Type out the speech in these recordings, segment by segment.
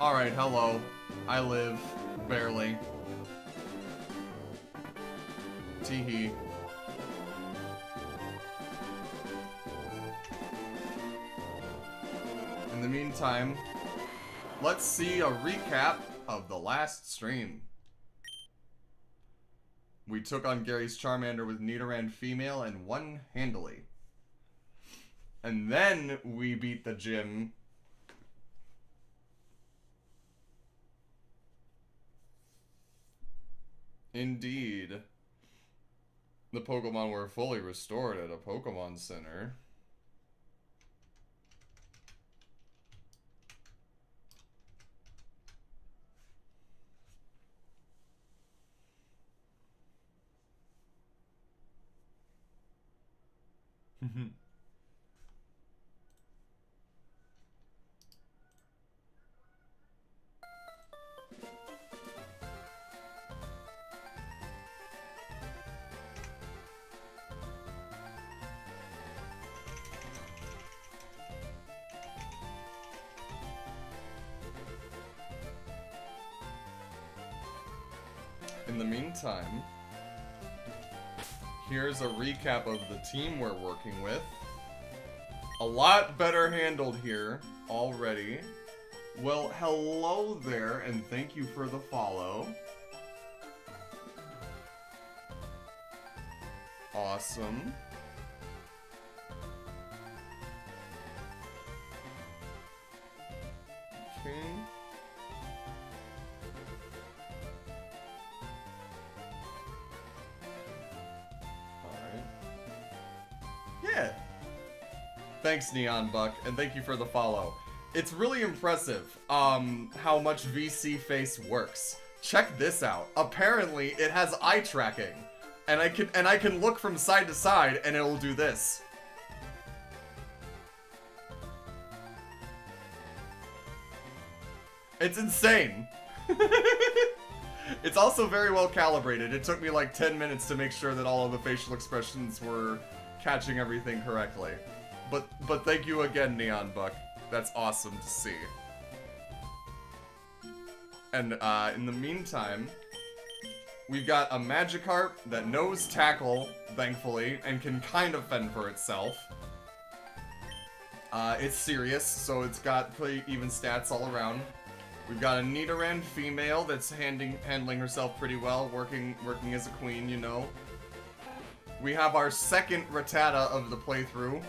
Alright, hello. I live. Barely. Teehee. In the meantime, let's see a recap of the last stream. We took on Gary's Charmander with Nidoran female and won handily. And then we beat the gym. Indeed. The Pokemon were fully restored at a Pokemon Center. In the meantime, here's a recap of the team we're working with. A lot better handled here already. Well, hello there, and thank you for the follow. Awesome. Okay. Yeah. Thanks, Neon Buck, and thank you for the follow. It's really impressive, how much VC Face works. Check this out. Apparently, it has eye tracking, and I can look from side to side, and it'll do this. It's insane. It's also very well calibrated. It took me like 10 minutes to make sure that all of the facial expressions were catching everything correctly. But thank you again, Neon Buck. That's awesome to see. And in the meantime, we've got a Magikarp that knows Tackle, thankfully, and can kind of fend for itself. It's serious, so it's got pretty even stats all around. We've got a Nidoran female that's handling herself pretty well, working as a queen, you know. We have our second Rattata of the playthrough.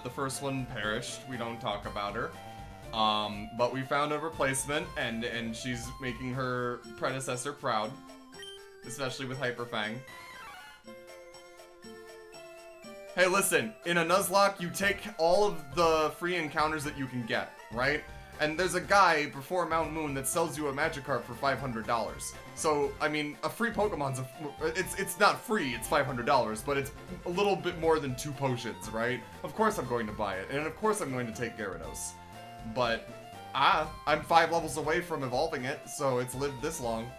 The first one perished. We don't talk about her. But we found a replacement, and she's making her predecessor proud. Especially with Hyper Fang. Hey, listen. In a Nuzlocke, you take all of the free encounters that you can get, right? And there's a guy before Mount Moon that sells you a Magikarp for $500. So, I mean, a free Pokemon's it's not free, it's $500, but it's a little bit more than 2 potions, right? Of course I'm going to buy it, and of course I'm going to take Gyarados. But, I'm 5 levels away from evolving it, so it's lived this long.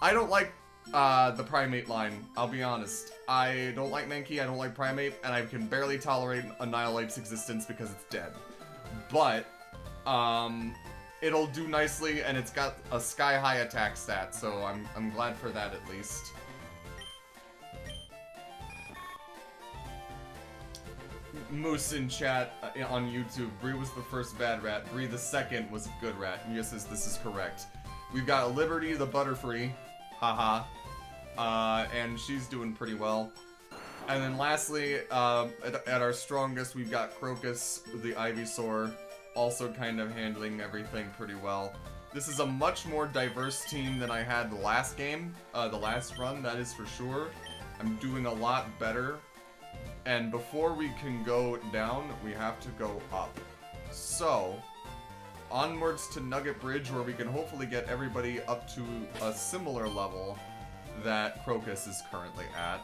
I don't like, the Primate line, I'll be honest. I don't like Mankey, I don't like Primate, and I can barely tolerate Annihilate's existence because it's dead. But it'll do nicely, and it's got a sky-high attack stat, so I'm glad for that at least. Moose in chat on YouTube, Bree was the first bad rat, Bree the second was a good rat. Yes, this is correct. We've got Liberty the Butterfree, haha, and she's doing pretty well. And then lastly, at our strongest, we've got Crocus, the Ivysaur, also kind of handling everything pretty well. This is a much more diverse team than I had the last game, the last run, that is for sure. I'm doing a lot better. And before we can go down, we have to go up. So, onwards to Nugget Bridge, where we can hopefully get everybody up to a similar level that Crocus is currently at.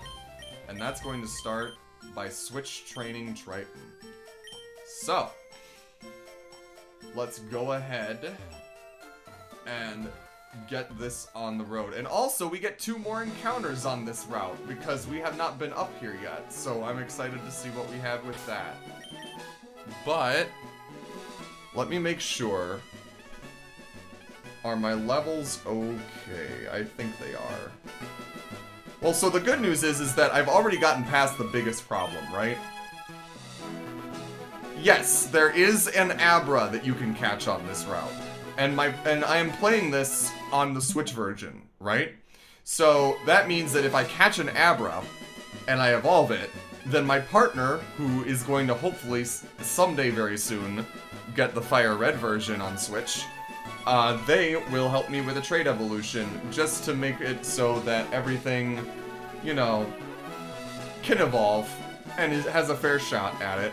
And that's going to start by switch training Triton. So, let's go ahead and get this on the road. And also, we get 2 more encounters on this route, because we have not been up here yet. So I'm excited to see what we have with that. But, let me make sure. Are my levels okay? I think they are. Well, so the good news is that I've already gotten past the biggest problem, right? Yes, there is an Abra that you can catch on this route. And I am playing this on the Switch version, right? So that means that if I catch an Abra and I evolve it, then my partner, who is going to hopefully someday very soon get the Fire Red version on Switch, they will help me with a trade evolution just to make it so that everything, you know, can evolve and has a fair shot at it.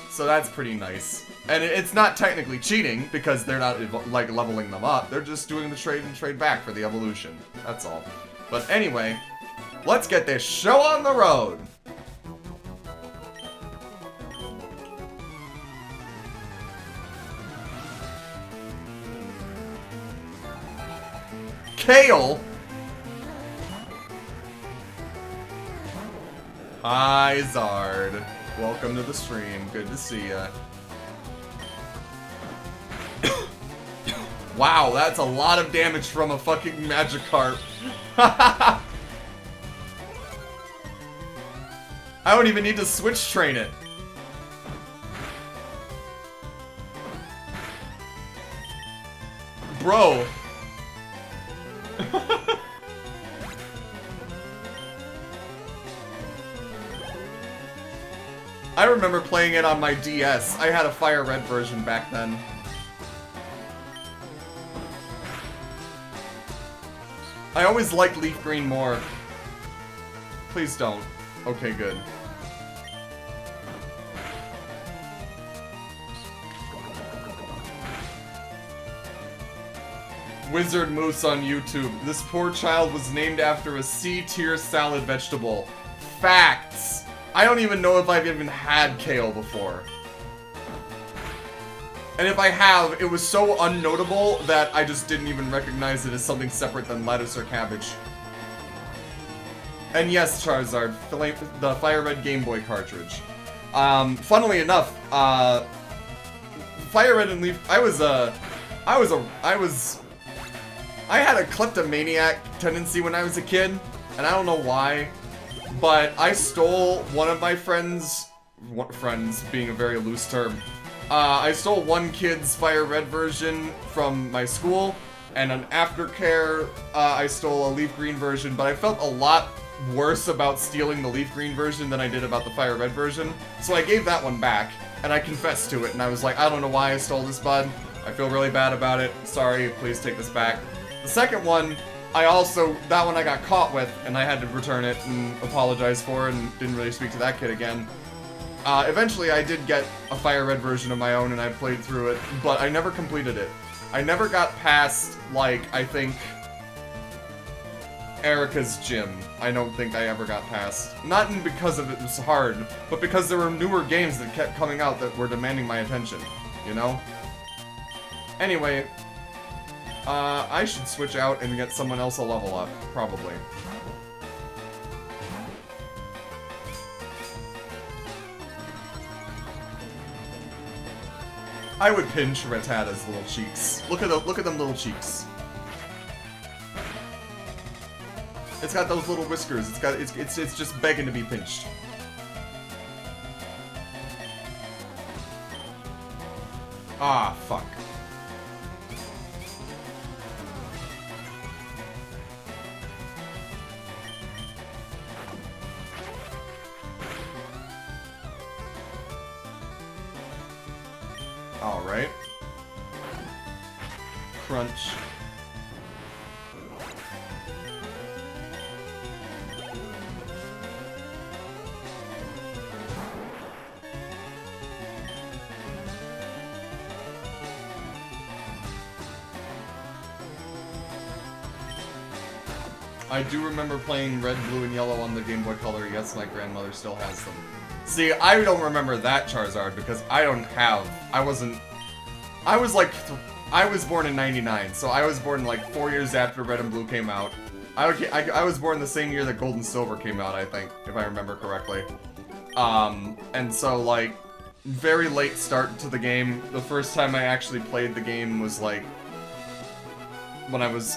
So that's pretty nice. And it's not technically cheating, because they're not, like, leveling them up. They're just doing the trade and trade back for the evolution. That's all. But anyway, let's get this show on the road! Kale! Hi, Zard. Welcome to the stream. Good to see ya. Wow, that's a lot of damage from a fucking Magikarp. I don't even need to switch train it. Bro. I remember playing it on my DS. I had a Fire Red version back then. I always liked Leaf Green more. Please don't. Okay, good. Wizard Moose on YouTube. This poor child was named after a C-tier salad vegetable. Facts! I don't even know if I've even had kale before. And if I have, it was so unnotable that I just didn't even recognize it as something separate than lettuce or cabbage. And yes, Charizard, the Fire Red Game Boy cartridge. Funnily enough, Fire Red and Leaf, I had a kleptomaniac tendency when I was a kid, and I don't know why, but I stole one of my friends being a very loose term, I stole one kid's Fire Red version from my school, and an aftercare, I stole a Leaf Green version, but I felt a lot worse about stealing the Leaf Green version than I did about the Fire Red version, so I gave that one back, and I confessed to it, and I was like, I don't know why I stole this, bud. I feel really bad about it. Sorry, please take this back. The second one, that one I got caught with, and I had to return it and apologize for, and didn't really speak to that kid again. Eventually, I did get a Fire Red version of my own, and I played through it, but I never completed it. I never got past, like, I think, Erica's gym. I don't think I ever got past. Not because of it was hard, but because there were newer games that kept coming out that were demanding my attention, you know? Anyway, I should switch out and get someone else a level up, probably. I would pinch Rattata's little cheeks. Look at them little cheeks. It's got those little whiskers. It's just begging to be pinched. Ah, fuck. Alright. Crunch. I do remember playing Red, Blue, and Yellow on the Game Boy Color. Yes, my grandmother still has them. See, I don't remember that Charizard because I was born in 99, so I was born like 4 years after Red and Blue came out. I was born the same year that Gold and Silver came out, I think, if I remember correctly. And so, like, very late start to the game. The first time I actually played the game was, like, when I was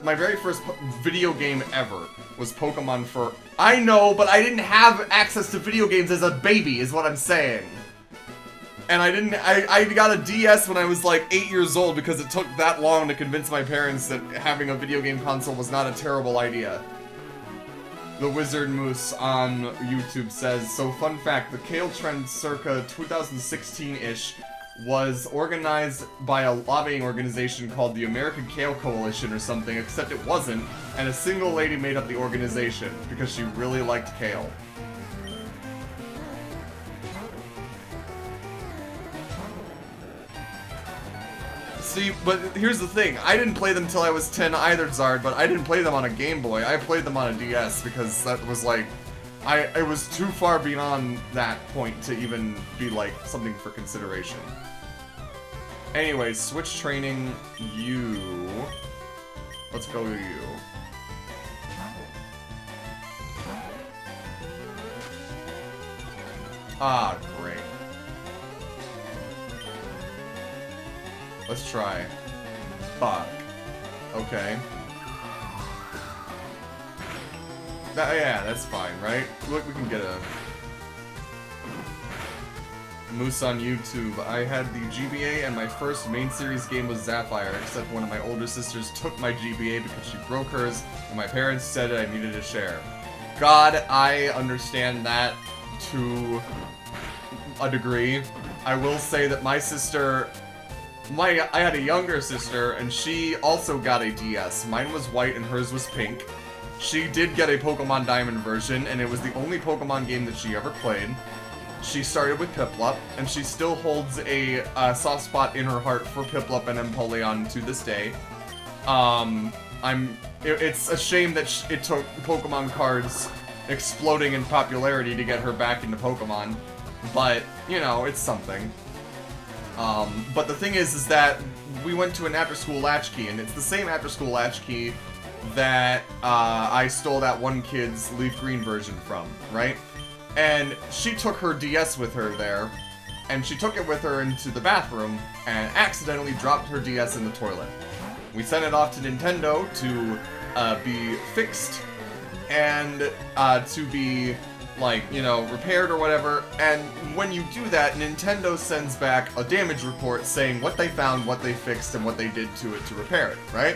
my very first video game ever was Pokemon for... I know, but I didn't have access to video games as a baby, is what I'm saying. And I got a DS when I was like 8 years old because it took that long to convince my parents that having a video game console was not a terrible idea. The Wizard Moose on YouTube says, so fun fact, the kale trend circa 2016-ish was organized by a lobbying organization called the American Kale Coalition or something, except it wasn't, and a single lady made up the organization because she really liked kale. See, but here's the thing, I didn't play them till I was 10 either, Zard, but I didn't play them on a Game Boy, I played them on a DS because that was like, it was too far beyond that point to even be like something for consideration. Anyway, switch training you. Let's go to you. Ah, great. Let's try. Fuck. Okay. Yeah, that's fine, right? Look, we can get a Moose on YouTube. I had the GBA and my first main series game was Sapphire, except one of my older sisters took my GBA because she broke hers, and my parents said I needed to share. God, I understand that to a degree. I will say that my sister... I had a younger sister, and she also got a DS. Mine was white and hers was pink. She did get a Pokemon Diamond version, and it was the only Pokemon game that she ever played. She started with Piplup, and she still holds a soft spot in her heart for Piplup and Empoleon to this day. It's a shame that it took Pokemon cards exploding in popularity to get her back into Pokemon, but, you know, it's something. But the thing is that we went to an after-school latchkey, and it's the same after-school latchkey that I stole that one kid's Leafgreen version from, right? And she took her DS with her there, and she took it with her into the bathroom, and accidentally dropped her DS in the toilet. We sent it off to Nintendo to be fixed, and to be, like, you know, repaired or whatever, and when you do that, Nintendo sends back a damage report saying what they found, what they fixed, and what they did to it to repair it, right?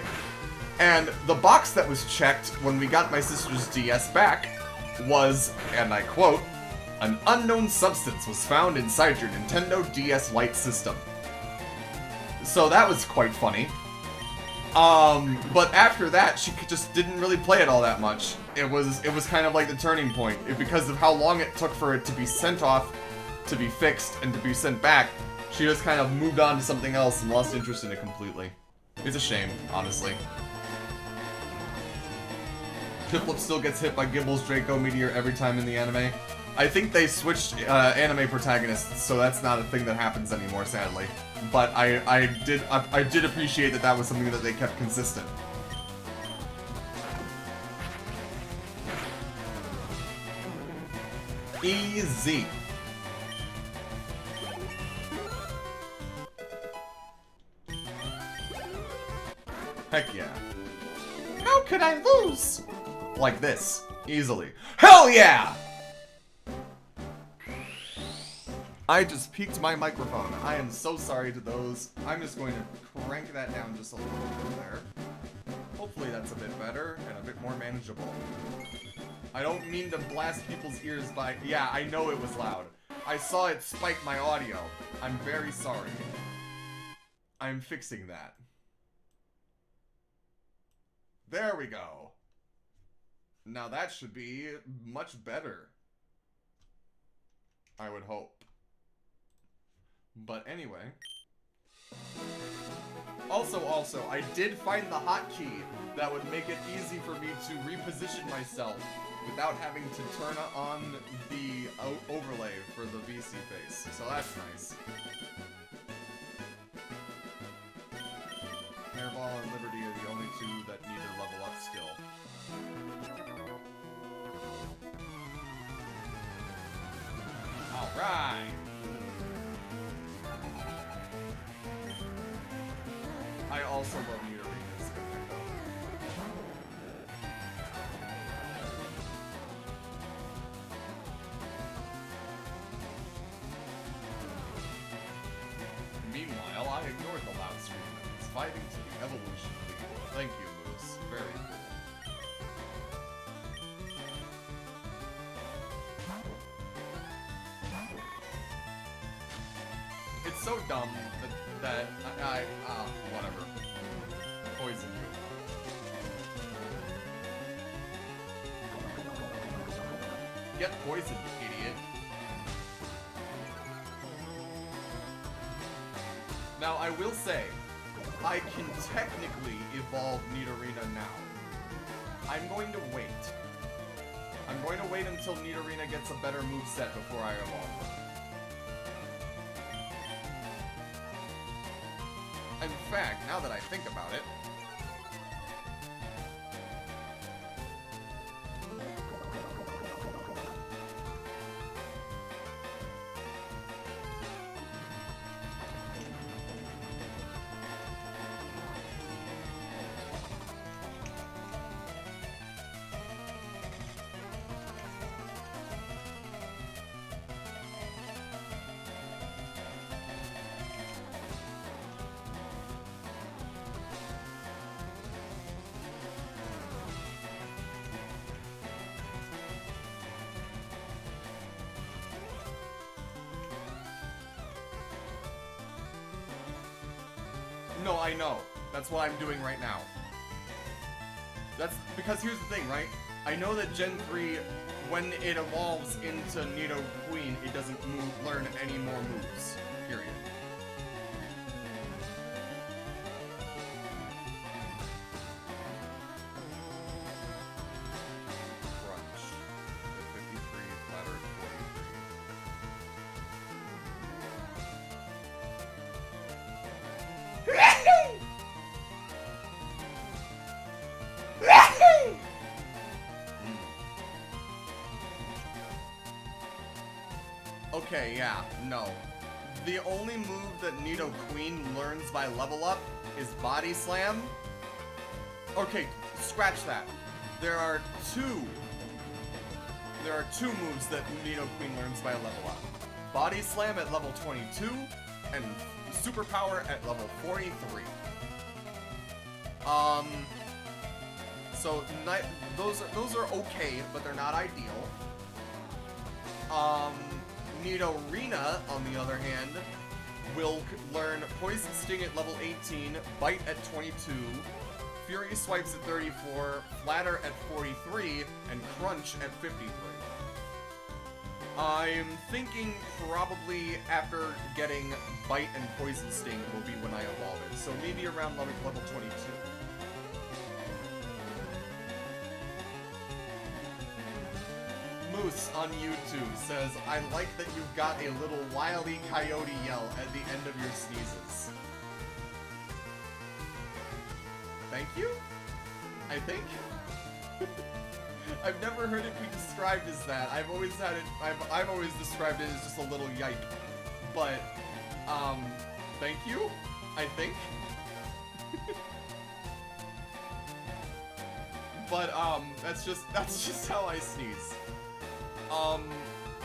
And the box that was checked when we got my sister's DS back was, and I quote, "An unknown substance was found inside your Nintendo DS Lite system." So that was quite funny. But after that, she just didn't really play it all that much. It was kind of like the turning point. Because of how long it took for it to be sent off, to be fixed, and to be sent back, she just kind of moved on to something else and lost interest in it completely. It's a shame, honestly. Piplup still gets hit by Gibble's Draco Meteor every time in the anime. I think they switched anime protagonists, so that's not a thing that happens anymore, sadly. But I did appreciate that was something that they kept consistent. Easy. Heck yeah. How could I lose? Like this. Easily. Hell yeah! I just peaked my microphone. I am so sorry to those. I'm just going to crank that down just a little bit there. Hopefully that's a bit better and a bit more manageable. I don't mean to blast people's ears by... Yeah, I know it was loud. I saw it spike my audio. I'm very sorry. I'm fixing that. There we go. Now that should be much better. I would hope. But anyway. Also, I did find the hotkey that would make it easy for me to reposition myself without having to turn on the overlay for the VC face. So that's nice. Hairball and Liberty are the only two that need to level up still. Alright! I also love Nidorina's Echo. Meanwhile, I ignored the loud scream and was fighting to the evolution lead. Thank you, Moose. Very cool. It's so dumb that whatever. Poison you. Get poisoned, idiot. Now, I will say, I can technically evolve Nidorina now. I'm going to wait. I'm going to wait until Nidorina gets a better moveset before I evolve her. In fact, now that I think about it, No, I know. That's what I'm doing right now. That's because here's the thing, right? I know that Gen 3, when it evolves into Nidoqueen, it doesn't learn any more moves. Period. Crunch. 53, flatter Okay, yeah, no. The only move that Nidoqueen learns by level up is Body Slam. Okay, scratch that. There are two moves that Nidoqueen learns by level up. Body Slam at level 22 and Superpower at level 43. So those are okay, but they're not ideal. Nidorina, on the other hand, will learn Poison Sting at level 18, Bite at 22, Fury Swipes at 34, Flatter at 43, and Crunch at 53. I'm thinking probably after getting Bite and Poison Sting will be when I evolve it, so maybe around level 22. Moose on YouTube says, I like that you've got a little Wile E. Coyote yell at the end of your sneezes. Thank you? I think? I've never heard it be described as that. I've always described it as just a little yike. But, thank you? I think? But, that's just how I sneeze.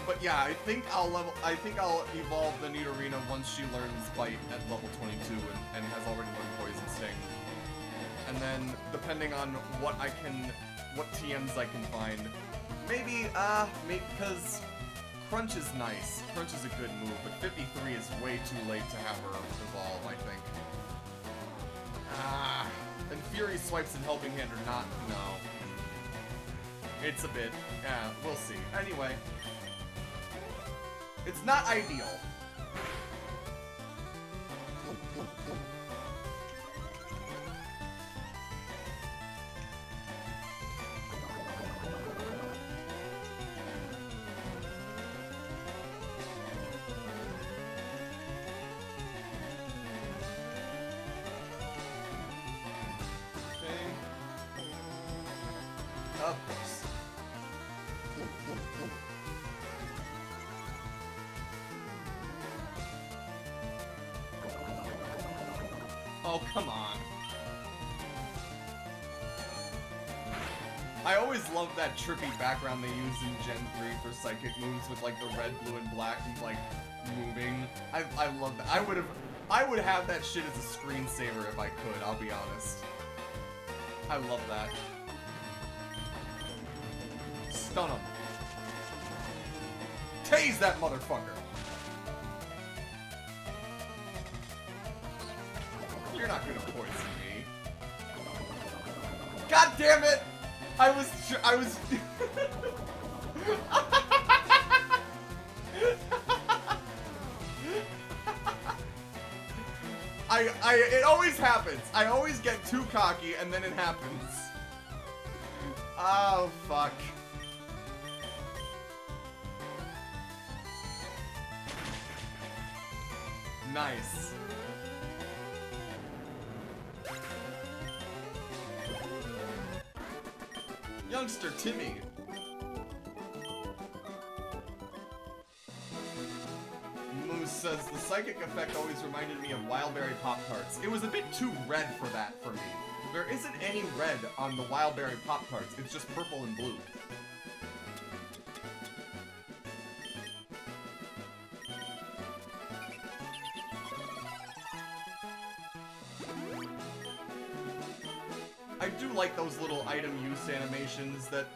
But yeah, I think I'll evolve the Nidorina once she learns Bite at level 22 and has already learned Poison Sting. And then, depending on what TMs I can find, maybe, because Crunch is nice. Crunch is a good move, but 53 is way too late to have her evolve, I think. And Fury Swipes and Helping Hand are not, no. It's a bit, yeah, we'll see. Anyway, it's not ideal. Okay. Of course. Oh, come on. I always love that trippy background they use in Gen 3 for psychic moves with like the red, blue, and black and like moving. I love that. I would have that shit as a screensaver if I could, I'll be honest. I love that. Stun him. Tase that motherfucker. You're not gonna poison me. God damn it! I was it always happens. I always get too cocky and then it happens. Oh, fuck. Nice. Youngster Timmy. Moose says, the psychic effect always reminded me of Wildberry Pop-Tarts. It was a bit too red for that for me. There isn't any red on the Wildberry Pop-Tarts, it's just purple and blue. I do like those little item use animations that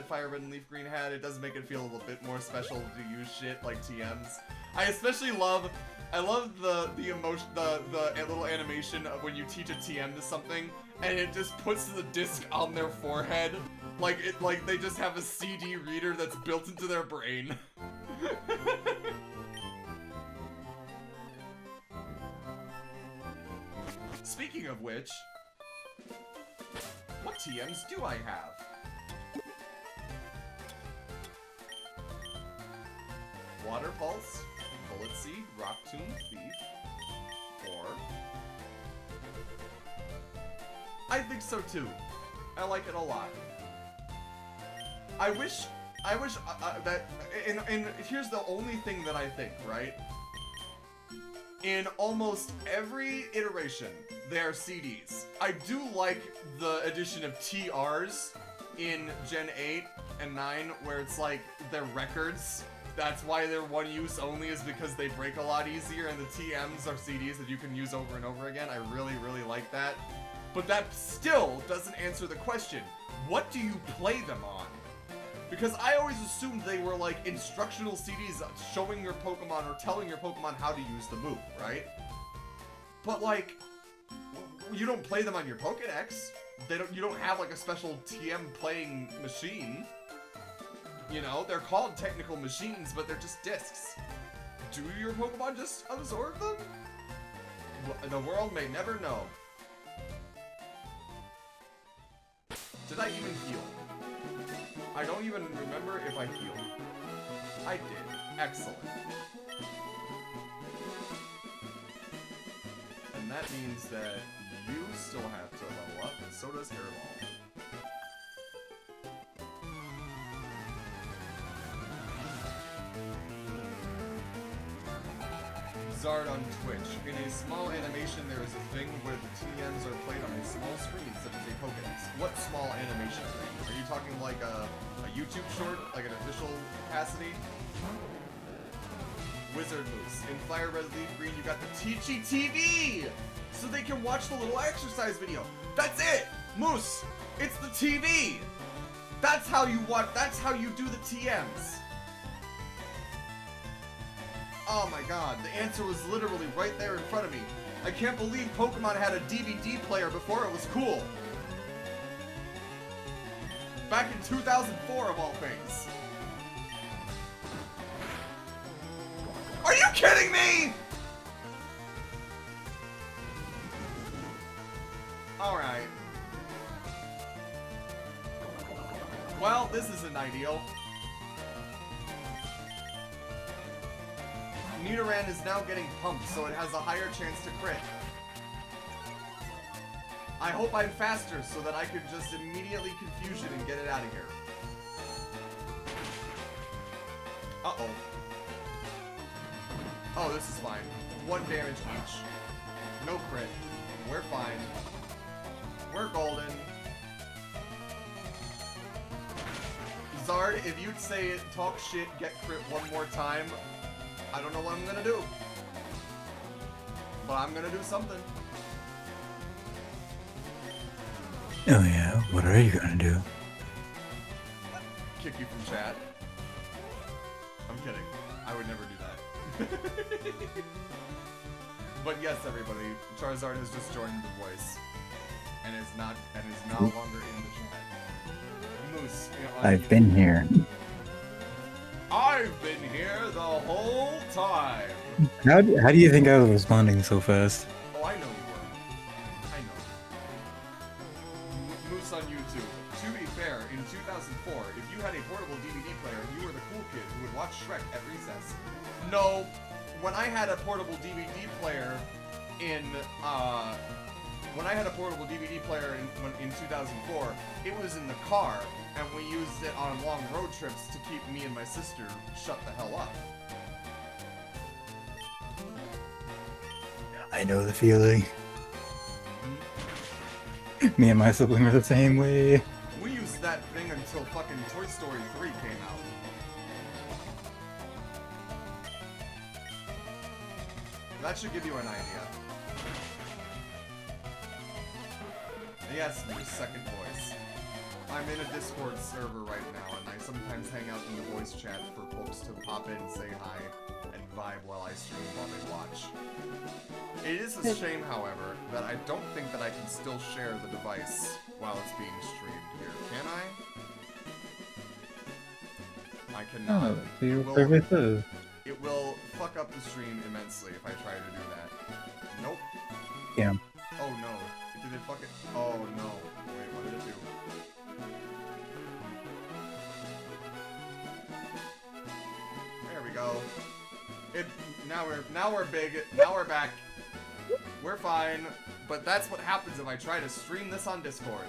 Fire Red and Leaf Green had. It does make it feel a little bit more special to use shit like TMs. I especially love I love the emotion, the little animation of when you teach a TM to something, and it just puts the disc on their forehead, like they just have a CD reader that's built into their brain. Speaking of which, what TMs do I have? Water Pulse, Bullet Seed, Rock Tomb, Thief, or... I think so too. I like it a lot. I wish that, and here's the only thing that I think, right? In almost every iteration, there are CDs. I do like the addition of TRs in Gen 8 and 9, where it's like, they're records. That's why they're one use only, is because they break a lot easier, and the TMs are CDs that you can use over and over again. I really, really like that. But that still doesn't answer the question, what do you play them on? Because I always assumed they were like instructional CDs showing your Pokemon or telling your Pokemon how to use the move, right? But like, you don't play them on your Pokedex. You don't have like a special TM playing machine. You know, they're called technical machines, but they're just discs. Do your Pokemon just absorb them? The world may never know. Did I even heal? I don't even remember if I healed. I did. Excellent. And that means that you still have to level up, and so does Hairball. Zard on Twitch. In a small animation, there is a thing where the TMs are played on a small screen, such as a Pokedex. What small animation thing? Are you talking like a YouTube short, like an official capacity? Wizard Moose. In Fire Red Leaf Green, you got the Teachy TV! So they can watch the little exercise video. That's it! Moose! It's the TV! That's how you watch, that's how you do the TMs. Oh my god, the answer was literally right there in front of me. I can't believe Pokemon had a DVD player before it was cool. Back in 2004 of all things. Are you kidding me?! Alright. Well, this isn't ideal. Nidoran is now getting pumped, so it has a higher chance to crit. I hope I'm faster so that I could just immediately confuse it and get it out of here. Uh-oh. Oh, this is fine. 1 damage each. No crit. We're fine. We're golden. Zard, if you'd say it, talk shit, get crit one more time, I don't know what I'm gonna do. But I'm gonna do something. Oh yeah, what are you gonna do? Kick you from chat. I'm kidding. I would never do that. But yes, everybody, Charizard has just joined the voice. And is no longer in the chat. Moose, you know, I've been here. I've been here the whole time. How do you think I was responding so fast? Oh, I know you were. I know. Moose on YouTube. To be fair, in 2004, if you had a portable DVD player, you were the cool kid who would watch Shrek at recess. No, when I had a portable DVD player in 2004, it was in the car, and we used it on long road trips to keep me and my sister shut the hell up. I know the feeling. Me and my sibling are the same way. We used that thing until fucking Toy Story 3 came out. That should give you an idea. Yes, your second voice. I'm in a Discord server right now, and I sometimes hang out in the voice chat for folks to pop in, say hi, and vibe while I stream while they watch. It is a shame, however, that I don't think that I can still share the device while it's being streamed here. Can I? I cannot. Oh, so you're perfect. It will fuck up the stream immensely if I try to do that. Nope. Yeah. Oh no. Did it fuck it? Oh no. Wait, what did it do? There we go. Now we're big. Now we're back. We're fine. But that's what happens if I try to stream this on Discord.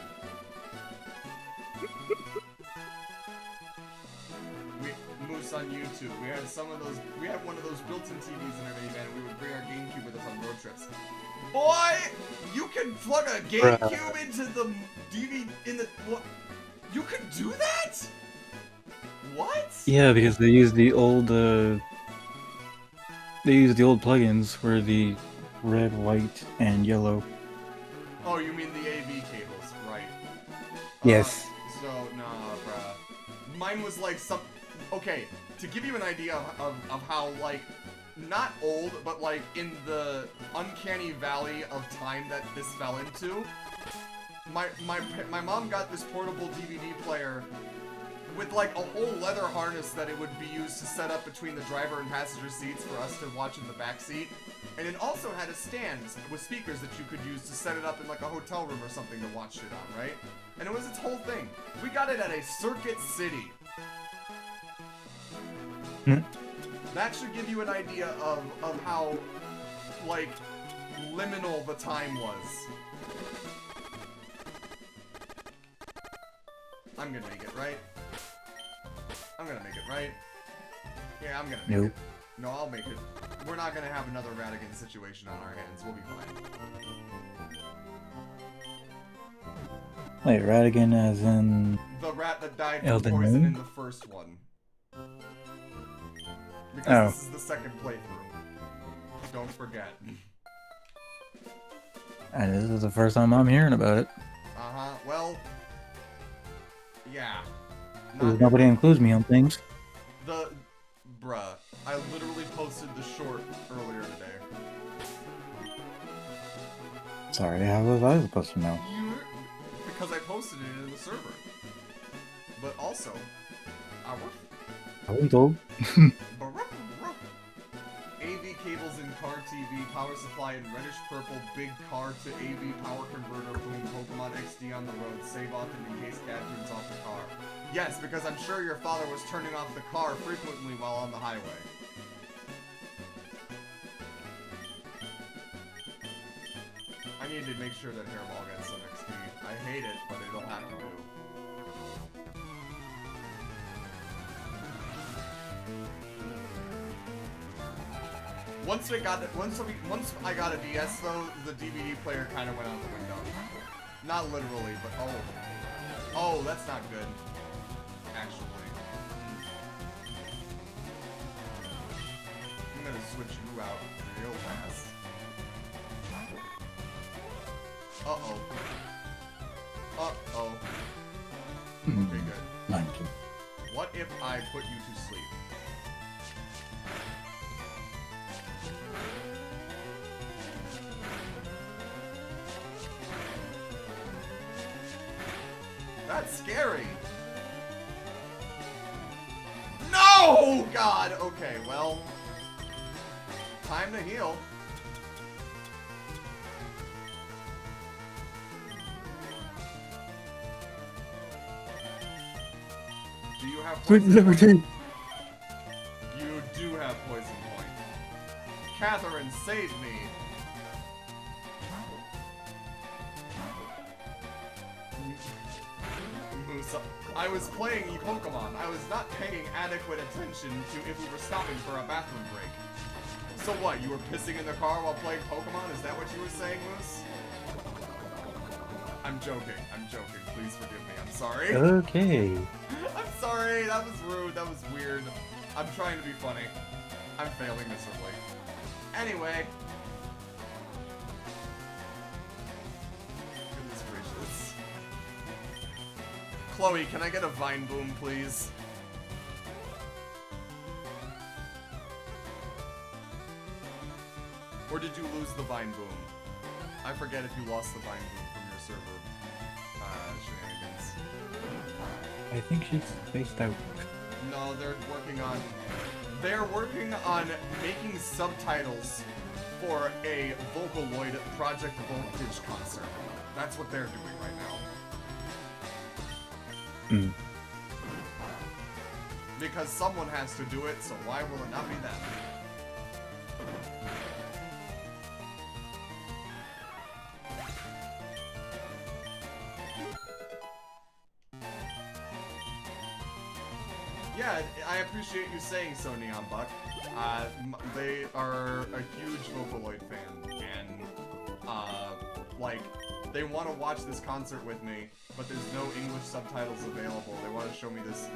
Moose on YouTube. We had some of those. We had one of those built-in TVs in our minivan, and we would bring our GameCube with us on road trips. Boy, you can plug a GameCube into the DVD in the. What? You could do that? What? Yeah, because they use the old plugins for the red, white, and yellow. Oh, you mean the AV cables, right? Yes. So nah, bruh. Mine was like some. Okay, to give you an idea of how, like, not old, but, like, in the uncanny valley of time that this fell into, my mom got this portable DVD player with, like, a whole leather harness that it would be used to set up between the driver and passenger seats for us to watch in the back seat. And it also had a stand with speakers that you could use to set it up in, like, a hotel room or something to watch it on, right? And it was its whole thing. We got it at a Circuit City. That should give you an idea of how, like, liminal the time was. I'm gonna make it, right? I'm gonna make it, right? Yeah, I'm gonna make it. No, I'll make it. We're not gonna have another Radigan situation on our hands. We'll be fine. Wait, Radigan as in... The rat that died from Elden poison Ring? in the first one. Because this is the second playthrough. Don't forget. And this is the first time I'm hearing about it. Uh-huh. Well, yeah. Nobody includes me on things. Bruh, I literally posted the short earlier today. Sorry, how was I supposed to know? Because I posted it in the server. But also, I was told. AV cables in car TV, power supply in reddish purple, big car to AV power converter, boom, Pokemon XD on the road, save often in case Dad turns off the car. Yes, because I'm sure your father was turning off the car frequently while on the highway. I need to make sure that Hairball gets some XP. I hate it, but it'll have to do. Once I got a DS though, the DVD player kind of went out the window. Not literally, but oh, that's not good. Actually, I'm gonna switch you out real fast. Okay, good. 90. What if I put you to sleep? That's scary. No! God! Okay, well... Time to heal. Do you have poison point? You do have poison point. Catherine, save me! I was playing Pokemon. I was not paying adequate attention to if we were stopping for a bathroom break. So what, you were pissing in the car while playing Pokemon? Is that what you were saying, Moose? I'm joking. Please forgive me. I'm sorry. Okay. I'm sorry. That was rude. That was weird. I'm trying to be funny. I'm failing miserably. Anyway. Goodness gracious. Chloe, can I get a Vine Boom, please? Or did you lose the Vine Boom? I forget if you lost the Vine Boom from your server shenanigans. I think she's spaced out. No, they're working on making subtitles for a Vocaloid Project Voltage concert. That's what they're doing right now. Mm. Because someone has to do it, so why will it not be them? Yeah, I appreciate you saying so, Neon Buck. They are a huge Vocaloid fan, and, like, they want to watch this concert with me, but there's no English subtitles available. They want to show me this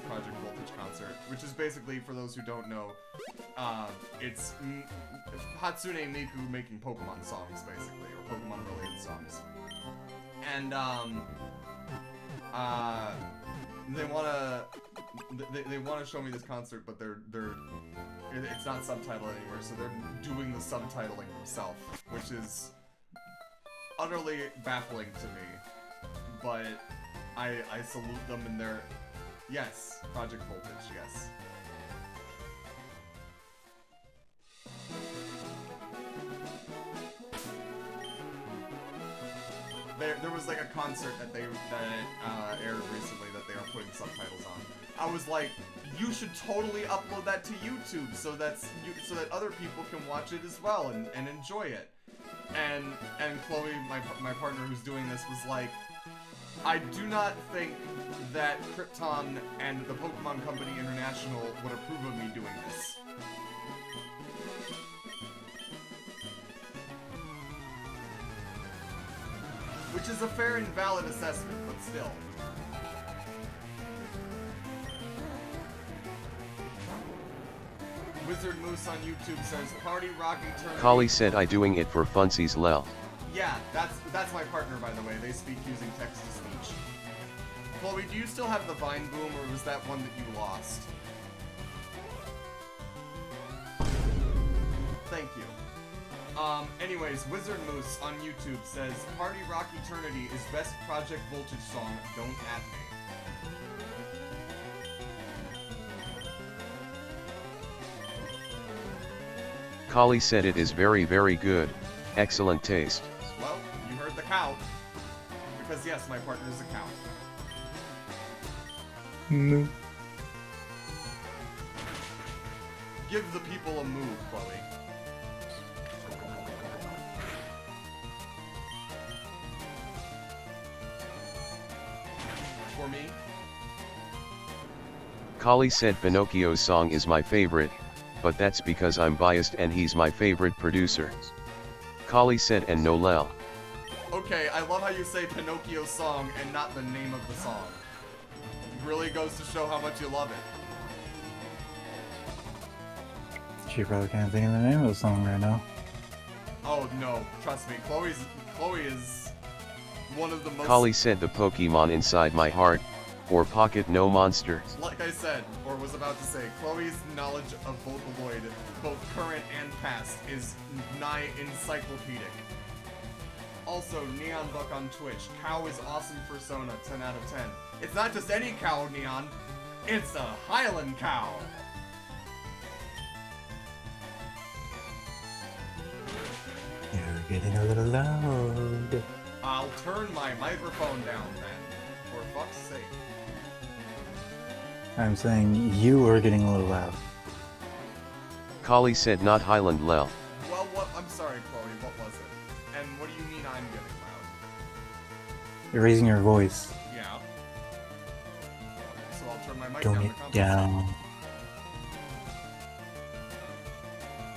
Project Voltage concert, which is basically, for those who don't know, it's Hatsune Miku making Pokemon songs, basically, or Pokemon-related songs. And, they want to show me this concert, but it's not subtitled anywhere, so they're doing the subtitling themselves, which is utterly baffling to me. But I salute them in their yes, Project Voltage, yes. There was like a concert that aired recently that they are putting subtitles on. I was like, you should totally upload that to YouTube so that other people can watch it as well and enjoy it. And Chloe, my partner who's doing this, was like, I do not think that Krypton and the Pokemon Company International would approve of me doing this. Which is a fair and valid assessment, but still. Wizard Moose on YouTube says, Party Rocking Tournament. Kali said I doing it for funsies lel. Yeah, that's my partner, by the way. They speak using text-to-speech. Chloe, do you still have the Vine Boom, or was that one that you lost? Thank you. Anyways, Wizard Moose on YouTube says, Party Rock Eternity is best Project Voltage song, don't at me. Kali said it is very very good, excellent taste. Well, you heard the cow. Because yes, my partner is a cow. No. Give the people a move, Chloe. For me? Kali said Pinocchio's song is my favorite, but that's because I'm biased and he's my favorite producer. Kali said and no lel. Okay, I love how you say Pinocchio's song and not the name of the song. It really goes to show how much you love it. She probably can't think of the name of the song right now. Oh no, trust me, Chloe is one of the most... Kali said the Pokemon inside my heart, or Pocket No Monster. Like I said, or was about to say, Chloe's knowledge of Vocaloid, both current and past, is nigh encyclopedic. Also, Neon Buck on Twitch, cow is awesome persona, 10 out of 10. It's not just any cow, Neon, it's a Highland cow! You're getting a little loud. I'll turn my microphone down then, for fuck's sake. I'm saying you are getting a little loud. Kali said not Highland lel. Well, I'm sorry, Chloe, what was it? And what do you mean I'm getting loud? You're raising your voice. Yeah. So I'll turn my mic Tone down it to compensate. down.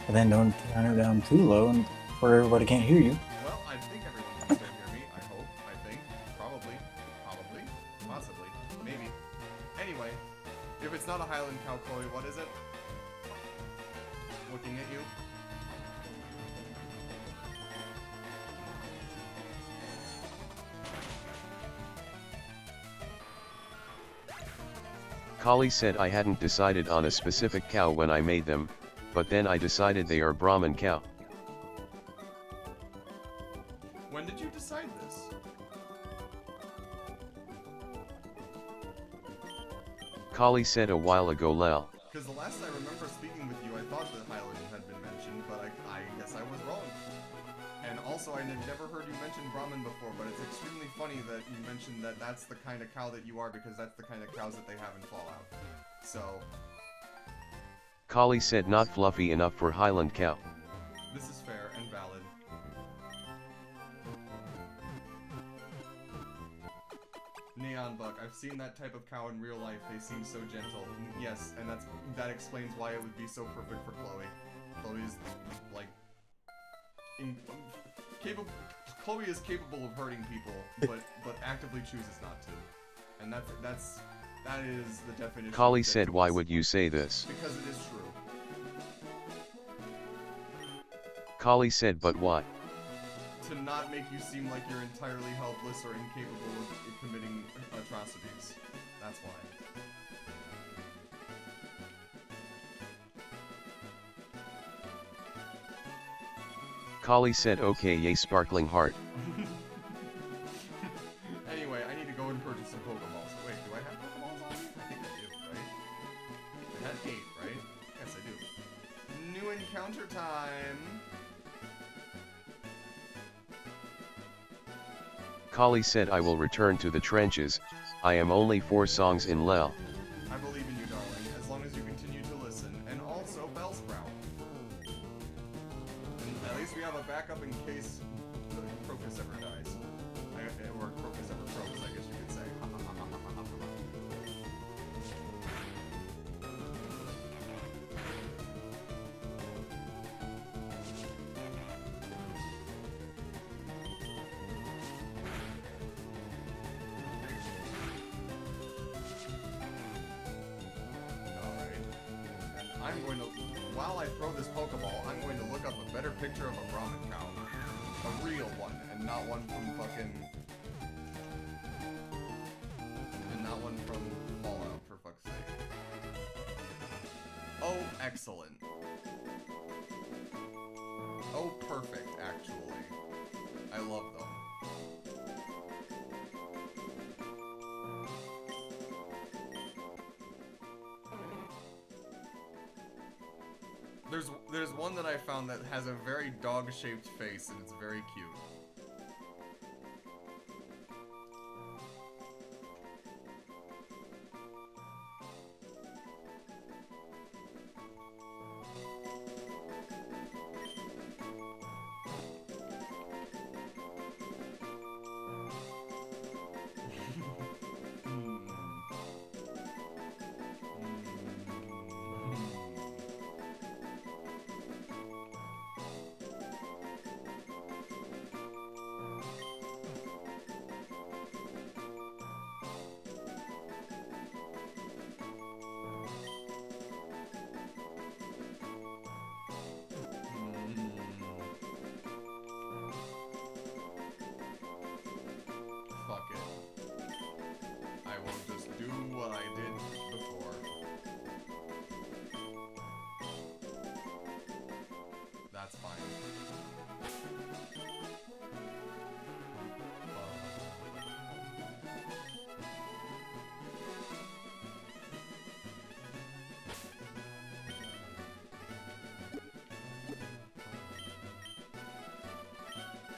And then don't turn it down too low and where everybody can't hear you. Well, I think everyone can still hear me. I hope. I think. Probably. Possibly. Maybe. Anyway, if it's not a Highland cow, Chloe, what is it? Looking at you. Kali said I hadn't decided on a specific cow when I made them, but then I decided they are Brahmin cow. When did you decide this? Kali said a while ago lel. Because the last I remember speaking with you, I thought that Highland had been mentioned, but I guess I was wrong. And also, I had never heard you mention Brahmin before, but it's extremely funny that you mentioned that that's the kind of cow that you are, because that's the kind of cows that they have in Fallout. So... Kali said not fluffy enough for Highland cow. This is fair and valid. Neon Buck, I've seen that type of cow in real life. They seem so gentle. Yes, and that explains why it would be so perfect for Chloe. Chloe's like Chloe is capable of hurting people, but actively chooses not to. And that is the definition. Kali said, why would you say this? Because it is true. Kali said, but why? To not make you seem like you're entirely helpless or incapable of committing atrocities. That's why. Kali said, okay, yay, sparkling heart. Anyway, I need to go and purchase some Pokeballs. Wait, do I have Pokeballs on me? I think I do, right? I had 8, right? Yes, I do. New encounter time! Kali said, I will return to the trenches. I am only 4 songs in lel. I believe in you, darling, as long as you continue to listen. And also, Bellsprout. And at least we have a backup in case the Crocus ever dies. Or Crocus ever croaks, I guess you could say. I'm going to, while I throw this Pokeball, I'm going to look up a better picture of a Brahmin cow. A real one, and not one from fucking... And not one from Fallout, for fuck's sake. Oh, excellent. Oh, perfect, actually. I love them. There's one that I found that has a very dog-shaped face, and it's very cute. Fuck it. I will just do what I did before. That's fine.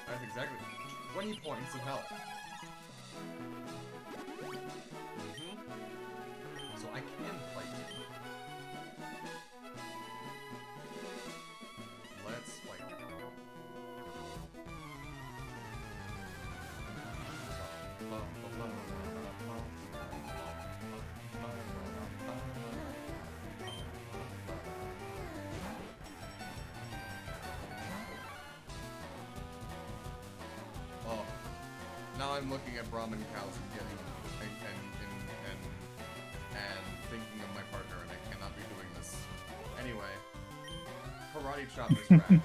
That's exactly 20 points of health. So I can fight you. Let's fight you. Oh, now I'm looking at Brahmin cows and getting and thinking of my partner, and I cannot be doing this. Anyway, karate chop this rat.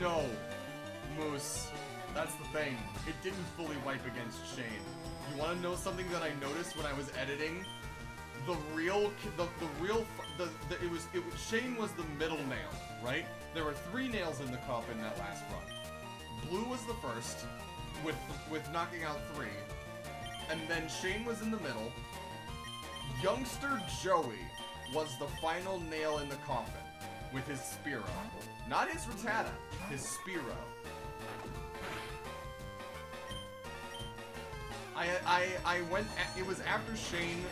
No! Moose, that's the thing. It didn't fully wipe against Shane. You want to know something that I noticed when I was editing? Shane was the middle nail, right? There were 3 nails in the coffin that last run. Blue was the first, with knocking out 3, and then Shane was in the middle. Youngster Joey was the final nail in the coffin with his Spearow. Not his Rattata, his Spearow. It was after Shane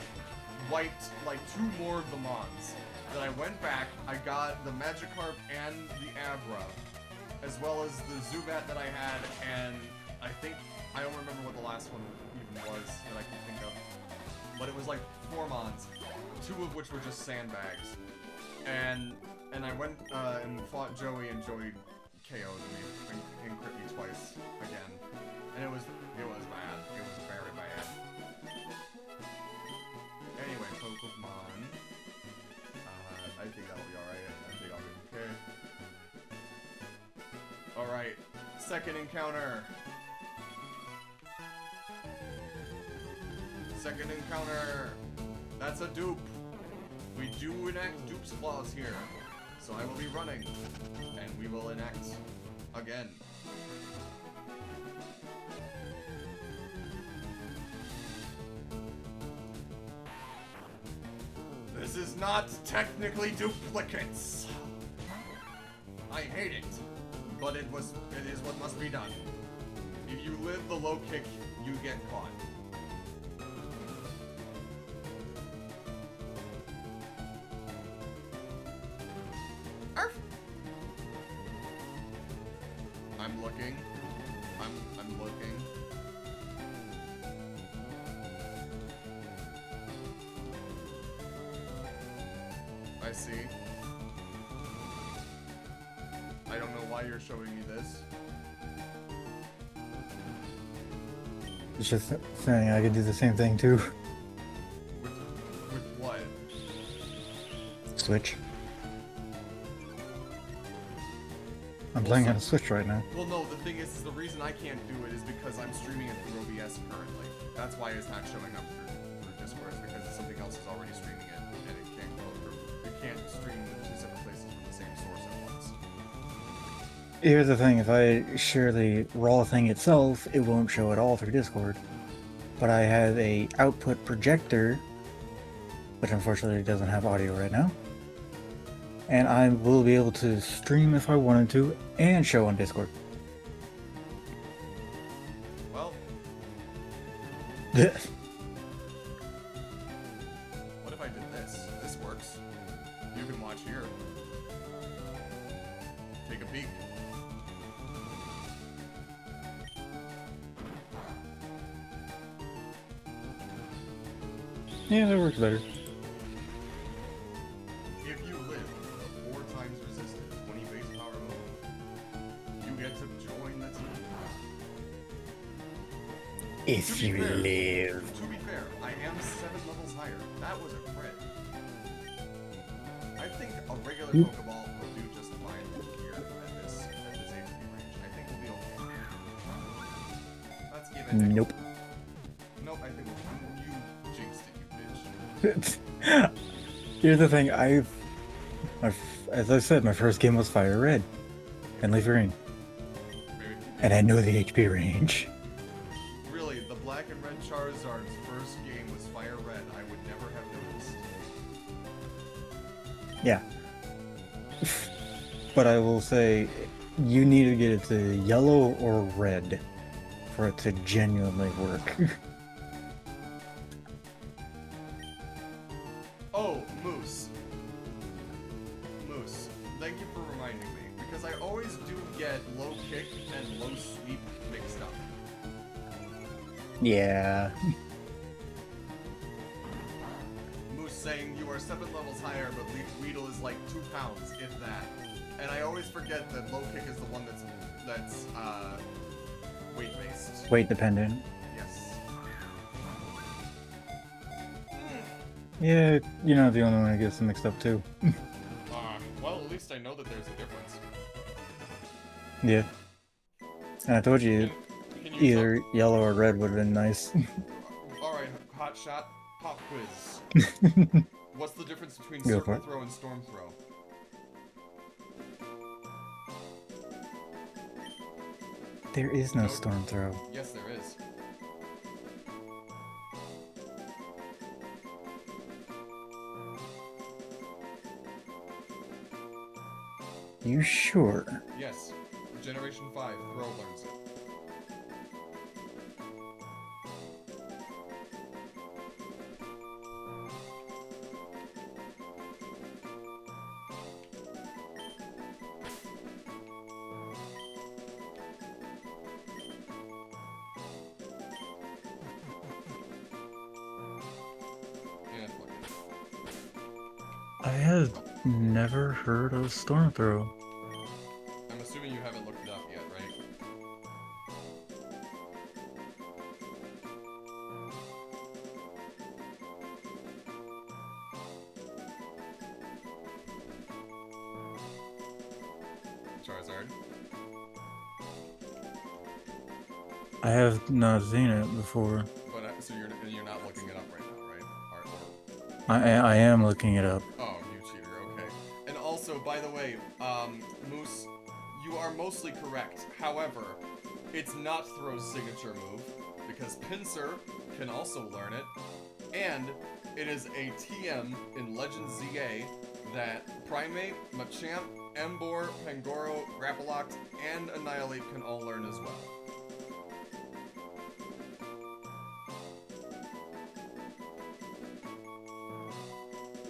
wiped like 2 more of the Mons that I went back, I got the Magikarp and the Abra, as well as the Zubat that I had, and I don't remember what the last one even was that I can think of. But it was like 4 Mons, 2 of which were just sandbags. And I went and fought Joey, and Joey KO'd me and crit me twice again. And it was bad. It was very bad. Anyway, Pokemon. I think that'll be alright. I think I'll be okay. Alright, second encounter. Second encounter. That's a dupe. We do enact dupe's clause here. So I will be running. And we will enact again. This is not technically duplicates. I hate it. But it is what must be done. If you live the low kick, you get caught. Arf! I'm looking. I'm looking. I see. I don't know why you're showing me this. It's just saying I could do the same thing too. With what? Switch. I'm playing on a Switch right now. Well, no, the thing is the reason I can't do it is because I'm streaming it through OBS currently. That's why it's not showing up through Discord, because something else is already streaming it, and it can't go through. It can't stream to 2 separate places from the same source at once. Here's the thing, if I share the raw thing itself, it won't show at all through Discord. But I have a output projector, which unfortunately doesn't have audio right now. And I will be able to stream if I wanted to, and show on Discord. Well, what if I did this? This works. You can watch here. Take a peek. Yeah, that works better. If you live the 4 times resisted 20 base power move, you get to join the team. If you live. To be fair, I am 7 levels higher. That was a crit. I think a regular Pokeball will do just fine here at this HP range. I think we'll be okay. Let's give it. Nope. Nope, I think you jinxed it, you bitch. Here's the thing, as I said, my first game was Fire Red and Leafgreen, and I know the HP range. Really, the Black and Red Charizard's first game was Fire Red. I would never have noticed. Yeah. But I will say, you need to get it to yellow or red for it to genuinely work. Oh, Moose. Moose, thank you for reminding me, because I always do get low kick and low sweep mixed up. Yeah. Moose saying you are 7 levels higher, but Weedle is like 2 pounds, if that. And I always forget that low kick is the one that's weight-based. Weight dependent. Yes. Yeah, you're not the only one who gets them mixed up too. Well, at least I know that there's a difference. Yeah. And I told you, Can you either yellow or red would have been nice. Alright, hot shot, pop quiz. What's the difference between Go for circle it. throw and storm throw? There is no storm throw. Yes, there is. You sure? Yes. Generation 5, Throw learns it. Yeah, fuck it. I have never heard of storm throw. I'm assuming you haven't looked it up yet, right? Charizard. I have not seen it before. But so you're not looking it up right now, right? I am looking it up. Oh, you cheater. Okay. And also, by the way, Moose, you are mostly correct. However, it's not Throw's signature move because Pinsir can also learn it, and it is a TM in Legend ZA that Primate, Machamp, Emboar, Pangoro, Grapploct, and Annihilate can all learn as well.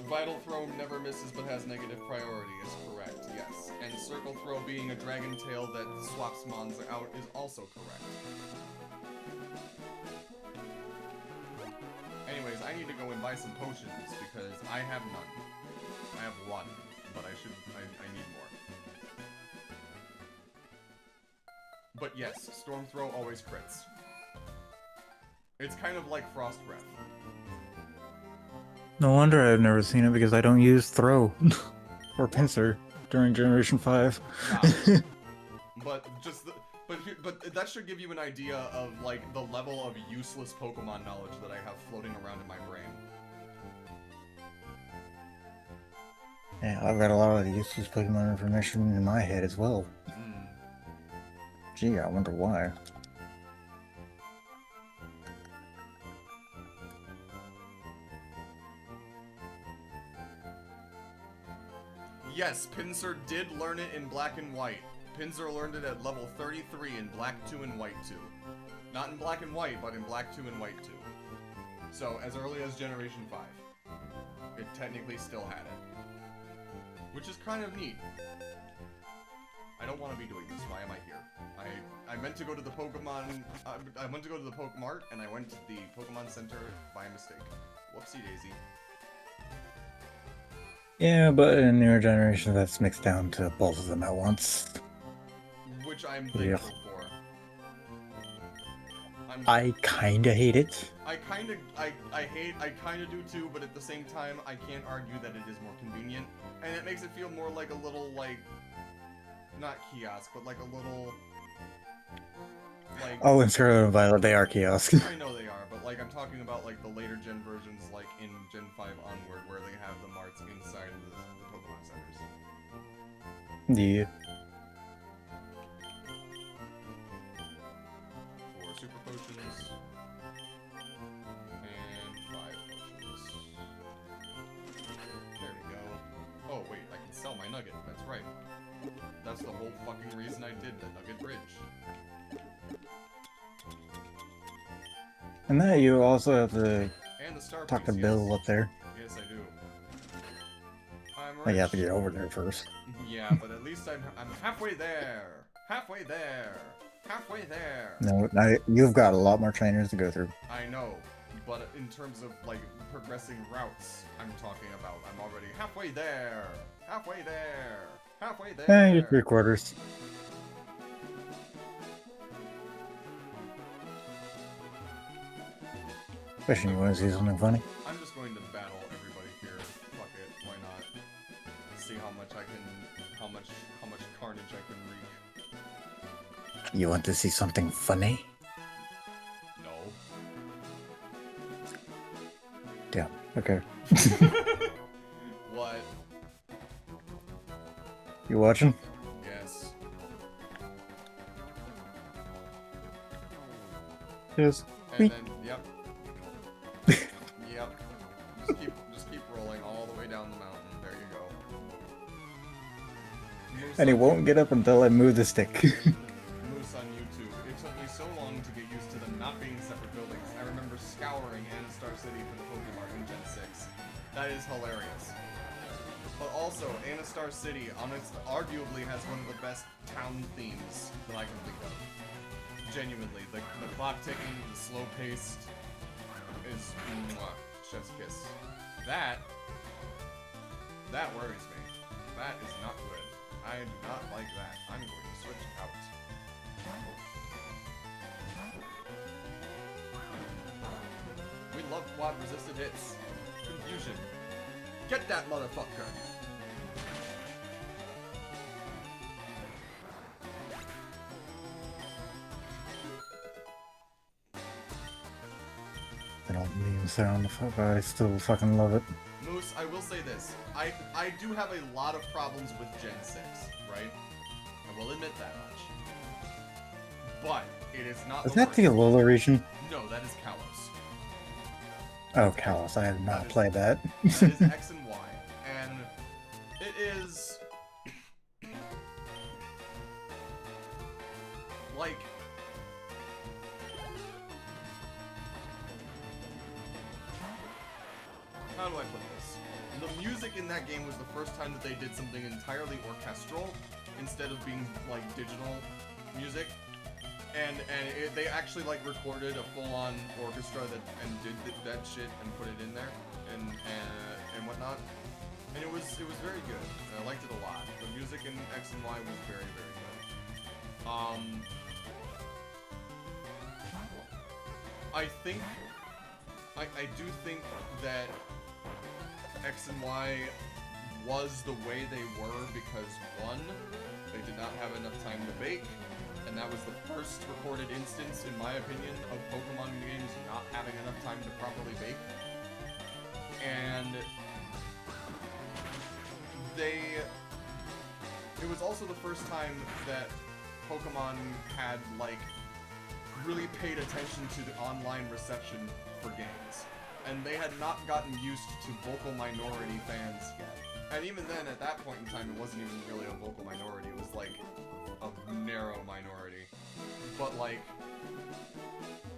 Vital Throw never misses but has negative priority is correct, yes. And Circle Throw being a Dragon Tail that swaps Mons out is also correct. Anyways, I need to go and buy some potions because I have none. I have one, but I need more. But yes, Storm Throw always crits. It's kind of like Frost Breath. No wonder I've never seen it because I don't use throw or pincer during Generation 5. Nah. But just but that should give you an idea of like the level of useless Pokemon knowledge that I have floating around in my brain. Yeah, I've got a lot of useless Pokemon information in my head as well. Gee, I wonder why. Yes, Pinsir did learn it in Black and White. Pinsir learned it at level 33 in Black 2 and White 2. Not in Black and White, but in Black 2 and White 2. So, as early as Generation 5. It technically still had it. Which is kind of neat. I don't want to be doing this. Why am I here? I meant to go to the Pokemon... I went to go to the Pokemart, and I went to the Pokemon Center by mistake. Whoopsie daisy. Yeah, but in newer generations, that's mixed down to both of them at once. Which I'm thankful for. I kinda hate it. I kinda do too, but at the same time, I can't argue that it is more convenient. And it makes it feel more like a little, like, not kiosk, but like a little, like... Oh, in Scarlet and Violet, they are kiosks. I know they are, but like, I'm talking about like the later gen versions, like in Gen 5 Onward, where they have the marts inside the Pokemon centers. Yeah. For super potions. And 5 potions. There we go. Oh wait, I can sell my nugget, that's right. That's the whole fucking reason I did the Nugget Bridge. And that you also have to And the Star talk to Piece, Bill yes. up there. Yes, I do. I'm Well, you have to rich. get over there first. Yeah, but at least I'm halfway there. Halfway there. Halfway there. No, you've got a lot more trainers to go through. I know, but in terms of like progressing routes, I'm talking about. I'm already halfway there. Halfway there. Halfway there. You're 3/4. Especially when you want to see something funny. I'm just going to battle everybody here. Fuck it, why not? See how much I can, how much carnage I can wreak. You want to see something funny? No. Damn. Okay. What? You watching? Yes. Yes. And then, yep. Yep. Just keep rolling all the way down the mountain. There you go. Moose And he on won't get up until I move the stick. Moose on YouTube. It took me so long to get used to them not being separate buildings. I remember scouring Star City for the Pokemon in Gen 6. That is hilarious. But also, Star City, arguably has one of the best town themes that I can think of. Genuinely, the clock ticking, the slow paced is mwah, chef's kiss. That worries me. That is not good. I do not like that. I'm going to switch out. We love quad resisted hits. Confusion. Get that motherfucker! I don't meme sound, but I still fucking love it. Moose, I will say this. I do have a lot of problems with Gen 6, right? I will admit that much. But it is not Is the that worst. the Alola region? No, that is Kalos. Oh, Kalos. I have not That is- played that. That is X and Y. And it is... like... how do I put this? The music in that game was the first time that they did something entirely orchestral instead of being like digital music, and they actually like recorded a full-on orchestra and did that shit and put it in there and whatnot, and it was very good. And I liked it a lot. The music in X and Y was very good. I do think that X and Y was the way they were because, one, they did not have enough time to bake, and that was the first recorded instance, in my opinion, of Pokemon games not having enough time to properly bake. And it was also the first time that Pokemon had, like, really paid attention to the online reception for games. And they had not gotten used to vocal minority fans yet. And even then, at that point in time, it wasn't even really a vocal minority. It was like a narrow minority. But like,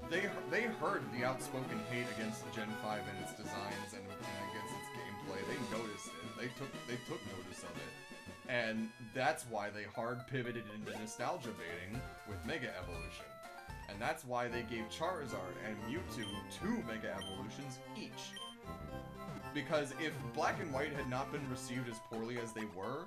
they heard the outspoken hate against Gen 5 and its designs and against its gameplay. They noticed it. They took notice of it. And that's why they hard pivoted into nostalgia baiting with Mega Evolution. And that's why they gave Charizard and Mewtwo 2 Mega Evolutions each. Because if Black and White had not been received as poorly as they were,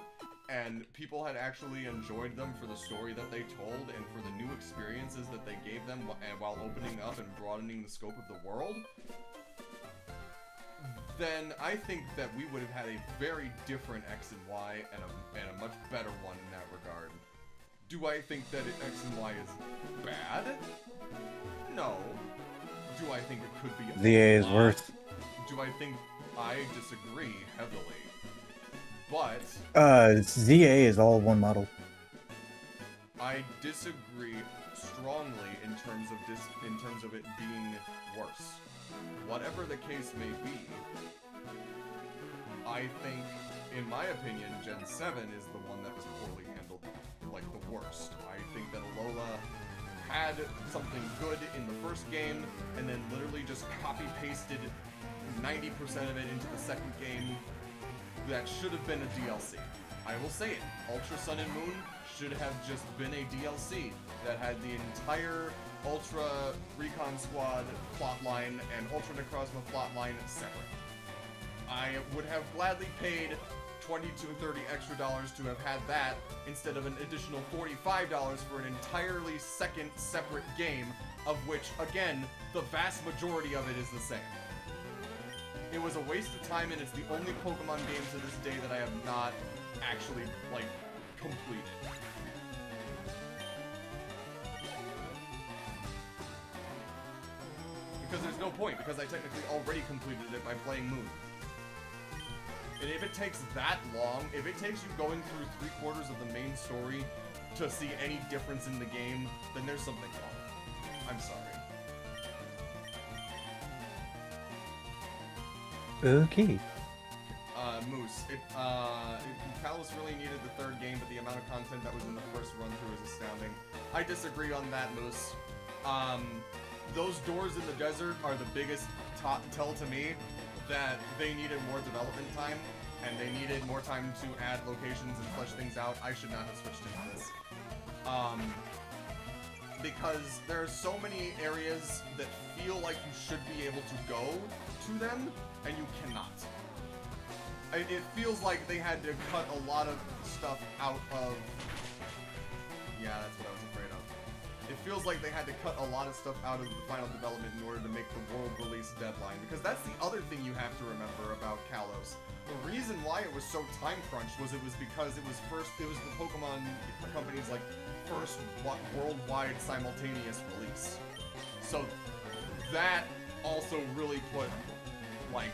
and people had actually enjoyed them for the story that they told and for the new experiences that they gave them while opening up and broadening the scope of the world, then I think that we would have had a very different X and Y and a much better one in that regard. Do I think that X and Y is bad? No. Do I think it could be a ZA is lot? worth. Do I think I disagree heavily? But ZA is all one model. I disagree strongly in terms of it being worse. Whatever the case may be, I think, in my opinion, Gen 7 is the one that was poorly handled, like the worst. I think that Alola had something good in the first game, and then literally just copy-pasted 90% of it into the second game that should have been a DLC. I will say it, Ultra Sun and Moon should have just been a DLC that had the entire Ultra Recon Squad plotline and Ultra Necrozma plotline separate. I would have gladly paid $20 to $30 extra to have had that instead of an additional $45 for an entirely second separate game, of which, again, the vast majority of it is the same. It was a waste of time, and it's the only Pokemon game to this day that I have not actually, like, completed. no point, because I technically already completed it by playing Moon. And if it takes that long, if it takes you going through 3/4 of the main story to see any difference in the game, then there's something wrong. I'm sorry. Okay. Moose. Kalos really needed the third game, but the amount of content that was in the first run-through is astounding. I disagree on that, Moose. Those doors in the desert are the biggest tell to me that they needed more development time, and they needed more time to add locations and flesh things out. I should not have switched into this. Because there are so many areas that feel like you should be able to go to them, and you cannot. It feels like they had to cut a lot of stuff out of... Yeah, that's what I was afraid of. It feels like they had to cut a lot of stuff out of the final development in order to make the world release deadline. Because that's the other thing you have to remember about Kalos. The reason why it was so time crunched was because it was the Pokemon Company's like first worldwide simultaneous release. So that also really put like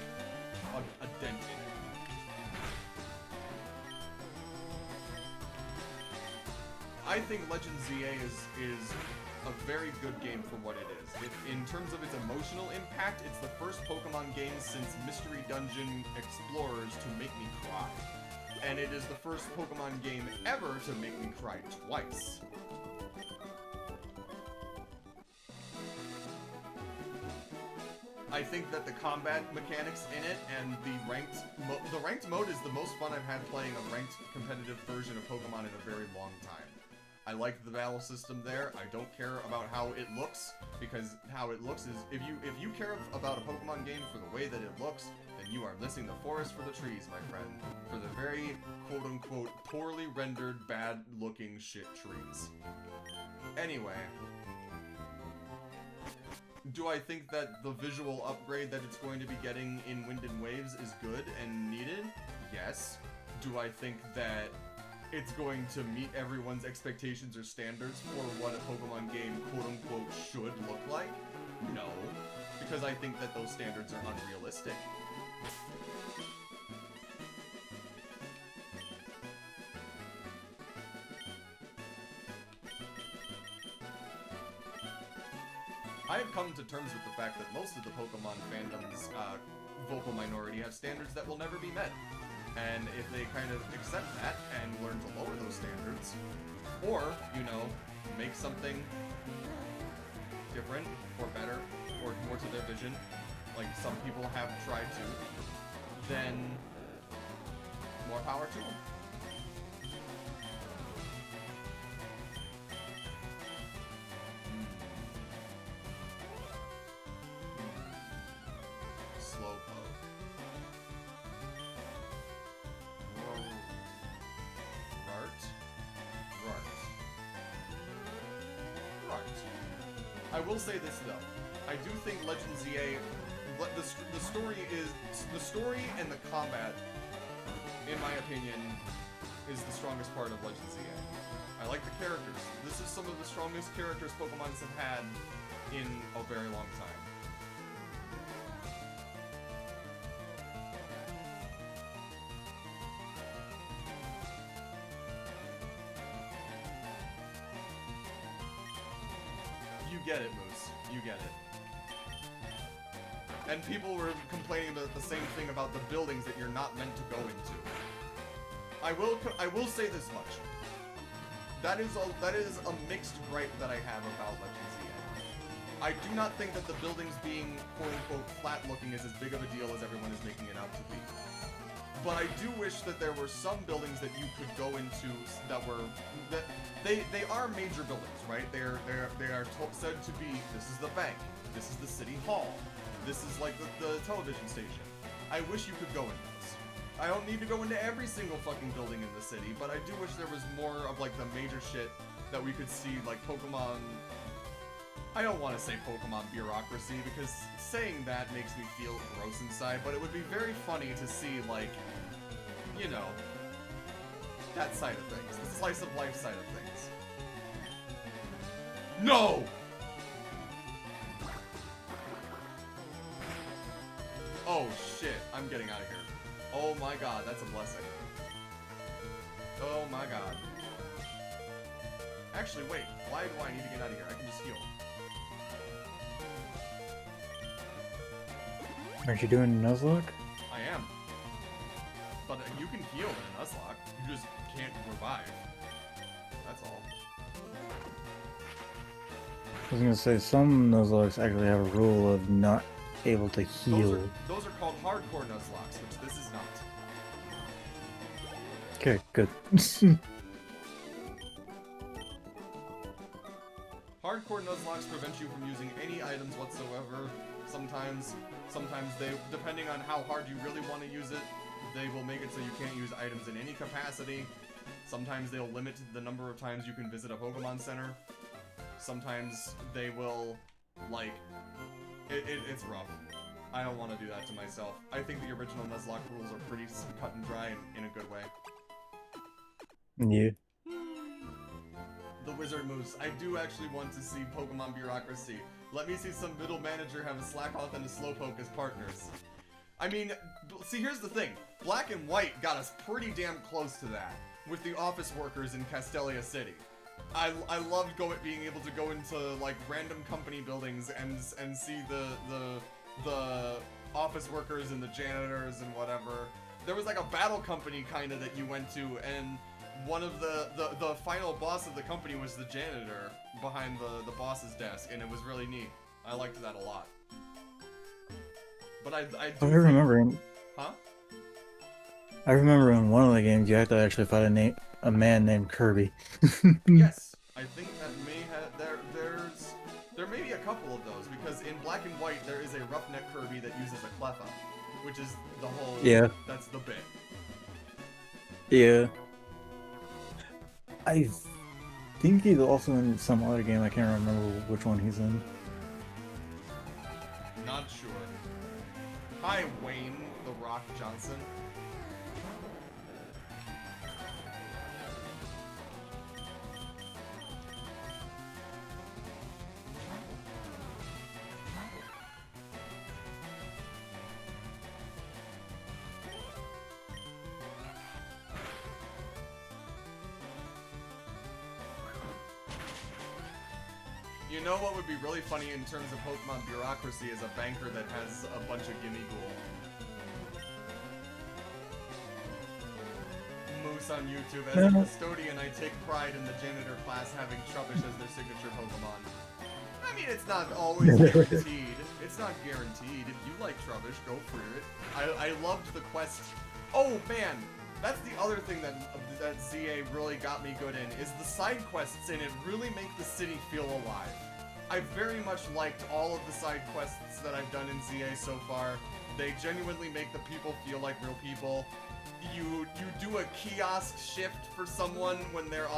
a dent in it. I think Legend ZA is a very good game for what it is. In terms of its emotional impact, it's the first Pokemon game since Mystery Dungeon Explorers to make me cry. And it is the first Pokemon game ever to make me cry twice. I think that the combat mechanics in it and the ranked mode is the most fun I've had playing a ranked competitive version of Pokemon in a very long time. I like the battle system there. I don't care about how it looks, because how it looks is if you care about a Pokemon game for the way that it looks, then you are missing the forest for the trees, my friend. For the very quote-unquote poorly rendered, bad-looking shit trees. Anyway, do I think that the visual upgrade that it's going to be getting in Wind and Waves is good and needed? Yes. Do I think that it's going to meet everyone's expectations or standards for what a Pokemon game quote-unquote should look like? No. Because I think that those standards are unrealistic. I have come to terms with the fact that most of the Pokemon fandom's vocal minority have standards that will never be met. And if they kind of accept that and learn to lower those standards, or, you know, make something different or better or more to their vision, like some people have tried to, then more power to them. I will say this though, I do think Legend ZA, the story and the combat, in my opinion, is the strongest part of Legend ZA. I like the characters. This is some of the strongest characters Pokemon have had in a very long time. You get it, Moose. You get it. And people were complaining about the same thing about the buildings that you're not meant to go into. I will say this much. That is a mixed gripe that I have about Legend ZA. I do not think that the buildings being quote-unquote flat-looking is as big of a deal as everyone is making it out to be. But I do wish that there were some buildings that you could go into that they are major buildings, right? They are said to be, this is the bank, this is the city hall, this is like the television station. I wish you could go in those. I don't need to go into every single fucking building in the city, but I do wish there was more of like the major shit that we could see, like Pokemon. I don't want to say Pokemon bureaucracy, because saying that makes me feel gross inside, but it would be very funny to see, like, you know, that side of things. The slice of life side of things. No! Oh shit, I'm getting out of here. Oh my god, that's a blessing. Oh my god. Actually, wait, why do I need to get out of here? I can just heal. Aren't you doing Nuzlocke? I am. But you can heal in a Nuzlocke. You just can't revive. That's all. I was gonna say, some Nuzlocks actually have a rule of not able to heal. Those are called hardcore Nuzlocks, which this is not. Okay, good. Hardcore Nuzlocke prevent you from using any items whatsoever. Sometimes they, depending on how hard you really want to use it, they will make it so you can't use items in any capacity. Sometimes they'll limit the number of times you can visit a Pokemon Center. Sometimes they will, like, it's rough. I don't want to do that to myself. I think the original Nuzlocke rules are pretty cut and dry in a good way. Yeah. The Wizard Moose. I do actually want to see Pokemon Bureaucracy. Let me see some middle manager have a Slackoth and a Slowpoke as partners. I mean, see, here's the thing. Black and White got us pretty damn close to that with the office workers in Castelia City. I loved being able to go into like random company buildings and see the office workers and the janitors and whatever. There was like a battle company kind of that you went to, and one of the final boss of the company was the janitor behind the boss's desk, and it was really neat. I liked that a lot. But I remember. Huh? I remember in one of the games you had to actually fight a man named Kirby. Yes, I think that may have there may be a couple of those, because in Black and White there is a Roughneck Kirby that uses a Cleffa, which is the whole that's the bit. Yeah. I think he's also in some other game. I can't remember which one he's in. Not sure. Hi, Wayne the Rock Johnson. You know what would be really funny in terms of Pokemon Bureaucracy is a banker that has a bunch of Gimme Ghoul. Moose on YouTube. As a custodian, I take pride in the janitor class having Trubbish as their signature Pokemon. I mean, it's not always guaranteed. It's not guaranteed. If you like Trubbish, go for it. I loved the quest. Oh, man! That's the other thing that ZA really got me good in, is the side quests in it really make the city feel alive. I very much liked all of the side quests that I've done in ZA so far. They genuinely make the people feel like real people. You do a kiosk shift for someone when they're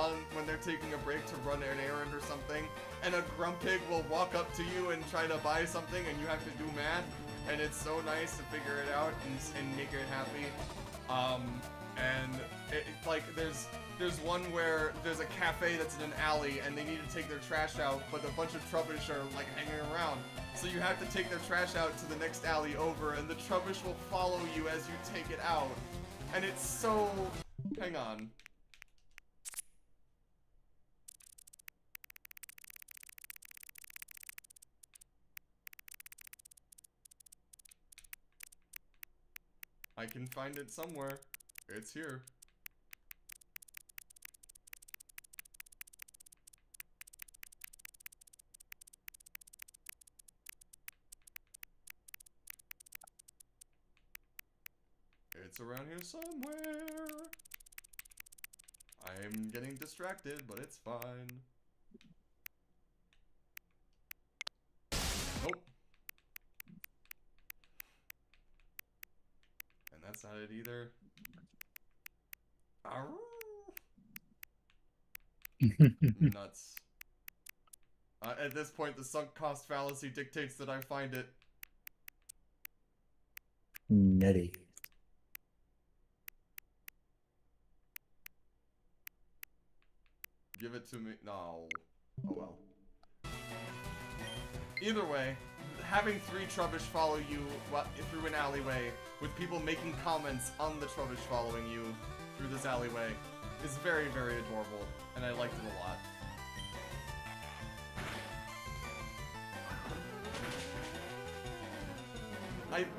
taking a break to run an errand or something, and a Grumpig will walk up to you and try to buy something, and you have to do math, and it's so nice to figure it out and make it happy. And like there's one where there's a cafe that's in an alley and they need to take their trash out, but a bunch of Trubbish are like hanging around. So you have to take their trash out to the next alley over, and the Trubbish will follow you as you take it out. And it's so... Hang on. I can find it somewhere. It's here. It's around here somewhere. I'm getting distracted, but it's fine. Nope. And that's not it either. Nuts. At this point, the sunk cost fallacy dictates that I find it. Nutty. Give it to me. No. Oh well. Either way, having 3 Trubbish follow you through an alleyway with people making comments on the Trubbish following you through this alleyway is very, very adorable, and I liked it a lot.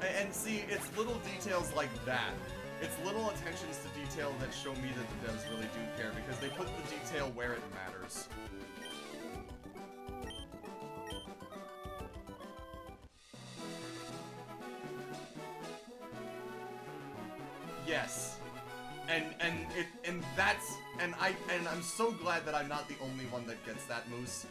And see, it's little details like that. It's little attentions to detail that show me that the devs really do care, because they put the detail where it matters. Yes. And I'm so glad that I'm not the only one that gets that, Moose.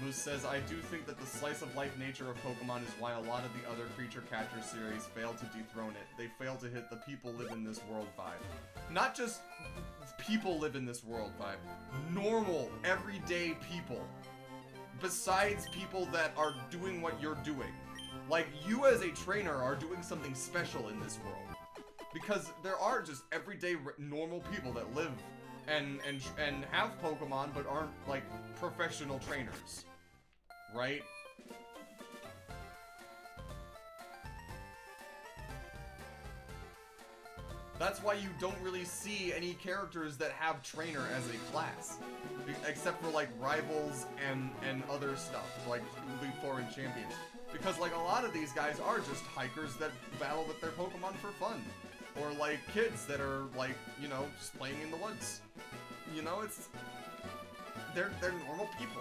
Moose says, I do think that the slice of life nature of Pokemon is why a lot of the other creature catcher series fail to dethrone it. They fail to hit the people live in this world vibe. Not just people live in this world vibe. Normal, everyday people. Besides people that are doing what you're doing. Like, you as a trainer are doing something special in this world. Because there are just everyday normal people that live and have Pokemon but aren't, like, professional trainers. Right? That's why you don't really see any characters that have trainer as a class. Except for, like, rivals and other stuff, like League 4 and Champions. Because, like, a lot of these guys are just hikers that battle with their Pokemon for fun. Or, like, kids that are, like, you know, just playing in the woods. You know, it's... They're normal people.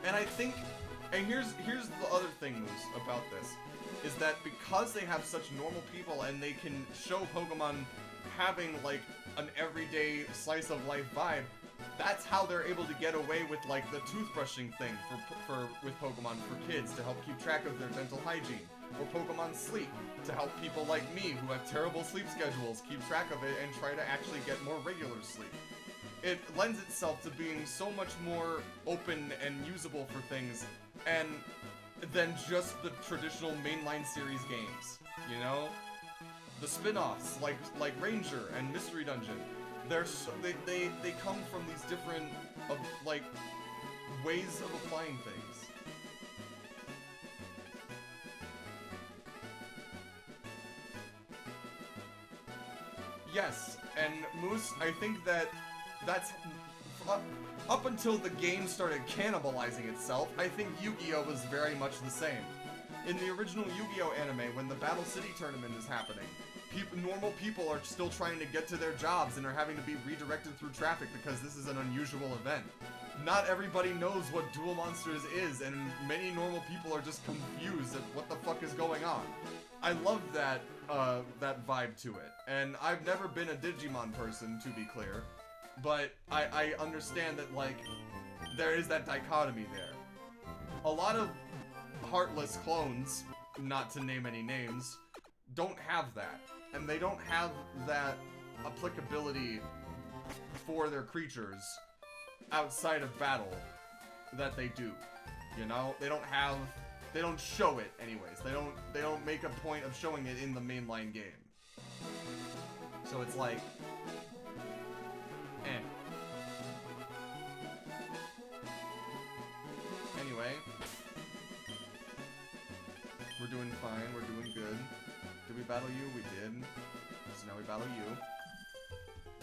And I think... And here's the other thing, Moose, about this. Is that because they have such normal people and they can show Pokemon having, like, an everyday slice-of-life vibe, that's how they're able to get away with, like, the toothbrushing thing with Pokemon for kids to help keep track of their dental hygiene. Or Pokemon Sleep to help people like me who have terrible sleep schedules keep track of it and try to actually get more regular sleep. It lends itself to being so much more open and usable for things and than just the traditional mainline series games, you know? The spin-offs, like Ranger and Mystery Dungeon, they come from these different, like, ways of applying things. Yes, and Moose, I think that's up until the game started cannibalizing itself, I think Yu-Gi-Oh! Was very much the same. In the original Yu-Gi-Oh! Anime, when the Battle City tournament is happening, normal people are still trying to get to their jobs and are having to be redirected through traffic because this is an unusual event. Not everybody knows what Duel Monsters is, and many normal people are just confused at what the fuck is going on. I love that vibe to it, and I've never been a Digimon person, to be clear, but I understand that, like, there is that dichotomy there. A lot of heartless clones, not to name any names, don't have that, and they don't have that applicability for their creatures outside of battle that they do. You know, they don't show it anyways. They don't make a point of showing it in the mainline game. So it's like, eh. Anyway, we're doing fine, we're doing good. Did we battle you? We did. So now we battle you.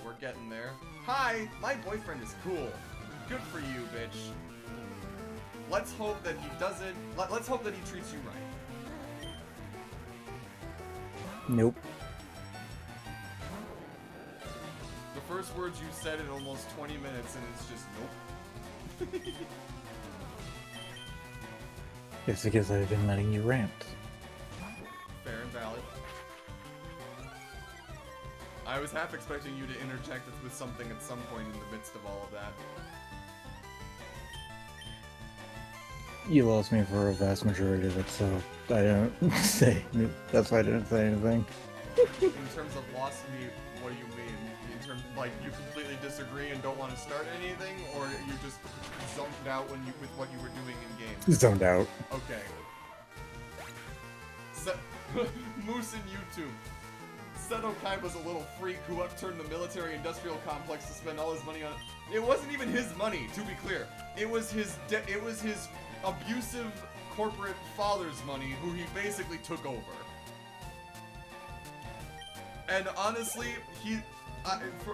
We're getting there. Hi! My boyfriend is cool. Good for you, bitch. Let's hope that he doesn't... Let's hope that he treats you right. Nope. The first words you said in almost 20 minutes and it's just nope. It's because I've been letting you rant. Fair and valid. I was half expecting you to interject with something at some point in the midst of all of that. You lost me for a vast majority of it, so I don't say. That's why I didn't say anything. In terms of lost me, what do you mean? In terms, like, you completely disagree and don't want to start anything, or you just zoned out with what you were doing in game? Zoned out. Okay. So, Moose in YouTube Seto Kaiba's a little freak who upturned the military-industrial complex to spend all his money on. It wasn't even his money, to be clear. It was his abusive corporate father's money, who he basically took over. And honestly,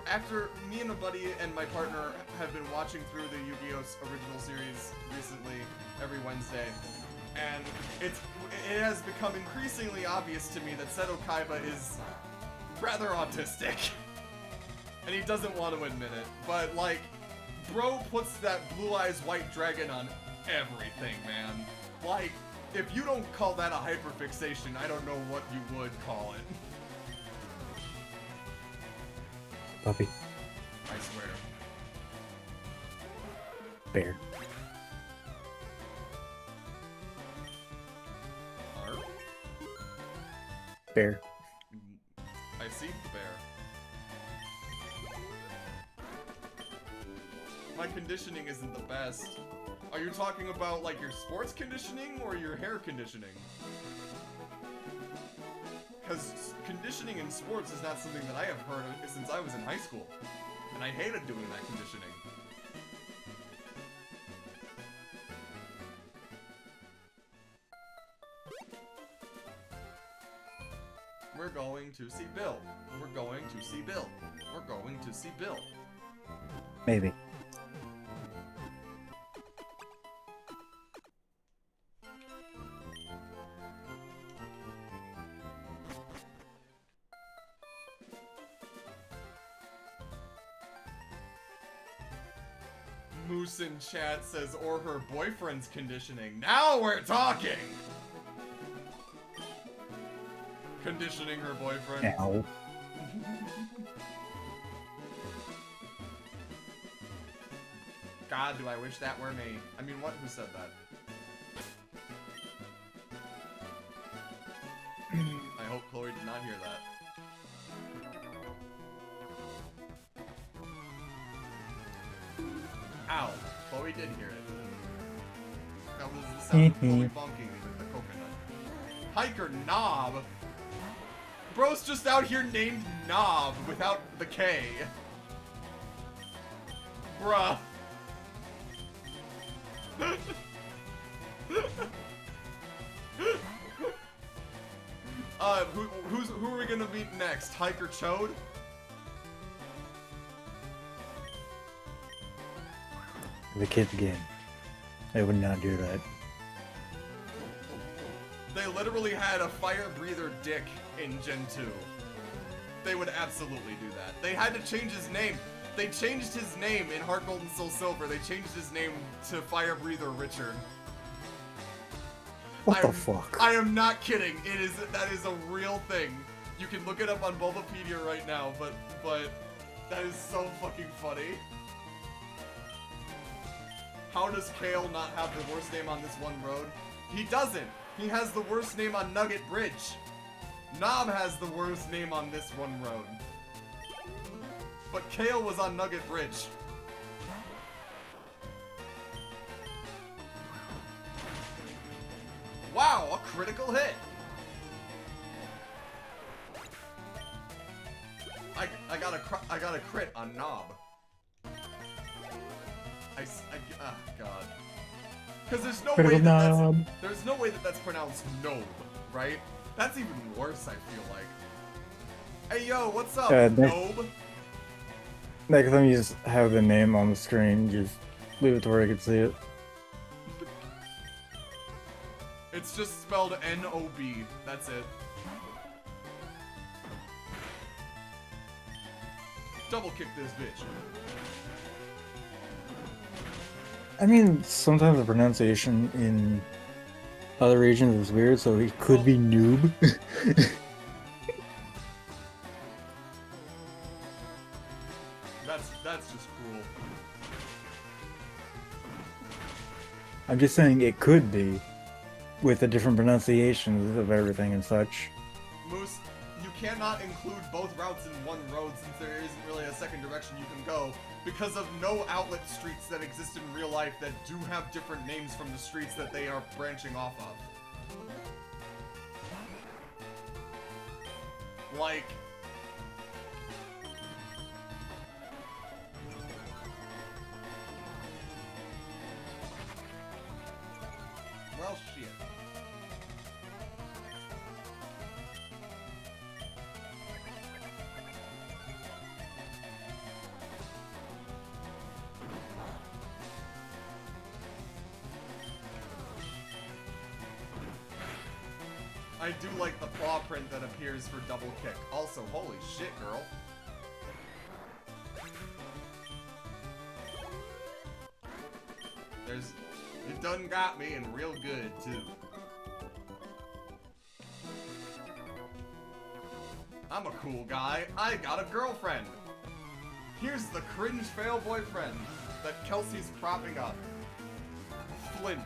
after me and a buddy and my partner have been watching through the Yu-Gi-Oh! Original series recently, every Wednesday, and it has become increasingly obvious to me that Seto Kaiba is rather autistic. And he doesn't want to admit it, but like, bro puts that blue eyes white dragon on everything, man. Like, if you don't call that a hyperfixation, I don't know what you would call it. Puppy. I swear. Bear. Arf? Bear. I see the bear. My conditioning isn't the best. Are you talking about like your sports conditioning or your hair conditioning? Because conditioning in sports is not something that I have heard of since I was in high school. And I hated doing that conditioning. We're going to see Bill. We're going to see Bill. We're going to see Bill. Maybe. Moose in chat says, or her boyfriend's conditioning. Now we're talking! Conditioning her boyfriend. Ow. God, do I wish that were me. I mean, what? Who said that? I hope Chloe did not hear that. Ow. Chloe did hear it. That was the sound of Chloe bonking the coconut. Hiker Knob? Bro's just out here named Knob without the K. Bruh. Who are we gonna meet next? Hiker Chode? The kids game. I would not do that. They literally had a fire breather dick in Gen 2. They would absolutely do that. They had to change his name. They changed his name in Heart Gold and Soul Silver. They changed his name to Fire Breather Richard. What the fuck? I am not kidding. That is a real thing. You can look it up on Bulbapedia right now, but that is so fucking funny. How does Kale not have the worst name on this one road? He doesn't. He has the worst name on Nugget Bridge. Knob has the worst name on this one road. But Kale was on Nugget Bridge. Wow, a critical hit. I got a crit on Knob. Oh god. Because there's no way there's no way that that's pronounced Nob, right? That's even worse, I feel like. Hey yo, what's up, Nob? Next time you just have the name on the screen, just leave it to where I can see it. It's just spelled N-O-B. That's it. Double kick this bitch. I mean, sometimes the pronunciation in other regions is weird, so it could be noob. That's just cruel. I'm just saying it could be, with the different pronunciations of everything and such. Moose, you cannot include both routes in one road since there isn't really a second direction you can go, because of no outlet streets that exist in real life that do have different names from the streets that they are branching off of. Like, I do like the paw print that appears for double kick. Also, holy shit, girl. You done got me and real good, too. I'm a cool guy. I got a girlfriend. Here's the cringe fail boyfriend that Kelsey's propping up. Flint.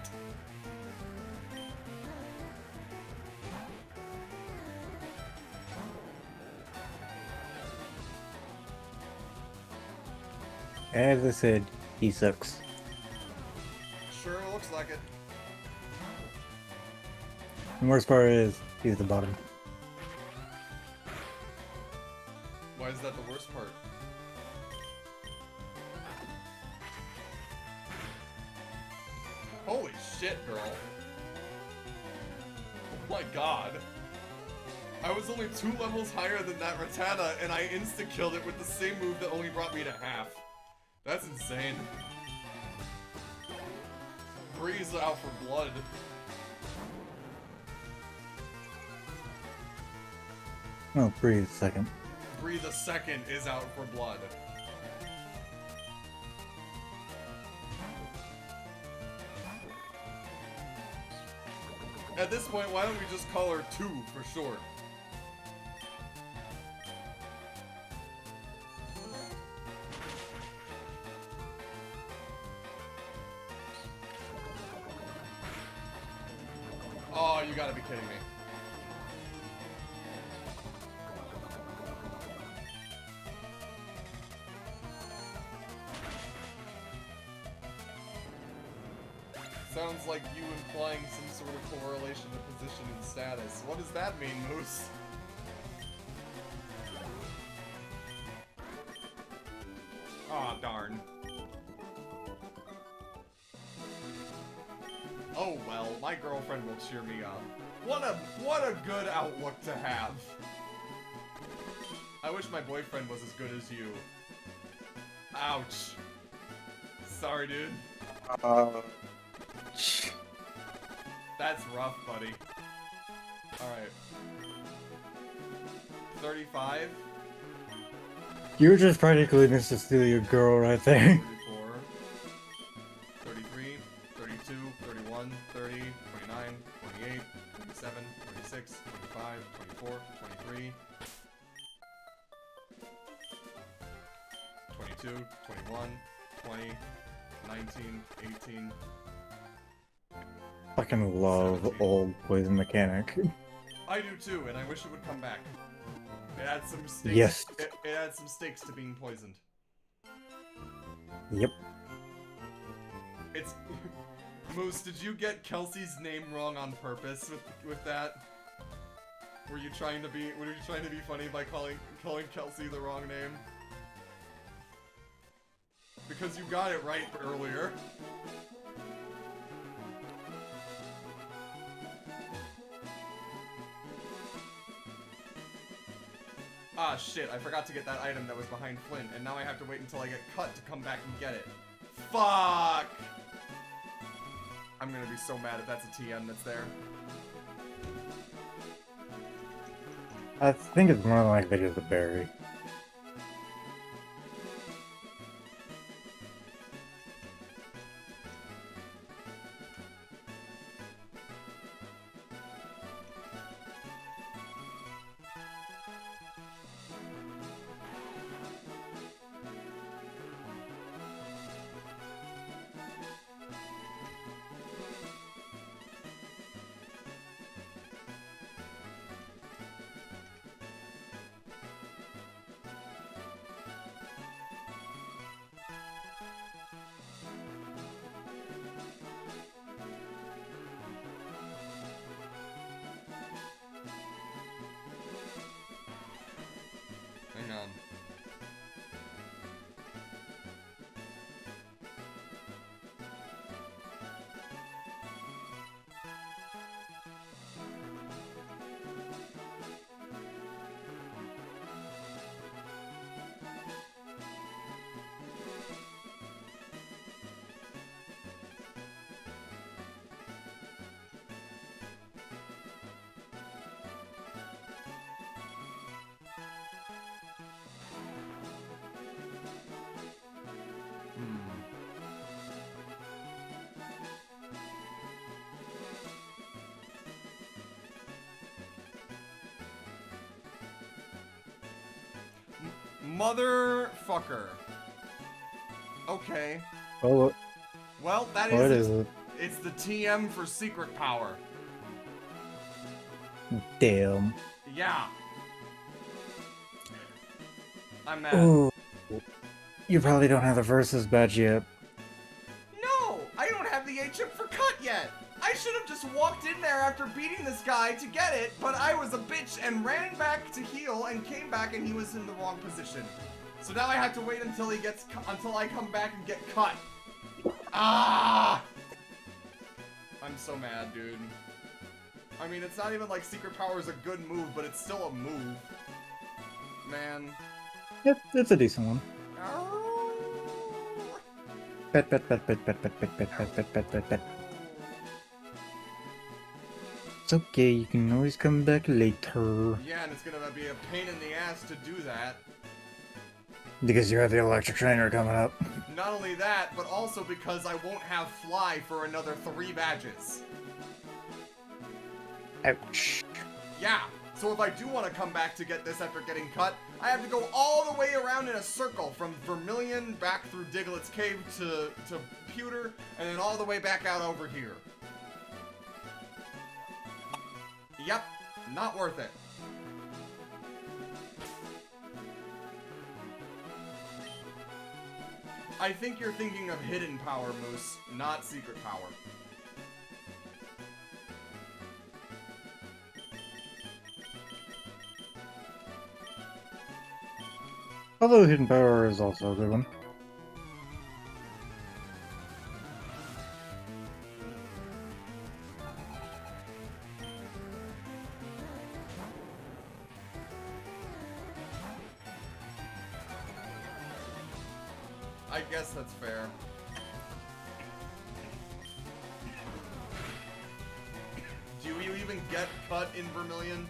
As I said, he sucks. Sure looks like it. The worst part is, he's the bottom. Why is that the worst part? Holy shit, girl. Oh my god. I was only 2 levels higher than that Rattata, and I insta-killed it with the same move that only brought me to half. That's insane. Breeze out for blood. Oh, breathe a second. Breathe a second is out for blood. At this point, why don't we just call her 2 for short? Oh, you gotta be kidding me. Sounds like you implying some sort of correlation to position and status. What does that mean, Moose? Aw, darn. Oh well, my girlfriend will cheer me up. What a good outlook to have. I wish my boyfriend was as good as you. Ouch. Sorry, dude. That's rough, buddy. Alright. 35? You're just practically Mr. Steal Your Girl right there. 34, 33, 32, 31, 30, 29, 28, 27, 26, 25, 24, 23, 22, 21, 20, 19, 18. Fucking love 17. old Poison Mechanic. I do too, and I wish it would come back. It adds some stakes. Yes. It adds some stakes to being poisoned. Yep. It's Moose. Did you get Kelsey's name wrong on purpose with that? Were you trying to be funny by calling Kelsey the wrong name? Because you got it right earlier. Ah, shit, I forgot to get that item that was behind Flint, and now I have to wait until I get cut to come back and get it. Fuck! I'm gonna be so mad if that's a TM that's there. I think it's more likely just a berry. Hang on. Motherfucker. Okay. Oh, Well, that what is is it? It's the TM for secret power. Damn. Yeah. I'm mad. Oh, you probably don't have the versus badge yet. No! I don't have the HM for cut yet! I should have just walked in there after beating this guy to get it, but I was a bitch and ran back to heal and came back and he was in the wrong position. So now I have to wait until until I come back and get cut. Ah! I'm so mad, dude. I mean, it's not even like secret power is a good move, but it's still a move. Man. Yep, it's a decent one. Ow. Bet, bet, bet, bet, bet, bet, bet, bet, bet, bet, bet, bet, bet. It's okay, you can always come back later. Yeah, and it's gonna be a pain in the ass to do that. Because you have the electric trainer coming up. Not only that, but also because I won't have fly for another 3 badges. Ouch. Yeah, so if I do want to come back to get this after getting cut, I have to go all the way around in a circle from Vermillion back through Diglett's Cave to Pewter, and then all the way back out over here. Yep, not worth it. I think you're thinking of hidden power, Moose, not secret power. Although hidden power is also a good one. I guess that's fair. Do you even get cut in Vermillion?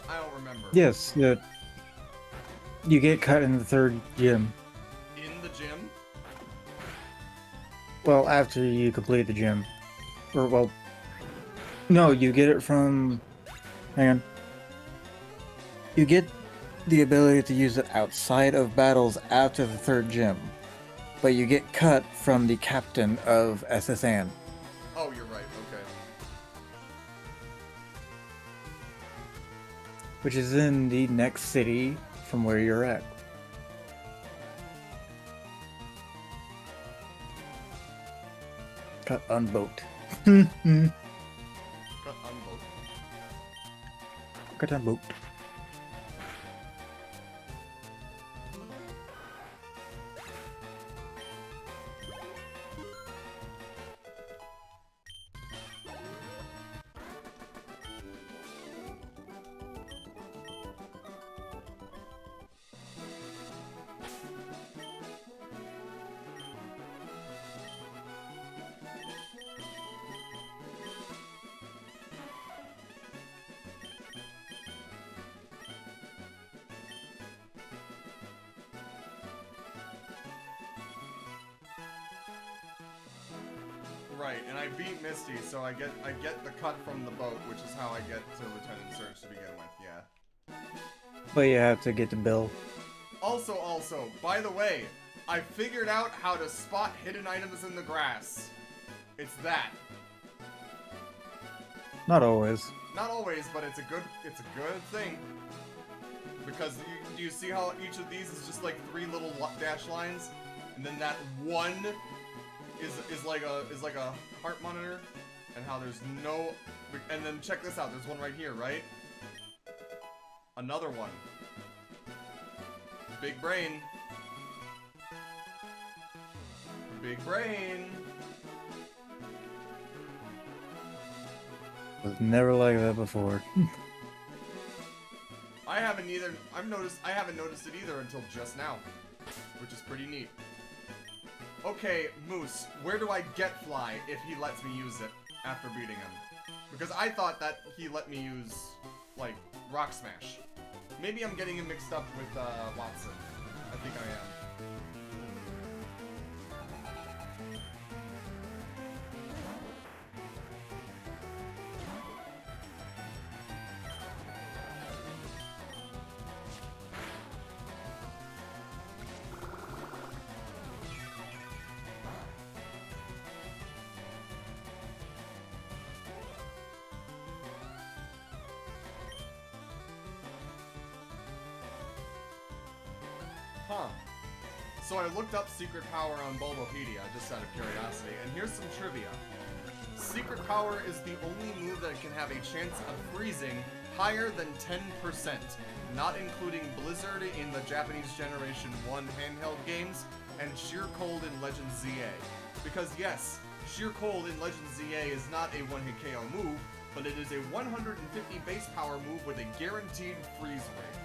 I don't remember. Yes, you get cut in the 3rd gym. In the gym? Well, after you complete the gym. Or, well... No, you get it from... Hang on. You get the ability to use it outside of battles after the 3rd gym. But you get cut from the captain of SSN. Oh, you're right, okay. Which is in the next city from where you're at. Cut on boat. Cut on both. Cut on boat. Right, and I beat Misty, so I get the cut from the boat, which is how I get to Lieutenant Surge to begin with, yeah. But you have to get the bill. Also, by the way, I figured out how to spot hidden items in the grass. It's that. Not always. Not always, but it's a good thing. Because do you see how each of these is just like 3 little dash lines, and then that one is like a heart monitor, and how there's no, and then check this out. There's one right here, right? Another one. Big brain. Big brain. Was never like that before. I haven't noticed it either until just now, which is pretty neat. Okay, Moose, where do I get Fly if he lets me use it after beating him? Because I thought that he let me use, like, Rock Smash. Maybe I'm getting him mixed up with, Watson. I think I am. So I looked up Secret Power on Bulbapedia, just out of curiosity, and here's some trivia. Secret Power is the only move that can have a chance of freezing higher than 10%, not including Blizzard in the Japanese Generation 1 handheld games, and Sheer Cold in Legend ZA. Because yes, Sheer Cold in Legend ZA is not a one-hit KO move, but it is a 150 base power move with a guaranteed freeze rate.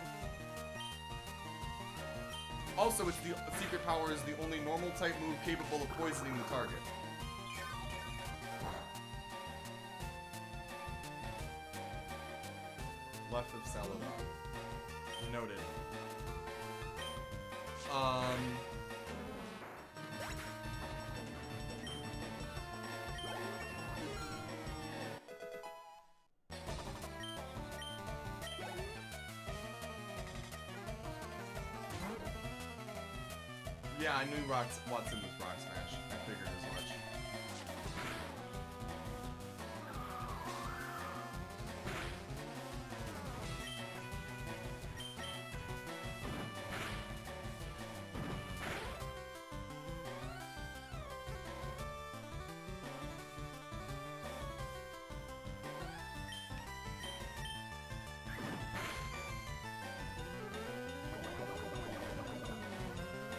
Also, it's the Secret Power is the only normal type move capable of poisoning the target. Left of Saladon. Noted. Yeah, I knew Watson was Rock Smash. I figured as much.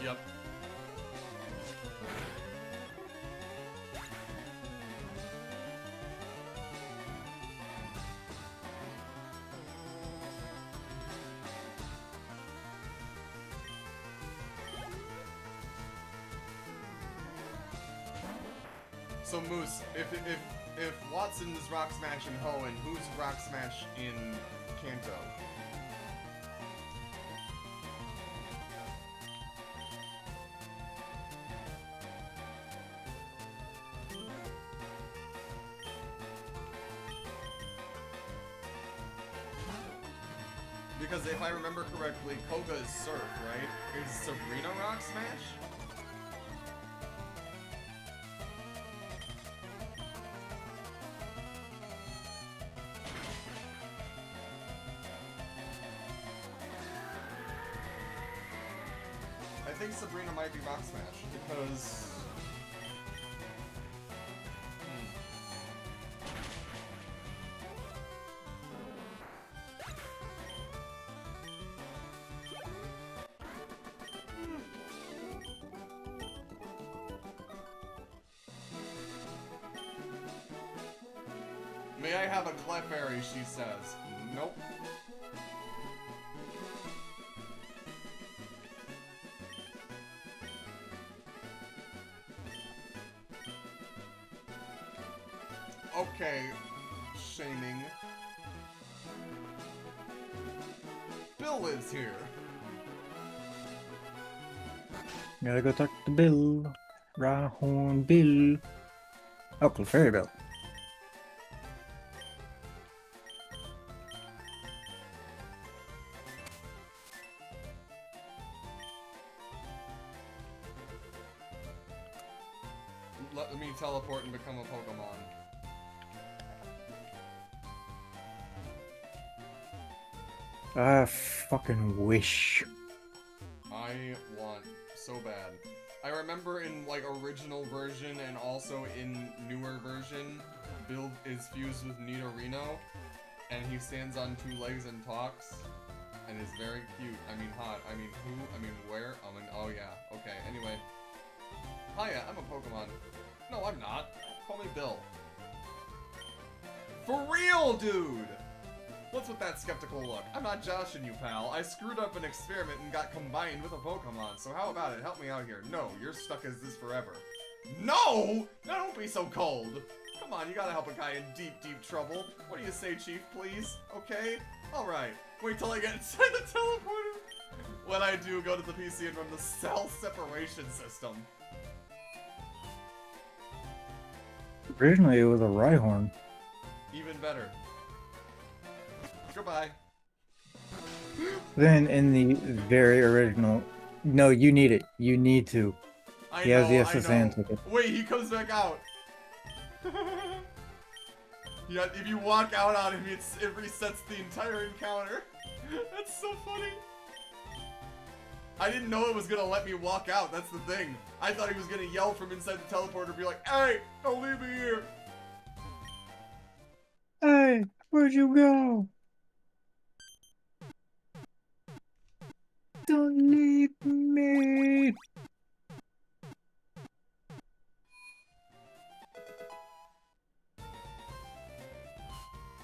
Yep. So Moose, if Watson's Rock Smash in Hoenn, who's Rock Smash in Kanto? Because if I remember correctly, Koga is Surf, right? Is Sabrina Rock Smash? I think Sabrina might be Rock Smash, because... May I have a Clefairy, she says. Nope. Okay, shaming. Bill is here. Gotta go talk to Bill. Rahorn Bill. Oh, Clefairy Bill. Let me teleport and become a Pokemon. I fucking wish. I want so bad. I remember in like original version and also in newer version, Bill is fused with Nidorino, and he stands on two legs and talks, and is very cute. I mean hot. I mean who? I mean where? I mean oh yeah. Okay. Anyway. Hiya, I'm a Pokemon. No, I'm not. Call me Bill. For real, dude! What's with that skeptical look? I'm not joshing you, pal. I screwed up an experiment and got combined with a Pokemon, so how about it? Help me out here. No, you're stuck as this forever. No! Now don't be so cold! Come on, you gotta help a guy in deep, deep trouble. What do you say, Chief, please? Okay? Alright. Wait till I get inside the teleporter! When I do, go to the PC and run the cell separation system. Originally, it was a Rhyhorn. Even better. Goodbye. Then in the very original, no, you need it. You need to. He has the SSN ticket. Wait, he comes back out. Yeah, if you walk out on him, it resets the entire encounter. That's so funny. I didn't know it was gonna let me walk out, that's the thing. I thought he was gonna yell from inside the teleporter, be like, hey, don't leave me here. Hey, where'd you go? Don't leave me.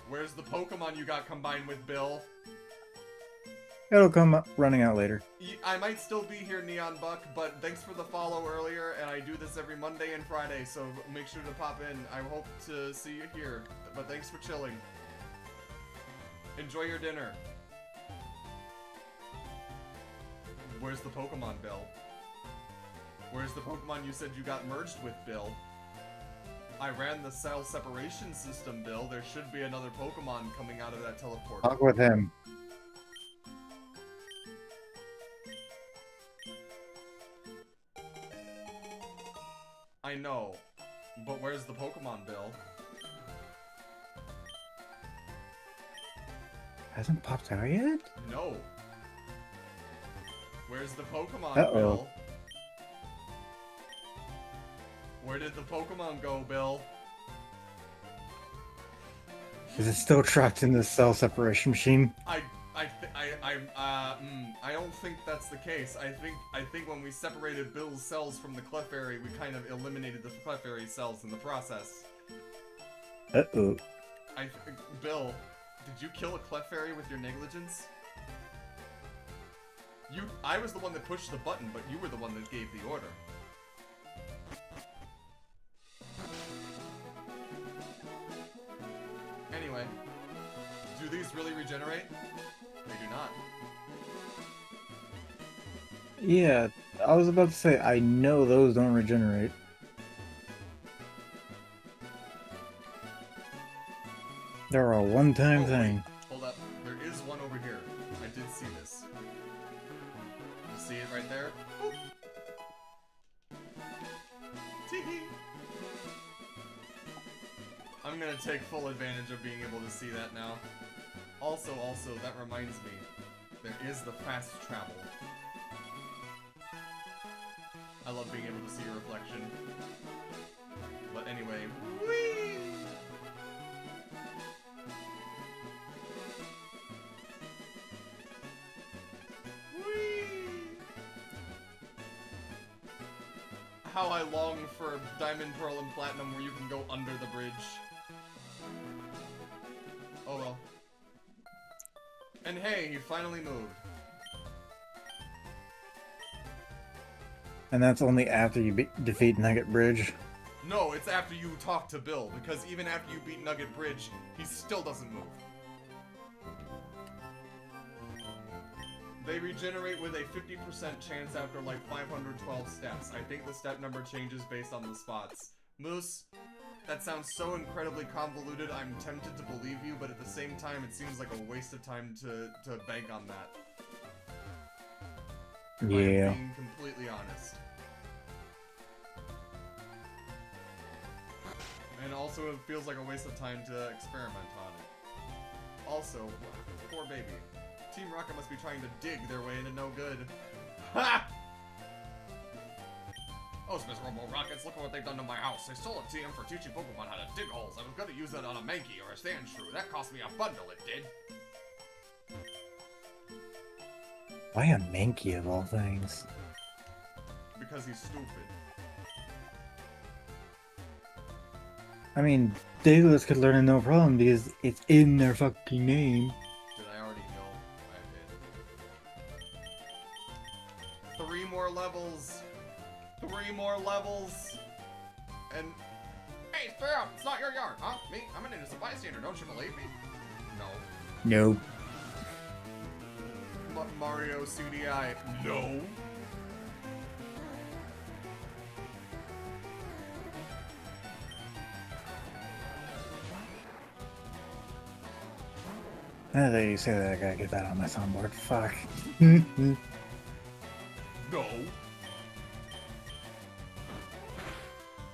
Where's the Pokemon you got combined with, Bill? It'll come running out later. I might still be here, Neon Buck, but thanks for the follow earlier, and I do this every Monday and Friday, so make sure to pop in. I hope to see you here, but thanks for chilling. Enjoy your dinner. Where's the Pokemon, Bill? Where's the Pokemon you said you got merged with, Bill? I ran the cell separation system, Bill. There should be another Pokemon coming out of that teleporter. Talk with him. I know, but where's the Pokemon, Bill? Hasn't popped out yet? No. Where's the Pokemon, Uh-oh. Bill? Where did the Pokemon go, Bill? Is it still trapped in the cell separation machine? I don't think that's the case. I think when we separated Bill's cells from the Clefairy, we kind of eliminated the Clefairy cells in the process. Uh-oh. Bill, did you kill a Clefairy with your negligence? I was the one that pushed the button, but you were the one that gave the order. Anyway, do these really regenerate? They do not. Yeah, I was about to say, I know those don't regenerate. They're a one-time thing. Wait. Hold up. There is one over here. I did see this. You see it right there? Boop. Tee-hee. I'm gonna take full advantage of being able to see that now. Also, that reminds me. There is the fast travel. I love being able to see your reflection. But anyway, whee! Whee! How I long for Diamond, Pearl, and Platinum where you can go under the bridge. Oh well. And hey, he finally moved. And that's only after you defeat Nugget Bridge. No, it's after you talk to Bill, because even after you beat Nugget Bridge, he still doesn't move. They regenerate with a 50% chance after like 512 steps. I think the step number changes based on the spots. Moose, that sounds so incredibly convoluted, I'm tempted to believe you, but at the same time, it seems like a waste of time to bank on that. Yeah. I'm being completely honest. And also, it feels like a waste of time to experiment on it. Also, poor baby. Team Rocket must be trying to dig their way into no good. Ha! Those miserable rockets, look at what they've done to my house. They stole a TM for teaching Pokemon how to dig holes. I was gonna use that on a Mankey or a Sandshrew. That cost me a bundle, it did. Why a Mankey of all things? Because he's stupid. I mean, Diglett could learn it no problem because it's in their fucking name. Did I already know? I did. 3 more levels. 3 more levels. And... Hey, Sparrow! It's not your yard, huh? Me? I'm an innocent bystander. Don't you believe me? No. Nope. Mario CDI. No. Now that you say that, I gotta get that on my soundboard. Fuck. No.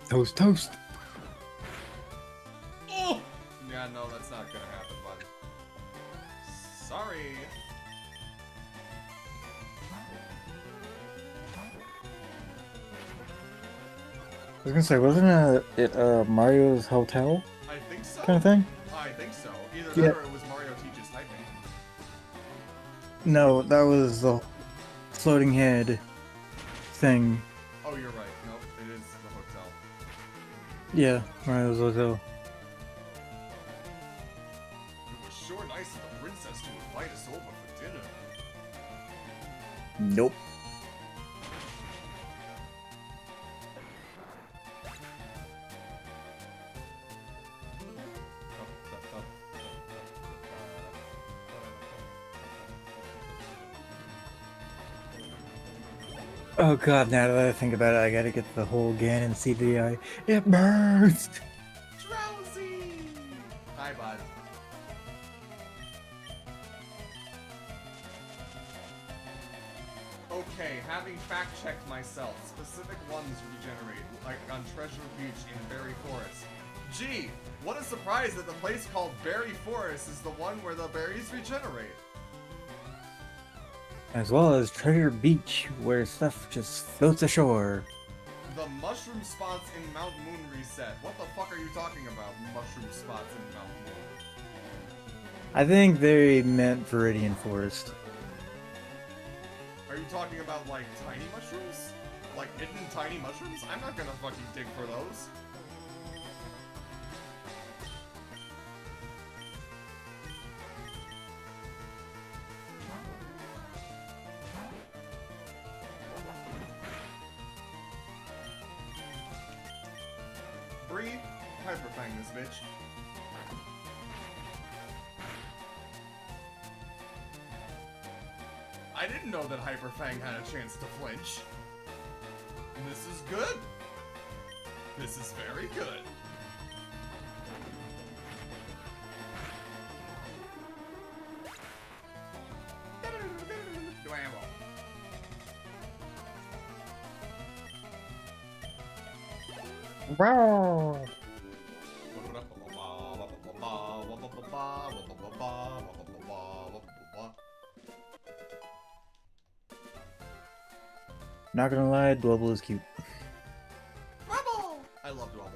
Toast, toast. Oh! Yeah, no, that's not gonna happen, bud. Sorry. was gonna say, wasn't it Mario's Hotel I think so. kind of thing? I think so. Either Yeah. that or it was Mario teaches typing. No, that was the floating head thing. Oh, you're right. Nope, it is the hotel. Yeah, Mario's Hotel. It was sure nice of the princess to invite us over for dinner. Nope. Oh god, now that I think about it, I gotta get the whole Ganon CDI. It burns! Drowsy! Hi, bud. Okay, having fact-checked myself, specific ones regenerate, like on Treasure Beach in Berry Forest. Gee, what a surprise that the place called Berry Forest is the one where the berries regenerate. As well as Treasure Beach, where stuff just floats ashore. The mushroom spots in Mount Moon reset. What the fuck are you talking about, mushroom spots in Mount Moon? I think they meant Viridian Forest. Are you talking about, like, tiny mushrooms? Like, hidden tiny mushrooms? I'm not gonna fucking dig for those. Bree, hyperfang this bitch. I didn't know that Hyperfang had a chance to flinch. This is good. This is very good. Wow! Not gonna lie, Dwebble is cute. Rubble! I love Rubble.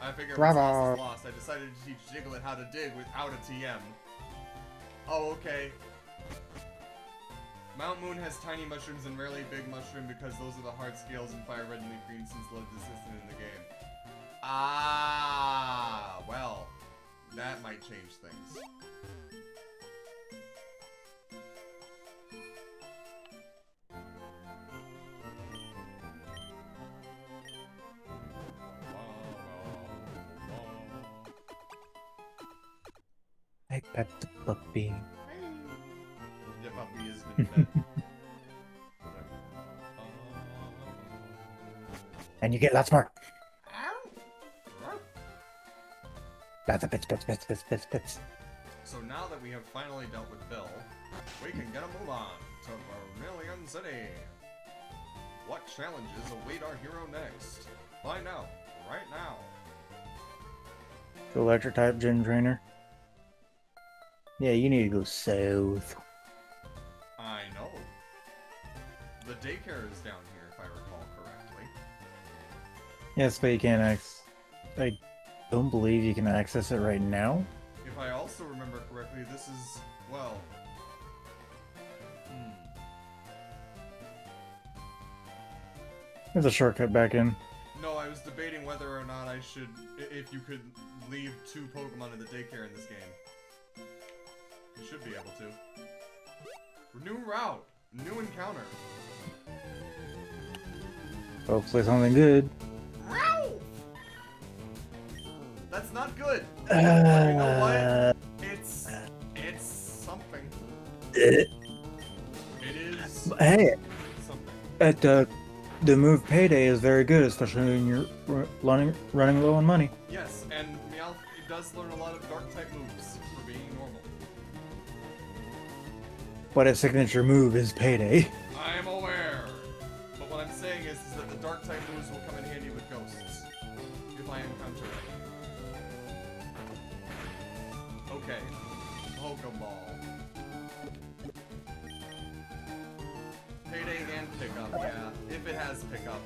I figured Rubble. lost is lost. I decided to teach Diglett how to dig without a TM. Oh, okay. Mount Moon has tiny mushrooms and rarely big mushroom because those are the hard scales in Fire Red and Leaf Green since Love is assistant in the game. Ah, well, that might change things. I pet the puppy. The puppy has been fed. And you get lots more. Lots of bits. So now that we have finally dealt with Bill, we can get a move on to Vermillion City. What challenges await our hero next? Find out right now. The electric type gym trainer. Yeah, you need to go south. I know. The daycare is down here, if I recall correctly. Yes, but you can't I don't believe you can access it right now. If I also remember correctly, this is, well... There's a shortcut back in. No, I was debating whether or not I should... if you could leave 2 Pokemon in the daycare in this game. You should be able to. New route! New encounter! Hopefully something good. Ralph! That's not good! You know what? It's something. It is Hey, something. the move Payday is very good, especially when you're running low on money. Yes, and Meowth does learn a lot of Dark-type moves for being normal. But its signature move is Payday. I am aware. But what I'm saying is that the Dark-type moves will come in handy with ghosts. If I encounter any. Okay. Pokeball. Payday and pickup, yeah. If it has pickup.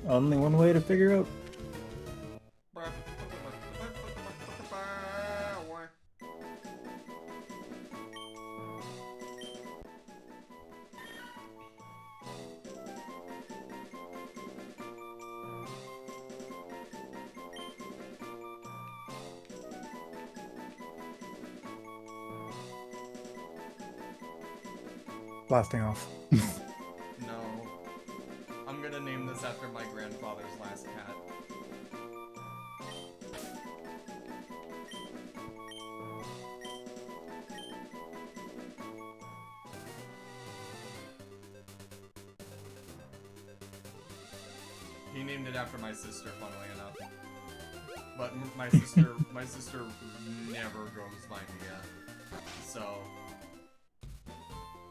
Only one way to figure out. Blasting off. No. I'm gonna name this after my grandfather's last cat. He named it after my sister, funnily enough. But my sister never goes by Mia. So...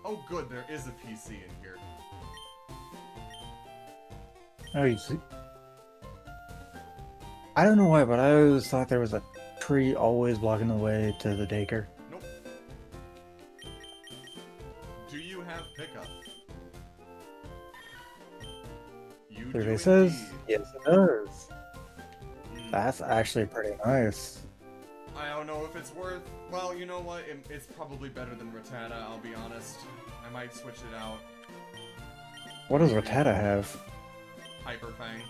Oh good, there is a PC in here. Oh, you see? I don't know why, but I always thought there was a tree always blocking the way to the daycare. Nope. Do you have pickup? You do Survey says, indeed. yes it does. Hmm. That's actually pretty nice. I don't know if it's worth... Well, you know what? It's probably better than Rattata, I'll be honest. I might switch it out. What does Rattata have? Hyper Fang.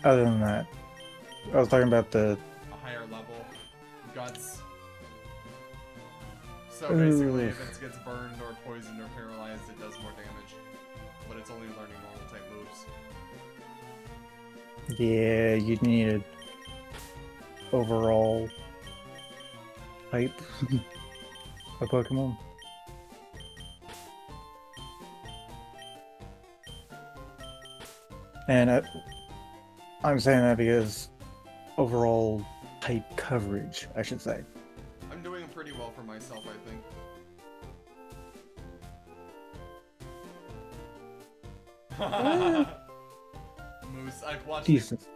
Other than that, I was talking about the... A higher level. Guts. So basically, if it gets burned or poisoned or paralyzed, it does more damage. But it's only learning normal type moves. Yeah, you needed overall hype of Pokemon. And I'm saying that because overall type coverage, I should say. I'm doing pretty well for myself, I think. Moose, I've watched. Decent.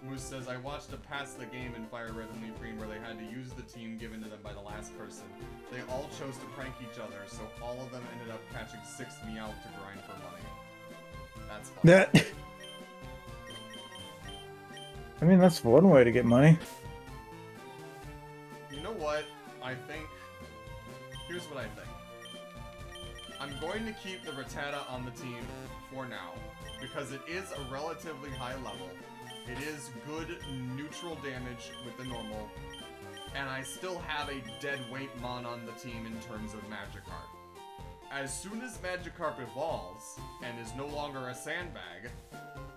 Moose says, I watched a Pass the Game in Fire Red and Leafgreen where they had to use the team given to them by the last person. They all chose to prank each other, so all of them ended up catching 6 Meowth to grind for money. That's fun. That. I mean, that's one way to get money. You know what? I think... Here's what I think. I'm going to keep the Rattata on the team for now, because it is a relatively high level. It is good neutral damage with the normal, and I still have a dead weight mon on the team in terms of Magikarp. As soon as Magikarp evolves, and is no longer a sandbag,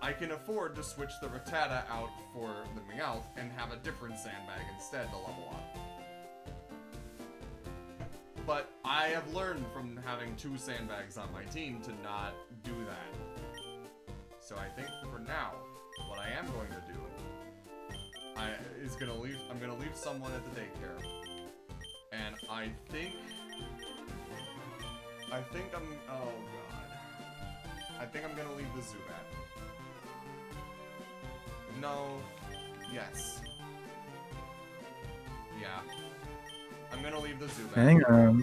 I can afford to switch the Rattata out for the Meowth and have a different sandbag instead to level up. But I have learned from having 2 sandbags on my team to not do that. So I think for now, what I am going to do I'm gonna leave someone at the daycare. And I think I'm oh god. I think I'm gonna leave the Zubat. No. Yes. Yeah. I'm gonna leave the Zubat. Hang on.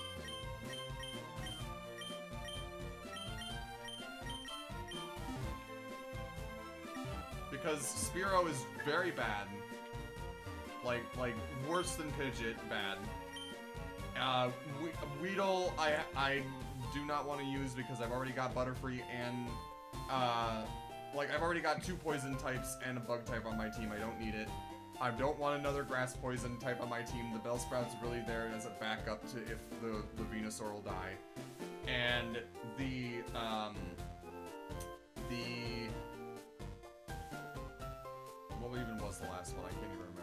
Because Spearow is very bad. Like worse than Pidgeot bad. Weedle I do not want to use because I've already got Butterfree and like I've already got 2 poison types and a bug type on my team. I don't need it. I don't want another grass poison type on my team. The Bellsprout's really there as a backup to if the Venusaur will die. And what even was the last one? I can't even remember.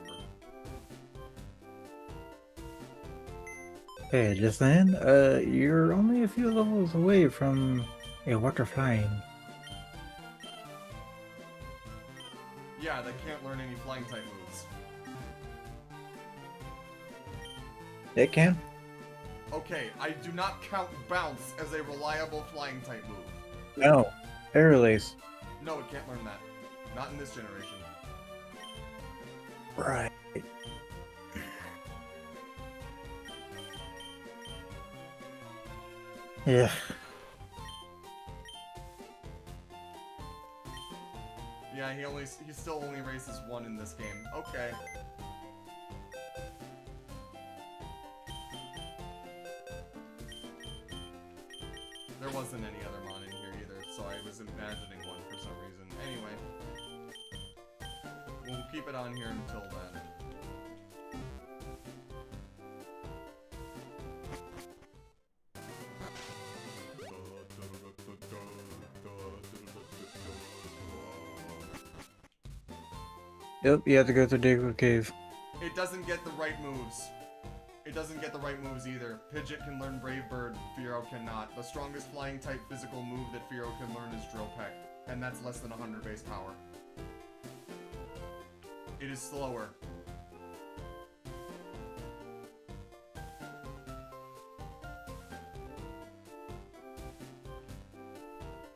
Hey, just then, you're only a few levels away from a water flying. Yeah, they can't learn any flying type moves. It can? Okay, I do not count Bounce as a reliable flying type move. No. Air release. No, it can't learn that. Not in this generation. Right. Yeah. Yeah, he still only races 1 in this game. Okay. There wasn't any other mon in here either, so I was imagining one for some reason. Anyway. We'll keep it on here until then. Yep, you have to go through Diggle Cave. It doesn't get the right moves. It doesn't get the right moves either. Pidgeot can learn Brave Bird, Fearow cannot. The strongest flying type physical move that Fearow can learn is Drill Peck, and that's less than 100 base power. It is slower.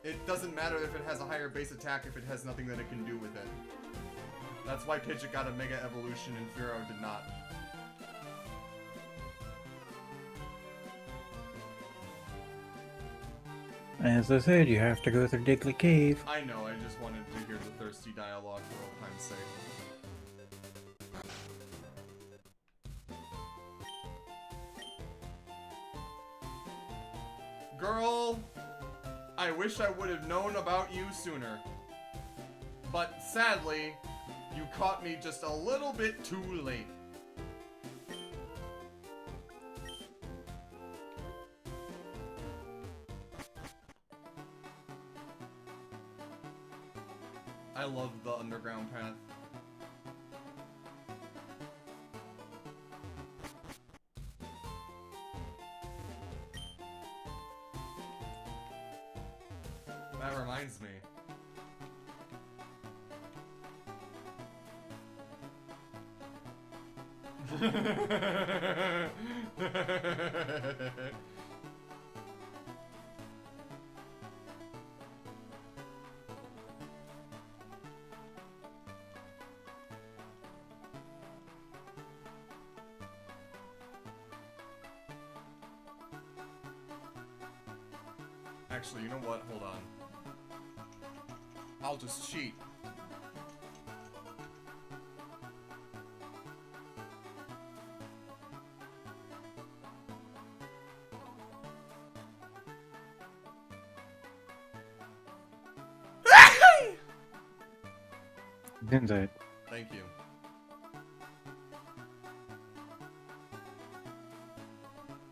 It doesn't matter if it has a higher base attack if it has nothing that it can do with it. That's why Pidgeot got a Mega Evolution and Fearow did not. As I said, you have to go through Diglett Cave. I know, I just wanted to hear the thirsty dialogue for old time's sake. Girl, I wish I would have known about you sooner. But sadly, you caught me just a little bit too late. I love the underground path. That reminds me. Actually, you know what? Hold on. I'll just cheat. Inside. Thank you.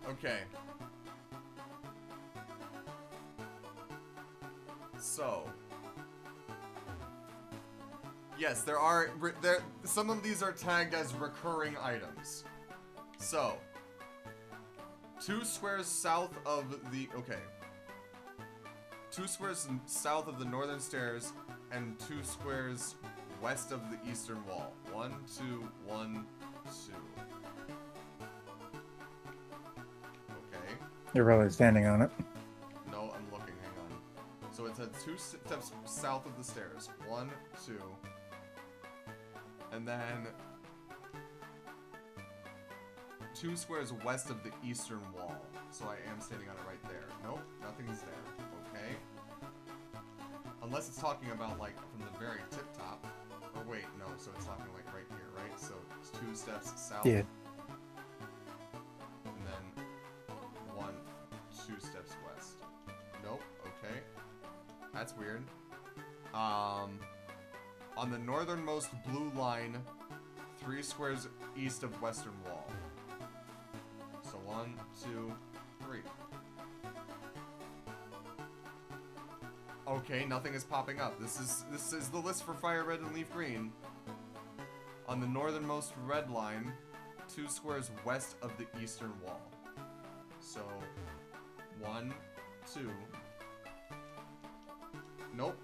Okay. So. Yes, some of these are tagged as recurring items. So. 2 squares south of the, okay. 2 squares south of the northern stairs and 2 squares west of the eastern wall. 1, 2, 1, 2. Okay. You're probably standing on it. No, I'm looking. Hang on. So it's at 2 steps south of the stairs. 1, 2. And then 2 squares west of the eastern wall. So I am standing on it right there. Nope, nothing's there. Okay. Unless it's talking about, like, from the very tip top. Or wait, no, so it's talking, like, right here, right? So it's 2 steps south. Yeah. And then 1, 2 steps west. Nope, okay. That's weird. On the northernmost blue line, 3 squares east of western wall. So 1, 2, 3. Okay, nothing is popping up. This is the list for Fire Red and Leaf Green. On the northernmost red line, 2 squares west of the eastern wall. So 1, 2. Nope,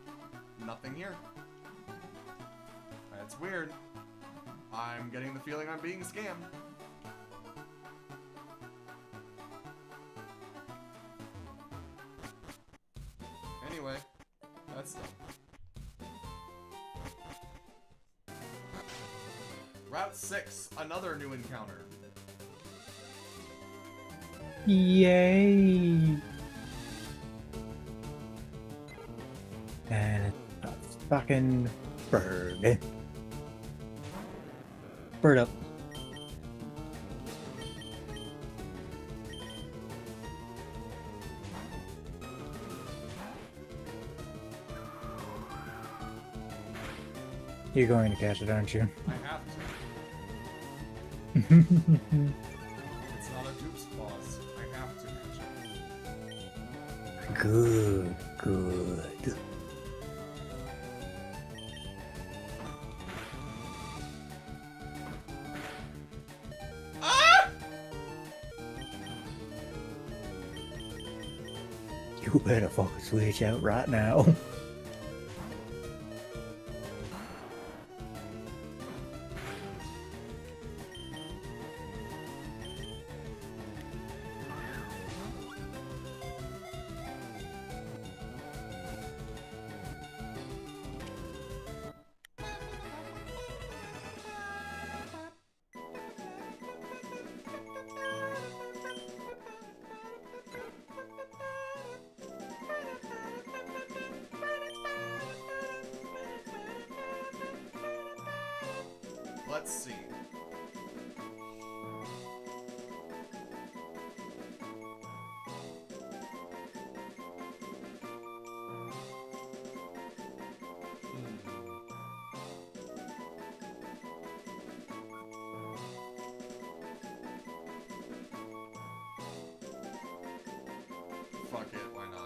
nothing here. That's weird. I'm getting the feeling I'm being scammed. Anyway, that's done. Route 6, another new encounter. Yay! And it's a fucking Bird. Bird up. You're going to catch it, aren't you? I have to. It's not a dupes clause. I have to catch it. Good, good. Ah! You better fucking switch out right now. Let's see. Fuck it, why not?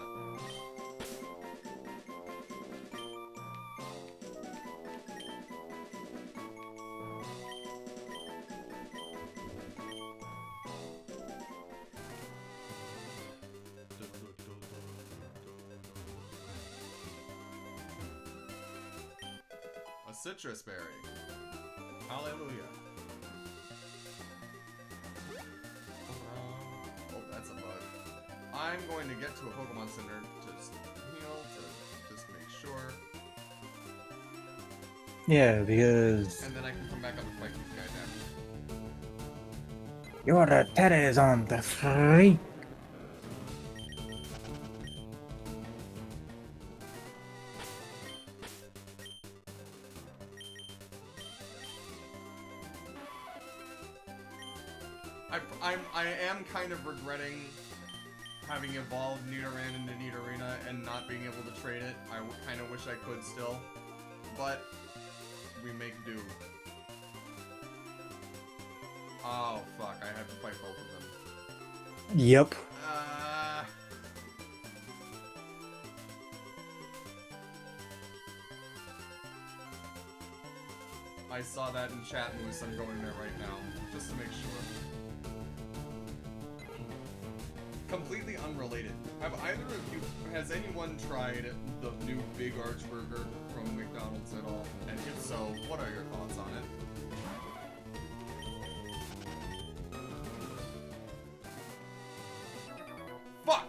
A citrus berry. Hallelujah. Oh, that's a bug. I'm going to get to a Pokemon Center to just heal, to just make sure. Yeah, because And then I can come back up and fight these guys after. your teddy is on the free. I am kind of regretting having evolved Nidoran into Nidorina and not being able to trade it. I kind of wish I could still, but we make do. Oh fuck, I have to fight both of them. Yep. I saw that in chat, Moose. I'm going there right now, just to make sure. Completely unrelated. Have either of you, has anyone tried the new Big Arch Burger from McDonald's at all? And if so, what are your thoughts on it? Fuck!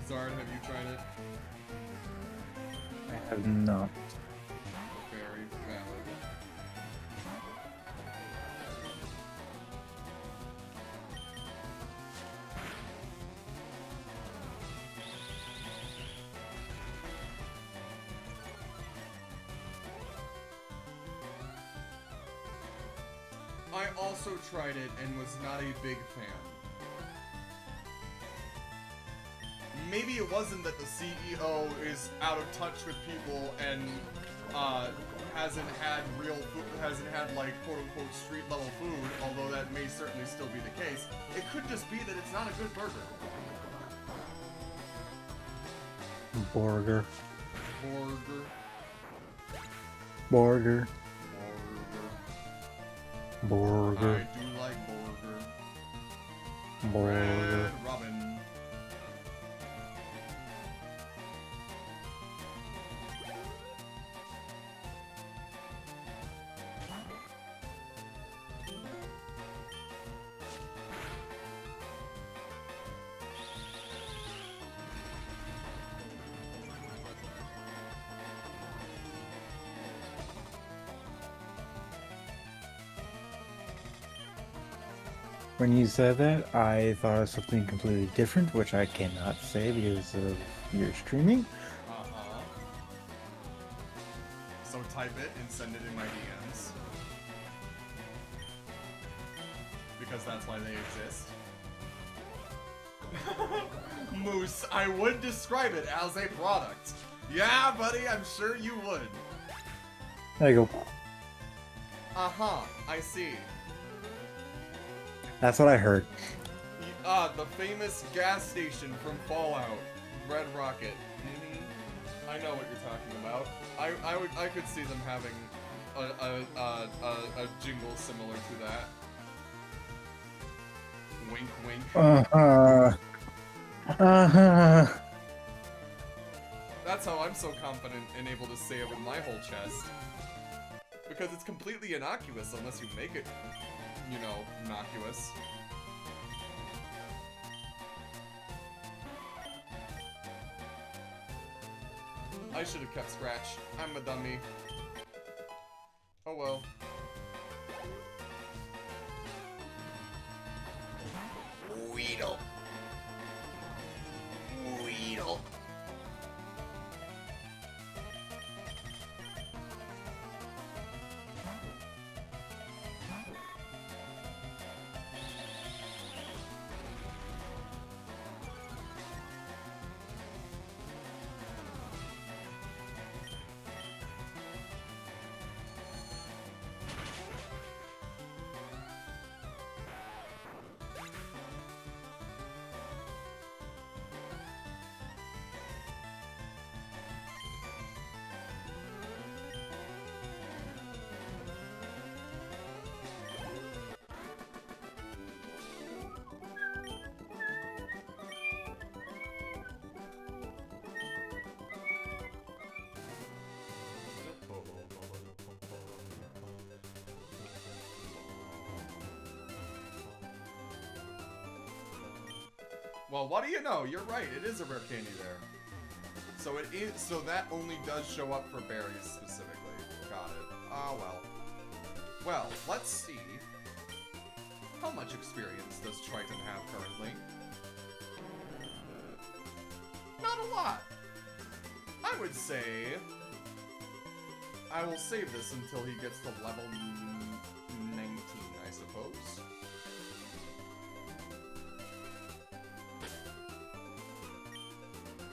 Zard, have you tried it? I have not. Very valid. I also tried it and was not a big fan. Maybe it wasn't that the CEO is out of touch with people and hasn't had real food, hasn't had like quote-unquote street-level food, although that may certainly still be the case. It could just be that it's not a good burger. Burger. Burger. Burger. Burger. Burger. I do like burger. Burger. Red Robin. When you said that, I thought of something completely different, which I cannot say because of your streaming. Uh-huh. So type it and send it in my DMs. Because that's why they exist. Moose, I would describe it as a product. Yeah, buddy, I'm sure you would. There you go. Uh-huh, I see. That's what I heard. The famous gas station from Fallout, Red Rocket. I know what you're talking about. I could see them having a jingle similar to that. Wink, wink. That's how I'm so confident and able to say it with my whole chest. Because it's completely innocuous unless you make it, you know, innocuous. I should have kept Scratch. I'm a dummy. Oh well. Weedle. Weedle. Well, what do you know? You're right. It is a rare candy there. So it is. So that only does show up for berries specifically. Got it. Oh well. Well, let's see. How much experience does Triton have currently? Not a lot. I would say I will save this until he gets to level 19, I suppose.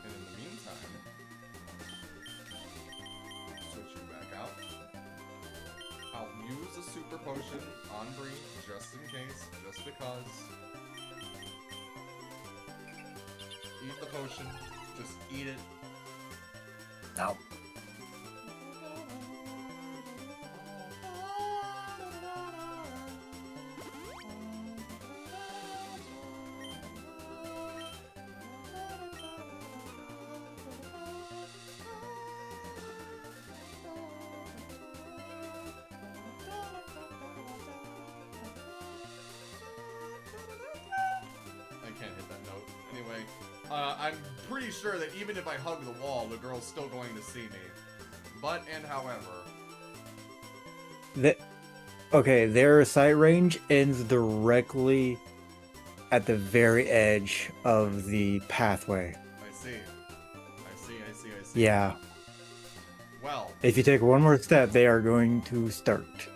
And in the meantime, switch you back out. I'll use a super potion on Bree, just in case, just because. Eat the potion. Just eat it. No. I'm pretty sure that even if I hug the wall, the girl's still going to see me. But, and however... Okay, their sight range ends directly at the very edge of the pathway. I see. I see. Yeah. Well... If you take one more step, they are going to start.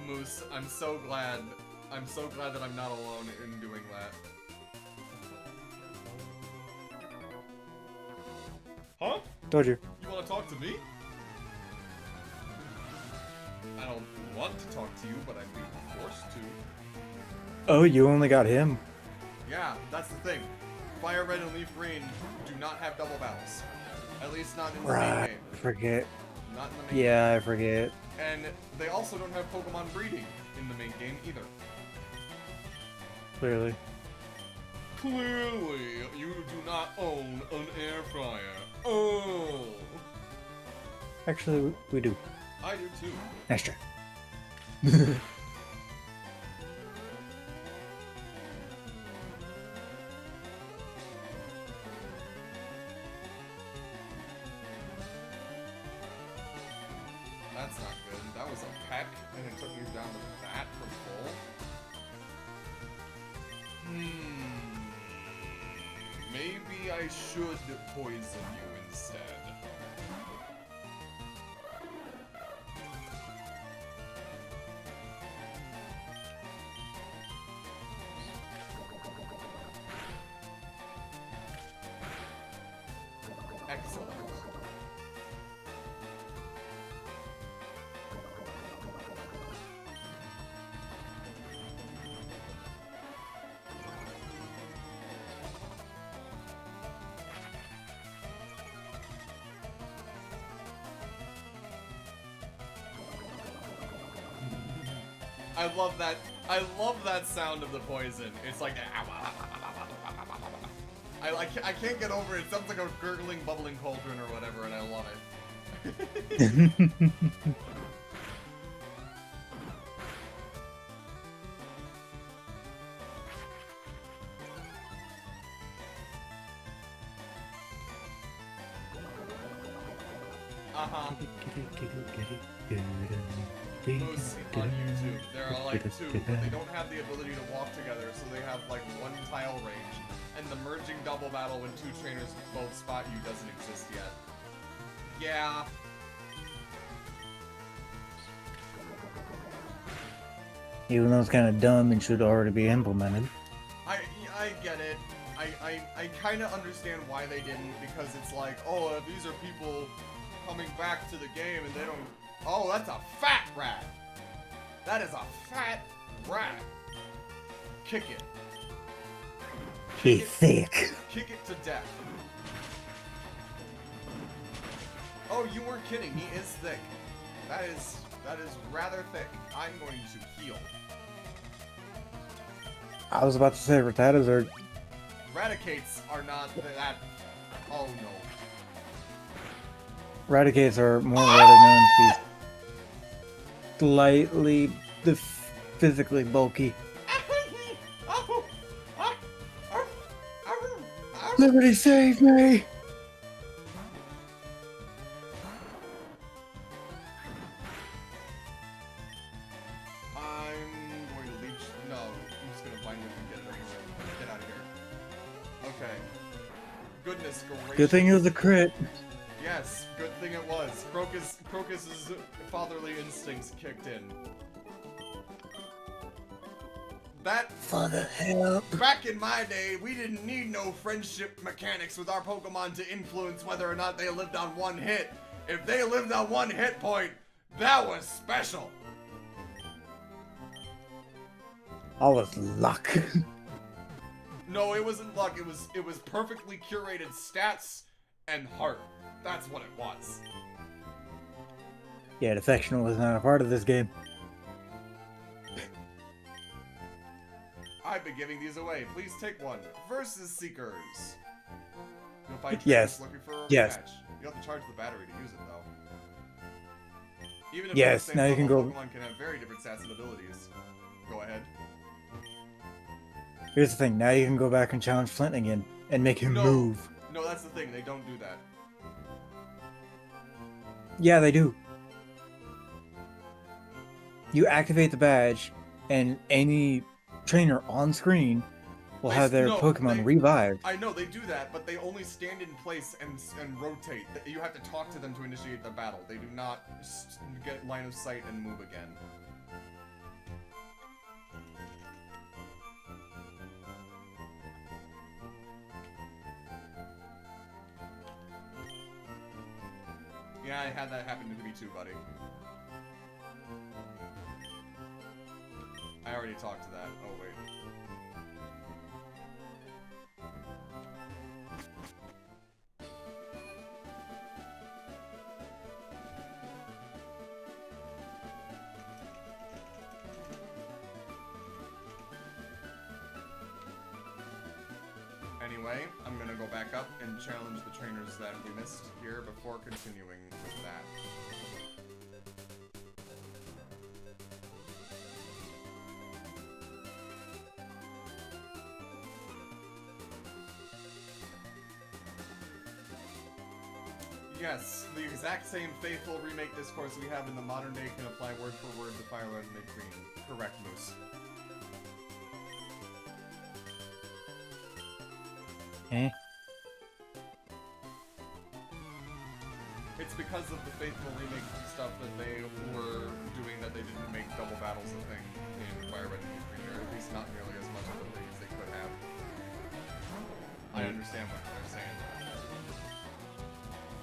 Moose, I'm so glad that I'm not alone in doing that. Huh? Told you. You want to talk to me? I don't want to talk to you, but I'd be forced to. Oh, you only got him. Yeah, that's the thing. Fire Red and Leaf Green do not have double battles. At least not in the main game. Forget. Not in the main game. Yeah, I forget. And they also don't have Pokemon breeding in the main game either. Clearly. Clearly, you do not own an air fryer. Oh. Actually, we do. I do too. Nice try. That's not good. That was a peck, and it took you down to that from full. Maybe I should poison you instead. Excellent. I love that. I love that sound of the poison. It's like I can't get over it. It sounds like a gurgling, bubbling cauldron or whatever, and I love it. Moose on YouTube. There are like two, but they don't have the ability to walk together, so they have like one tile range. And the merging double battle when two trainers both spot you doesn't exist yet. Yeah. Even though it's kind of dumb and should already be implemented. I get it. I kind of understand why they didn't, because it's like, oh, these are people coming back to the game and they don't... Oh, that's a fat rat! That is a fat rat! Kick it. He's thick. Kick it to death. Oh, you weren't kidding. He is thick. That is rather thick. I'm going to heal. I was about to say Rattatas are... Raticates are not that... Oh, no. Raticates are more rather known to be slightly physically bulky. Liberty, save me! I'm going to leech. No, I'm just going to bind it and get it anyway. Get out of here. Okay. Goodness gracious. Good thing it was a crit. Yes, good thing it was. Crocus's fatherly instincts kicked in. That... For the help. Back in my day, we didn't need no friendship mechanics with our Pokemon to influence whether or not they lived on one hit. If they lived on one hit point, that was special. All was luck. No, it wasn't luck. It was perfectly curated stats and heart. That's what it was. Yeah, defection was not a part of this game. I've been giving these away. Please take one. Versus Seekers. You'll find Yes. looking for a Yes. match. You have to charge the battery to use it, though. Even if Yes, the same now you can level, go- Pokemon can have very different stats and abilities. Go ahead. Here's the thing, now you can go back and challenge Flint again and make him No. move. No, that's the thing. They don't do that. Yeah, they do. You activate the badge, and any trainer on screen will have their Pokemon revive. I know they do that, but they only stand in place and rotate. You have to talk to them to initiate the battle. They do not get line of sight and move again. Yeah, I had that happen to me too, buddy. I already talked to that. Oh, wait. Anyway, I'm gonna go back up and challenge the trainers that we missed here before continuing with that. Yes, the exact same faithful remake discourse we have in the modern day can apply word for word to Fire Red and Leafgreen. Correct, Moose. Eh? It's because of the faithful remake stuff that they were doing that they didn't make double battles a thing in Fire Red and Leafgreen, or at least not nearly as much of a thing as they could have. I understand what they're saying.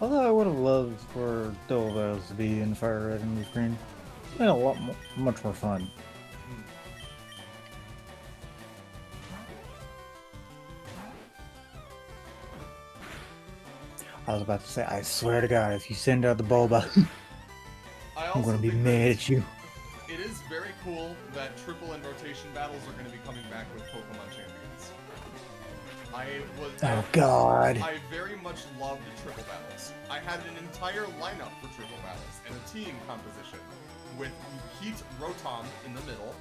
Although I would have loved for double battles to be in Fire Red and Leafgreen. Been a lot much more fun. I was about to say, I swear to God, if you send out the Bulba, I'm gonna be mad at you. It is very cool that triple and rotation battles are going to be coming back with Pokemon Champions. Oh God. I very much loved triple battles. I had an entire lineup for triple battles and a team composition with Heat Rotom in the middle,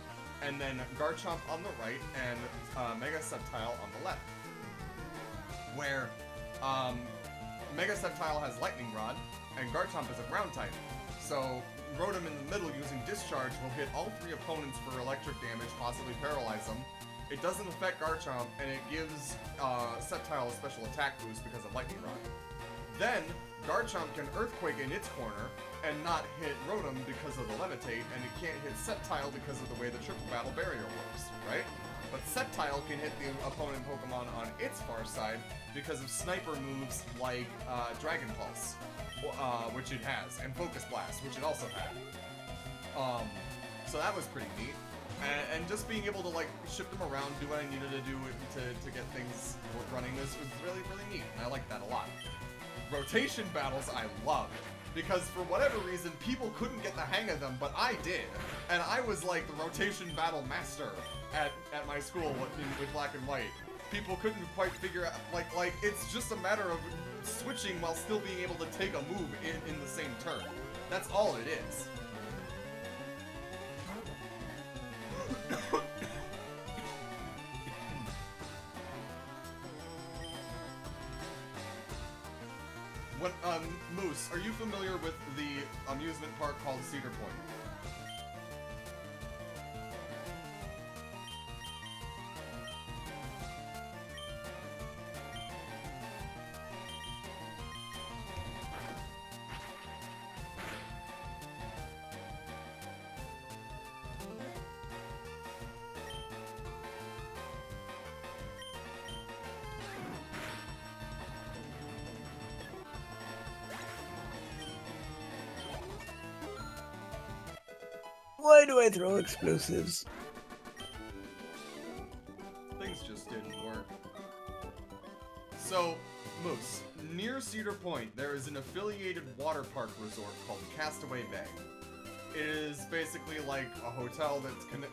and then Garchomp on the right and Mega Sceptile on the left. Where Mega Sceptile has Lightning Rod and Garchomp is a ground type. So Rotom in the middle using Discharge will hit all three opponents for electric damage, possibly paralyze them. It doesn't affect Garchomp, and it gives Sceptile a special attack boost because of Lightning Rod. Then, Garchomp can Earthquake in its corner and not hit Rotom because of the Levitate, and it can't hit Sceptile because of the way the triple battle barrier works, right? But Sceptile can hit the opponent Pokemon on its far side because of sniper moves like Dragon Pulse, which it has, and Focus Blast, which it also had. So that was pretty neat. And just being able to like ship them around, do what I needed to do to get things running was really, really neat, and I like that a lot. Rotation battles I love, because for whatever reason, people couldn't get the hang of them, but I did. And I was like the rotation battle master at my school with Black and White. People couldn't quite figure out, like it's just a matter of switching while still being able to take a move in the same turn. That's all it is. What, Moose, are you familiar with the amusement park called Cedar Point? Why do I throw explosives? Things just didn't work. So, Moose, near Cedar Point, there is an affiliated water park resort called Castaway Bay. It is basically like a hotel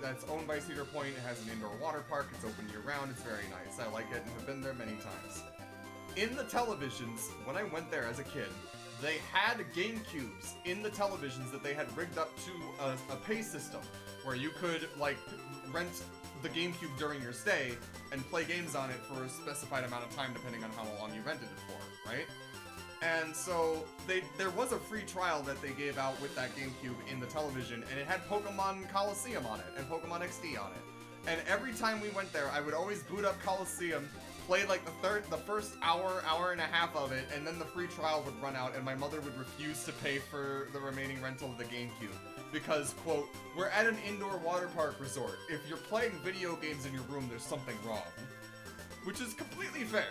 that's owned by Cedar Point. It has an indoor water park. It's open year-round. It's very nice. I like it and have been there many times. In the televisions, when I went there as a kid, they had GameCubes in the televisions that they had rigged up to a pay system where you could, like, rent the GameCube during your stay and play games on it for a specified amount of time depending on how long you rented it for, right? And so there was a free trial that they gave out with that GameCube in the television, and it had Pokemon Coliseum on it and Pokemon XD on it. And every time we went there, I would always boot up Coliseum, play like the first hour and a half of it, and then the free trial would run out, and my mother would refuse to pay for the remaining rental of the GameCube. Because, quote, we're at an indoor water park resort. If you're playing video games in your room, there's something wrong. Which is completely fair.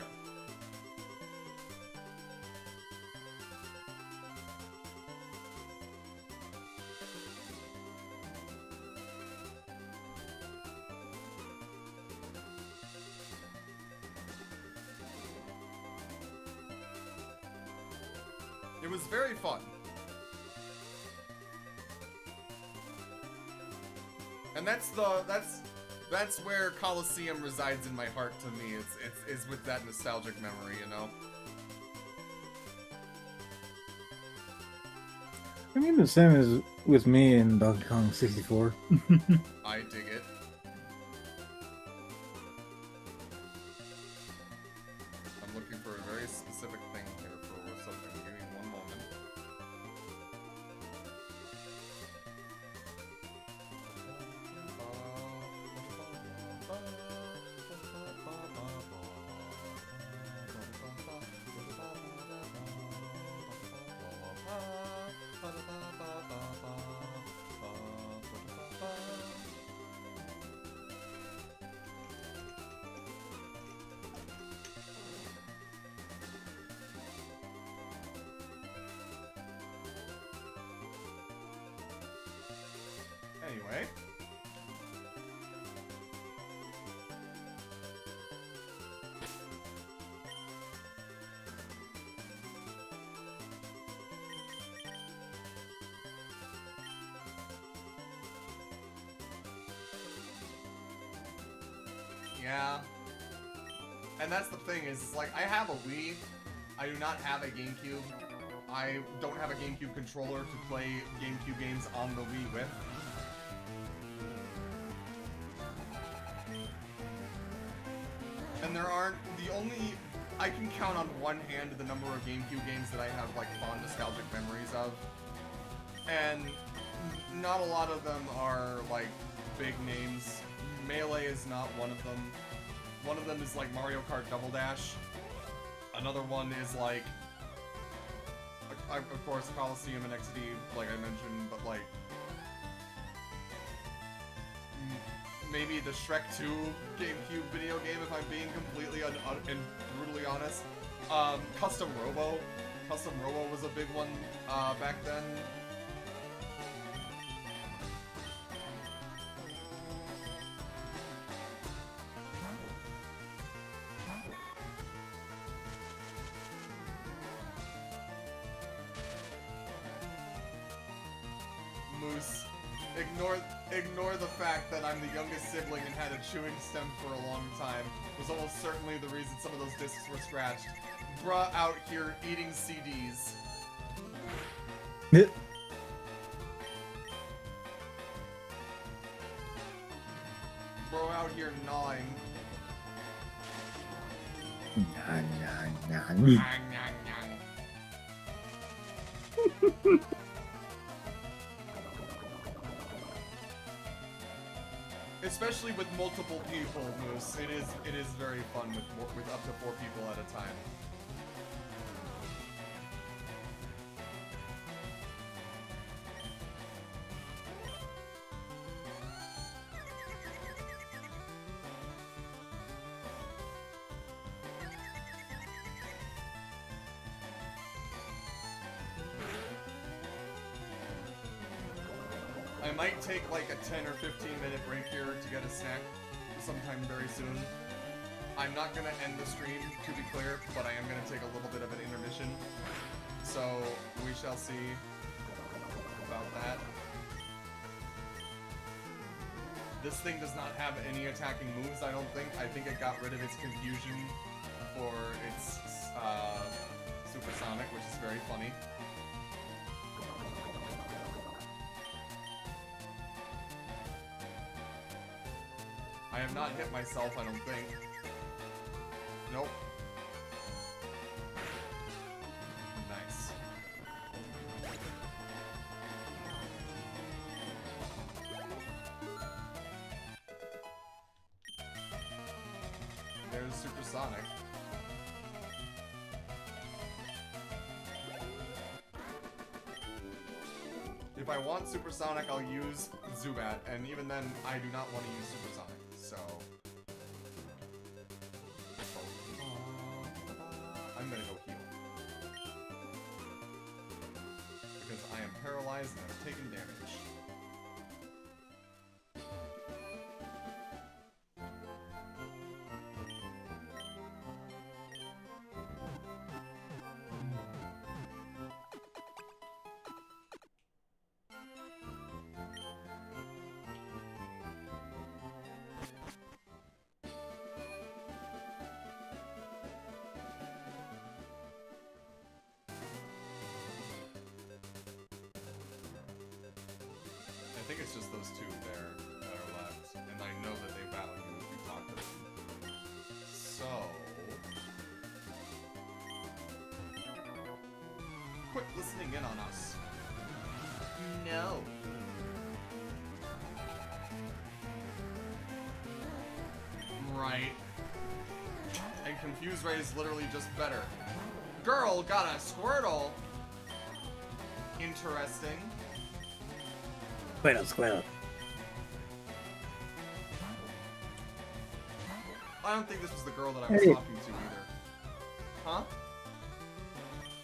It was very fun. And that's where Coliseum resides in my heart to me. It's with that nostalgic memory, you know? I mean, the same as with me in Donkey Kong 64. I dig it. I'm looking for a very specific thing here for something. Give me one moment. Anyway. Yeah. And that's the thing is, like, I have a Wii. I do not have a GameCube. I don't have a GameCube controller to play GameCube games on the Wii with. And there aren't, I can count on one hand the number of GameCube games that I have, like, fond nostalgic memories of. And not a lot of them are, like, big names. Melee is not one of them. One of them is, like, Mario Kart Double Dash. Another one is, like, of course, Coliseum and XD, like I mentioned, but, like, maybe the Shrek 2 GameCube video game, if I'm being completely and brutally honest. Custom Robo. Custom Robo was a big one back then. Moose, ignore the fact that I'm the youngest sibling and had a chewing stem for a long time. Was almost certainly the reason some of those discs were scratched. Bruh out here eating CDs. Bro out here gnawing. Especially with multiple people, Moose. It is very fun with up to 4 people at a time. I might take like a 10 or 15 minute break here to get a snack sometime very soon. I'm not gonna end the stream, to be clear, but I am gonna take a little bit of an intermission. So we shall see about that. This thing does not have any attacking moves, I don't think. I think it got rid of its confusion for its supersonic, which is very funny. I have not hit myself, I don't think. Nope. Nice. There's Supersonic. If I want Supersonic, I'll use Zubat, and even then, I do not want to use Supersonic. So I'm gonna go heal because I am paralyzed and I've taken damage. I think it's just those two there that are left, and I know that they value if we talk to them. So quit listening in on us. No. Right. And Confuse Ray is literally just better. Girl got a Squirtle. Interesting. Squirtle. I don't think this was the girl that I was talking to either. Huh?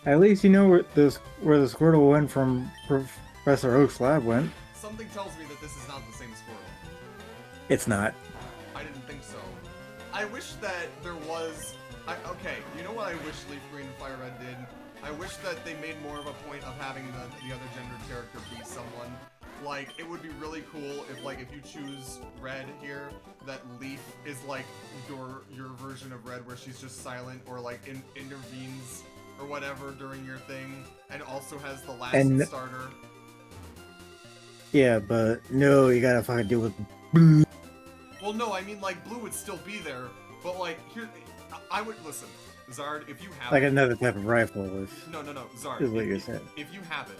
At least you know where the Squirtle went from Professor Oak's lab went. Something tells me that this is not the same Squirtle. It's not. I didn't think so. I wish that there was... okay, you know what I wish Leaf Green and Fire Red did? I wish that they made more of a point of having the other gendered character be someone. Like, it would be really cool if, like, if you choose Red here, that Leaf is, like, your version of Red where she's just silent or, like, intervenes or whatever during your thing, and also has the last starter. Yeah, but no, you gotta fucking deal with Blue. Well, no, I mean, like, Blue would still be there, but, like, here, I would, listen, Zard, if you have like it, another type of rifle with... No, Zard, is what you're saying. If you have it,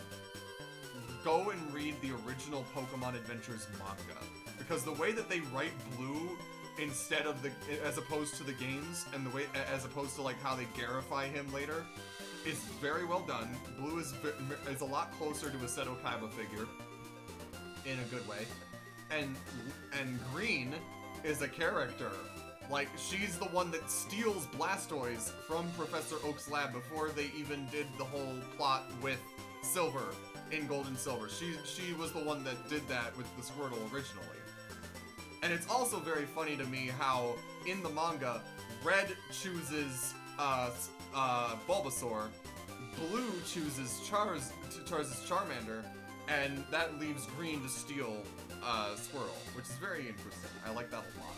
go and read the original Pokemon Adventures manga, because the way that they write Blue instead of as opposed to the games, and the way, as opposed to, like, how they garify him later, is very well done. Blue is a lot closer to a Seto Kaiba figure, in a good way, and Green is a character. Like, she's the one that steals Blastoise from Professor Oak's lab before they even did the whole plot with Silver in Gold and Silver. She was the one that did that with the Squirtle originally. And it's also very funny to me how, in the manga, Red chooses Bulbasaur, Blue chooses Charizard's Charmander, and that leaves Green to steal Squirtle, which is very interesting. I like that a lot.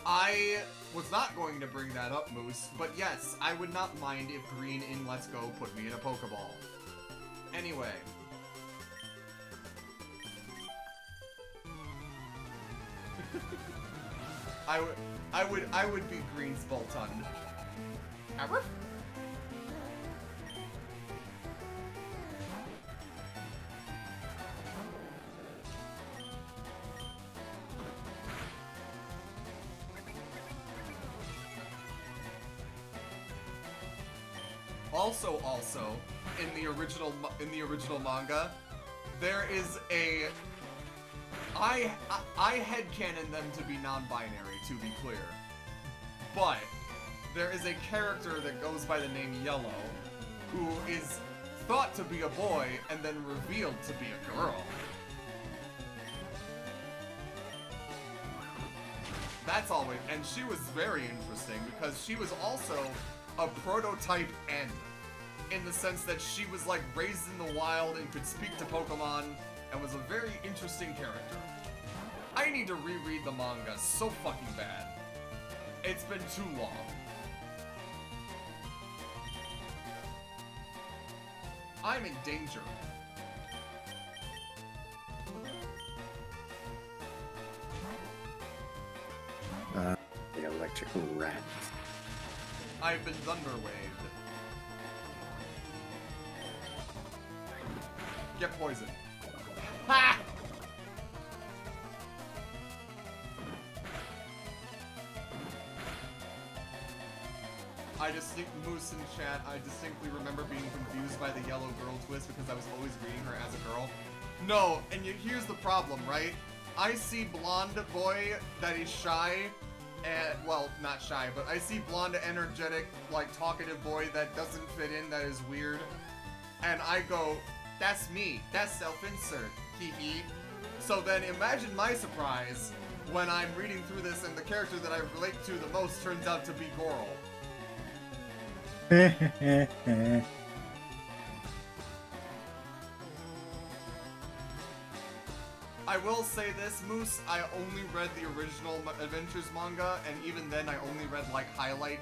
I was not going to bring that up, Moose, but yes, I would not mind if Green in Let's Go put me in a Pokeball. Anyway. I would be Green's Bolton. Ever? Also, in the original manga, there is a... I headcanon them to be non-binary, to be clear. But, there is a character that goes by the name Yellow, who is thought to be a boy, and then revealed to be a girl. That's always... And she was very interesting, because she was also a prototype N, in the sense that she was, like, raised in the wild and could speak to Pokemon, and was a very interesting character. I need to reread the manga so fucking bad. It's been too long. I'm in danger. The electrical rat. I've been thunderwaved. Get poisoned. Ha! Moose in chat, I distinctly remember being confused by the yellow girl twist because I was always reading her as a girl. No, and here's the problem, right? I see blonde boy that is shy, and, well, not shy, but I see blonde, energetic, like, talkative boy that doesn't fit in, that is weird. And I go, that's me, that's self-insert, hee. So then imagine my surprise when I'm reading through this and the character that I relate to the most turns out to be Goral. I will say this, Moose, I only read the original Adventures manga, and even then I only read, like, highlight,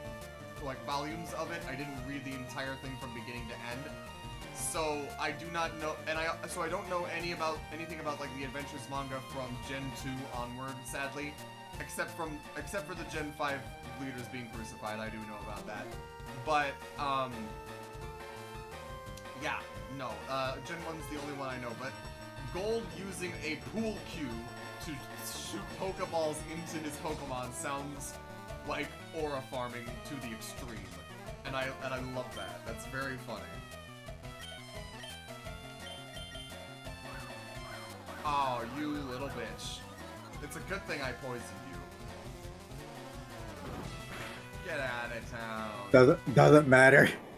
like, volumes of it. I didn't read the entire thing from beginning to end. So I do not know, and I don't know anything about, like, the Adventures manga from Gen 2 onward, sadly. Except for the Gen 5 leaders being crucified, I do know about that. But, yeah, no, Gen 1's the only one I know, but Gold using a pool cue to shoot Pokeballs into his Pokemon sounds like aura farming to the extreme. And I love that. That's very funny. Oh, you little bitch. It's a good thing I poisoned you. Get out of town. Doesn't matter.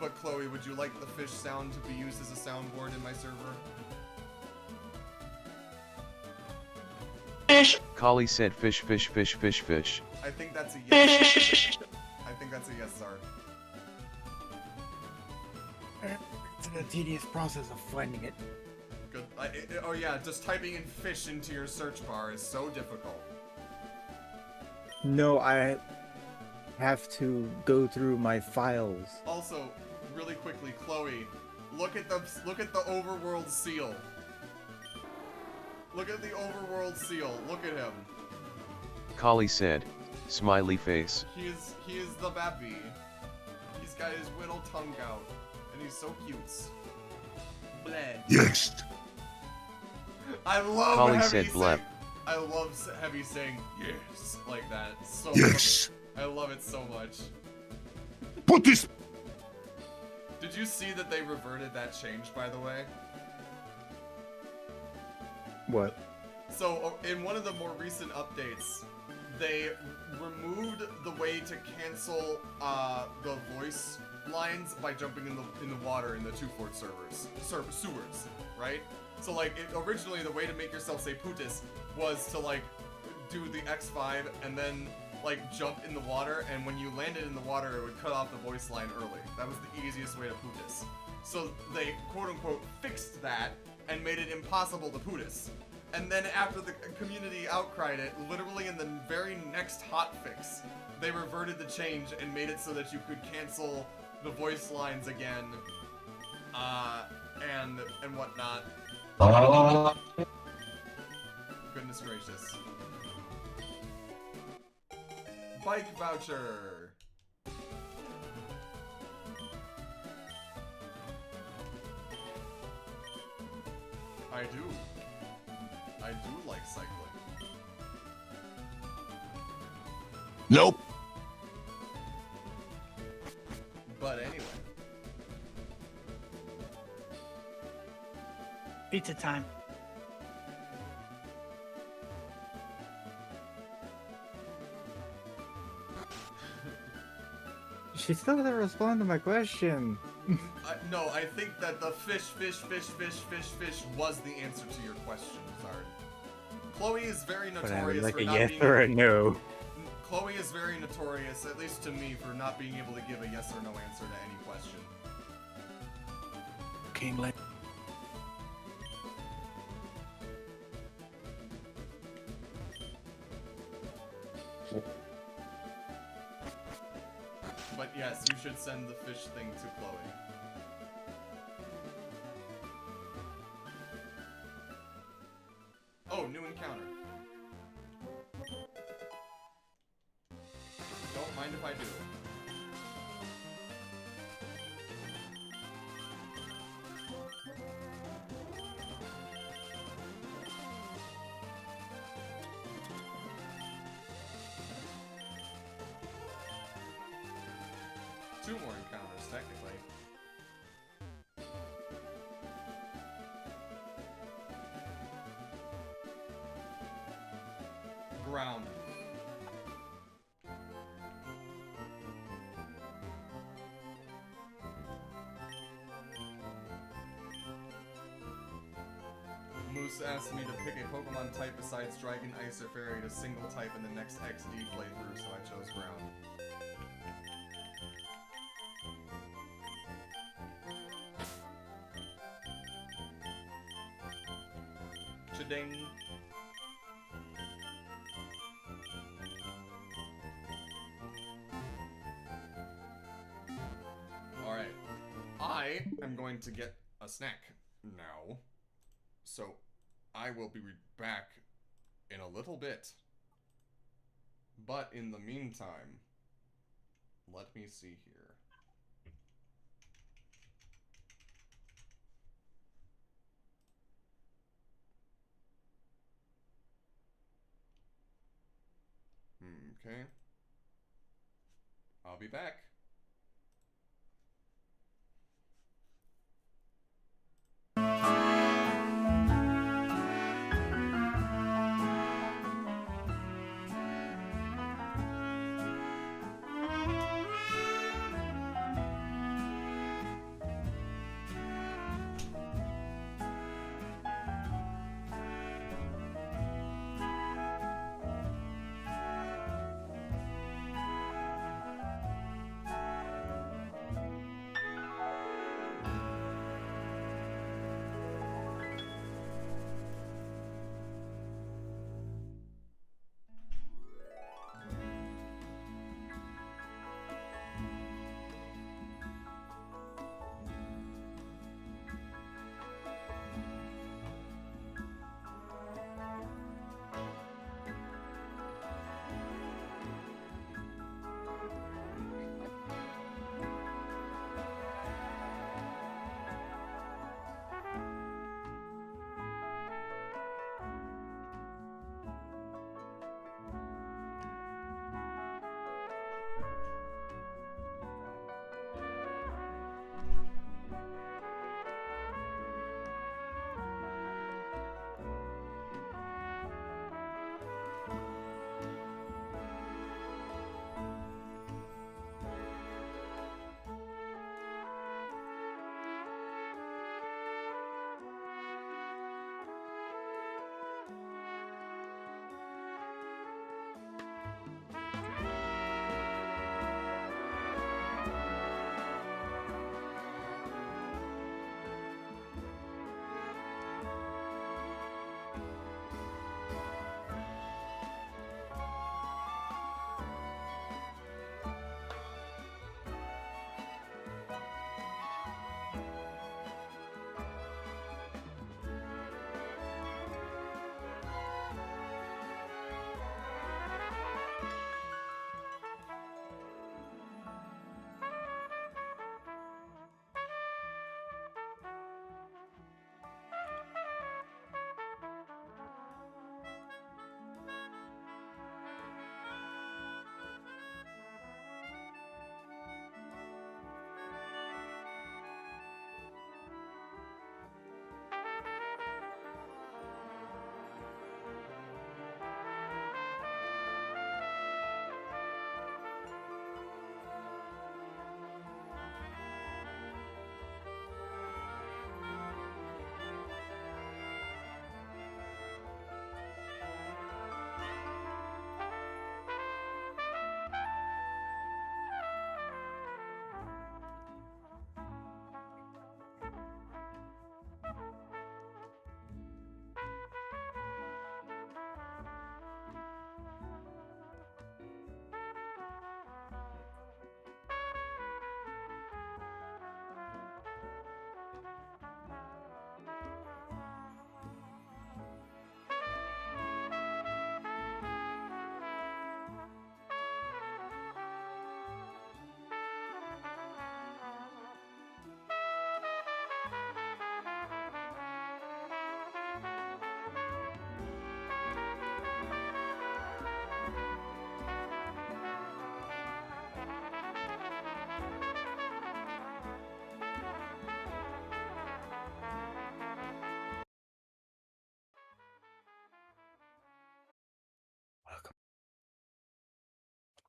But Chloe, would you like the fish sound to be used as a soundboard in my server? Fish. Kali said fish, fish, fish, fish, fish. I think that's a yes. I think that's a yes, Zard. It's a tedious process of finding it. Good. Oh yeah, just typing in fish into your search bar is so difficult. No, I have to go through my files. Also, really quickly, Chloe, look at the overworld seal. Look at the overworld seal. Look at him. Kali said, smiley face. He is the baby. He's got his little tongue out, and he's so cute. Bleh. Yes. I love Kali Heavy said blep. I love Heavy saying yes like that so Yes. much. I love it so much. Put this. Did you see that they reverted that change, by the way? What? So, in one of the more recent updates, they removed the way to cancel the voice lines by jumping in the water in the 2-Fort sewers, right? So, like, originally the way to make yourself say putis was to, like, do the X5 and then, like, jump in the water, and when you landed in the water, it would cut off the voice line early. That was the easiest way to putis. So they, quote-unquote, fixed that and made it impossible to putis. And then after the community outcried it, literally in the very next hotfix, they reverted the change and made it so that you could cancel the voice lines again, and whatnot. Goodness gracious. Bike voucher! I do. I do like cycling. Nope. But anyway. Pizza time. She still doesn't respond to my question. No, I think that the fish was the answer to your question, Zard. Chloe is very But I would notorious like for a not yes being... or a no. Chloe is very notorious, at least to me, for not being able to give a yes or no answer to any question. Kinglet. But yes, you should send the fish thing to Chloe. Oh, new encounter. Don't mind if I do. 2 more encounters, technically. Ground. Moose asked me to pick a Pokemon type besides Dragon, Ice, or Fairy to single type in the next XD playthrough, so I chose Ground. Cha-ding! Alright. I am going to get a snack now. So, I will be back in a little bit. But in the meantime, let me see here. Okay. I'll be back.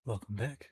Welcome back.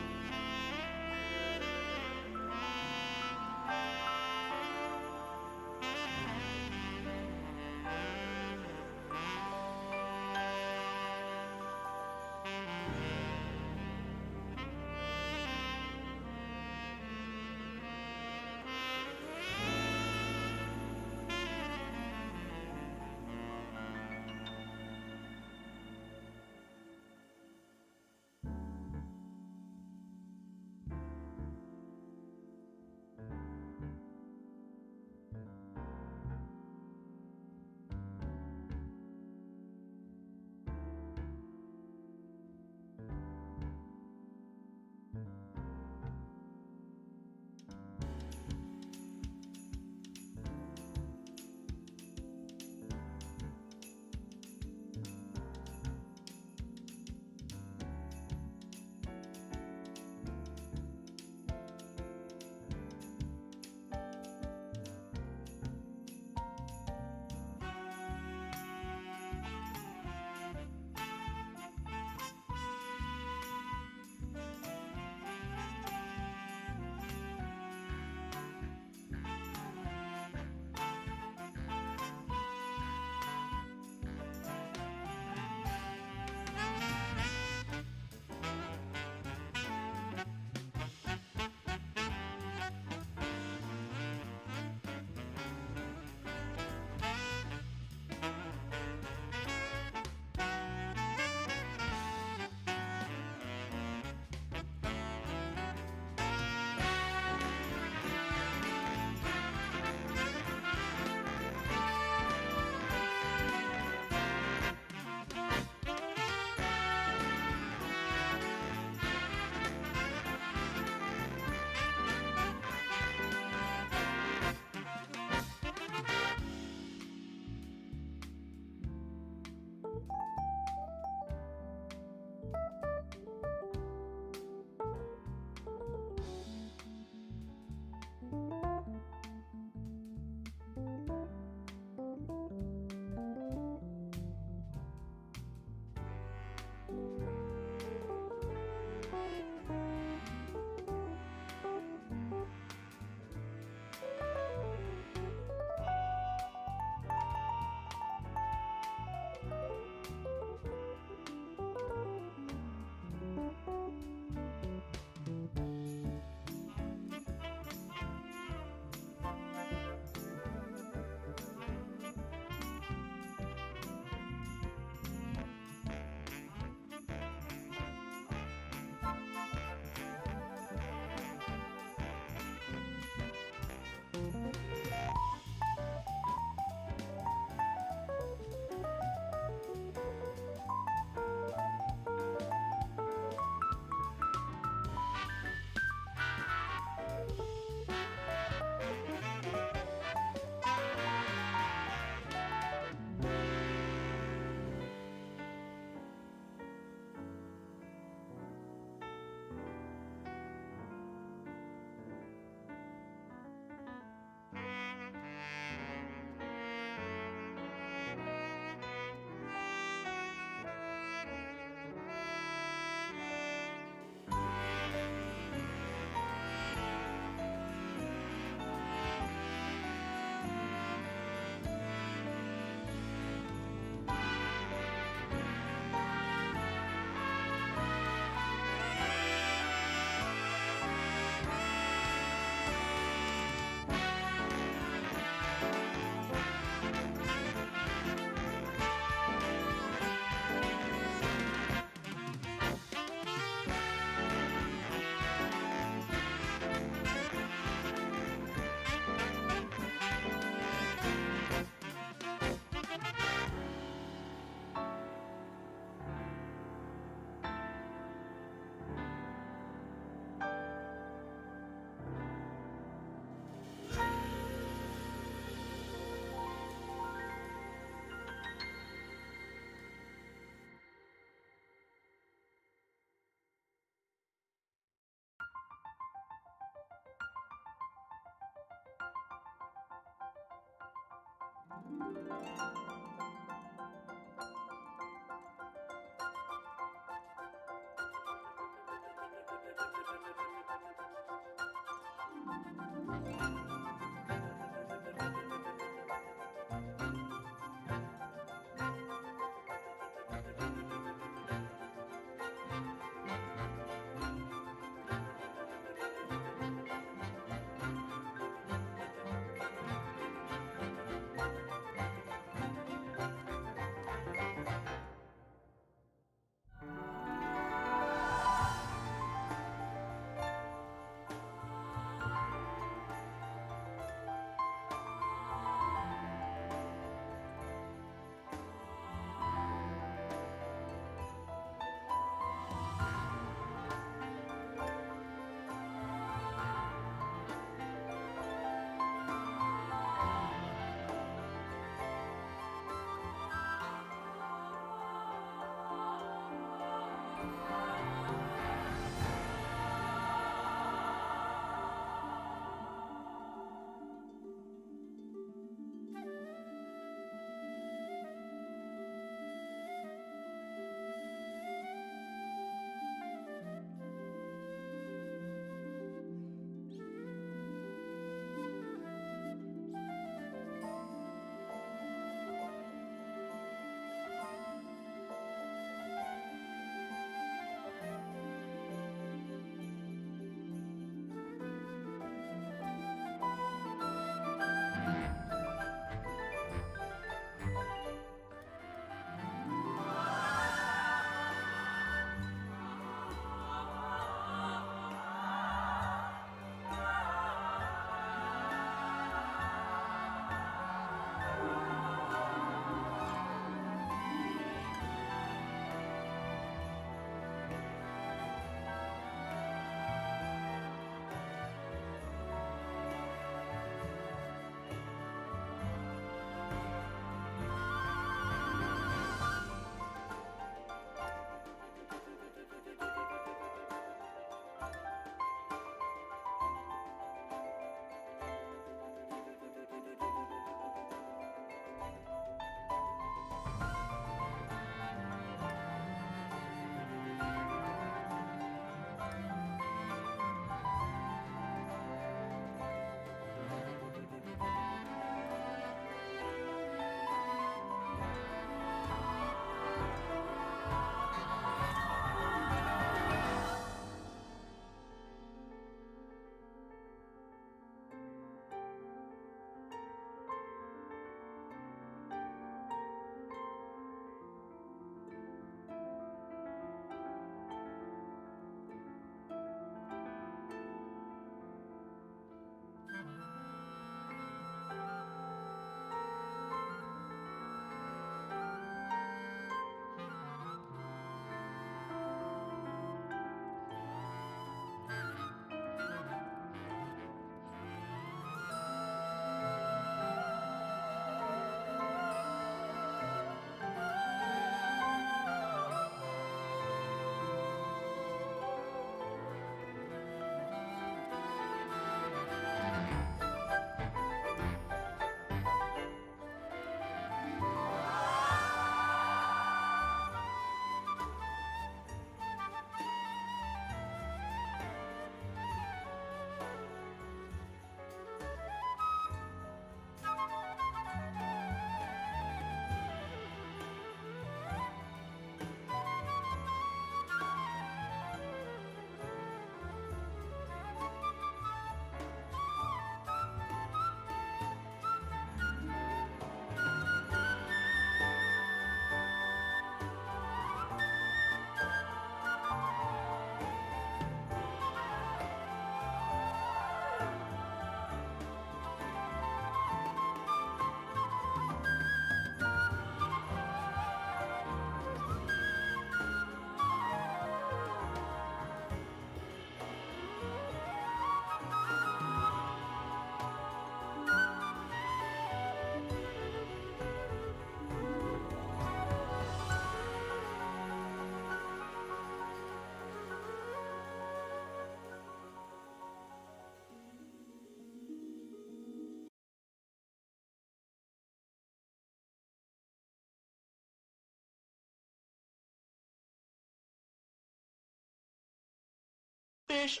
Fish.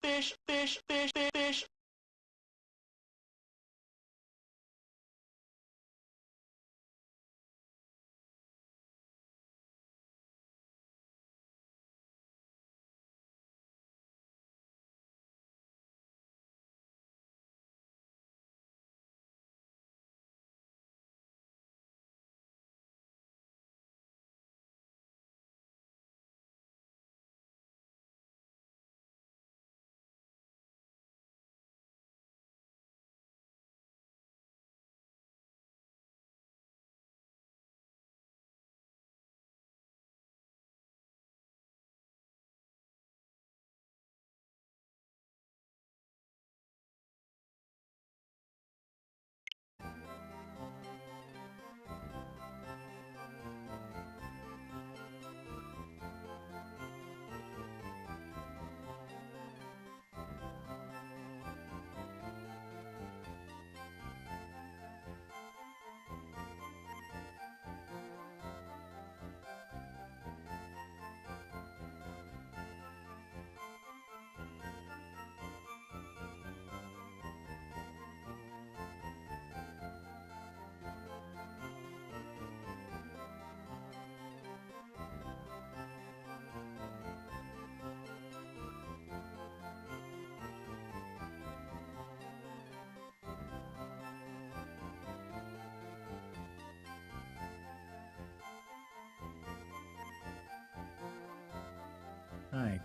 Fish, fish, fish, fish, fish. Hi.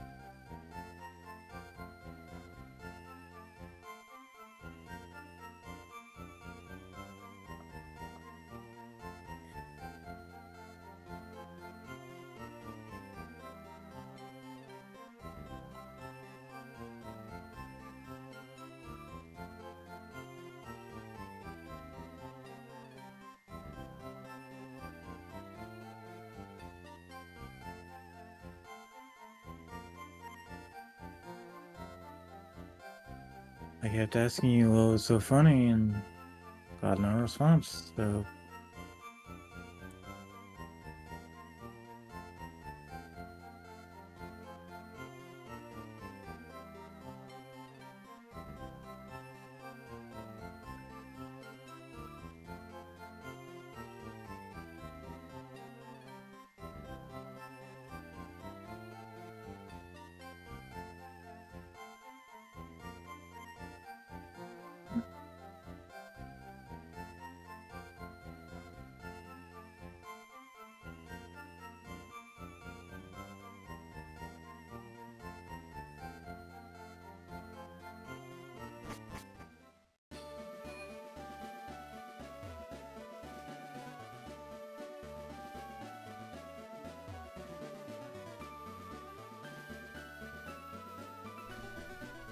I kept asking you what was so funny and got no response, so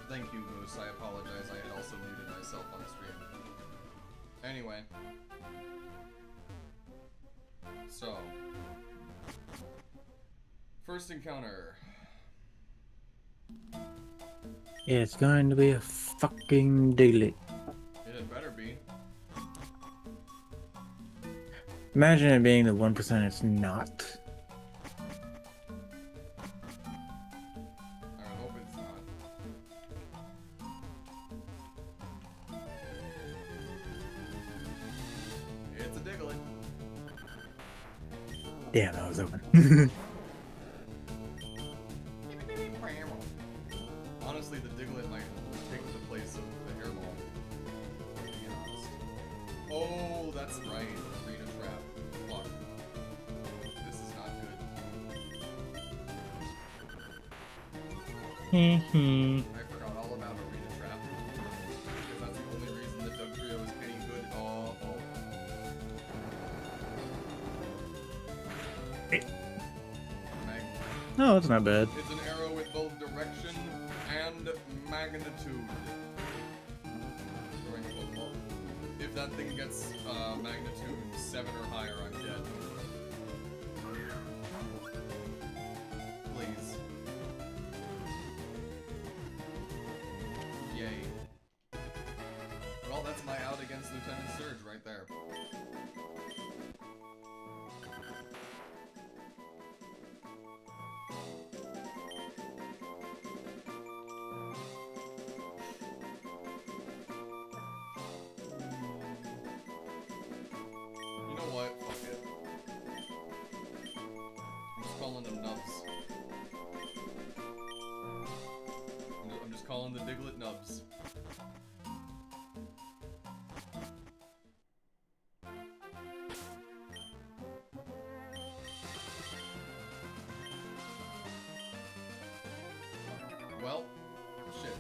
Thank you, Moose. I apologize. I had also muted myself on stream. Anyway. So. First encounter. it's going to be a fucking Diglett. It had better be. Imagine it being the 1% it's not. I hope it's not. It's a Diglett. Damn, that was open. Honestly, the Diglett might take the place of the Hairball. To be honest. Oh, that's right. Arena Trap. Fuck. This is not good. I forgot all about Arena Trap. Because that's the only reason the Doug Trio is any good. Oh. No, it's not bad. It's an arrow with both direction and magnitude. Well, if that thing gets magnitude 7 or higher, I'm dead. Please. Yay. Well, that's my out against Lieutenant Surge right there. calling them nubs. I'm just calling the Diglett nubs. Well, shit.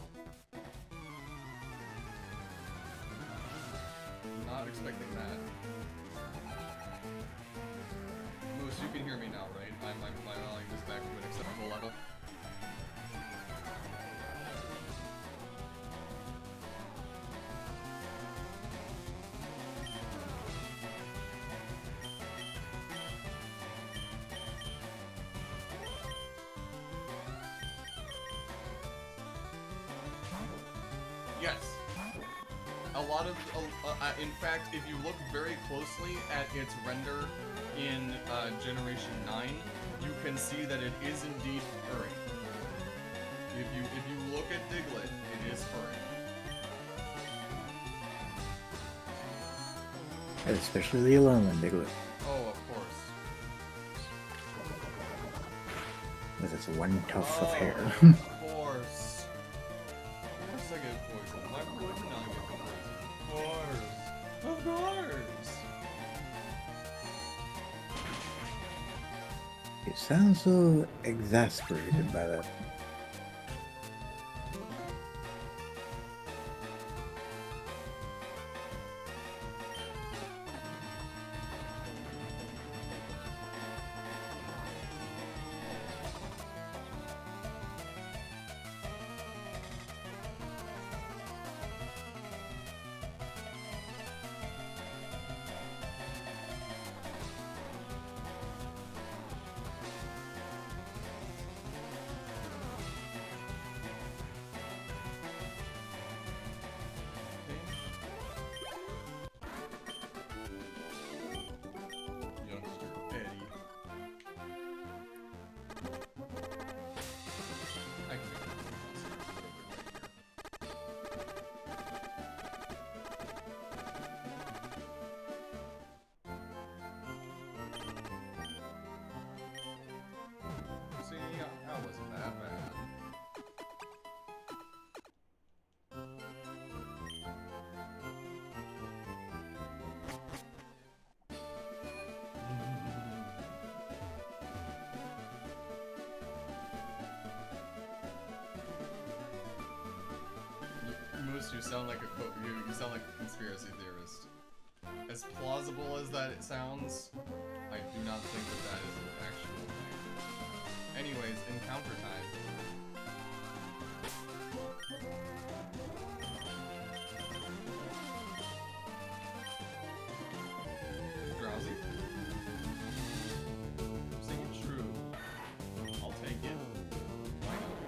Not expecting that. Moose, you can hear me now, right? I'm allowing this back to an acceptable level. Yes. A lot of, in fact, if you look very closely at its render in Generation 9, you can see that it is indeed furry. If you look at Diglett, it is furry. Especially the Alolan Diglett, Oh, of course. with its one tuft of hair. Of course. Of course I get poisoned. Why wouldn't I get poisoned? Of course. You sound so exasperated by that. Youngster Eddie. I can make See, that wasn't that bad. Moose, you sound like you sound like a conspiracy theorist. As plausible as that it sounds, I do not think that that is an actual thing. Anyways, encounter time. Drowsy? Sing it true. I'll take it. Why not?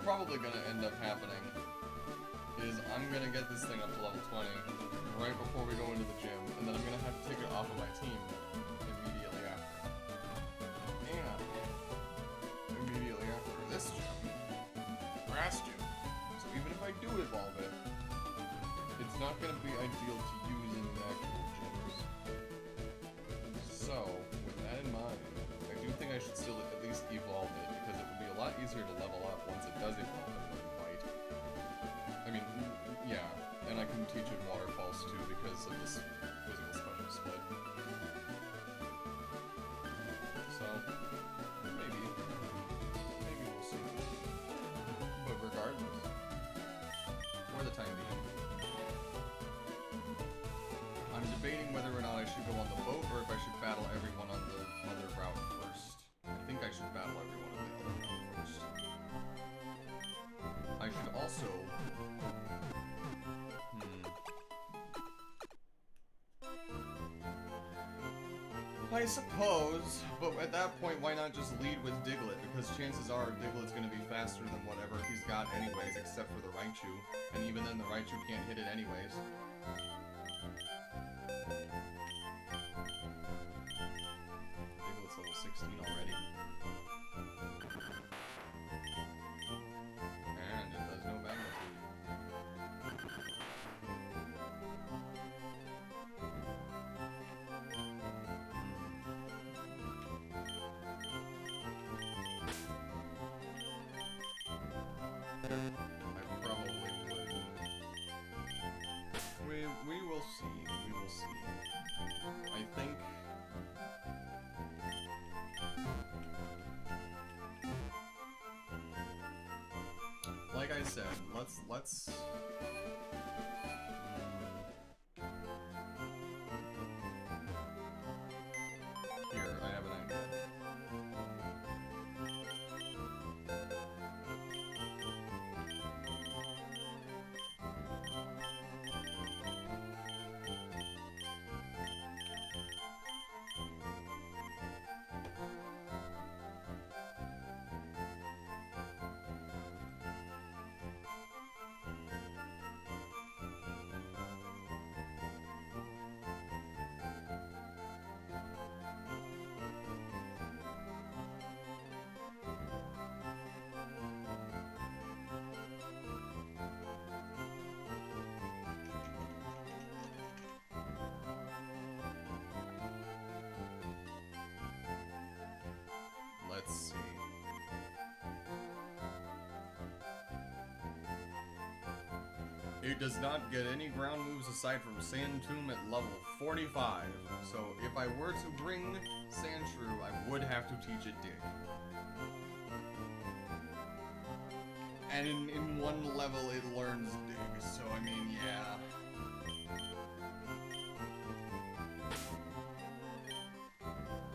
probably gonna end up happening is I'm gonna get this thing up to level 20 right before we go into the gym, and then I'm gonna have to take it off of my team immediately after. And immediately after this gym, grass gym. So even if I do evolve it, it's not gonna be ideal to use in the actual gyms. So, with that in mind, I do think I should still at least evolve it, because it would be a lot easier to level up once it does evolve it than White. I mean, yeah, and I can teach it Waterfalls too because of this physical special split. So, maybe we'll see. But regardless, for the time being, I'm debating whether or not I should go on the boat or if I should battle everyone on the other route first. I think I should battle everyone on the other route first. I should also... I suppose, but at that point, why not just lead with Diglett? Because chances are Diglett's going to be faster than whatever he's got anyways, except for the Raichu. And even then, the Raichu can't hit it anyways. Diglett's level 16 already. And it does no magnitude. I probably would. We will see. We will see. I think... Like I said, let's... Here, I have an idea. Let's see. It does not get any ground moves aside from Sand Tomb at level 45. So if I were to bring Sandshrew, I would have to teach it Dig. And in one level it learns Dig, so I mean, yeah.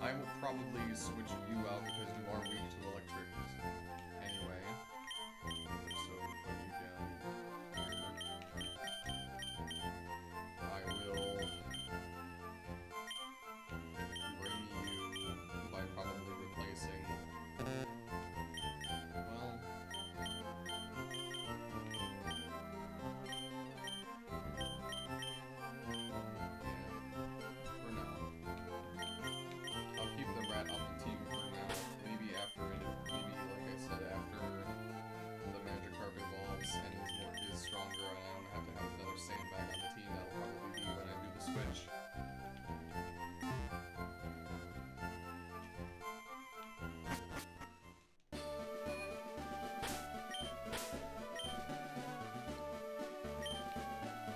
I will probably switch you out because you are weak to electric anyway. So put you down here. I will bring you by probably replacing... Well... For now. I'll keep the rat on the team for now. Maybe after it, maybe like I said, after the Magikarp evolves and is stronger and I don't have to have another Sandbag on the team, that'll probably be when I do the switch.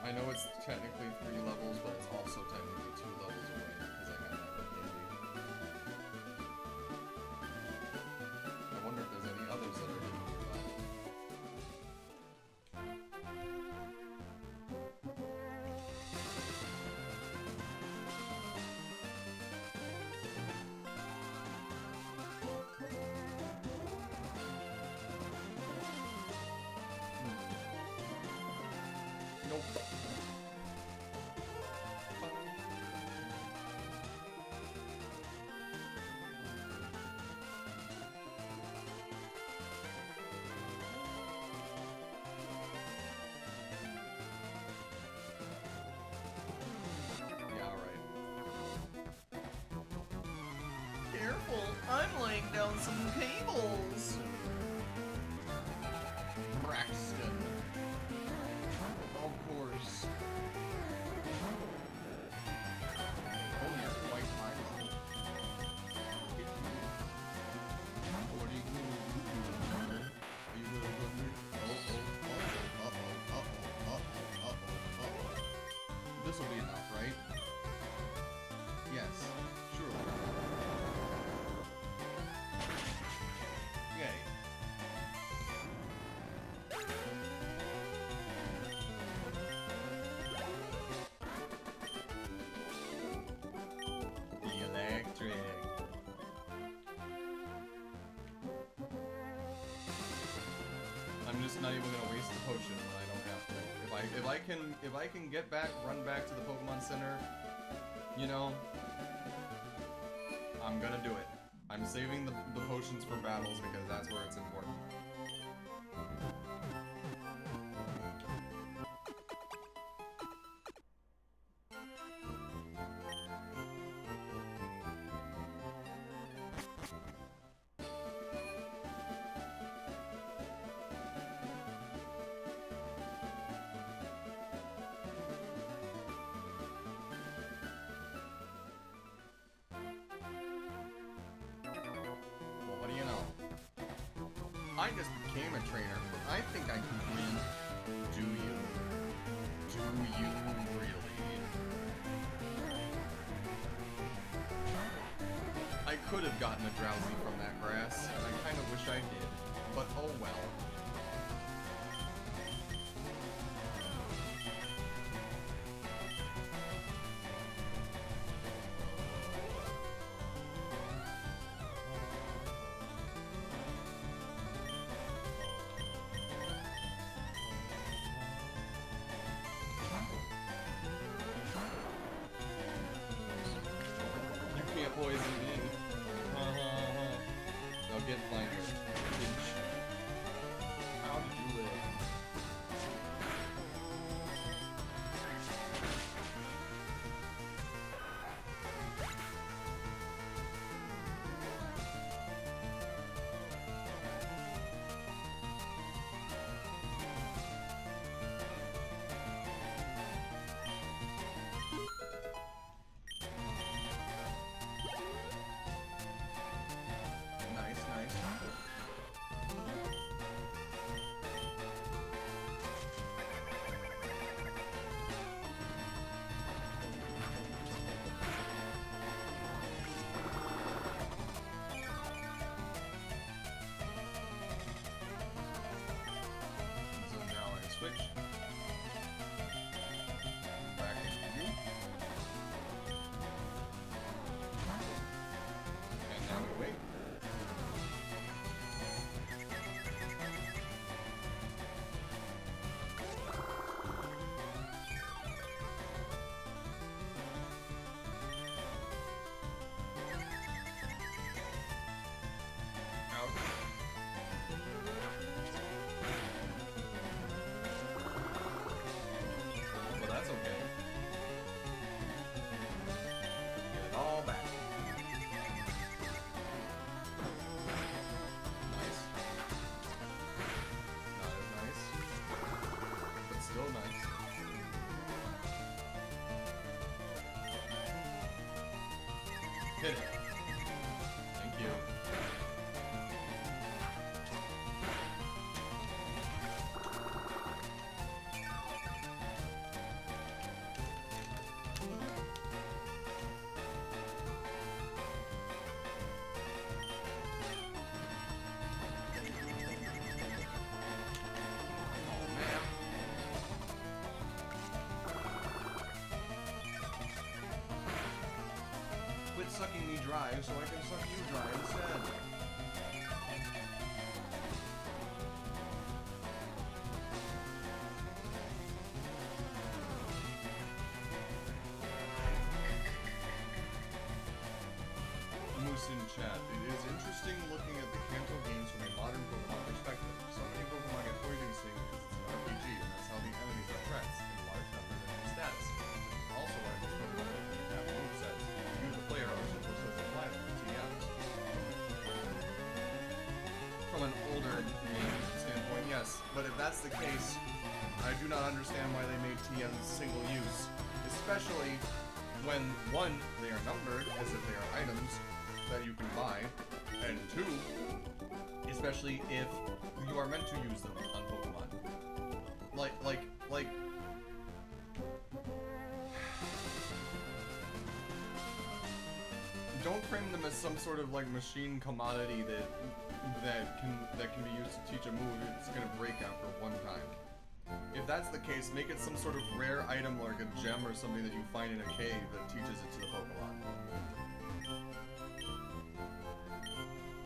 I know it's technically 3 levels, but it's also technically 2 levels away because I got that with Candy. I wonder if there's any others that are hidden nearby. Nope. run down some cables. Braxton. Of course. Oh, you're quite high level. What are you gonna do? Are you gonna go here? This'll be enough, right? Yes, surely. Yay. Electric. I'm just not even gonna waste the potion when I don't have to. If I can get back, run back to the Pokemon Center, you know, I'm gonna do it. I'm saving the potions for battles because that's where it's important. What do you know? I just became a trainer. I think I can win. Do you? Do you really? I could have gotten a drowsy from that grass, and I kind of wish I did. But oh well. Can't poison me. Now get flanker. How did you live? Nice, nice. So now I switch. Back into you. And now we wait. Well, that's okay. Get it all back. Nice. Not as nice, but still nice. Hit it. Thank you. Quit sucking me dry so I can suck you dry instead. Moose in chat. It is interesting looking at the Kanto games from a modern Pokemon perspective. So many Pokemon get poison sting because it's an RPG, and that's how the enemies are threats in large numbers and in status. Also, why most Pokemon have movesets. You, the player, are supposed to apply them to TMs. Yes, but if that's the case, I do not understand why they made TMs single use. Especially when, one, they are numbered as if they are items that you can buy, and two, especially if you are meant to use them on Pokemon. Like... Don't frame them as some sort of like machine commodity that can be used to teach a move it's gonna break after one time. If that's the case, make it some sort of rare item like a gem or something that you find in a cave that teaches it to the Pokemon.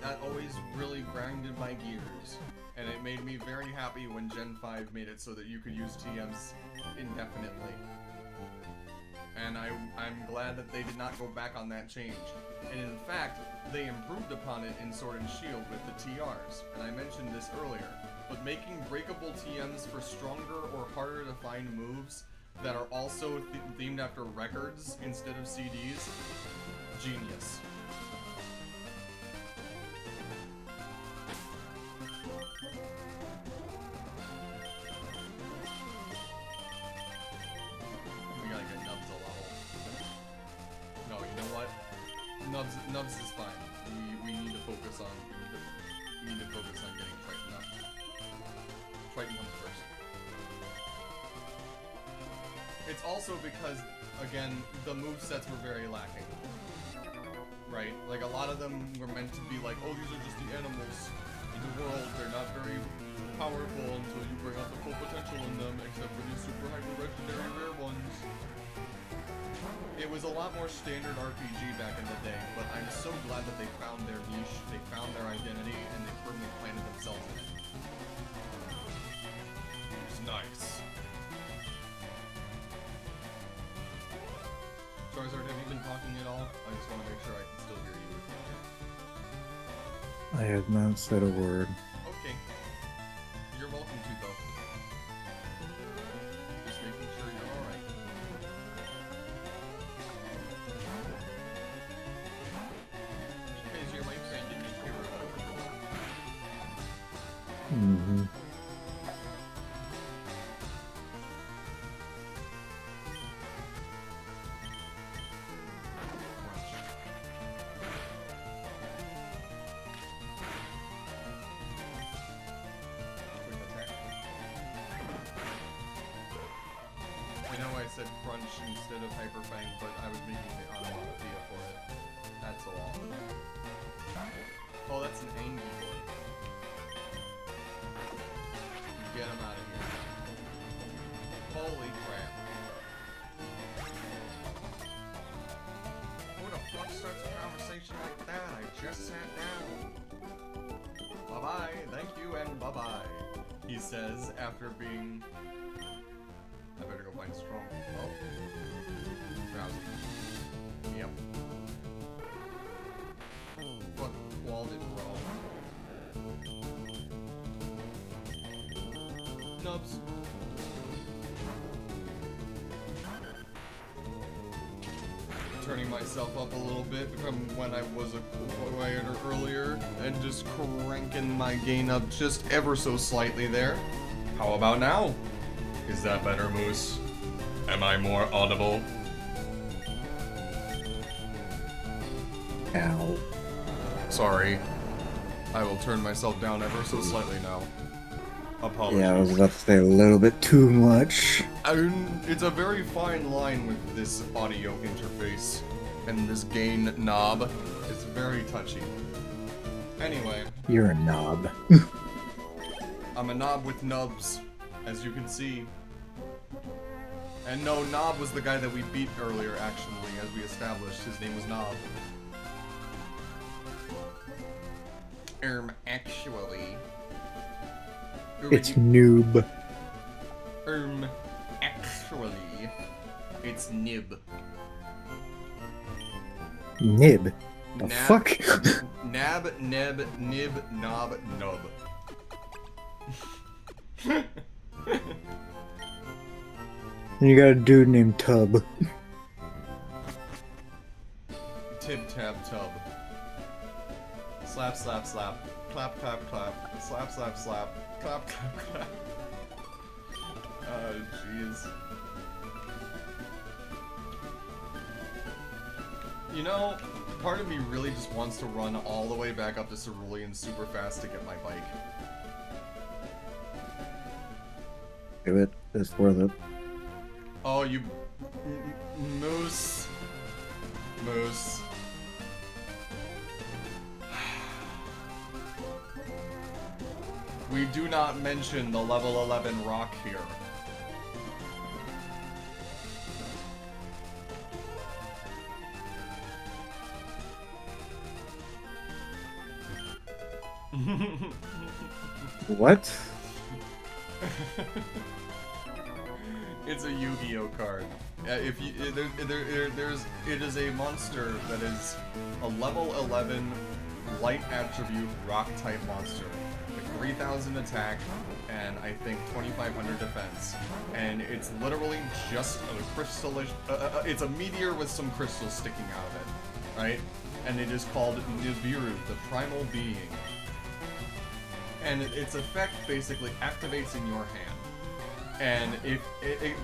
That always really grinded my gears, and it made me very happy when Gen 5 made it so that you could use TMs indefinitely. And I'm glad that they did not go back on that change. And in fact, they improved upon it in Sword and Shield with the TRs, and I mentioned this earlier, but making breakable TMs for stronger or harder to find moves that are also themed after records instead of CDs, genius. We gotta get Nubs a level. No, you know what? Nubs is fine. We need to focus on getting Triton up. Triton comes first. It's also because, again, the movesets were very lacking. Right? Like, a lot of them were meant to be like, oh, these are just the animals in the world. They're not very powerful until you bring out the full potential in them, except for these super hyper legendary rare ones. It was a lot more standard RPG back in the day, but I'm so glad that they found their niche, they found their identity, and they firmly planted themselves in it. It's nice. Charizard, have you been talking at all? I just want to make sure I can still hear you. I have not said a word. Okay. You're welcome to, though. Just making sure you're alright. Because your wife said you didn't hear about it. Mm-hmm. I know I said crunch instead of hyperfang, but I was making the onomatopoeia for it. That's all. Oh, that's an Angie boy. Get him out of here. Holy crap. Who the fuck starts a conversation like that? I just sat down. Bye-bye, thank you, and bye-bye. He says after being... I better go find strong. Oh. Drowsy. Yep. Fuck, walled it, bro. Nubs. Turning myself up a little bit from when I was a quieter earlier, and just cranking my gain up just ever so slightly there. How about now? Is that better, Moose? Am I more audible? Ow. Sorry. I will turn myself down ever so slightly now. Apologies. Yeah, I was about to say a little bit too much. It's a very fine line with this audio interface. And this gain knob. It's very touchy. Anyway. You're a knob. I'm a knob with nubs, as you can see. And no, Knob was the guy that we beat earlier, actually, as we established. His name was Knob. Actually. It's noob. Actually. It's Nib. Nib? The Nab- fuck? Nab, Neb, Nib, Knob, Nub. And you got a dude named Tub. Tib Tab Tub. Slap, slap, slap. Clap, clap, clap. Slap, slap, slap. Clap, clap, clap. Oh, jeez. You know, part of me really just wants to run all the way back up to Cerulean super fast to get my bike. Do it. It's worth it. Oh, you... Moose. Moose. We do not mention the level 11 rock here. What? It's a Yu-Gi-Oh card. If you it is a monster that is a level 11 light attribute rock type monster with 3,000 attack and I think 2,500 defense, and it's literally just a crystallish. It's a meteor with some crystals sticking out of it, right? And it is called Nibiru, the primal being. And its effect basically activates in your hand. And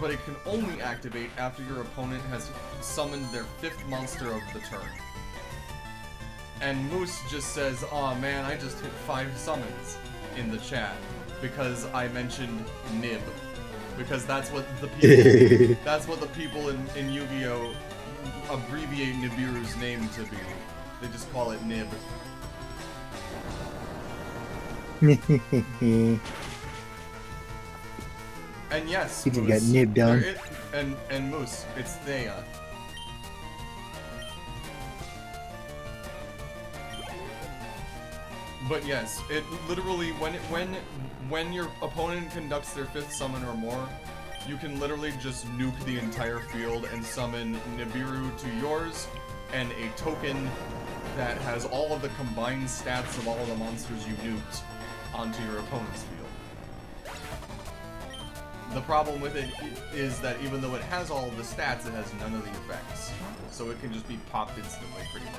but it can only activate after your opponent has summoned their 5th monster of the turn. And Moose just says, "Aw man, I just hit 5 summons" in the chat because I mentioned Nib. Because that's what the people in Yu-Gi-Oh abbreviate Nibiru's name to be. They just call it Nib. And yes, You just Moose, got nibbed on. and Moose, it's Thea. But yes, it literally when your opponent conducts their 5th summon or more, you can literally just nuke the entire field and summon Nibiru to yours and a token that has all of the combined stats of all of the monsters you nuked onto your opponent's field. The problem with it is that even though it has all of the stats, it has none of the effects. So it can just be popped instantly, pretty much.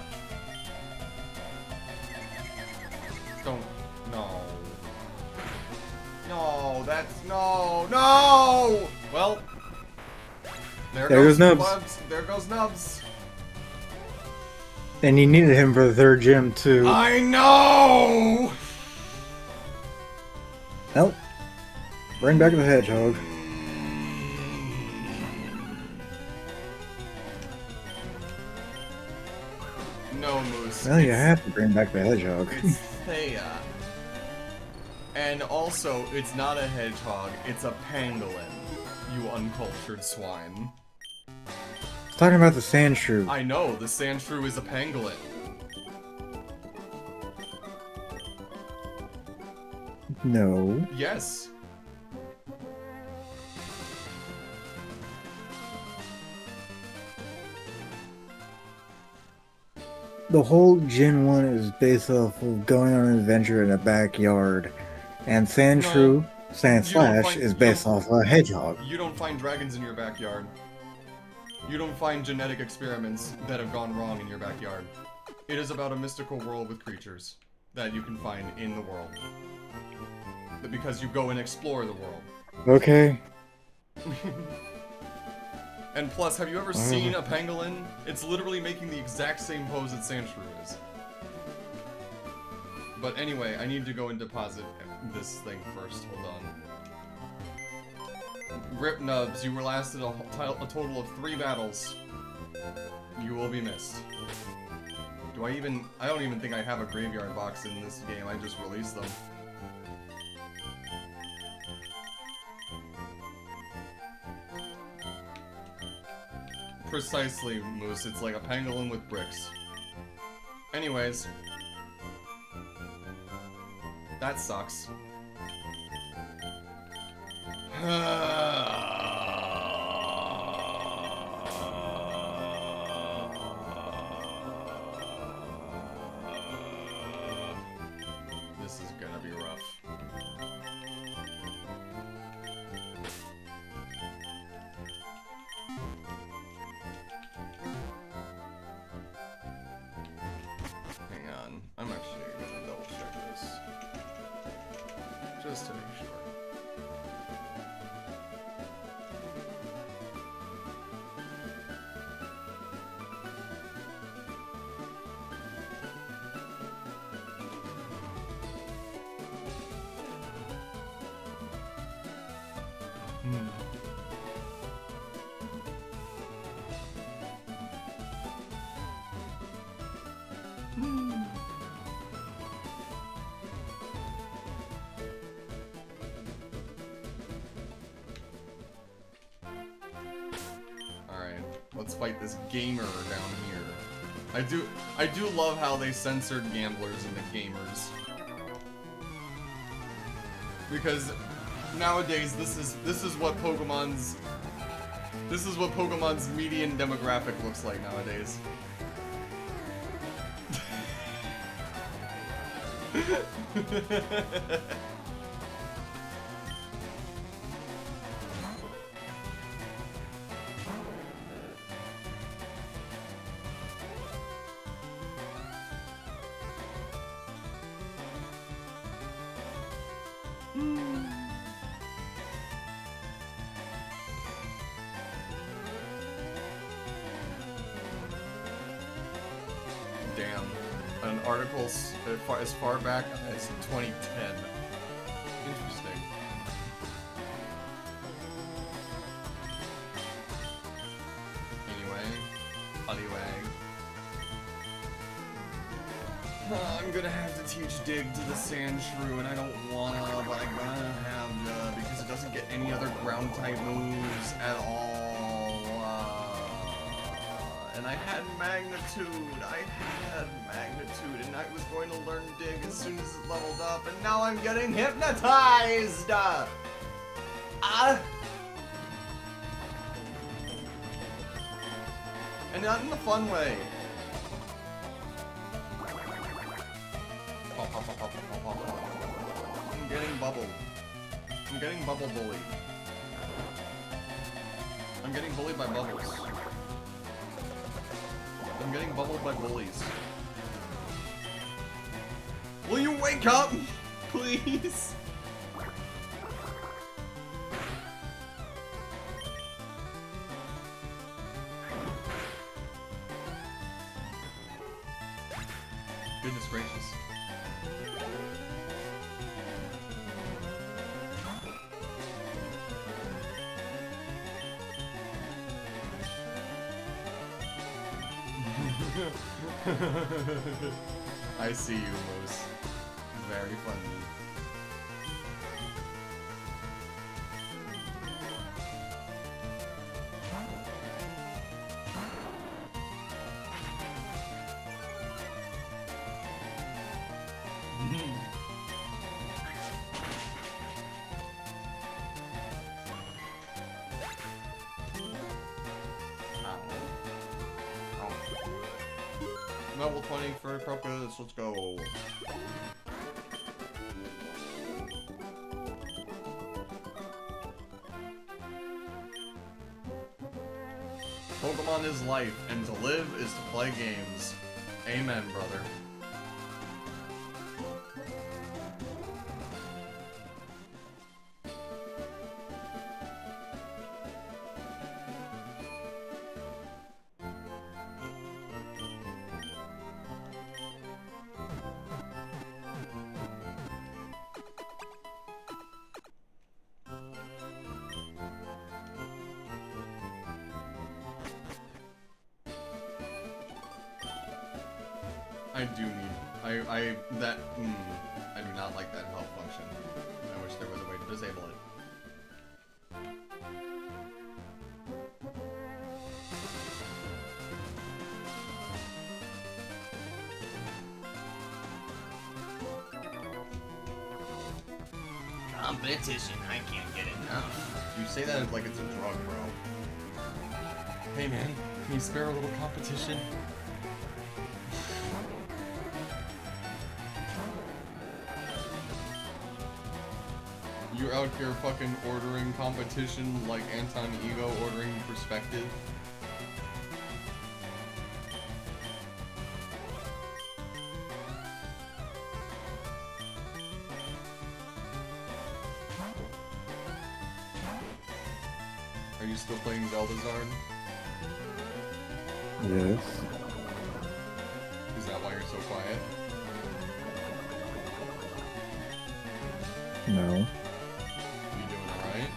Don't. No. No, that's. No! No! Well. There goes Nubs. There goes Nubs. And you needed him for the 3rd gym, too. I know! Nope. Bring back the hedgehog. No, Moose. Well, you have to bring back the hedgehog. It's Thea. And also, it's not a hedgehog, it's a pangolin. You uncultured swine. Talking about the sand shrew. I know, the sand shrew is a pangolin. No. Yes. The whole Gen 1 is based off of going on an adventure in a backyard. And Sand No, Shrew, Sand you don't Slash, find- is you based don't- off a hedgehog. You don't find dragons in your backyard. You don't find genetic experiments that have gone wrong in your backyard. It is about a mystical world with creatures that you can find in the world. Because you go and explore the world. Okay. And plus, have you ever seen a pangolin? It's literally making the exact same pose that Sandshrew is. But anyway, I need to go and deposit this thing first. Hold on. Rip Nubs, you were lasted a total of 3 battles. You will be missed. I don't even think I have a graveyard box in this game, I just released them. Precisely, Moose, it's like a pangolin with bricks. Anyways. That sucks. This is gonna be rough. Hang on, I'm actually gonna Just to make sure. Alright, let's fight this gamer down here. I do love how they censored gamblers into gamers. Because nowadays this is what Pokemon's median demographic looks like nowadays. Damn. An article as far back as 2010. Interesting. Anyway. I'm gonna have to teach Dig to the Sand Shrew, and I don't wanna, but I'm gonna have to, because it doesn't get any other ground type moves at all. And I had magnitude, and I was going to learn Dig as soon as it leveled up, and now I'm getting hypnotized! And not in the fun way. I'm getting bubbled. I'm getting bubble bullied. I'm getting bullied by bubbles. I'm getting bubbled by bullies. Will you wake up? Please? Goodness gracious. I see you, Moose. Very funny. Level 20 for Crocus, let's go. Pokemon is life, and to live is to play games. Amen, brother. I do need... I do not like that health function. I wish there was a way to disable it. Competition, I can't get enough. You say that like it's a drug, bro. Hey man, can you spare a little competition? You're out here fucking ordering competition like Anton Ego ordering perspective. Are you still playing Zelda Zarn? Yes. Is that why you're so quiet? No. You doing alright?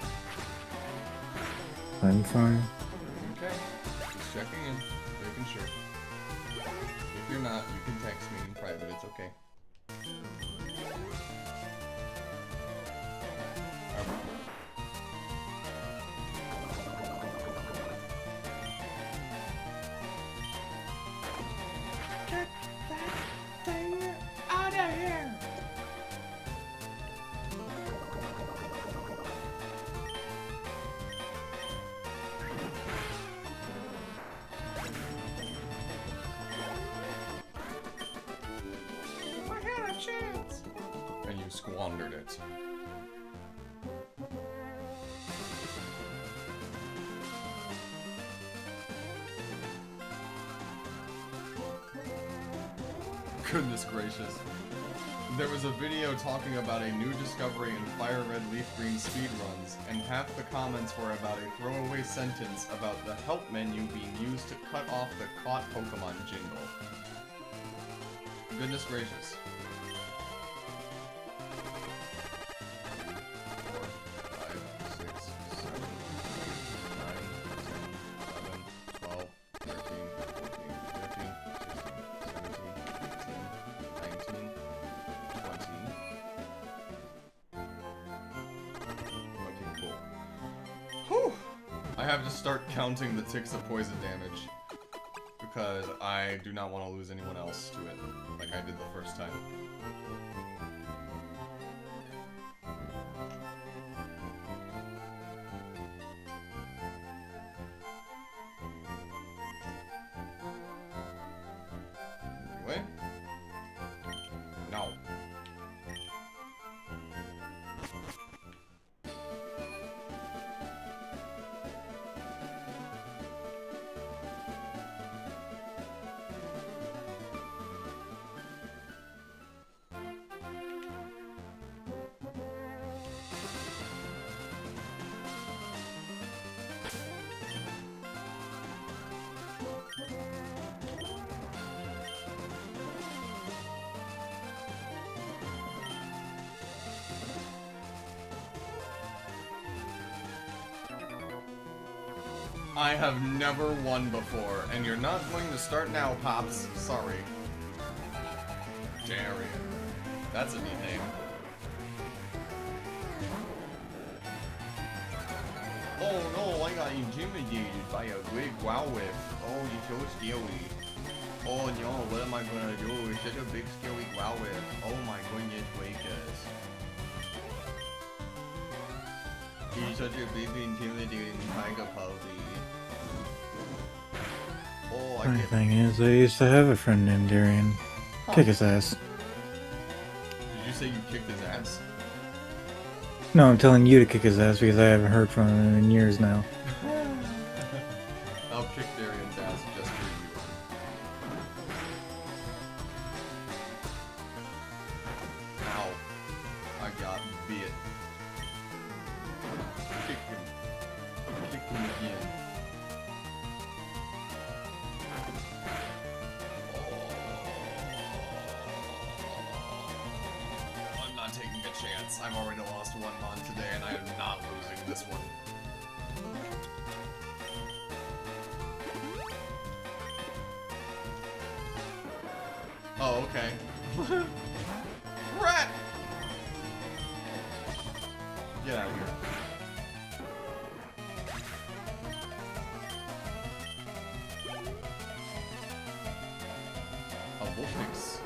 I'm fine. Okay. Just checking in. Making sure. If you're not, you can text me in private. It's okay. Get that thing out of here! I had a chance! And you squandered it. Goodness gracious. There was a video talking about a new discovery in Fire Red Leaf Green speedruns, and half the comments were about a throwaway sentence about the help menu being used to cut off the caught Pokemon jingle. Goodness gracious. 4, 5, 6, 7, 8, 9, 10, 11, 12, 13, 14, 15, 16, 17, 18, 19, 20. Cool. Whew! I have to start counting the ticks of poison damage, because I do not want to lose anyone else to it, like I did the first time. Anyway. No. I have never won before, and you're not going to start now, Pops. Sorry. Darian. That's a neat name. Oh no, I got intimidated by a big Wow Whip. Oh, you're so scary. Oh no, what am I gonna do? It's such a big scary Wow Whip. Oh my goodness gracious. He's such a big intimidating tiger puppy. Oh, I Funny get... thing is, I used to have a friend named Darian. Kick his ass. Did you say you kicked his ass? No, I'm telling you to kick his ass because I haven't heard from him in years now. I'll kick Darian's ass just for you. Ow. I got bit. Kick him. Kick him again. I'm not taking a chance. I've already lost one mon today and I am not losing this one. Oh, okay. Rat! Get out of here. A Vulpix.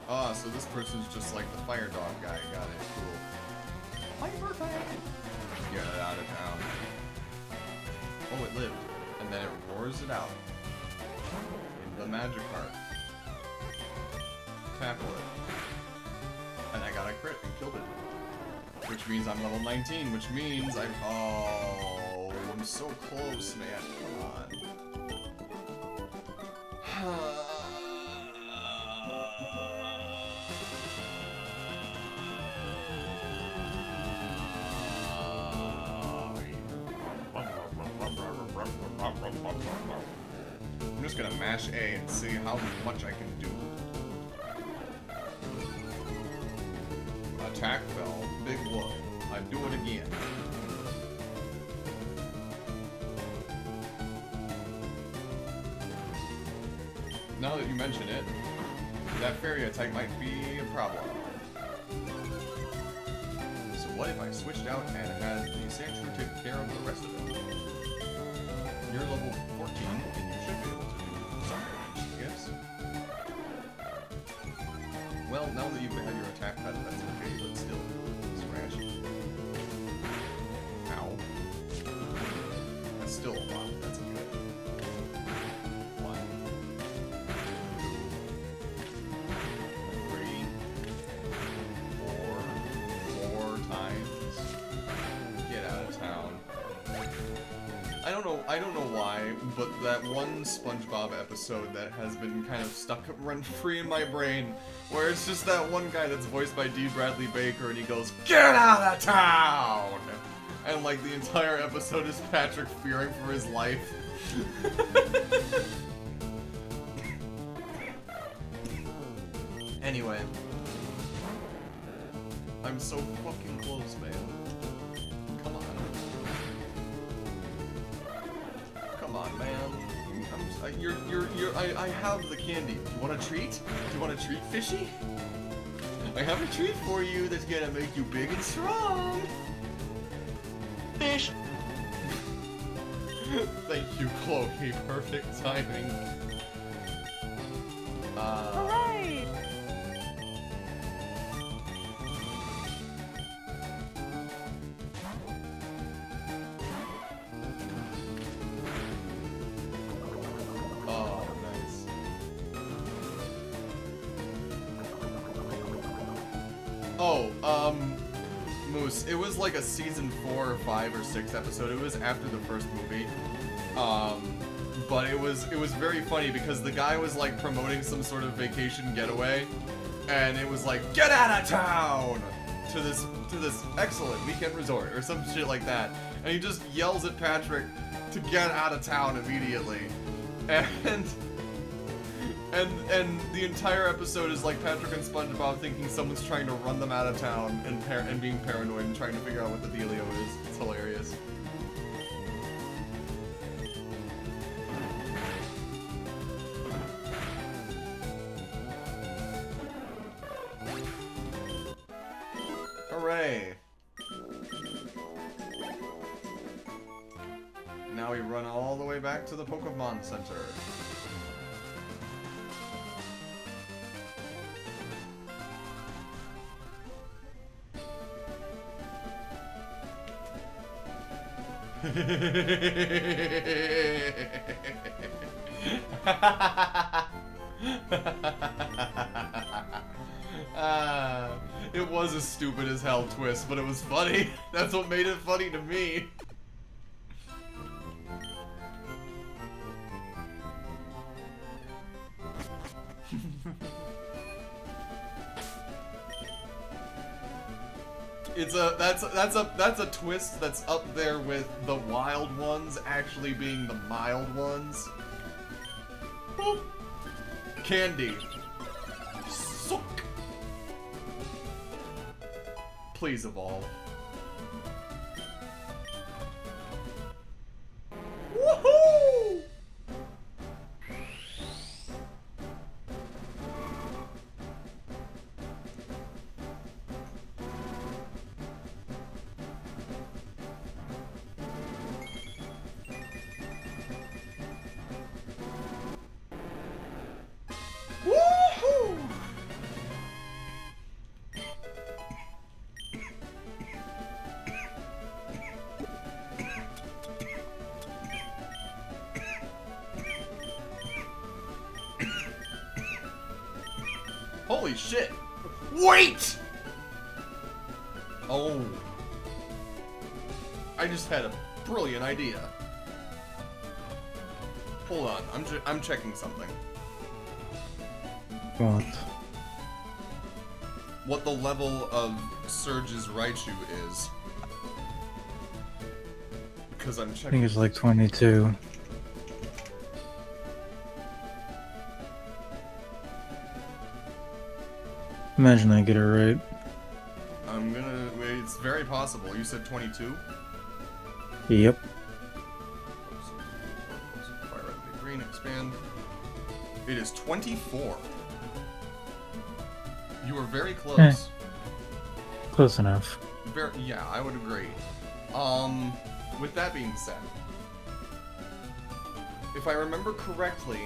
Ah, so this person's just like the fire dog guy. Got it. Cool. Fire dog! Get it out of town. Oh, it lived. And then it roars it out. Into the Magikarp. Tackle it. And I got a crit and killed it. Which means I'm level 19, which means I'm... Oh, I'm so close, man. Come on. just gonna mash A and see how much I can do. Attack fell. Big whoop. I do it again. Now that you mention it, that fairy attack might be a problem. So what if I switched out and had the sanctuary take care of the rest of it? You're level 14, and you should be able to do something, yes? Well, now that you've had your attack cut, that's okay, but still, scratch. Ow. That's still a lot, that's good. 1, 2, 3, 4 times. Get out of town. I don't know why, but that one SpongeBob episode that has been kind of stuck run free in my brain, where it's just that one guy that's voiced by D. Bradley Baker, and he goes, "Get out of town!" And like the entire episode is Patrick fearing for his life. Anyway, I'm so fucking close, man. Come on. Come on, man. I have the candy. Do you want a treat? Do you want a treat, fishy? I have a treat for you that's gonna make you big and strong. Fish. Thank you, Chloe. Perfect timing. Alright! Oh, nice. Oh, Moose, it was like a season 4 or 5 or 6 episode. It was after the first movie. But it was very funny because the guy was like promoting some sort of vacation getaway, and it was like, "Get out of town!" to this excellent weekend resort or some shit like that. And he just yells at Patrick to get out of town immediately. And the entire episode is like Patrick and SpongeBob thinking someone's trying to run them out of town and being paranoid and trying to figure out what the dealio is. It's hilarious. Hooray! Now we run all the way back to the Pokemon Center. It was a stupid as hell twist, but it was funny. That's what made it funny to me. That's a twist that's up there with the wild ones actually being the mild ones. Boop. Candy. Suck. Please evolve. Woohoo! Woohoo! Holy shit! Wait! Oh. I just had a brilliant idea. Hold on, I'm checking something. What? What the level of Surge's Raichu is. Because I'm I think checking. it's like 22. Imagine I get it right. I'm gonna. It's very possible. You said 22? Yep. Fire red, green, expand. It is 24. You were very close. Close enough. Yeah, I would agree. With that being said, if I remember correctly,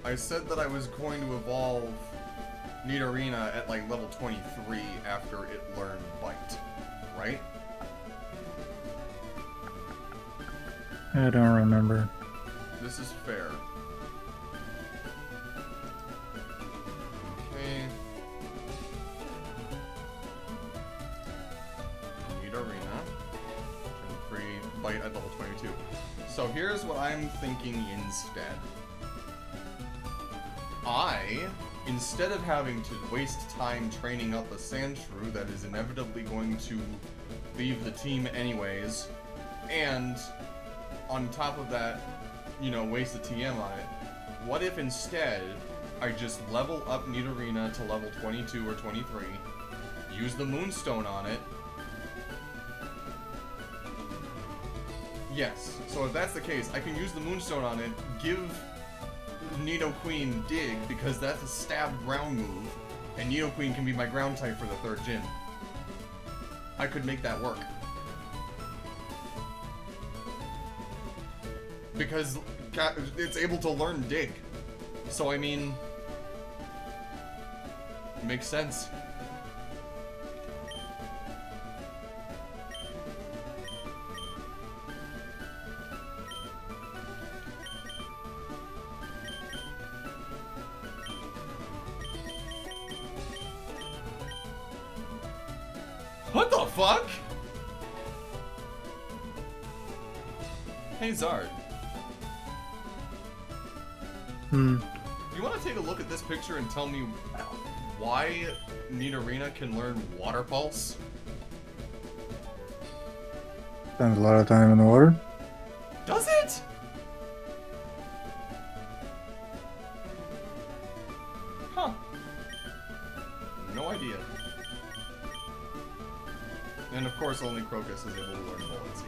I said that I was going to evolve Nidorina at like level 23 after it learned Bite, right? I don't remember. This is fair. Okay. Nidorina. Gen 3, Bite at level 22. So here's what I'm thinking instead. Instead of having to waste time training up a Sandshrew that is inevitably going to leave the team anyways, and on top of that, you know, waste a TM on it, what if instead I just level up Nidorina to level 22 or 23, use the Moonstone on it? Yes, so if that's the case, I can use the Moonstone on it, give Nidoqueen Dig, because that's a stab ground move, and Nidoqueen can be my ground type for the third gym. I could make that work. Because it's able to learn Dig. So, I mean, it makes sense. What the fuck? Hey Zard. You want to take a look at this picture and tell me why Nidorina can learn Water Pulse? Spends a lot of time in the water. Does it? Huh. No idea. And of course only Crocus is able to learn Bullet Seed.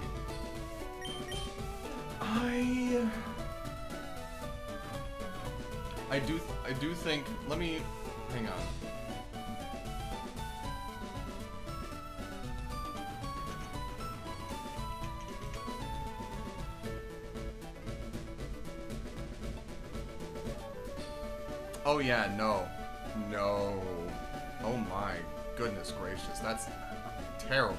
I do think, let me, hang on. Oh yeah, no. No. Oh my goodness gracious, that's terrible.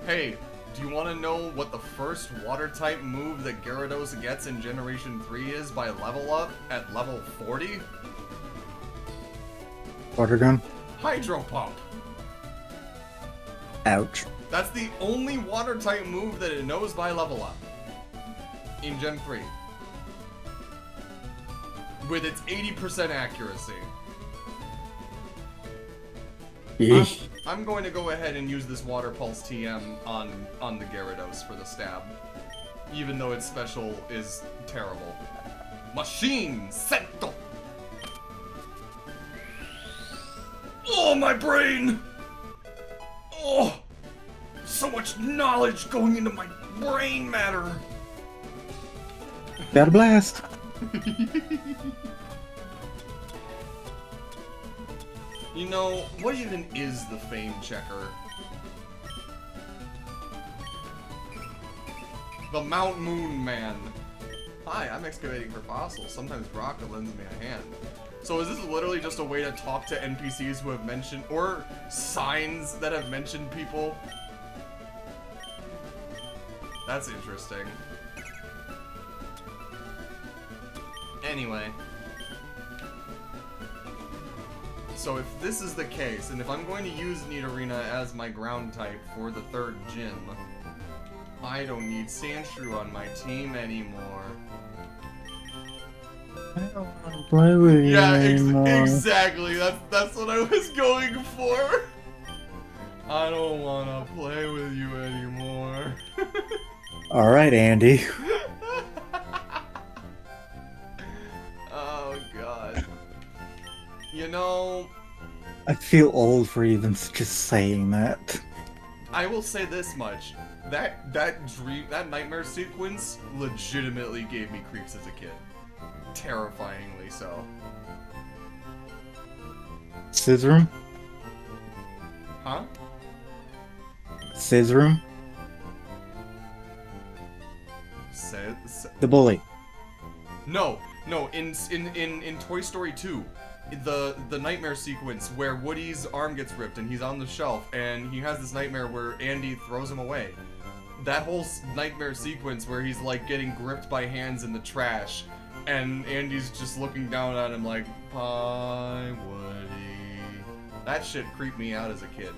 Hey, do you want to know what the first water-type move that Gyarados gets in Generation 3 is by level up at level 40? Water gun. Hydro Pump! Ouch. That's the only water-type move that it knows by level up in Gen 3. With its 80% accuracy. Yeesh. I'm going to go ahead and use this Water Pulse TM on the Gyarados for the stab. Even though its special is terrible. Machine Sento! Oh, my brain! Oh! So much knowledge going into my brain matter! Got a blast. You know, what even is the Fame Checker? The Mount Moon Man. Hi, I'm excavating for fossils. Sometimes Rocka lends me a hand. So is this literally just a way to talk to NPCs who have mentioned, or signs that have mentioned people? That's interesting. Anyway. So if this is the case, and if I'm going to use Nidorina as my ground type for the third gym, I don't need Sandshrew on my team anymore. I don't want to play with you anymore. Exactly. That's what I was going for. I don't want to play with you anymore. All right, Andy. You know, I feel old for even just saying that. I will say this much. That nightmare sequence legitimately gave me creeps as a kid. Terrifyingly so. Scissorum? Huh? Scissorum? The bully. No, in Toy Story 2, the nightmare sequence where Woody's arm gets ripped and he's on the shelf and he has this nightmare where Andy throws him away. That whole nightmare sequence where he's like getting gripped by hands in the trash and Andy's just looking down at him like, "Bye, Woody." That shit creeped me out as a kid.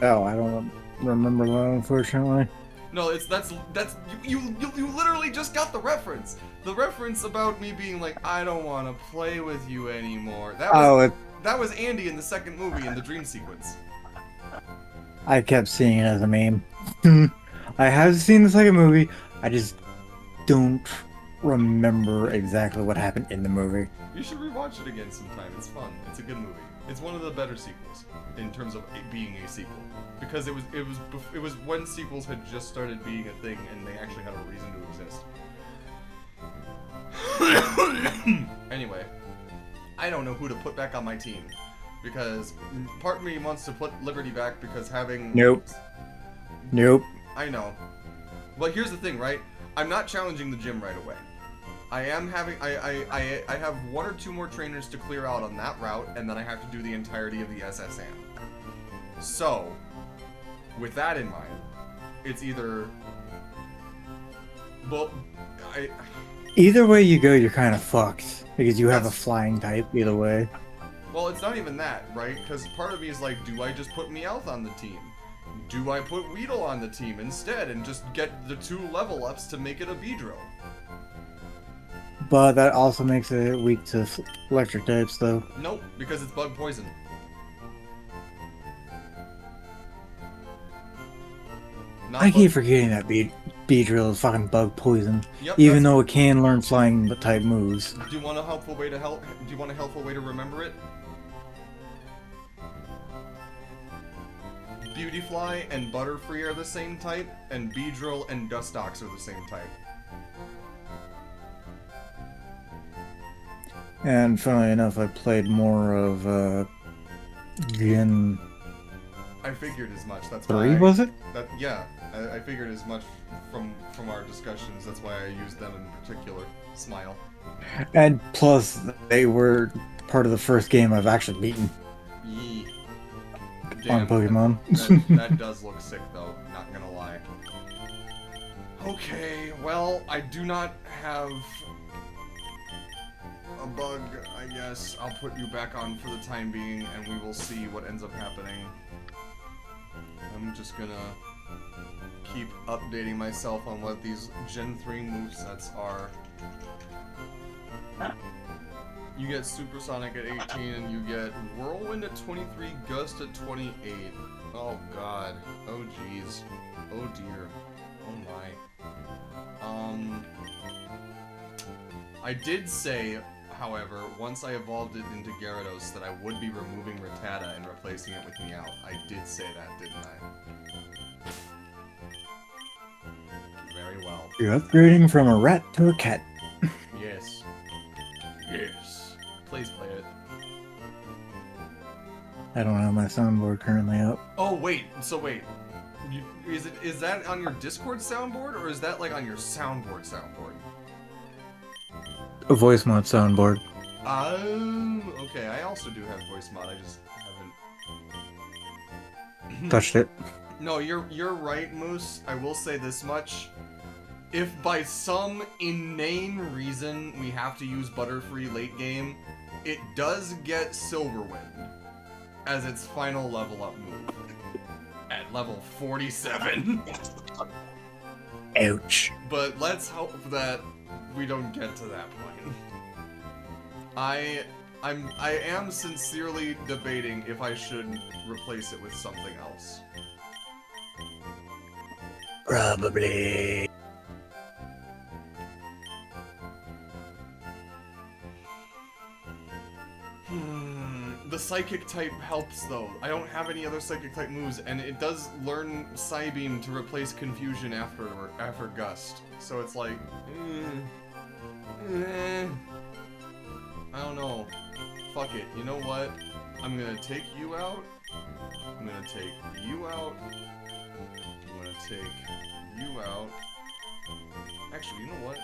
Oh, I don't remember that, unfortunately. No, that's you literally just got the reference. The reference about me being like, "I don't want to play with you anymore." That was Andy in the second movie in the dream sequence. I kept seeing it as a meme. I have seen the second movie. I just don't remember exactly what happened in the movie. You should rewatch it again sometime. It's fun. It's a good movie. It's one of the better sequels in terms of it being a sequel, because it was when sequels had just started being a thing and they actually had a reason to exist. Anyway, I don't know who to put back on my team, because part of me wants to put Liberty back because having Nope. I know. Well, here's the thing, right? I'm not challenging the gym right away. I am having I have one or two more trainers to clear out on that route, and then I have to do the entirety of the SSM. So, with that in mind, it's either Either way you go, you're kind of fucked because you have a flying type either way. Well, it's not even that, right? Because part of me is like, do I just put Meowth on the team? Do I put Weedle on the team instead and just get the 2 level ups to make it a Beedrill? But that also makes it weak to electric types, though. Nope, because it's bug poison. I keep forgetting that Beedrill is fucking bug poison. Yep, even though it can learn flying type moves. Do you want a helpful way to remember it? Beautyfly and Butterfree are the same type, and Beedrill and Dustox are the same type. And funnily enough, I played more of Gen I figured as much. That's 3, why was it? Yeah, I figured as much from our discussions. That's why I used them in particular. Smile. And plus, they were part of the first game I've actually beaten. Yee. On Pokemon. That does look sick, though. Not gonna lie. Okay, well, I do not have a bug, I guess. I'll put you back on for the time being, and we will see what ends up happening. I'm just gonna keep updating myself on what these Gen 3 movesets are. You get Supersonic at 18, and you get Whirlwind at 23, Gust at 28. Oh god. Oh jeez. Oh dear. Oh my. I did say, however, once I evolved it into Gyarados, that I would be removing Rattata and replacing it with Meowth. I did say that, didn't I? Very well. You're upgrading from a rat to a cat. Yes. Yes. Please play it. I don't have my soundboard currently up. Oh wait, so wait. Is that on your Discord soundboard, or is that like on your soundboard? A voice mod soundboard. Okay, I also do have voice mod, I just haven't Touched it. No, you're right, Moose. I will say this much. If by some inane reason we have to use Butterfree late game, it does get Silverwind as its final level up move. At level 47. Ouch. But let's hope that we don't get to that point. I am sincerely debating if I should replace it with something else. Probably. The psychic type helps though. I don't have any other psychic type moves, and it does learn Psybeam to replace Confusion after Gust. So it's like, I don't know. Fuck it. You know what? I'm gonna take you out. I'm gonna take you out. I'm gonna take you out. Actually, you know what?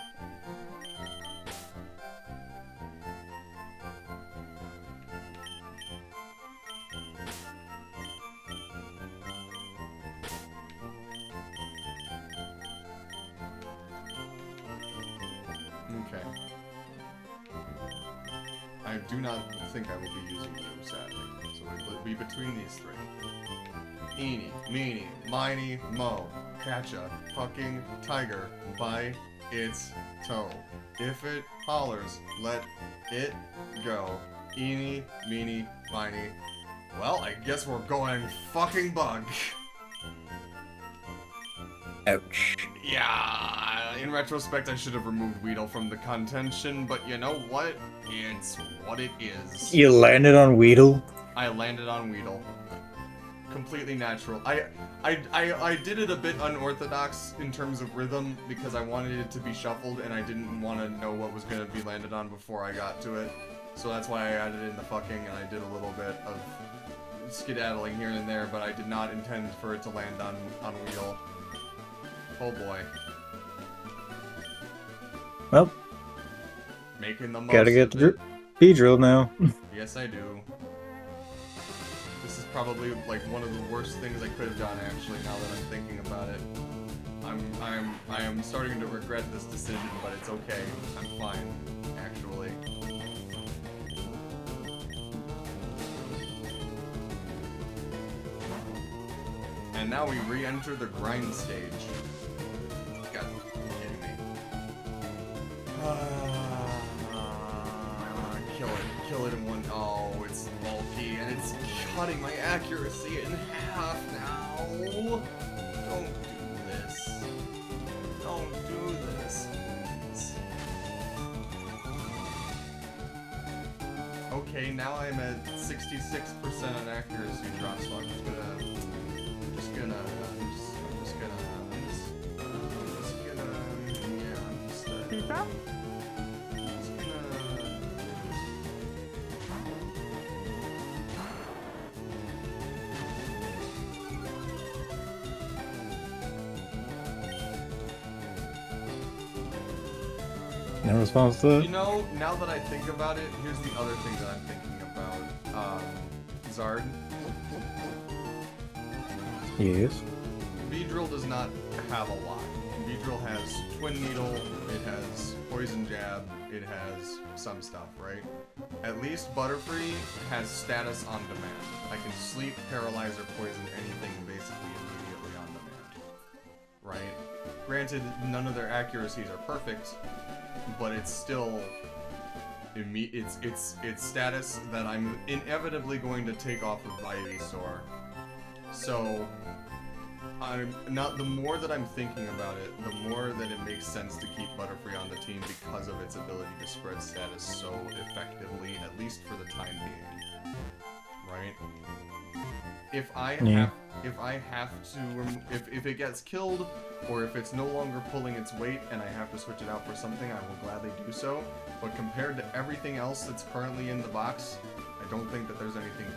Okay. I do not think I will be using you, sadly. So it will be between these three. Eeny, meeny, miny, mo. Catch a fucking tiger by its toe. If it hollers, let it go. Eeny, meeny, miny. Well, I guess we're going fucking bug. Ouch. Yeah, in retrospect, I should have removed Weedle from the contention, but you know what? It's what it is. You landed on Weedle? I landed on Weedle. Completely natural. I did it a bit unorthodox in terms of rhythm because I wanted it to be shuffled and I didn't want to know what was going to be landed on before I got to it. So that's why I added in the fucking and I did a little bit of skedaddling here and there, but I did not intend for it to land on Weedle. Oh boy. Well, Making the most gotta get of the it. Beedrill now. Yes, I do. This is probably like one of the worst things I could have done actually now that I'm thinking about it. I am starting to regret this decision, but it's okay. I'm fine, actually. And now we re-enter the grind stage. God, are you kidding me? Kill it in one. Oh, it's bulky and it's cutting my accuracy in half now. Don't do this. Don't do this. Okay, now I'm at 66% on accuracy drop, so I'm just gonna, No response to You that? know, now that I think about it, here's the other thing that I'm thinking about. Zard. Yes. Beedrill does not have a lot. Beedrill has Twin Needle, it has Poison Jab, it has some stuff, right? At least Butterfree has status on demand. I can sleep, paralyze, or poison anything basically immediately on demand. Right? Granted, none of their accuracies are perfect, but it's still it's status that I'm inevitably going to take off of Ivysaur. So I'm not. The more that I'm thinking about it, the more that it makes sense to keep Butterfree on the team because of its ability to spread status so effectively, at least for the time being. Right? If I have to, if it gets killed, or if it's no longer pulling its weight and I have to switch it out for something, I will gladly do so. But compared to everything else that's currently in the box, I don't think that there's anything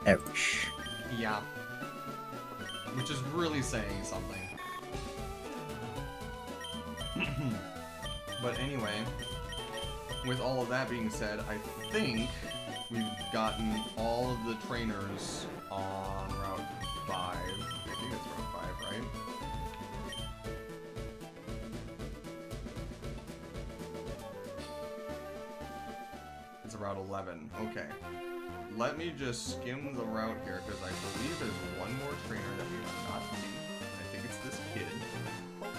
better. Ouch. Yeah. Which is really saying something. But anyway, with all of that being said, I think we've gotten all of the trainers on Route 5. I think it's Route 5, right? It's Route 11. Okay. Let me just skim the route here, because I believe there's one more trainer that we have not seen. I think it's this kid.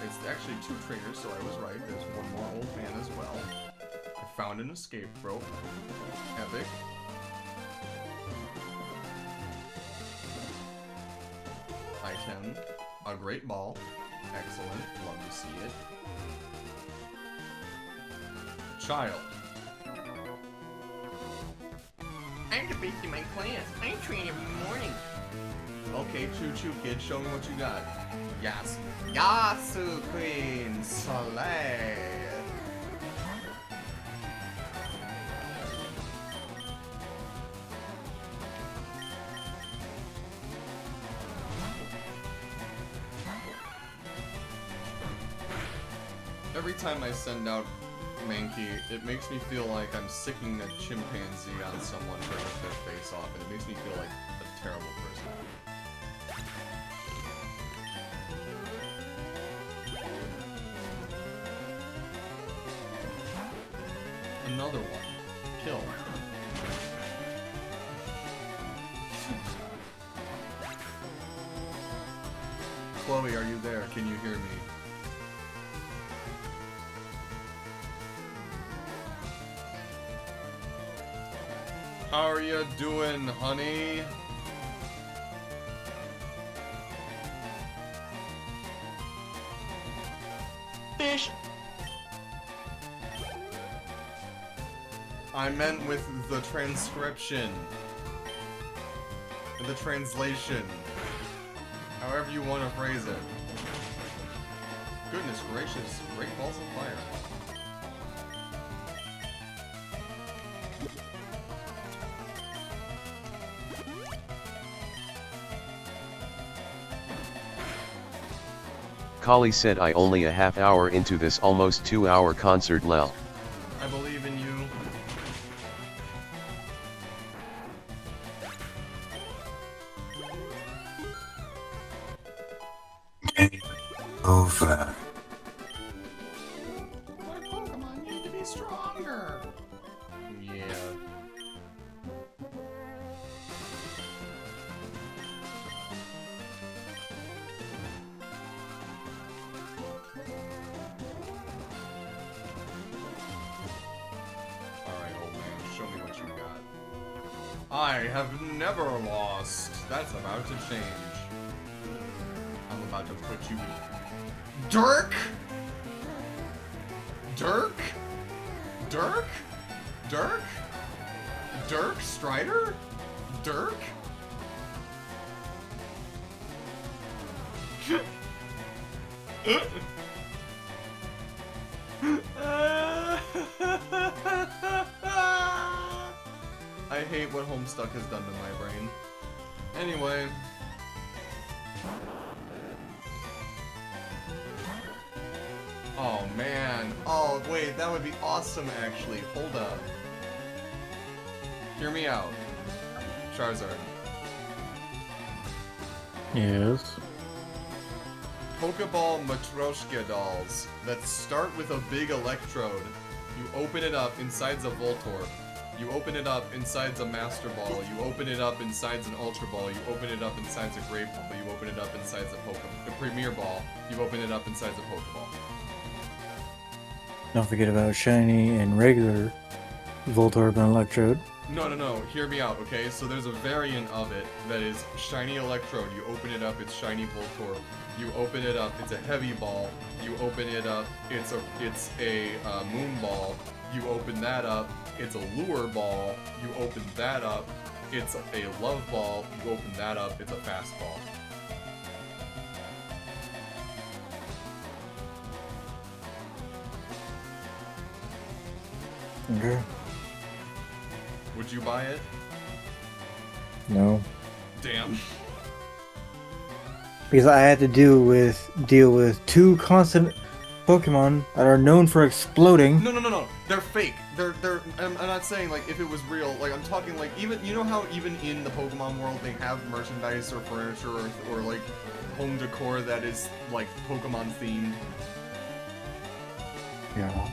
It's actually two trainers, so I was right. There's one more old man as well. I found an escape rope. Epic. Item. A great ball. Excellent. Love to see it. Child. I'm the best in my class. I train every morning. Okay, choo-choo, kid, show me what you got. Yes. Yasu Queen Soleil. Every time I send out Mankey, it makes me feel like I'm sicking a chimpanzee on someone to rip their face off, and it makes me feel like a terrible person. Another one. Kill. Chloe, are you there? Can you hear me? How are you doing, honey? Fish. I meant with the transcription. And the translation. However you want to phrase it. Goodness gracious, great balls of fire. Kali said I only a half hour into this almost 2-hour concert lel. I believe in you. Over. My Pokemon need to be stronger. Yeah. Alright, old man, show me what you got. I have never lost. That's about to change. I'm about to put you... Dirk? Dirk? Dirk? Dirk? Dirk Strider? Dirk? I hate what Homestuck has done to my brain. Anyway. Oh man. Oh wait, that would be awesome actually. Hold up. Hear me out. Charizard. Yes. Pokeball Matryoshka dolls that start with a big electrode. You open it up, inside's a Voltorb. You open it up, inside's a Master Ball. You open it up, inside's an Ultra Ball. You open it up, inside's a Great Ball. You open it up, inside's a Premier Ball. You open it up, inside's a Pokeball. Don't forget about shiny and regular Voltorb and Electrode. No. Hear me out, okay? So there's a variant of it that is shiny Electrode. You open it up, it's shiny Voltorb. You open it up, it's a Heavy Ball. You open it up, it's a Moon Ball. You open that up, it's a Lure Ball. You open that up, it's a Love Ball. You open that up, it's a Fast Ball. Okay. Would you buy it? No. Damn. Because I had to deal with two constant Pokemon that are known for exploding. No. They're fake. I'm not saying like if it was real. Like I'm talking like even you know how even in the Pokemon world they have merchandise or furniture or like home decor that is like Pokemon themed. Yeah.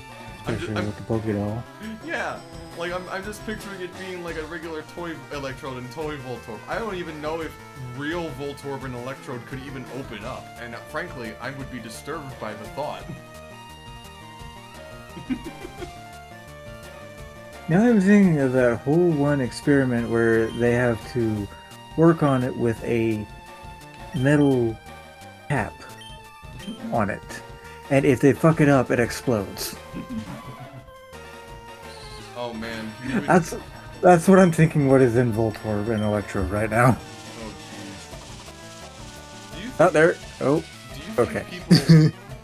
I'm Especially with the Pokédoll. Yeah. Like I'm just picturing it being like a regular toy Electrode and toy Voltorb. I don't even know if real Voltorb and Electrode could even open up, and frankly, I would be disturbed by the thought. Now I'm thinking of that whole one experiment where they have to work on it with a metal cap on it. And if they fuck it up, it explodes. Oh man, That's what I'm thinking. What is in Voltorb and Electrode right now? Oh jeez. Do you think, Not there. Oh, do you think okay. people...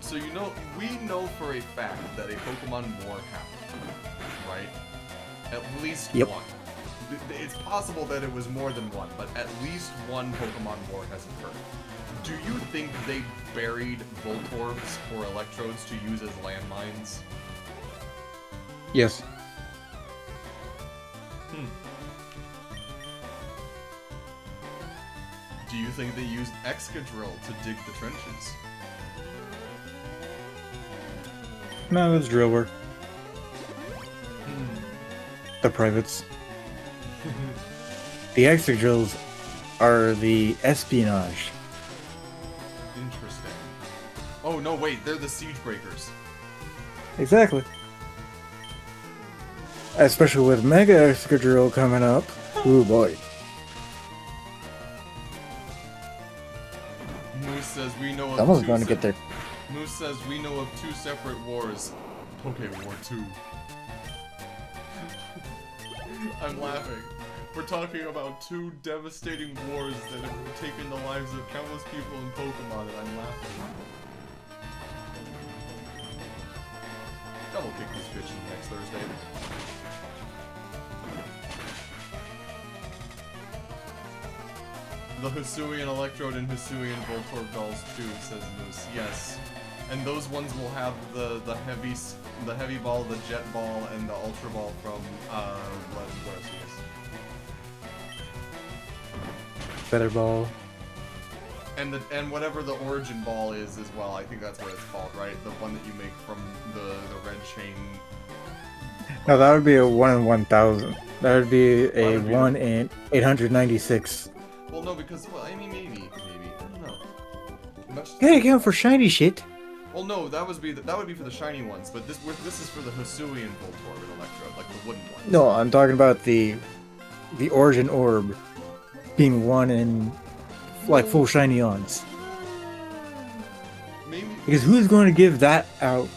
So you know, we know for a fact that a Pokemon War happened, right? At least Yep. one. It's possible that it was more than one, but at least one Pokemon War has occurred. Do you think they buried Voltorbs or Electrodes to use as landmines? Yes. Do you think they used Excadrill to dig the trenches? No, it's drill work. The privates. The extra drills are the espionage. Interesting. Oh no, wait, they're the Siege Breakers. Exactly. Especially with Mega Excadrill coming up. Ooh boy. Moose says we know of Someone's two going to get there. Moose says we know of 2 separate wars. Poke War 2. I'm laughing. We're talking about 2 devastating wars that have taken the lives of countless people in Pokemon, and I'm laughing. Double kick this bitch next Thursday. The Hisuian Electrode and Hisuian Voltorb dolls too, says Moose. Yes. And those ones will have the heavy ball, the jet ball, and the ultra ball from Legends Arceus. Feather ball. And whatever the origin ball is as well, I think that's what it's called, right? The one that you make from the red chain. No, that would be a 1 in 1,000. That would be a would be 1 in 896. Well, no, because well, I mean maybe I don't know. Much Gotta account for shiny shit. Well, no, that would be for the shiny ones, but this is for the Hisuian Voltorb and Electrode, like the wooden ones. No, I'm talking about the origin orb being 1 in like full shiny ons. Maybe. Because who's going to give that out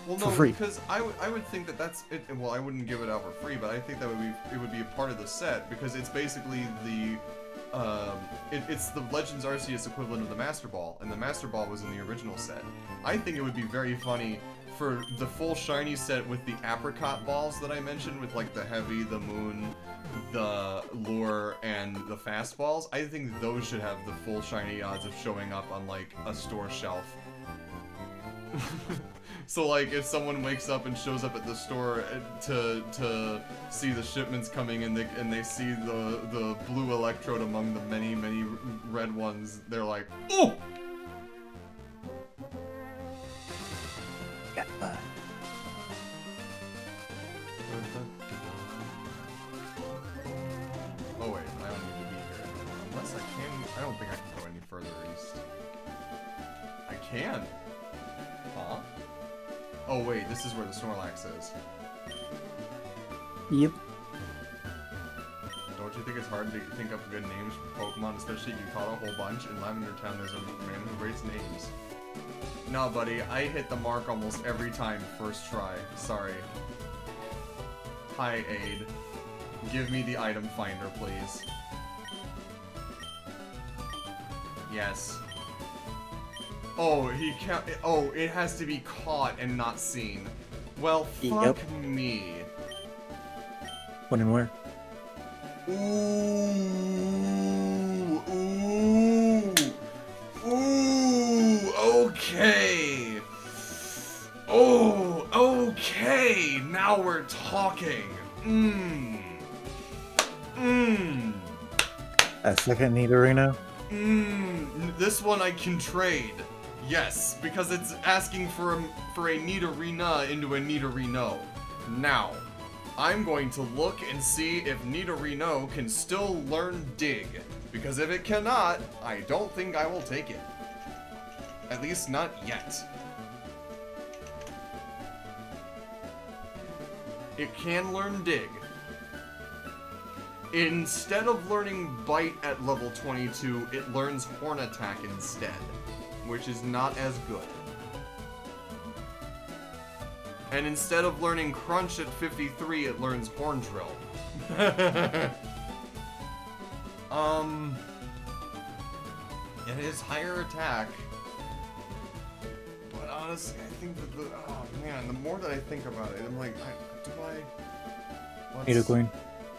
Well, for no, free? because I would think that that's it. Well, I wouldn't give it out for free, but I think that it would be a part of the set because it's basically the it's the Legends Arceus equivalent of the Master Ball, and the Master Ball was in the original set. I think it would be very funny for the full shiny set with the apricot balls that I mentioned, with like the heavy, the moon, the lure, and the fast balls. I think those should have the full shiny odds of showing up on like a store shelf. So like if someone wakes up and shows up at the store to see the shipments coming and they see the blue Electrode among the many red ones, they're like, oh! Oh wait, I don't need to be here. Unless I can, I don't think I can go any further east. I can. Huh? Oh wait, this is where the Snorlax is. Yep. Don't you think it's hard to think up good names for Pokemon, especially if you caught a whole bunch? In Lavender Town, there's a man who rates names. No, buddy, I hit the mark almost every time, first try. Sorry. Hi, Aid. Give me the item finder, please. Yes. Oh, he can't. Oh, it has to be caught and not seen. Well, fuck me. When and where? Ooh, okay. Oh, okay. Now we're talking. A second Nidorino? This one I can trade. Yes, because it's asking for a Nidorina into a Nidorino. Now, I'm going to look and see if Nidorino can still learn Dig. Because if it cannot, I don't think I will take it. At least not yet. It can learn Dig. Instead of learning Bite at level 22, it learns Horn Attack instead, which is not as good. And instead of learning Crunch at 53, it learns Horn Drill. It is higher attack. But honestly, I think that oh man, the more that I think about it, I'm like, Nidoqueen.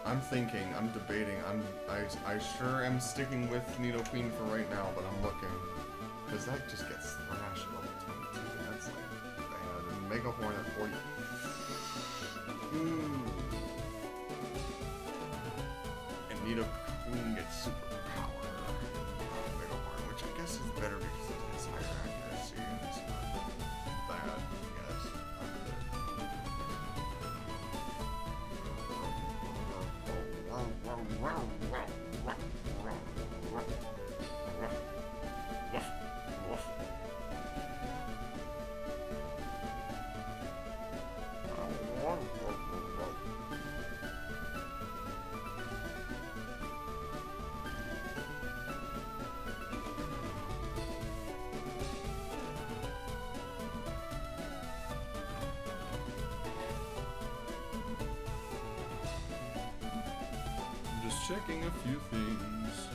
I'm thinking, I'm debating, I sure am sticking with Nidoqueen for right now, but I'm looking. Because that just gets thrashed all the time too, and that's like bad. And Mega Horn at 40. And Nidoqueen gets super power. Mega Horn, which I guess is better because it has higher accuracy and it's not bad, I guess. Just checking a few things.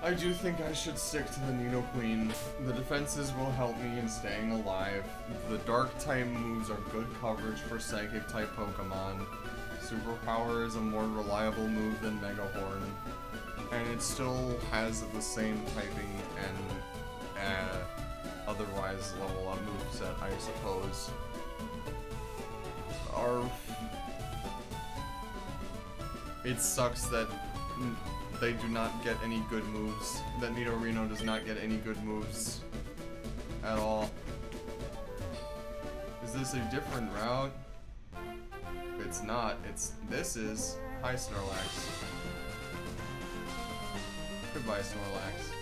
I do think I should stick to the Nidoqueen. The defenses will help me in staying alive. The dark type moves are good coverage for psychic type Pokemon. Superpower is a more reliable move than Mega Horn. And it still has the same typing and otherwise level up moveset, I suppose. It sucks that they do not get any good moves. That Nidorino does not get any good moves at all. Is this a different route? It's not. This is Hi Snorlax. Goodbye, Snorlax.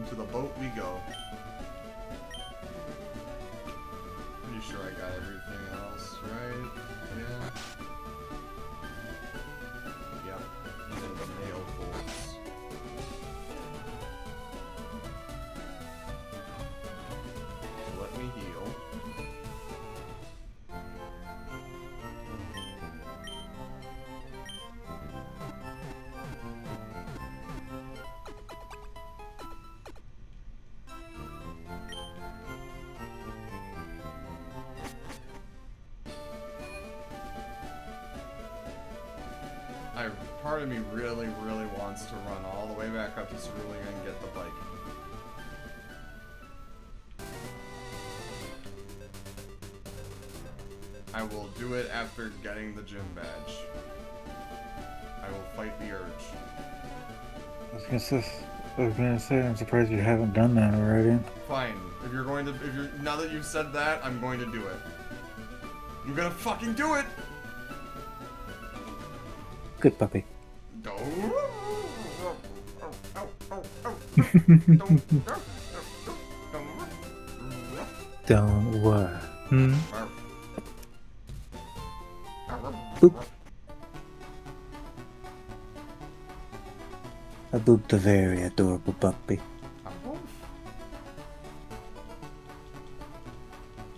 To the boat we go. Pretty sure I got everything else, right? Yeah. Yep. And then the nail bolts. So let me heal. Part of me really wants to run all the way back up to Cerulean and get the bike. I will do it after getting the gym badge. I will fight the urge. I was gonna say, I'm surprised you haven't done that already. Fine. Now that you've said that, I'm going to do it. I'm gonna fucking do it! Good puppy. Don't what? Boop. I booped a very adorable puppy.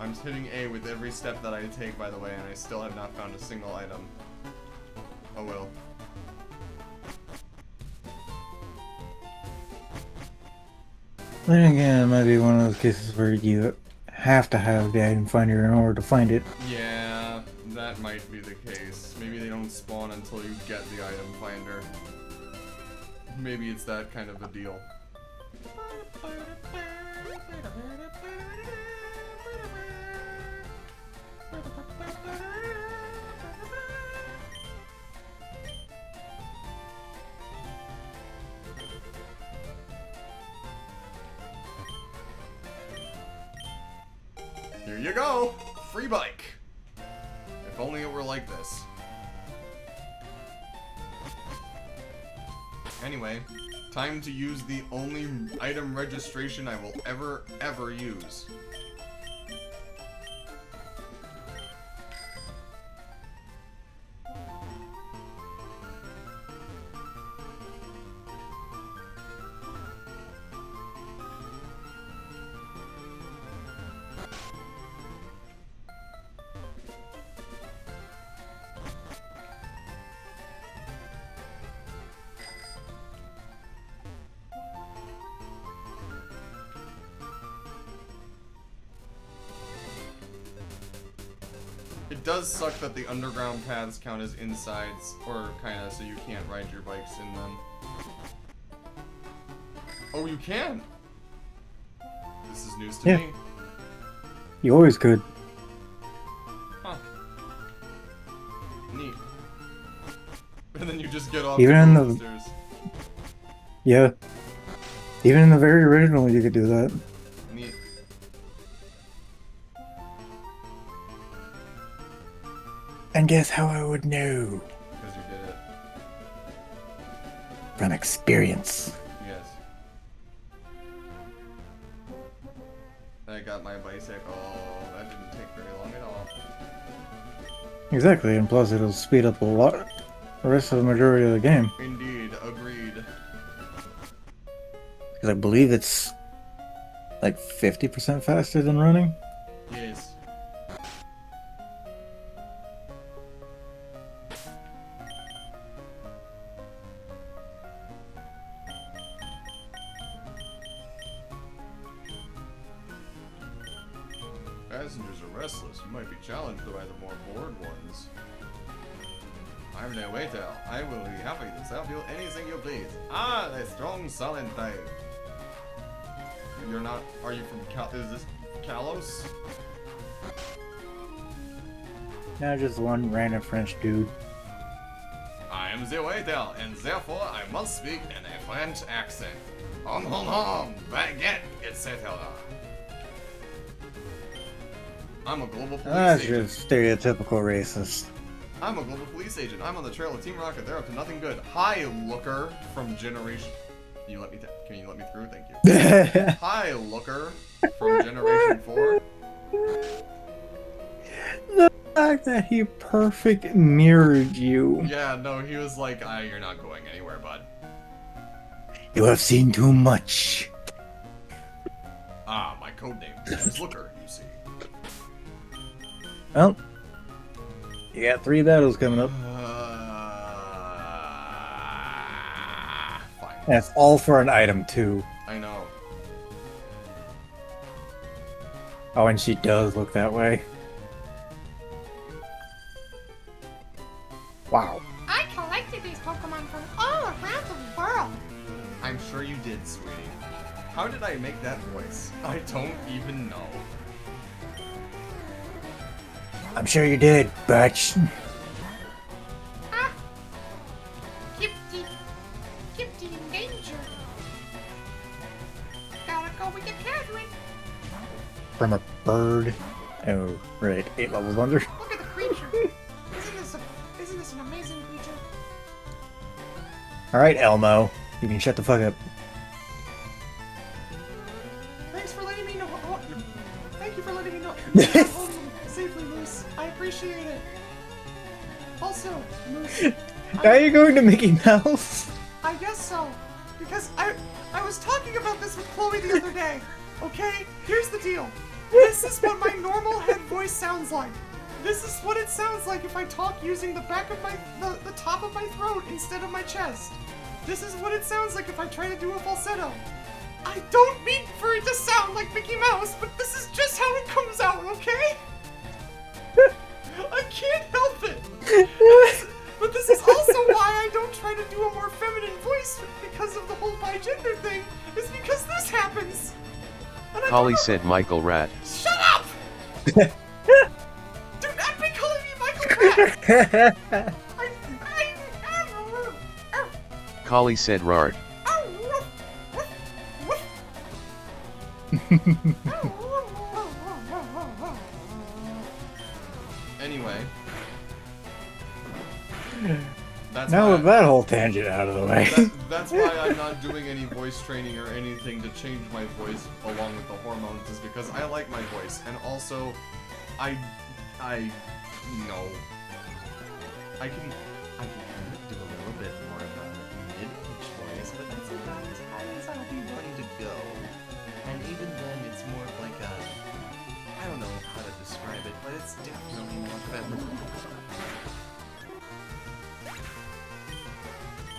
I'm just hitting A with every step that I take, by the way, and I still have not found a single item. Oh well. Then again, it might be one of those cases where you have to have the item finder in order to find it. Yeah, that might be the case. Maybe they don't spawn until you get the item finder. Maybe it's that kind of a deal. Here you go! Free bike! If only it were like this. Anyway, time to use the only item registration I will ever use. It does suck that the underground paths count as insides, or kinda, so you can't ride your bikes in them. Oh, you can! This is news to Yeah. me. You always could. Huh. Neat. And then you just get off Even the in the- coasters. Yeah. Even in the very original, you could do that. Neat. And guess how I would know? Because you did it. From experience. Yes. I got my bicycle. That didn't take very long at all. Exactly, and plus it'll speed up a lot the rest of the majority of the game. Indeed, agreed. Because I believe it's like 50% faster than running. Yes. Passengers are restless. You might be challenged by the more bored ones. I'm the waiter. I will be happy to serve you anything you please. Ah, the strong silent type. You're not. Are you from is this Kalos? Now just one random French dude. I am the waiter, and therefore I must speak in a French accent. Baguette, etc. I'm a global police That's agent. just stereotypical racist. I'm a global police agent. I'm on the trail of Team Rocket. They're up to nothing good. Hi, looker from Generation. Can you let me through? Thank you. Hi, looker from Generation 4. The fact that he perfect mirrored you. Yeah, no, he was like, you're not going anywhere, bud. You have seen too much. Ah, my codename is Looker, you see. Well, you got 3 battles coming up. Fine. That's all for an item too. I know. Oh, and she does look that way. Wow. I collected these Pokemon from all around the world. I'm sure you did, sweetie. How did I make that voice? I don't even know. I'm sure you did, Butch. Ah, Gifty in danger. Gotta go with the Catherine. From a bird. Oh, right. 8 levels under. Look at the creature. Isn't this an amazing creature? Alright, Elmo. You can shut the fuck up. Thanks for letting me know. Thank you for letting me know. You're holding them safely, Moose. I appreciate it. Also, Moose. Are you going to Mickey Mouse? I guess so. Because I was talking about this with Chloe the other day. Okay? Here's the deal. This is what my normal head voice sounds like. This is what it sounds like if I talk using the back of the top of my throat instead of my chest. This is what it sounds like if I try to do a falsetto. I don't mean Mickey Mouse, but this is just how it comes out, okay? I can't help it. But this is also why I don't try to do a more feminine voice because of the whole bi-gender thing. Is because this happens. And I Holly don't know- said Michael Rat. Shut up! Do not be calling me Michael Rat. Holly said Rard. Anyway. That's Now why with that whole tangent out of the way. that's why I'm not doing any voice training or anything to change my voice along with the hormones, is because I like my voice, and also, I know I can do a little bit more of a mid-pitch voice, but that's about as high as I'll be willing to go. And even then, it's more of like a, I don't know how to describe it, but it's definitely more feminine.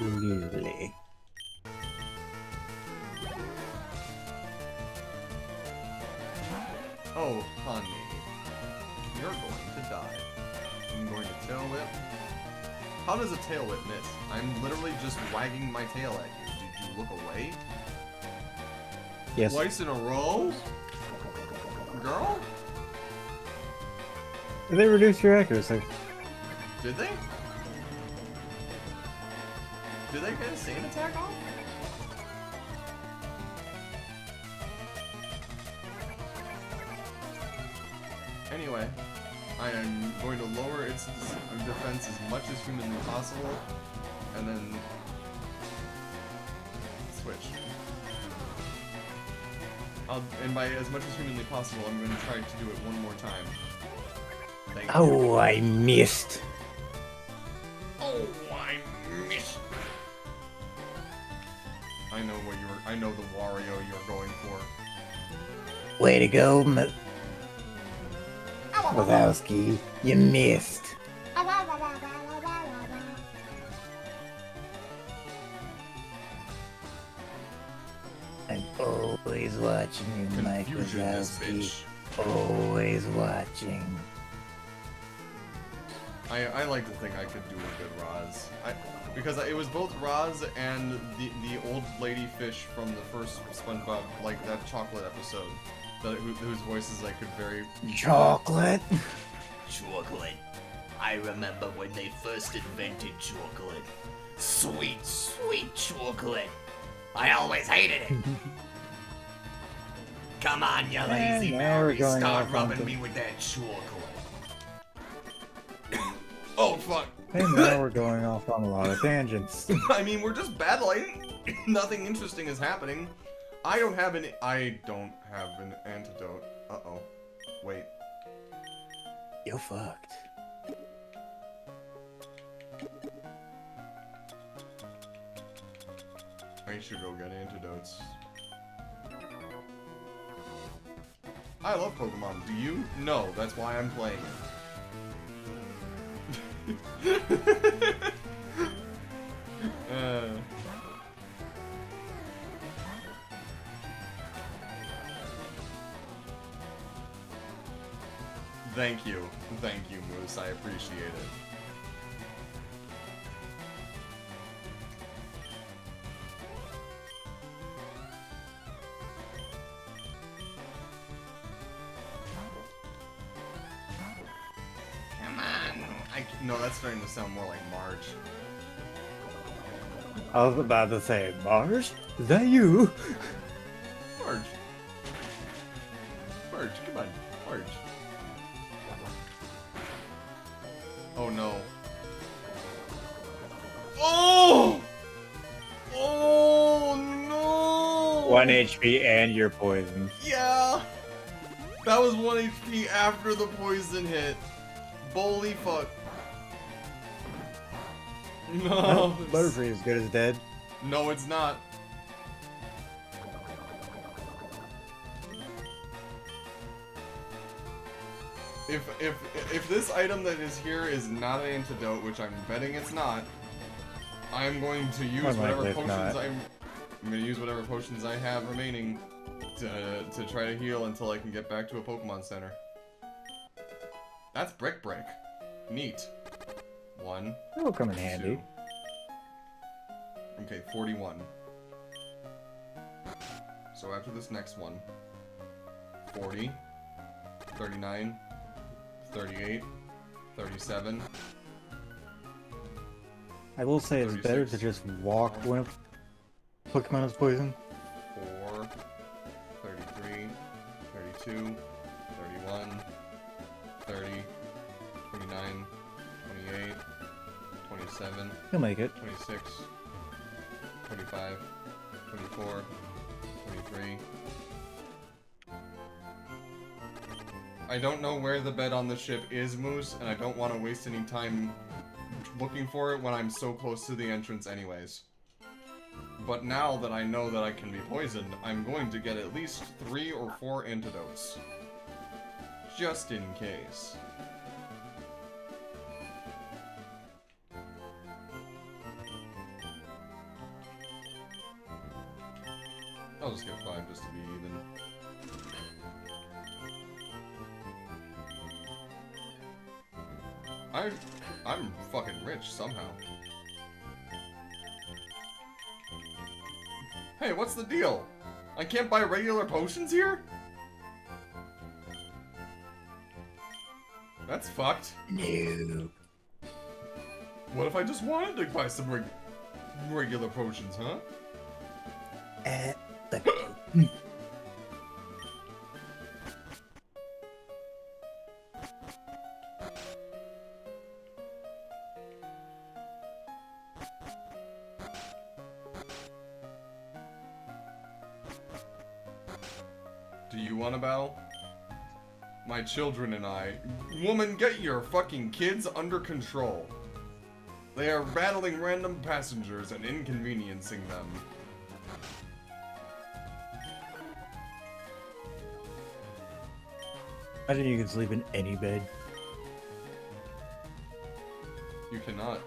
Lovely. Oh, honey. You're going to die. I'm going to tail whip. How does a tail whip miss? I'm literally just wagging my tail at you. Did you look away? Yes. Twice in a row? Girl? They reduce your accuracy. Did they? Did they get a sand attack off? Anyway, I am going to lower its defense as much as humanly possible, and then switch. And by as much as humanly possible, I'm going to try to do it one more time. Thank you. Oh, I missed. Oh, I missed. I know what you're. I know the Wario you're going for. Way to go, Wazowski. You missed. I'm always watching you, Mike Confusion, this Wazowski. bitch. Always watching. I like to think I could do a good Roz. Because it was both Roz and the old lady fish from the first SpongeBob, like that chocolate episode, whose voices I could very. Chocolate. Chocolate. I remember when they first invented chocolate. Sweet, sweet chocolate. I always hated it. Come on, you lazy now we're Mary, going start off rubbing onto- me with that chocolate. Oh fuck! And now we're going off on a lot of tangents. I mean, we're just battling. Nothing interesting is happening. I don't have an antidote. Uh-oh. Wait. You're fucked. I should go get antidotes. I love Pokemon. Do you? No, that's why I'm playing it. Thank you, Moose. I appreciate it. Come on. No, that's starting to sound more like Marge. I was about to say, Mars? Is that you? Marge. Marge, come on. Marge. Oh no. Oh! Oh no! 1 HP and you're poisoned. Yeah! That was 1 HP after the poison hit. Holy fuck. No. Butterfree is good as dead. No, it's not. If this item that is here is not an antidote, which I'm betting it's not, I'm going to use More whatever likely it's potions not. I'm going to use whatever potions I have remaining to try to heal until I can get back to a Pokemon Center. That's Brick Break. Neat. 1. That will come in handy. 2. Okay, 41. So after this next one, 40, 39, 38, 37. I will say it's better 36. to just walk when a Pokemon is poisoned. 4, 33, 32, 31, 30, 29, 28, 27, He'll make it. 26, 25, 24, 23. I don't know where the bed on the ship is, Moose, and I don't want to waste any time looking for it when I'm so close to the entrance anyways. But now that I know that I can be poisoned, I'm going to get at least 3 or 4 antidotes. Just in case. I'll just get 5 just to be even. I'm fucking rich somehow. Hey, what's the deal? I can't buy regular potions here? That's fucked. No. What if I just wanted to buy some regular potions, huh? Do you want to battle? My children and I. Woman, get your fucking kids under control. They are battling random passengers and inconveniencing them. I think you can sleep in any bed. You cannot.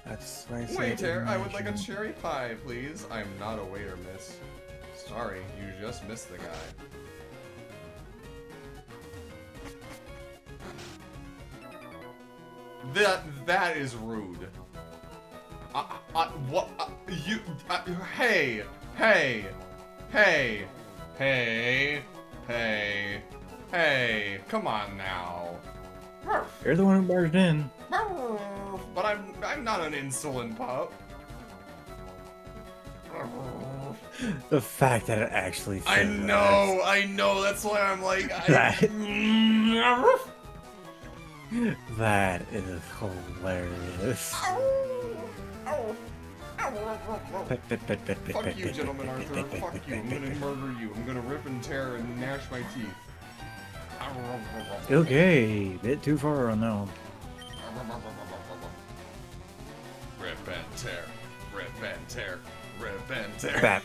That's why I say Waiter, I would like a imagine. cherry pie, please. I'm not a waiter, miss. Sorry, you just missed the guy. That is rude. What? You? Hey, hey, hey, hey, hey, hey! Come on now. You're the one who barged in. But I'm not an insolent pup. The fact that it actually said I know. That's why I'm like. That is hilarious. Fuck you, gentlemen Arthur. Fuck you. I'm gonna murder you. I'm gonna rip and tear and gnash my teeth. Okay, bit too far on that one. Rip and tear. Rip and tear. Rip and tear. Bap.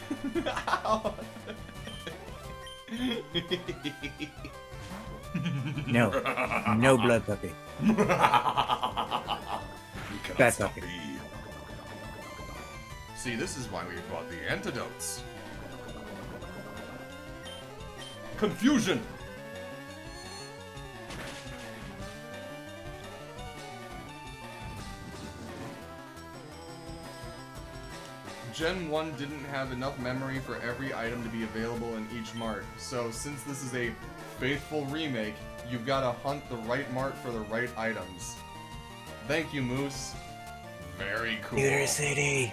No. No blood puppy. That's stop okay. me. See, this is why we bought the antidotes. Confusion! Gen 1 didn't have enough memory for every item to be available in each mart, so since this is a faithful remake, you've gotta hunt the right mart for the right items. Thank you, Moose. Very cool. City.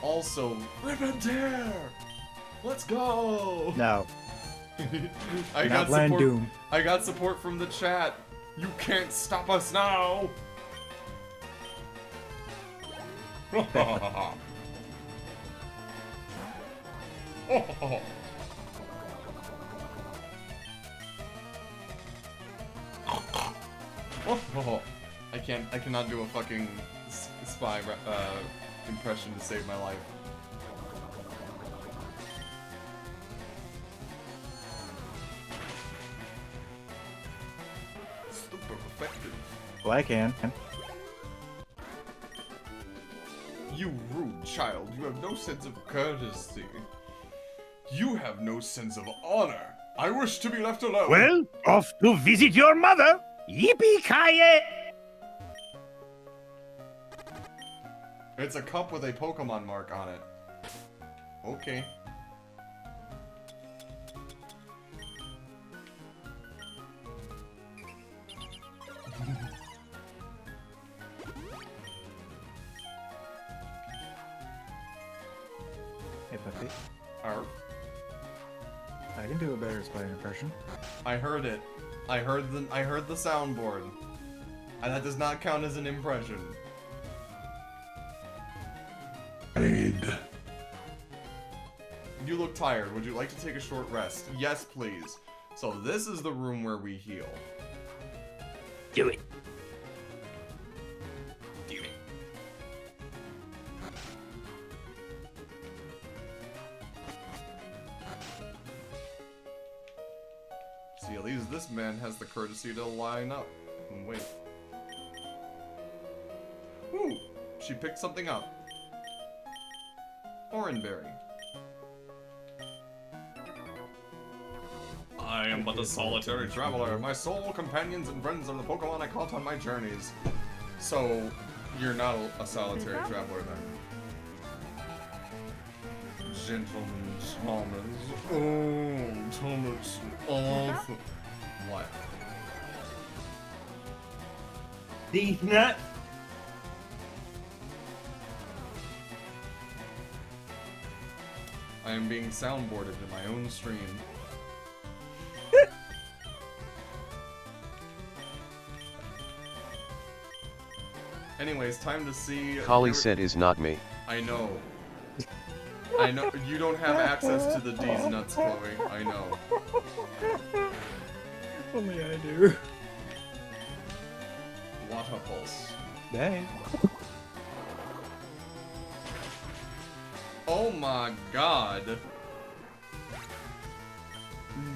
Also, rip and tear! Let's go! No. I Not got Land support. Doom. I got support from the chat. You can't stop us now! I cannot do a fucking spy impression to save my life. Super effective. Well, I can. You rude child, you have no sense of courtesy. You have no sense of honor. I wish to be left alone. Well, off to visit your mother. Yippee-ki-yay! It's a cup with a Pokemon mark on it. Okay. Hey, puppy. Arf. I can do a better spider impression. I heard it. I heard the soundboard. And that does not count as an impression. You look tired. Would you like to take a short rest? Yes, please. So this is the room where we heal. Do it. Do it. See, at least this man has the courtesy to line up and wait. Ooh, she picked something up. Oranberry. I am but a solitary traveler. My sole companions and friends are the Pokemon I caught on my journeys. So, you're not a solitary traveler then. Gentleman Thomas. Oh, Thomas. Awful. What? These nuts. I am being soundboarded in my own stream. Anyways, time to see... Kali said is not me. I know. I know. You don't have access to the D's nuts, Chloe. I know. Only I do. Water Pulse. Dang. Oh my god.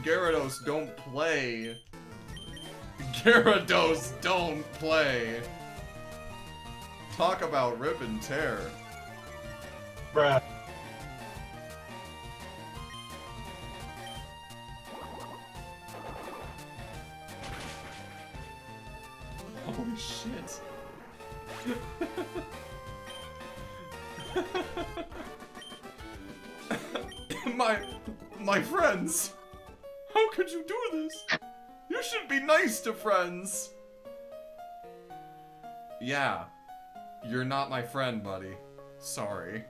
Gyarados, don't play. Gyarados, don't play. Talk about rip and tear. Bruh. Holy shit. My friends! How could you do this? You should be nice to friends! Yeah. You're not my friend, buddy. Sorry.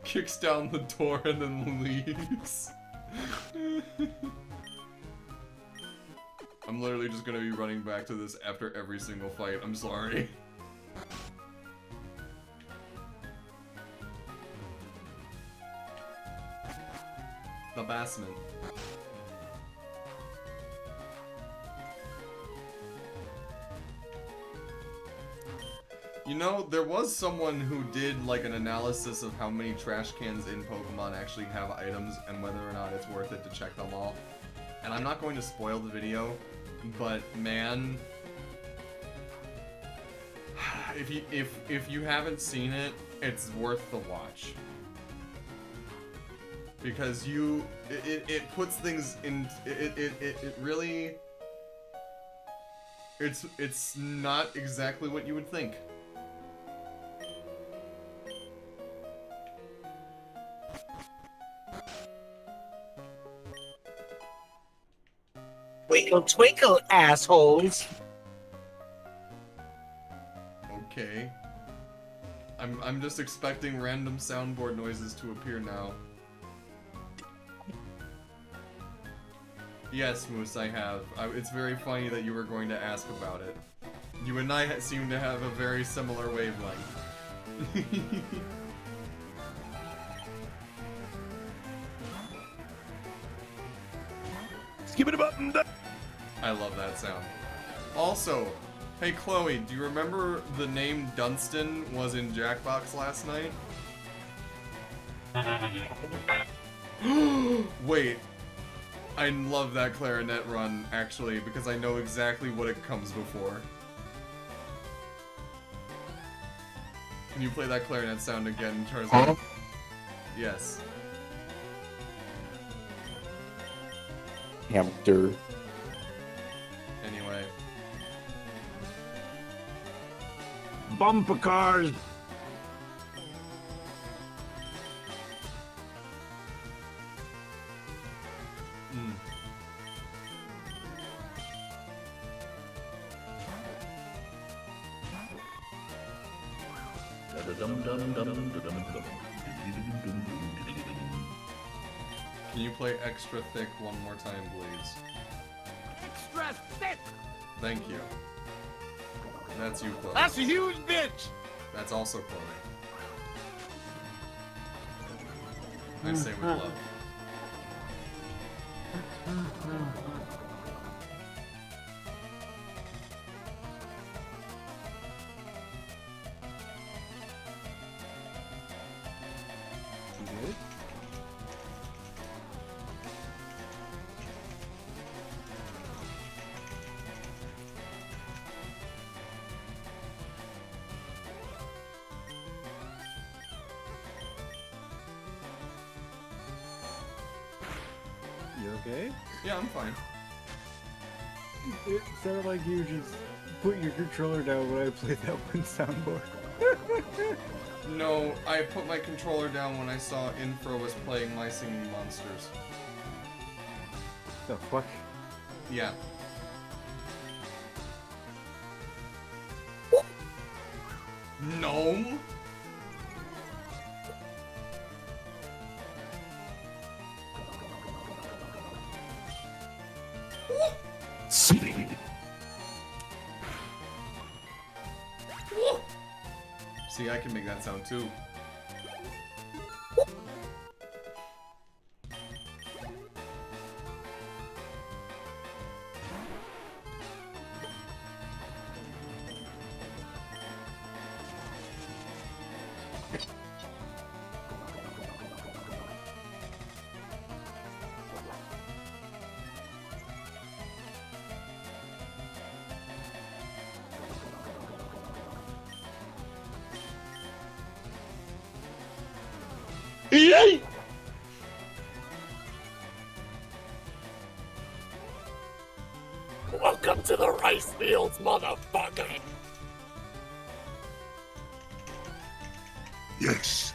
Kicks down the door and then leaves. I'm literally just gonna be running back to this after every single fight. I'm sorry. The basement. You know, there was someone who did like an analysis of how many trash cans in Pokemon actually have items and whether or not it's worth it to check them all. And I'm not going to spoil the video, but man, if you haven't seen it, it's worth the watch. Because it puts things in, it really, it's not exactly what you would think. Twinkle, twinkle, assholes. Okay. I'm just expecting random soundboard noises to appear now. Yes, Moose, I have. It's very funny that you were going to ask about it. You and I seem to have a very similar wavelength. Skip it a button. I love that sound. Also, hey Chloe, do you remember the name Dunstan was in Jackbox last night? Wait. I love that clarinet run, actually, because I know exactly what it comes before. Can you play that clarinet sound again, Tarzan? Yes. Hamster. Anyway. Bumper cars. Mm. Can you play Extra Thick one more time, please? Extra thick. Thank you. That's you, Chloe. That's a huge bitch. That's also Chloe. I say with love. You okay? Yeah, I'm fine. It sounded like you just put your controller down when I played that one soundboard. No, I put my controller down when I saw Infro was playing My Singing Monsters. The fuck? Yeah. Gnome? Speed. See, I can make that sound too. Yay! Welcome to the rice fields, motherfucker! Yes.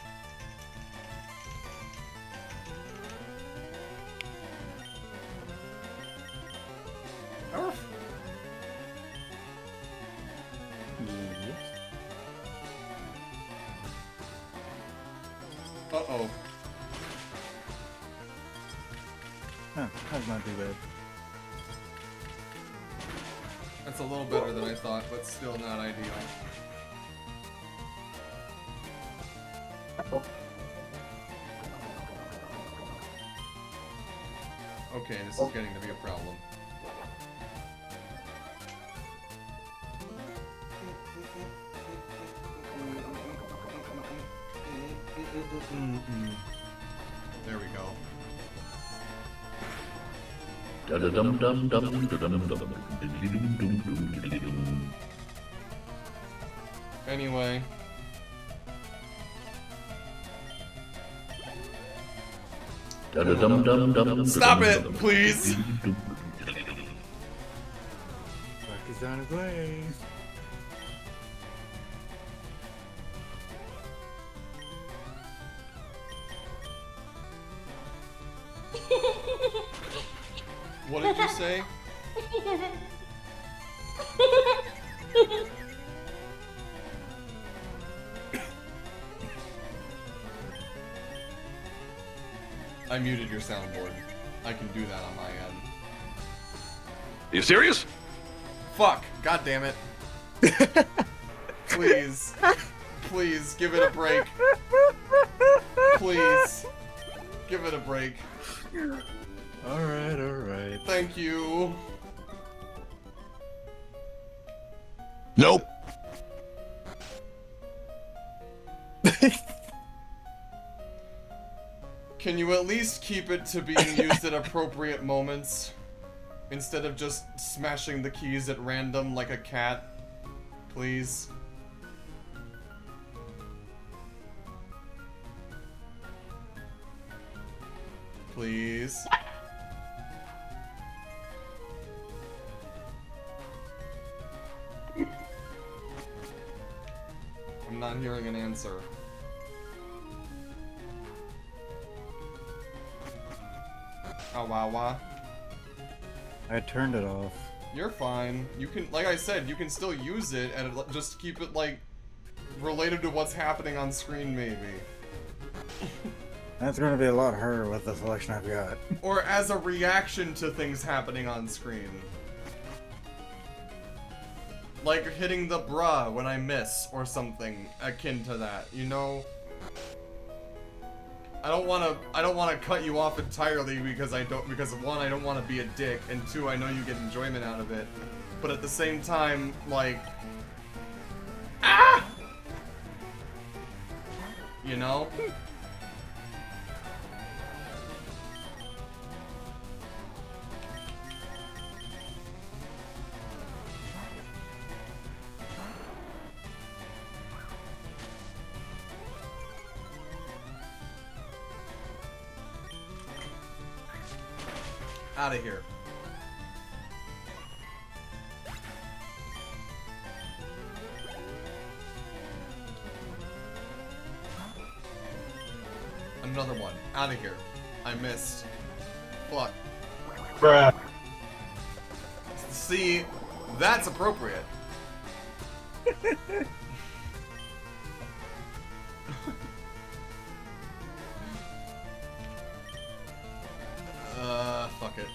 Uh-oh. Huh, that's not too bad. That's a little better than I thought, but still not ideal. Okay, this is getting to be a problem. There we go. Anyway. Stop it, please! Fuck is on his way. What did you say? I muted your soundboard. I can do that on my end. You serious? Fuck! God damn it. Please. Please, give it a break. Please. Give it a break. Alright, alright. Thank you. Nope. Can you at least keep it to being used at appropriate moments? Instead of just smashing the keys at random like a cat? Please? Please. I'm not hearing an answer. Oh, wow. I turned it off. You're fine. You can, like I said, you can still use it and just keep it, like, related to what's happening on screen, maybe. That's going to be a lot harder with the selection I've got. Or as a reaction to things happening on screen. Like hitting the bruh when I miss, or something akin to that, you know? I don't wanna cut you off entirely because one, I don't wanna be a dick, and two, I know you get enjoyment out of it. But at the same time, like, you know? Out of here. Another one. Out of here. I missed. Fuck. Bruh. See, that's appropriate. Fuck it.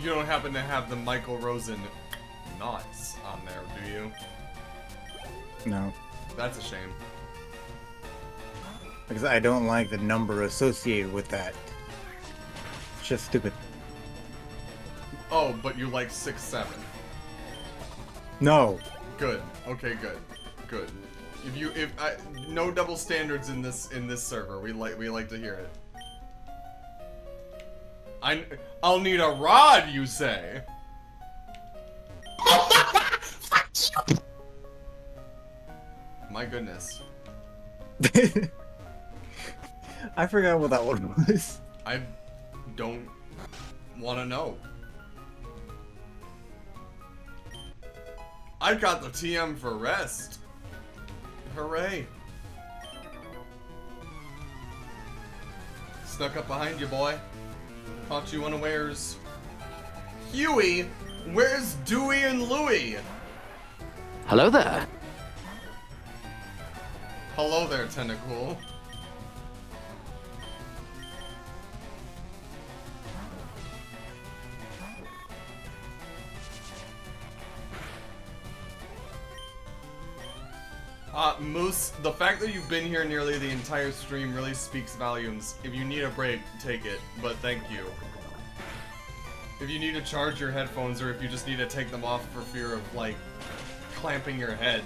You don't happen to have the Michael Rosen knots on there, do you? No. That's a shame. Because I don't like the number associated with that. It's just stupid. Oh, but you like 6, 7. No. Good. Okay, good. Good. No double standards in this server. We like to hear it. I'll need a rod, you say? My goodness. I forgot what that one was. I don't want to know. I got the TM for rest. Hooray. Snuck up behind you, boy. Caught you unawares. Huey, where's Dewey and Louie? Hello there. Hello there, Tentacool. Moose, the fact that you've been here nearly the entire stream really speaks volumes. If you need a break, take it, but thank you. If you need to charge your headphones or if you just need to take them off for fear of, like, clamping your head,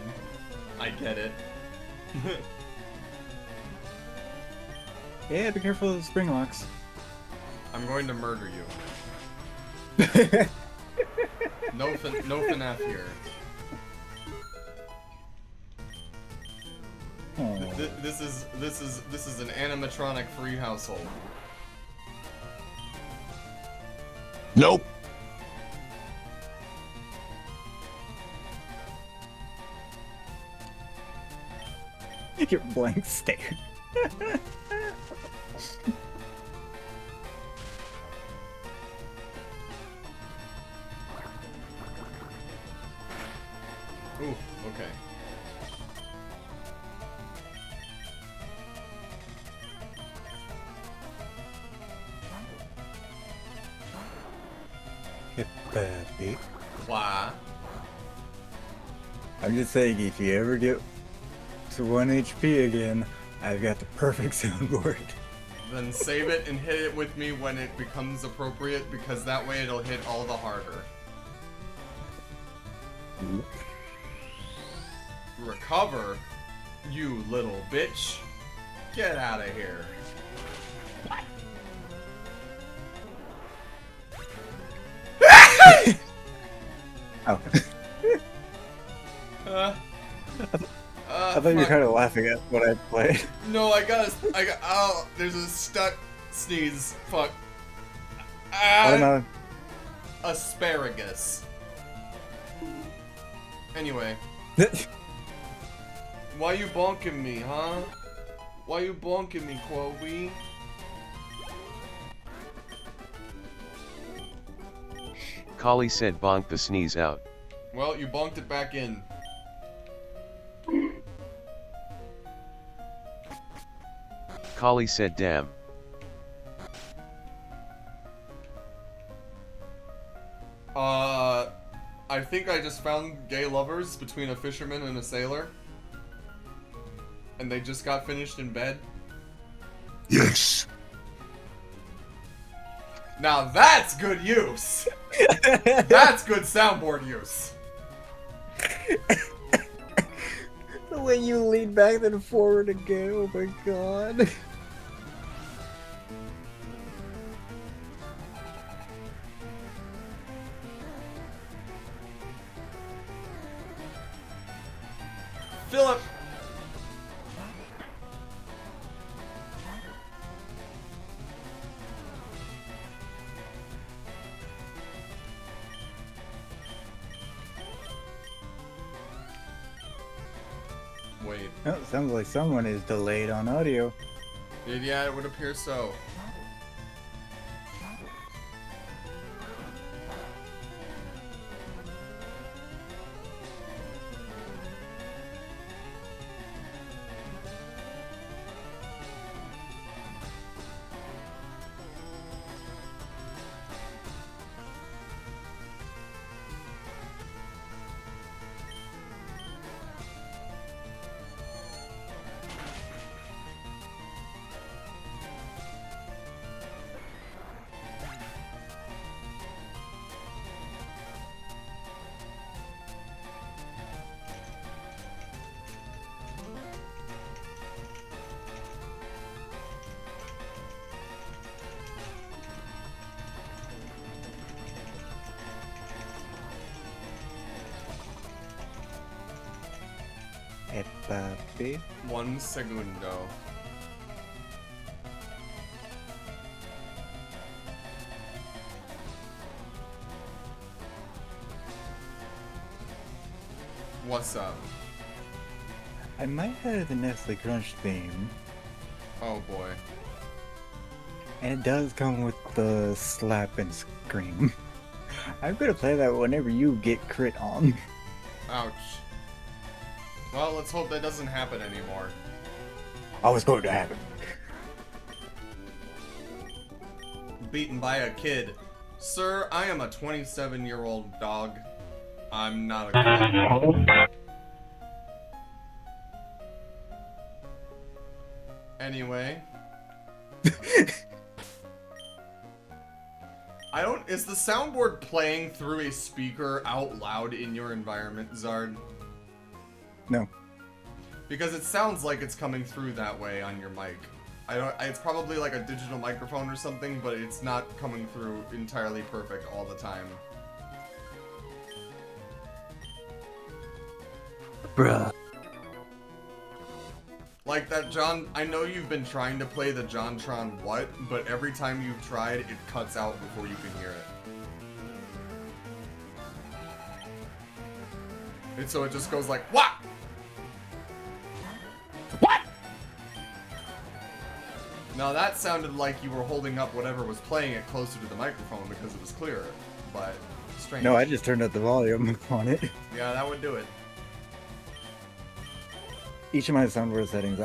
I get it. Yeah, be careful of the spring locks. I'm going to murder you. No FNAF here. This is an animatronic free household. Nope. Your blank stare. Ooh, okay. Get bad, Pete. Why? I'm just saying, if you ever get to 1 HP again, I've got the perfect soundboard. Then save it and hit it with me when it becomes appropriate, because that way it'll hit all the harder. Recover? You little bitch. Get out of here. Oh. I thought you were fuck. kind of laughing at what I played. No, oh, there's a stuck sneeze. Fuck. I don't know. Asparagus. Anyway. Why you bonking me, huh? Why you bonking me, Chloe? Kali said bonk the sneeze out. Well, you bonked it back in. Kali said damn. I think I just found gay lovers between a fisherman and a sailor. And they just got finished in bed. Yes. Now that's good use! That's good soundboard use! The way you lean back then forward again, oh my god. Philip! Wait. Oh, sounds like someone is delayed on audio. Yeah, it would appear so. Papi. 1 segundo. What's up? I might have the Nestle Crunch theme, Oh boy. and it does come with the slap and scream. I'm gonna play that whenever you get crit on. Ouch. Well, let's hope that doesn't happen anymore. I was going to happen. Beaten by a kid. Sir, I am a 27-year-old dog. I'm not a kid. Anyway. Is the soundboard playing through a speaker out loud in your environment, Zard? No. Because it sounds like it's coming through that way on your mic. It's probably like a digital microphone or something, but it's not coming through entirely perfect all the time. Bruh. Like that John, I know you've been trying to play the JonTron what, but every time you've tried, it cuts out before you can hear it. And so it just goes like, what? What? Now that sounded like you were holding up whatever was playing it closer to the microphone because it was clearer, but strange. No, I just turned up the volume on it. Yeah, that would do it. Each of my soundboard settings,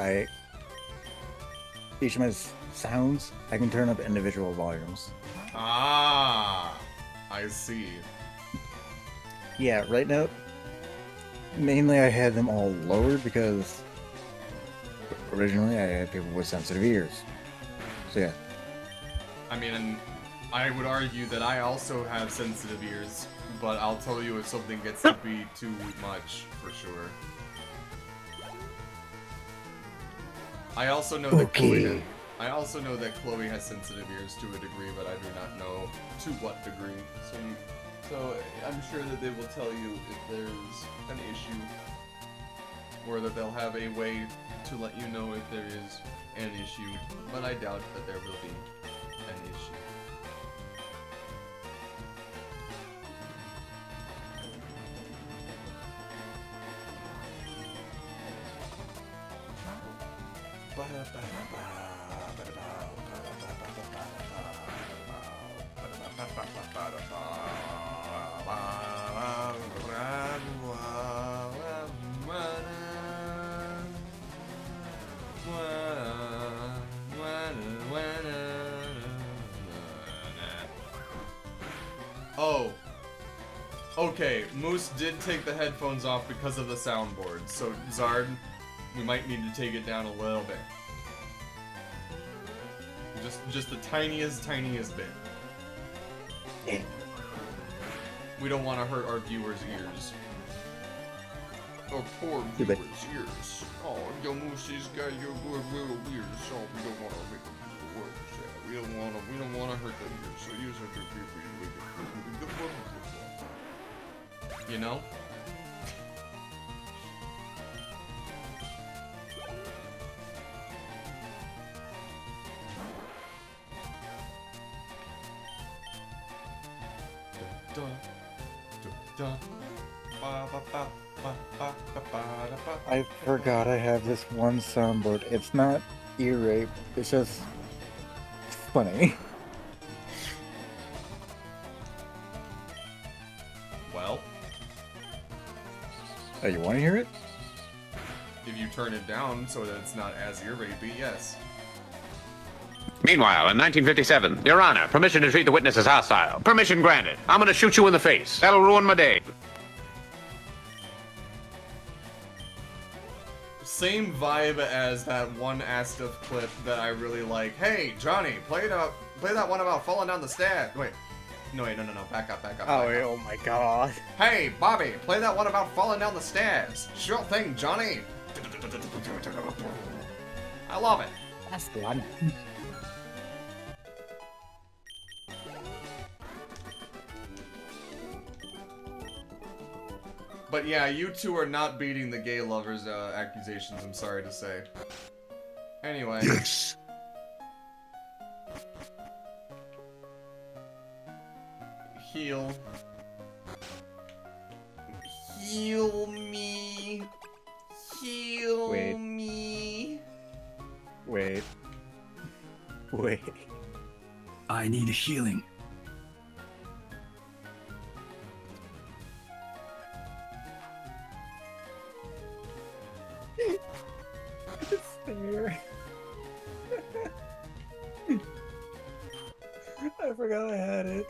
each of my sounds, I can turn up individual volumes. Ah, I see. Yeah, right now, mainly I had them all lowered because originally I had people with sensitive ears. So yeah. I mean, and I would argue that I also have sensitive ears, but I'll tell you if something gets to be too much, for sure. I also know that Okay. I also know that Chloe has sensitive ears to a degree, but I do not know to what degree. So I'm sure that they will tell you if there's an issue. or that they'll have a way to let you know if there is an issue, but I doubt that there will be an issue. Oh. Okay, Moose did take the headphones off because of the soundboard, so Zard, we might need to take it down a little bit. Just the tiniest bit. We don't want to hurt our viewers' ears. Our poor viewers' ears. Oh, your Moosey's got your good little ears, so we don't want to make them work. We don't want to hurt them ears, so use our good people. You know? I forgot I have this one soundboard. It's not ear rape, it's just funny. Well, Oh, you want to hear it? if you turn it down so that it's not as ear rapey, yes. Meanwhile, in 1957, Your Honor, permission to treat the witness as hostile. Permission granted. I'm gonna shoot you in the face. That'll ruin my day. Same vibe as that one Astaf clip that I really like. Hey, Johnny, play that one about falling down the stairs. Wait. No, back up. Oh my god. Hey, Bobby, play that one about falling down the stairs. Sure thing, Johnny. I love it. That's the one. But yeah, you two are not beating the gay lovers accusations, I'm sorry to say. Anyway. Yes. Heal. Heal me. Heal Wait. me. Wait. I need healing. It's there. I forgot I had it.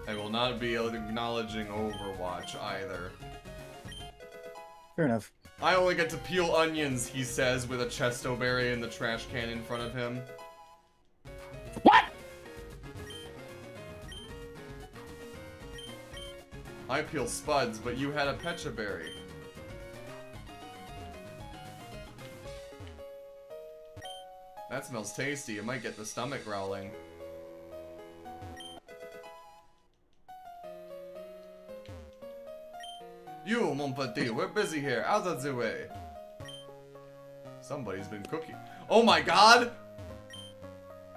I will not be acknowledging Overwatch either. Fair enough. I only get to peel onions, he says, with a chesto berry in the trash can in front of him. What? I peel spuds, but you had a pecha berry. That smells tasty. It might get the stomach growling. You, mon petit, we're busy here. Out of the way. Somebody's been cooking. Oh my god!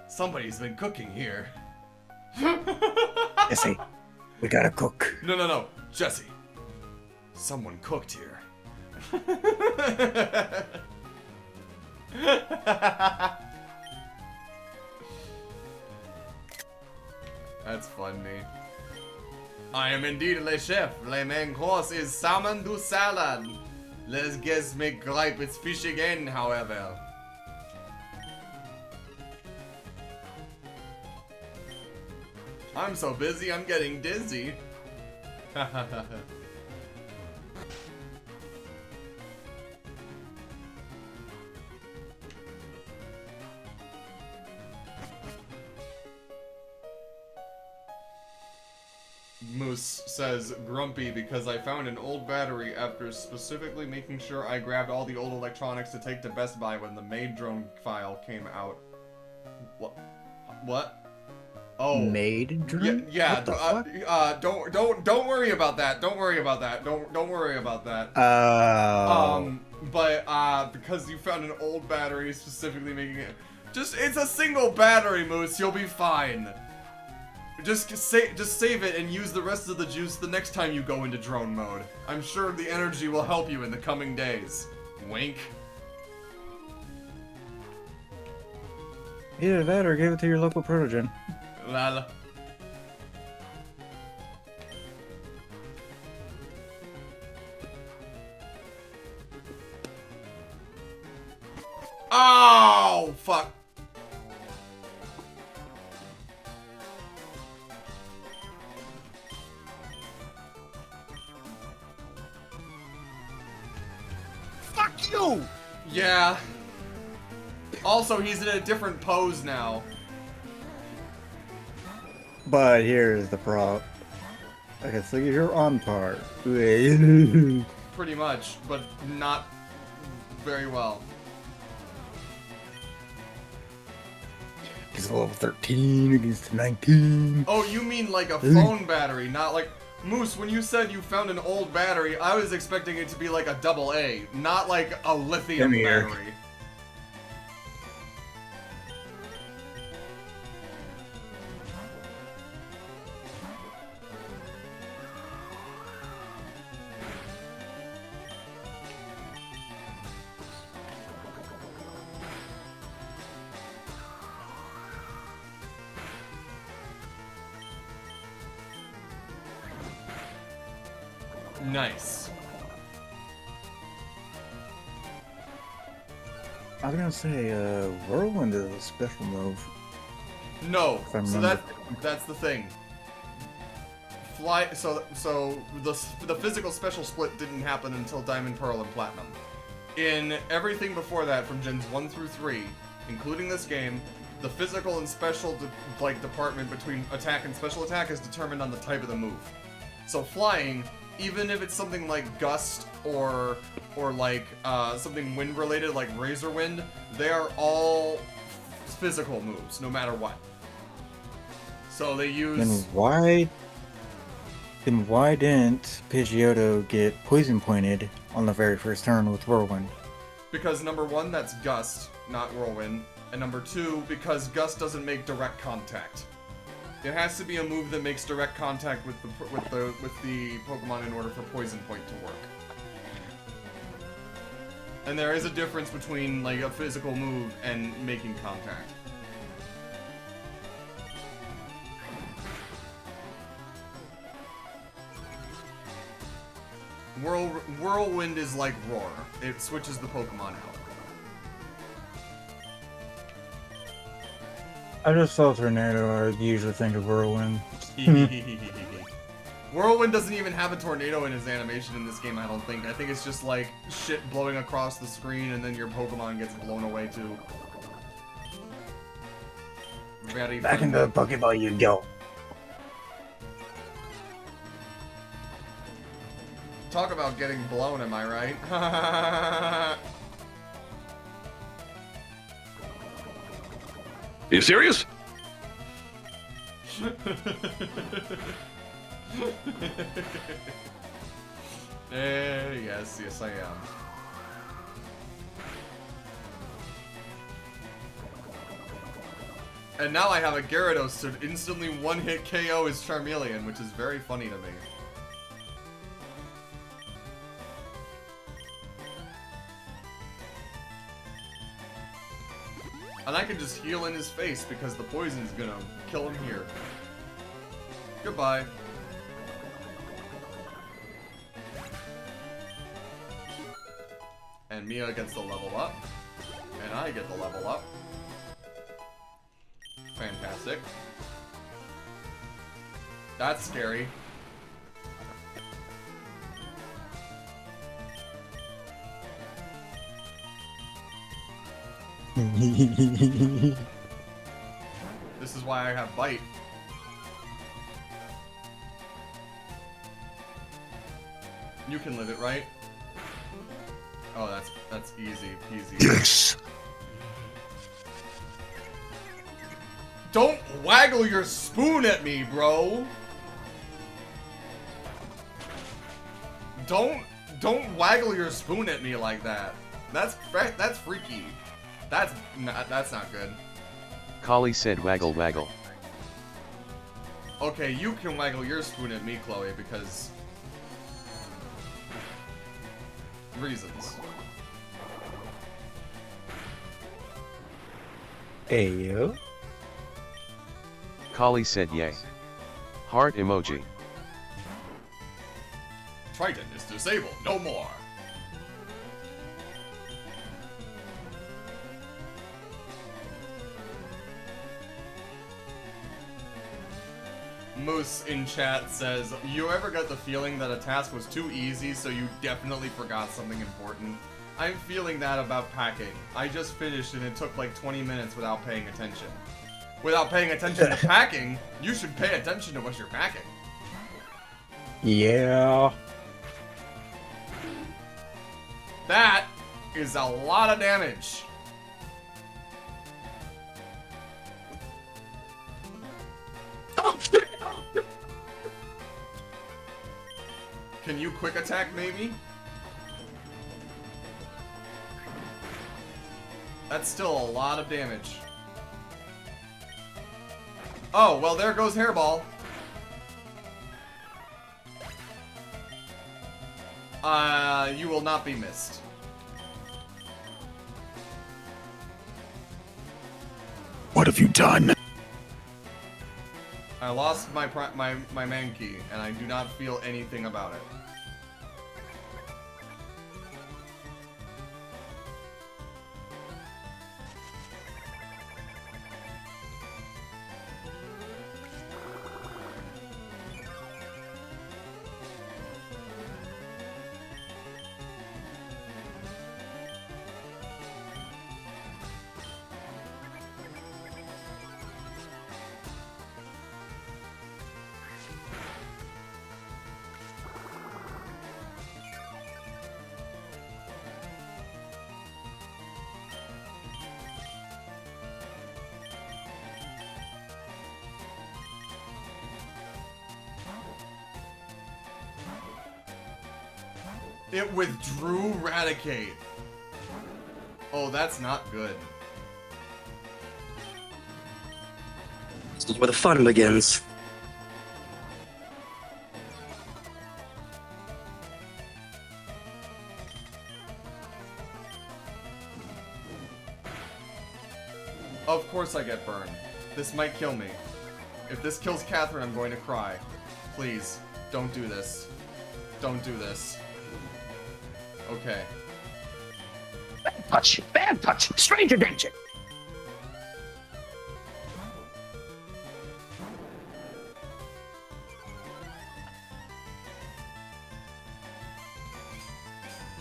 Somebody's been cooking here. Jesse, we gotta cook. No. Jesse. Someone cooked here. That's funny. I am indeed le chef. Le main course is salmon du salad. Let's guess make gripe. It's fish again, however. I'm so busy, I'm getting dizzy. Moose says, grumpy because I found an old battery after specifically making sure I grabbed all the old electronics to take to Best Buy when the Maid Drone file came out. What? Oh. made drone? Yeah. What the fuck? Don't worry about that. Don't worry about that. Don't worry about that. But because you found an old battery, specifically making it, it's a single battery, Moose. You'll be fine. Just save it and use the rest of the juice the next time you go into drone mode. I'm sure the energy will help you in the coming days. Wink. Either that or give it to your local protogen. Lala. Oh, fuck. Fuck you! Yeah. Also, he's in a different pose now. But here's the problem. Okay, so you're on par. Pretty Pretty much, but not very well. He's level 13 against 19. Oh, you mean like a phone battery, not like... Moose, when you said you found an old battery, I was expecting it to be like a AA, not like a lithium Come here. battery. Nice. I was gonna say, Whirlwind is a special move. No, If I so remember. that's the thing. So the physical special split didn't happen until Diamond, Pearl, and Platinum. In everything before that, from Gens 1 through 3, including this game, the physical and special department between attack and special attack is determined on the type of the move. So flying, even if it's something like Gust or like something wind related like Razor Wind, they are all physical moves, no matter what. So they use... Then why didn't Pidgeotto get poison pointed on the very first turn with Whirlwind? Because number one, that's Gust, not Whirlwind, and number two, because Gust doesn't make direct contact. It has to be a move that makes direct contact with the Pokemon in order for Poison Point to work. And there is a difference between like a physical move and making contact. Whirlwind is like Roar. It switches the Pokemon out. I just saw Tornado, I usually think of Whirlwind. Whirlwind doesn't even have a tornado in his animation in this game, I don't think. I think it's just like shit blowing across the screen and then your Pokemon gets blown away too. Very Back fun. into the Pokeball you go. Talk about getting blown, am I right? Are you serious? Yes, I am. And now I have a Gyarados to instantly one-hit KO his Charmeleon, which is very funny to me. And I can just heal in his face because the poison's gonna kill him here. Goodbye. And Mia gets the level up. And I get the level up. Fantastic. That's scary. This is why I have Bite. You can live it, right? Oh, that's easy peasy. Yes. Don't waggle your spoon at me, bro. Don't waggle your spoon at me like that. That's freaky. That's not good. Kali said waggle waggle. Okay, you can waggle your spoon at me, Chloe, because reasons. Ayo. Kali said yay. Heart emoji. Triton is disabled, no more. Moose in chat says, you ever got the feeling that a task was too easy, so you definitely forgot something important? I'm feeling that about packing. I just finished and it took like 20 minutes without paying attention. Without paying attention to packing, you should pay attention to what you're packing. Yeah. That is a lot of damage. Can you quick attack, maybe? That's still a lot of damage. Oh, well, there goes Hairball. You will not be missed. What have you done? I lost my Mankey, and I do not feel anything about it. It withdrew Raticate. Oh, that's not good. This is where the fun begins. Of course I get burned. This might kill me. If this kills Catherine, I'm going to cry. Please, don't do this. Don't do this. Okay. Bad touch! Bad touch! Stranger danger!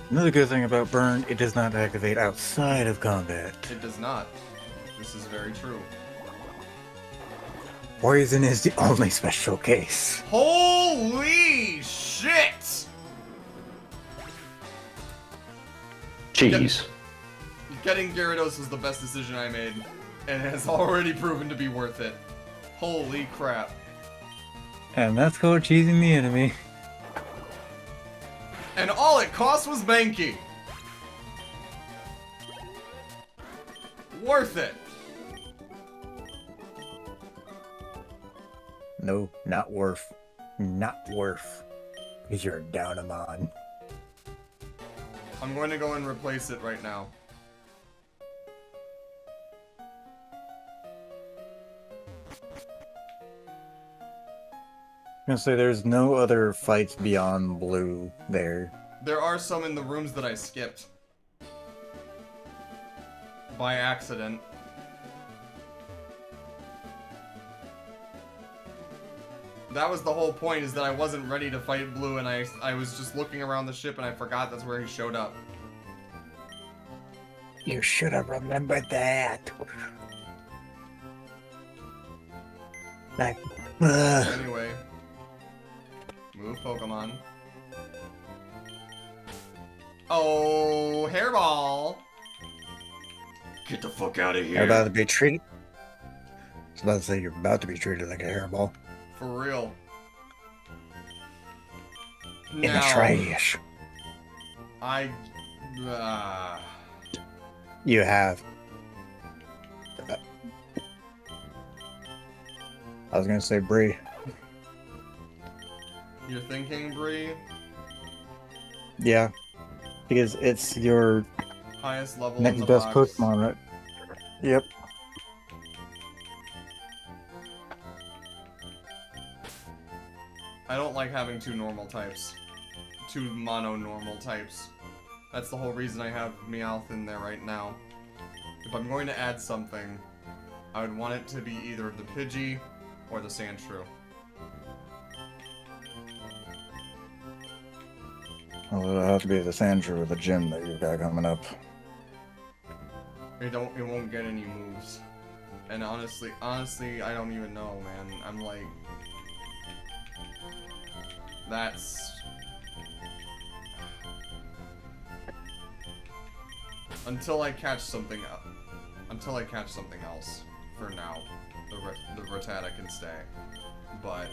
Another good thing about Burn, it does not activate outside of combat. It does not. This is very true. Poison is the only special case. Holy shit! Jeez. Getting Gyarados was the best decision I made, and it has already proven to be worth it. Holy crap. And that's called cheesing the enemy. And all it cost was Mankey. Worth it. No, not worth. Not worth. Because you're down a mon. I'm going to go and replace it right now. I'm gonna say there's no other fights beyond blue there. There are some in the rooms that I skipped. By accident. That was the whole point, is that I wasn't ready to fight blue, and I was just looking around the ship and I forgot that's where he showed up. You should have remembered that. Like, Anyway. Move Pokemon. Oh, Hairball! Get the fuck out of here. How about to be treated? was about to say you're about to be treated like a hairball. For real. In the trash. I You have. I was gonna say Bree. You're thinking, Bree? Yeah. Because it's your Highest level in next the best box. Pokemon, right? Yep. I don't like having two normal types. Two mono-normal types. That's the whole reason I have Meowth in there right now. If I'm going to add something, I would want it to be either the Pidgey or the Sandshrew. Well, it'll have to be the Sandshrew with the gym that you've got coming up. It won't get any moves. And honestly, I don't even know, man. I'm like... That's... Until I catch something else, for now, the Rattata can stay. But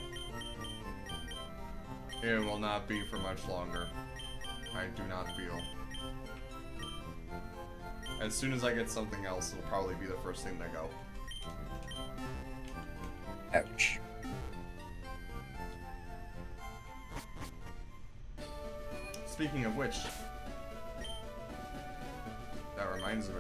it will not be for much longer. I do not feel. As soon as I get something else, it'll probably be the first thing to go. Ouch. Speaking of which, that reminds me.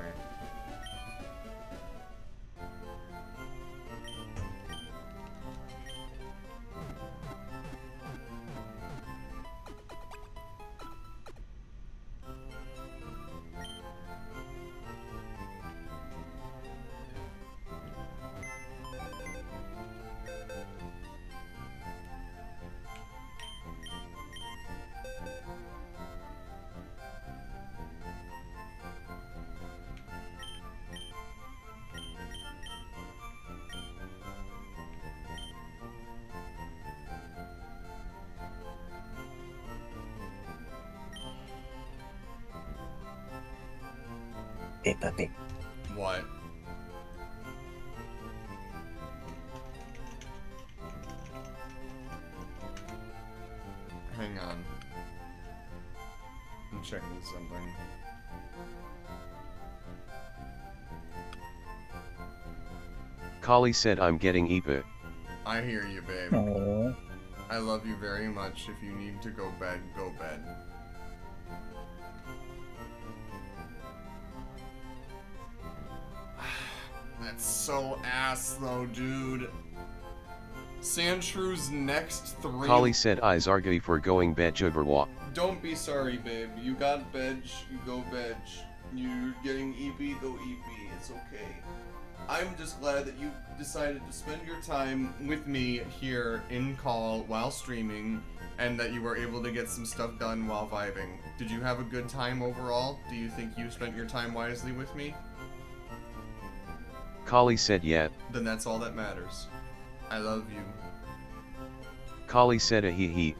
Hey, puppy. What? Hang on. I'm checking something. Kali said I'm getting Epa. I hear you, babe. Aww. I love you very much. If you need to go bed, go bed. That's so ass though, dude. Sandshrew's next 3... Kali said I Zargi for going bed Juggerwalk. Don't be sorry, babe. You got veg, you go veg. You're getting EP, go EP. It's okay. I'm just glad that you decided to spend your time with me here in call while streaming, and that you were able to get some stuff done while vibing. Did you have a good time overall? Do you think you spent your time wisely with me? Kali said yeah. Then that's all that matters. I love you. Kali said a hee.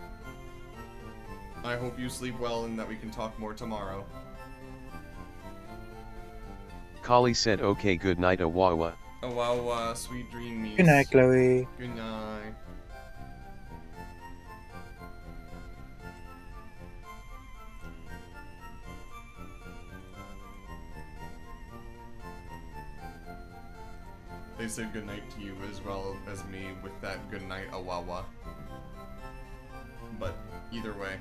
I hope you sleep well and that we can talk more tomorrow. Kali said okay, good night Awawa. Awawa, sweet dreamies. Good night, Chloe. Good night. They said goodnight to you as well as me with that goodnight Awawa. But either way.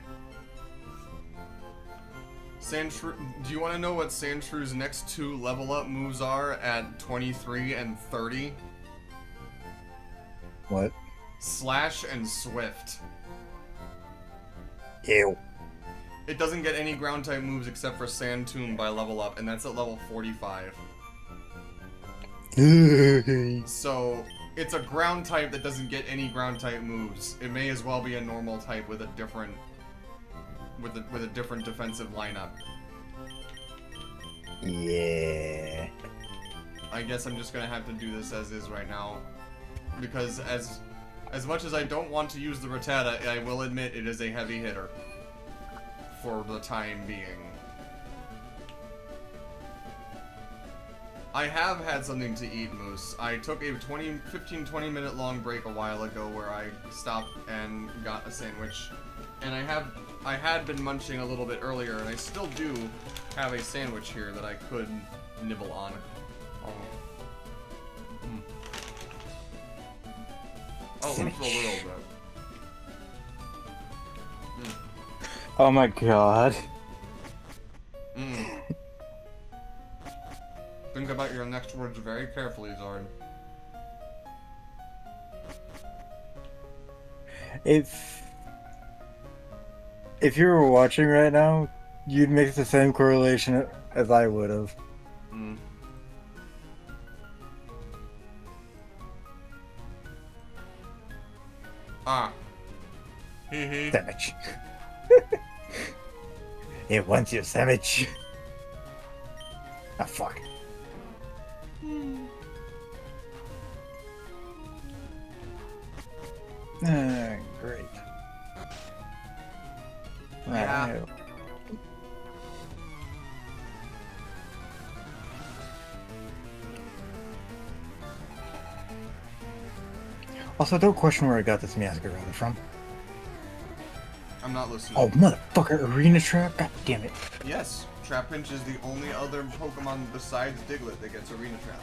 Sandshrew, do you want to know what Sandshrew's next 2 level up moves are at 23 and 30? What? Slash and Swift. Ew. It doesn't get any ground type moves except for Sand Tomb by level up, and that's at level 45. So, it's a ground type that doesn't get any ground type moves. It may as well be a normal type with a different with a different defensive lineup. Yeah. I guess I'm just gonna have to do this as is right now. Because as much as I don't want to use the Rattata, I will admit it is a heavy hitter. For the time being. I have had something to eat, Moose. I took a 15-20 minute long break a while ago where I stopped and got a sandwich. And I had been munching a little bit earlier, and I still do have a sandwich here that I could nibble on. Oh, just a little bit. Oh my god. Think about your next words very carefully, Zard. If you were watching right now, you'd make the same correlation as I would have. Sandwich. It wants your sandwich. Ah, fuck. Great. Yeah. Right. Also, don't question where I got this Masquerade from. I'm not listening. Oh, motherfucker, Arena Trap? God damn it. Yes, Trapinch is the only other Pokemon besides Diglett that gets Arena Trap.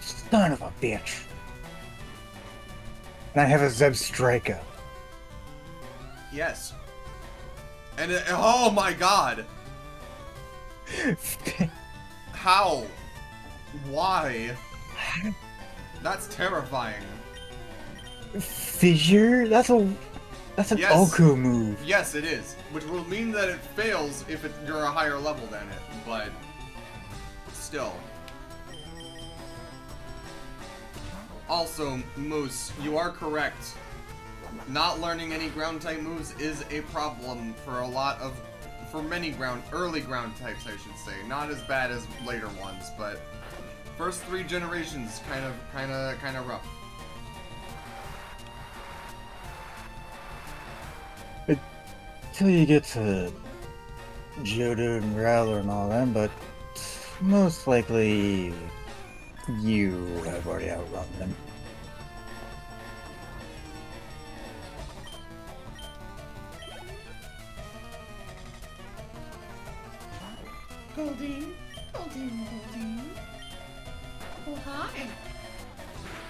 Son of a bitch. And I have a Zebstrika. Yes. And oh my god! How? Why? That's terrifying. Fissure? That's an Yes. Oko move. Yes, it is. Which will mean that it fails if you're a higher level than it, but still. Also, Moose, you are correct. Not learning any ground type moves is a problem for many early ground types, I should say. Not as bad as later ones, but first 3 generations kind of rough. Until you get to Geodude and Growler and all them, but most likely you have already outrun them. Goldine. Oh, hi.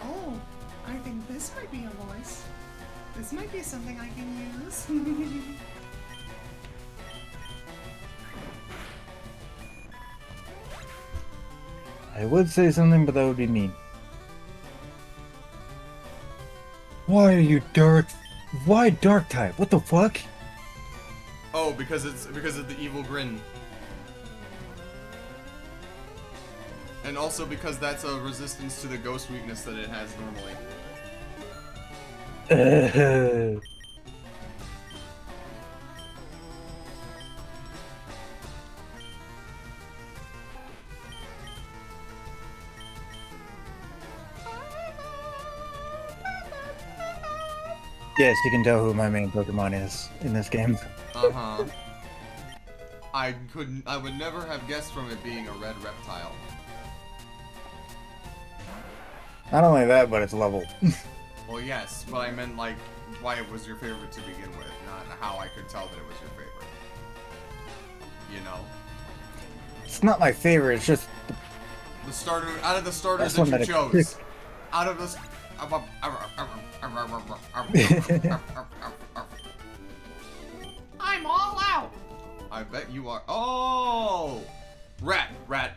Oh, I think this might be a voice. This might be something I can use. I would say something, but that would be mean. Why are you dark? Why dark type? What the fuck? Oh, because of the evil grin. And also because that's a resistance to the ghost weakness that it has normally. Yes, you can tell who my main Pokemon is in this game. Uh-huh. I would never have guessed from it being a red reptile. Not only that, but it's level. Well, yes, but I meant, like, why it was your favorite to begin with, not how I could tell that it was your favorite. You know? It's not my favorite, it's just... The starter, out of the starters That's that you one chose. Out of the... I'm all out. I bet you are... Oh! Rat. Big rat.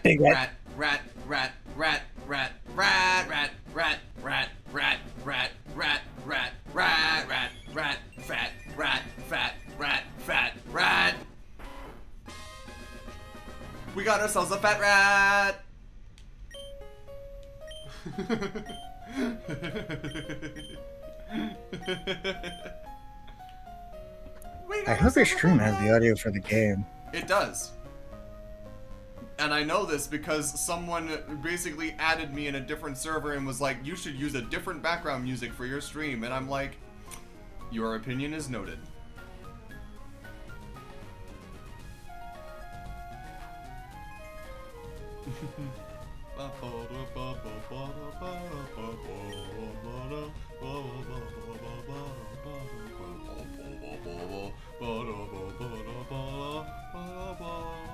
Big rat. Rat. We got ourselves a fat rat. I hope your stream has the audio for the game. It does. And I know this because someone basically added me in a different server and was like, you should use a different background music for your stream. And I'm like, your opinion is noted.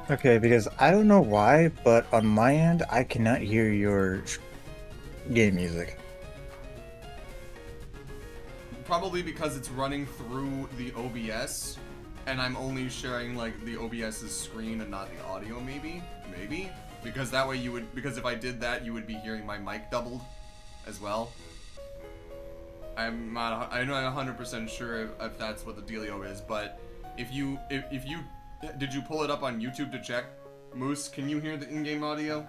Okay, because I don't know why, but on my end, I cannot hear your game music. Probably because it's running through the OBS, and I'm only sharing like the OBS's screen and not the audio. Maybe, because that way you would. Because if I did that, you would be hearing my mic doubled, as well. I'm not 100% sure if that's what the dealio is, but if you did you pull it up on YouTube to check? Moose, can you hear the in-game audio?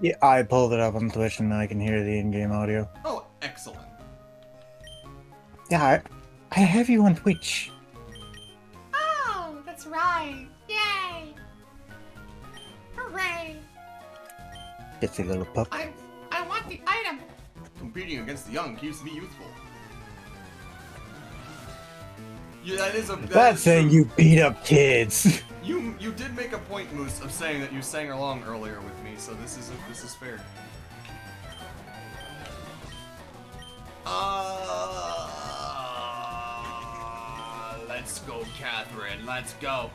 Yeah, I pulled it up on Twitch and I can hear the in-game audio. Oh, excellent. Yeah, I have you on Twitch. Oh, that's right. Yay! Hooray! It's a little pup. I want the item. Competing against the young keeps me youthful. Yeah, that is a. That's saying you beat up kids. You did make a point, Moose, of saying that you sang along earlier with me, so this is fair. Let's go, Catherine. Let's go.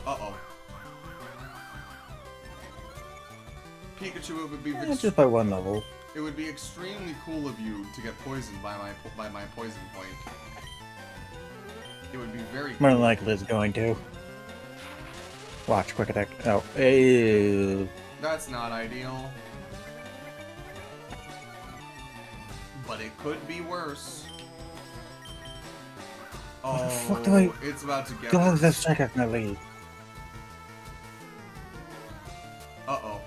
Uh-oh. Pikachu, it would be Just by one level. it would be extremely cool of you to get poisoned by my poison point. It would be very More cool. than likely it's going to. Watch, quick attack. Oh, ew. That's not ideal. But it could be worse. What the fuck Oh, do I- it's about to get Go worse. let's check out my lead. Uh-oh.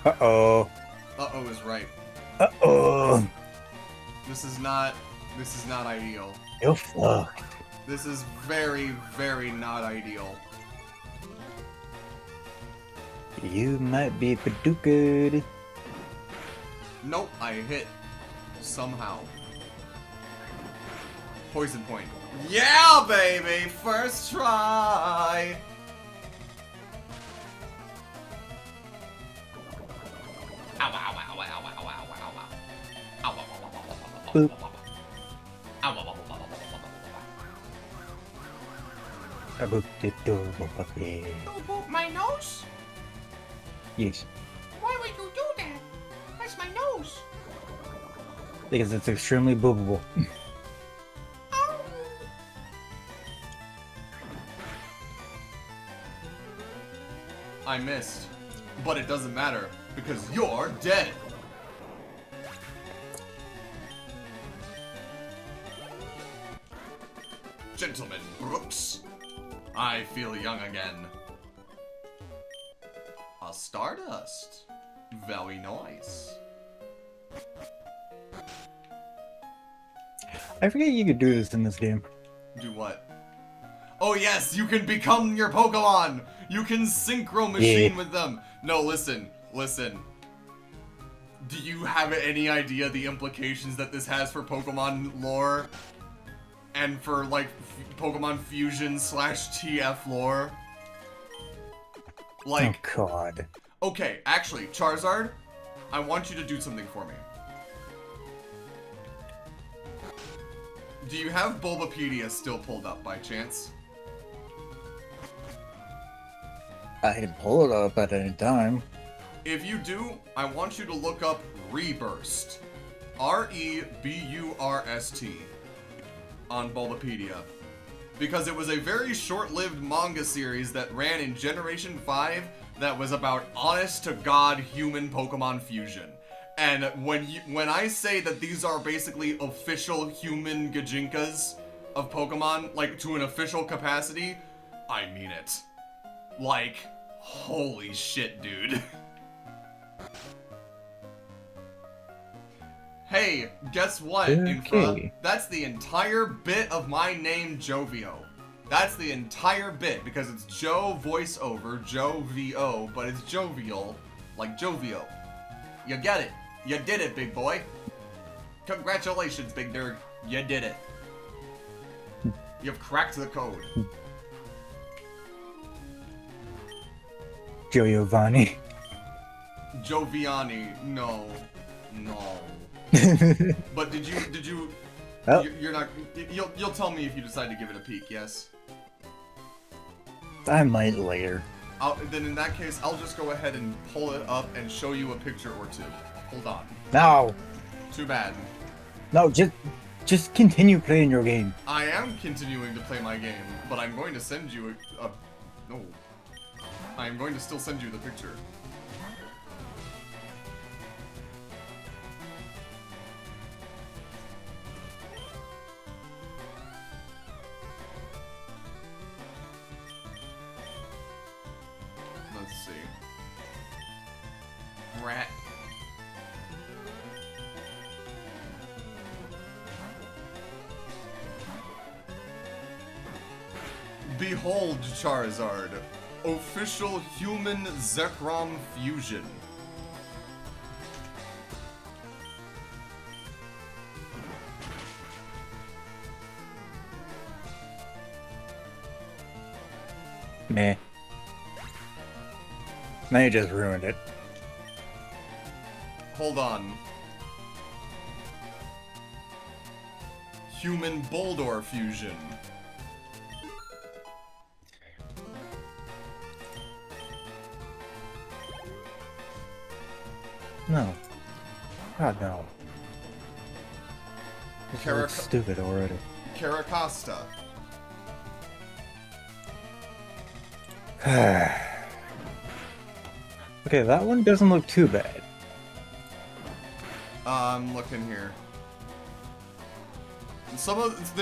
Uh-oh. Uh-oh is right. Uh-oh. This is not ideal. You're fucked. This is very, very not ideal. You might be pretty good. Nope, I hit. Somehow. Poison point. Yeah, baby! First try! Boop. I booked the door, motherfucker. You boop my nose? Yes, Why would you do that? That's my nose. because it's extremely boopable. Oh. I missed. But it doesn't matter, because you're dead! Gentleman Brooks, I feel young again. A Stardust. Very nice. I forget you could do this in this game. Do what? Oh yes, you can become your Pokemon! You can synchro machine with them! No, listen. Do you have any idea the implications that this has for Pokemon lore? And for, like, Pokemon Fusion / TF lore? Like, Oh god. okay, actually, Charizard, I want you to do something for me. Do you have Bulbapedia still pulled up by chance? I can pull it up at any time. If you do, I want you to look up Reburst. R-E-B-U-R-S-T. On Bulbapedia. Because it was a very short-lived manga series that ran in Generation 5 that was about honest-to-God human Pokemon fusion. And when I say that these are basically official human Gajinkas of Pokemon, like to an official capacity, I mean it. Like, holy shit, dude. Hey, guess what, Infra? Okay. That's the entire bit of my name, Jovio. That's the entire bit, because it's Joe voiceover, Joe VO, but it's jovial, like Jovio. You get it. You did it, big boy. Congratulations, big nerd. You did it. You have cracked the code. Giovanni. Joviani, no. No. But did you Oh. you're not you'll tell me if you decide to give it a peek, yes? I might later. Then in that case, I'll just go ahead and pull it up and show you a picture or two. Hold on. No. Too bad. No, just continue playing your game. I am continuing to play my game, but I'm going to send you no. I'm going to still send you the picture. Let's see. Rat. Behold, Charizard. Official human Zekrom fusion. Meh. Now you just ruined it. Hold on. Human Boldor fusion. No. God, no. This looks stupid already. Caracosta. Okay, that one doesn't look too bad. I'm looking here. Some of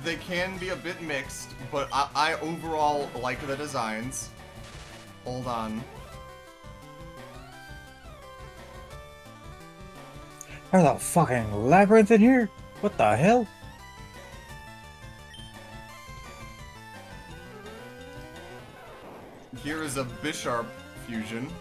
they can be a bit mixed, but I overall like the designs. Hold on. There's a fucking labyrinth in here? What the hell? Here is a Bisharp fusion.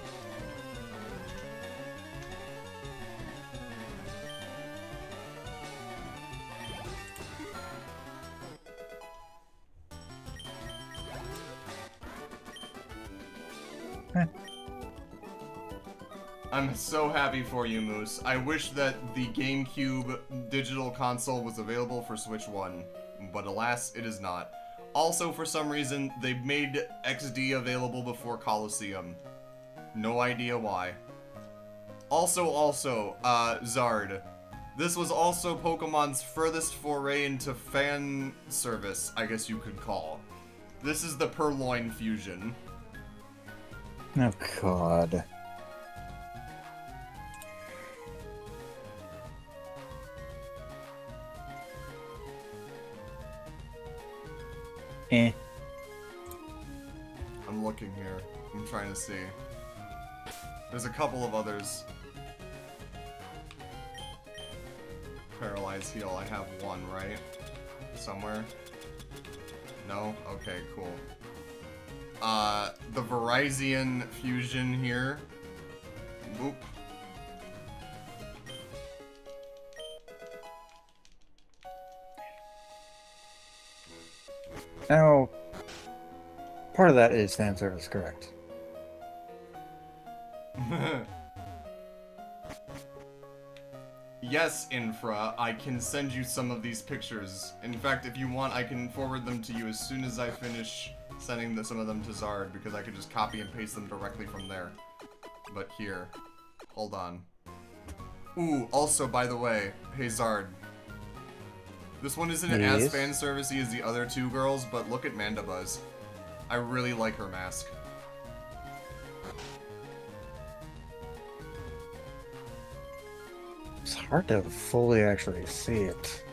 I'm so happy for you, Moose. I wish that the GameCube digital console was available for Switch 1, but alas, it is not. Also, for some reason, they made XD available before Colosseum. No idea why. Also, Zard. This was also Pokemon's furthest foray into fan service, I guess you could call. This is the Purloin fusion. Oh, God. Eh. I'm looking here. I'm trying to see. There's a couple of others. Paralyzed heal. I have one, right? Somewhere? No? Okay, cool. The Verizon fusion here. Boop. Now, part of that is fan service, correct? Yes, Infra, I can send you some of these pictures. In fact, if you want, I can forward them to you as soon as I finish sending some of them to Zard, because I could just copy and paste them directly from there. But here. Hold on. Ooh, also, by the way, hey Zard. This one isn't as fan servicey as the other two girls, but look at Mandibuzz. I really like her mask. It's hard to fully actually see it.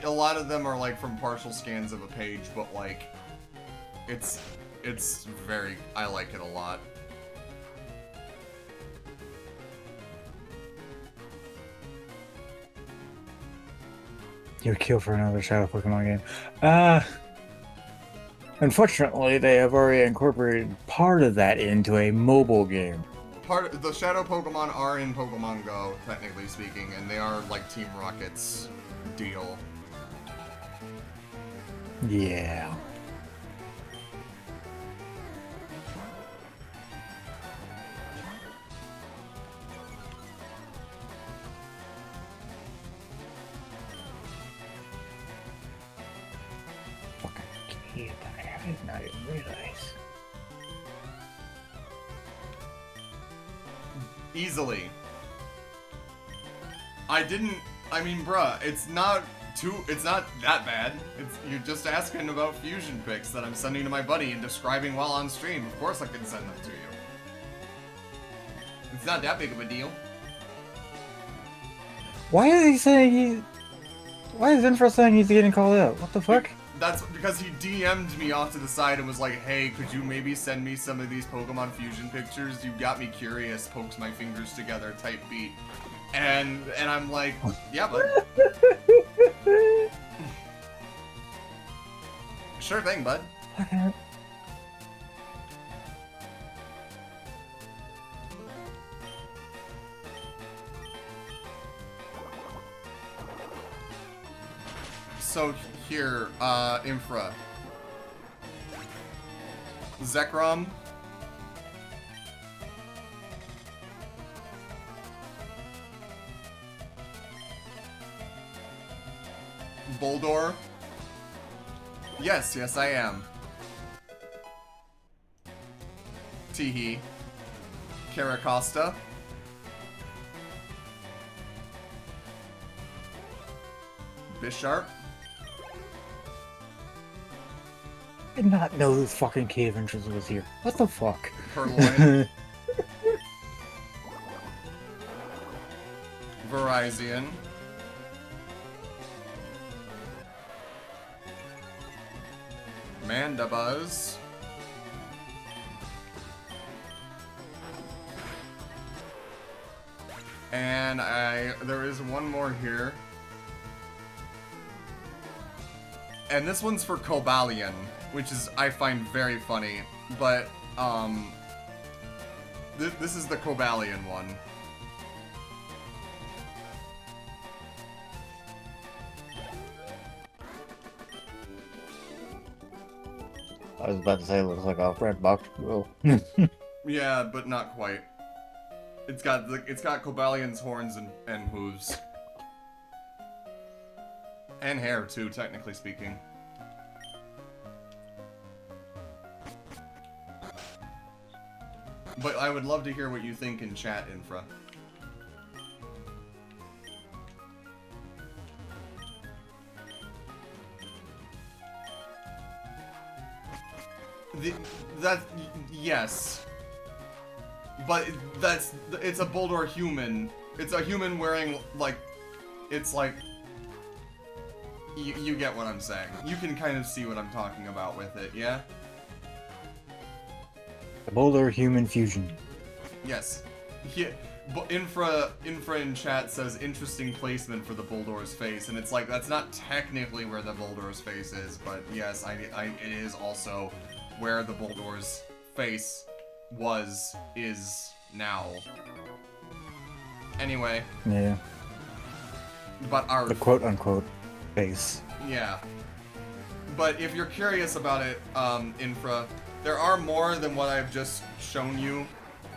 A lot of them are like from partial scans of a page, but like, it's very, I like it a lot. You would kill for another Shadow Pokemon game. Unfortunately, they have already incorporated part of that into a mobile game. The Shadow Pokemon are in Pokemon Go, technically speaking, and they are like Team Rocket's deal. Yeah. Fucking kid, I did not even realize. Easily. I mean, bruh, it's not that bad. You're just asking about fusion pics that I'm sending to my buddy and describing while on stream. Of course I can send them to you. It's not that big of a deal. Why is he saying he... Why is Infra saying he's getting called out? What the fuck? That's because he DM'd me off to the side and was like, hey, could you maybe send me some of these Pokemon fusion pictures? You got me curious, pokes my fingers together type beat. And I'm like, yeah, bud. Sure thing, bud. So here, Infra. Zekrom. Boldor. Yes, I am. Teehee. Caracosta. Bisharp. I did not know this fucking cave entrance was here. What the fuck? Purloin. Virizion. Mandibuzz. And there is one more here. And this one's for Cobalion, which is, I find very funny, but, this is the Cobalion one. I was about to say it looks like a red box. Oh. Yeah, but not quite. It's got Cobalion's horns and hooves. And hair, too, technically speaking. But I would love to hear what you think in chat, Infra. Yes. But it's a Boldor human. It's a human wearing, like, it's like... You get what I'm saying. You can kind of see what I'm talking about with it, yeah? The Boulder human fusion. Yes. But Infra in chat says interesting placement for the Boldor's face, and it's like, that's not technically where the Boldor's face is, but yes, it is also where the Boldor's face is now. Anyway. Yeah. But the quote-unquote face. Yeah. But if you're curious about it, Infra, there are more than what I've just shown you.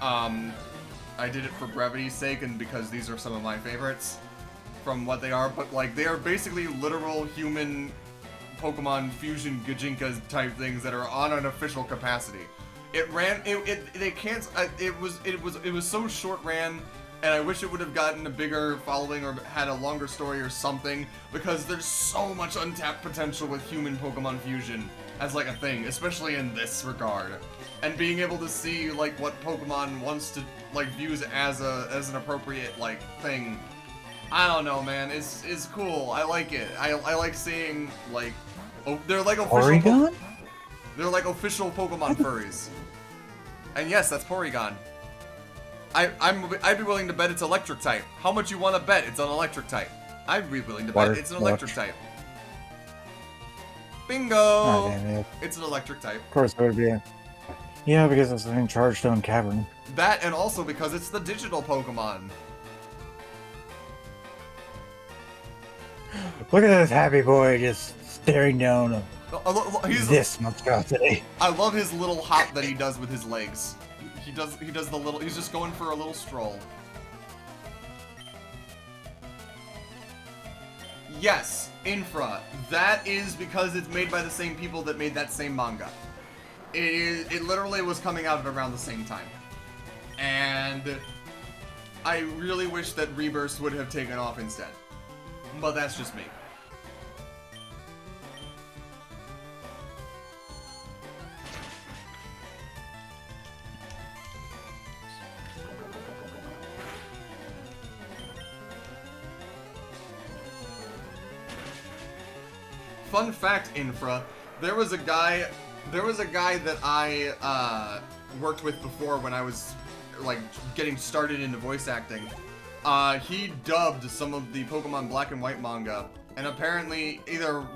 I did it for brevity's sake and because these are some of my favorites from what they are, but like they are basically literal human Pokemon fusion Gajinkas type things that are on an official capacity. It was so short ran, and I wish it would have gotten a bigger following or had a longer story or something, because there's so much untapped potential with human Pokemon fusion as like a thing, especially in this regard. And being able to see like what Pokemon wants to like views as an appropriate like thing, I don't know, man, is cool. I like it. I like seeing like they're like official Porygon? They're like official Pokemon furries. And yes, that's Porygon. I'd be willing to bet it's electric type. How much you want to bet it's an electric type? I'd be willing to bet it's an electric type. Bingo! Oh, damn it. It's an electric type. Of course it would be. Yeah, because it's in Chargestone Cavern. That, and also because it's the digital Pokemon. Look at this happy boy just staring down He's this monstrosity. I love his little hop that he does with his legs. He does the little. He's just going for a little stroll. Yes, Infra. That is because it's made by the same people that made that same manga. It literally was coming out at around the same time. And I really wish that Rebirth would have taken off instead. But that's just me. Fun fact, Infra, there was a guy that I worked with before when I was like getting started into voice acting. He dubbed some of the Pokemon Black and White manga, and apparently either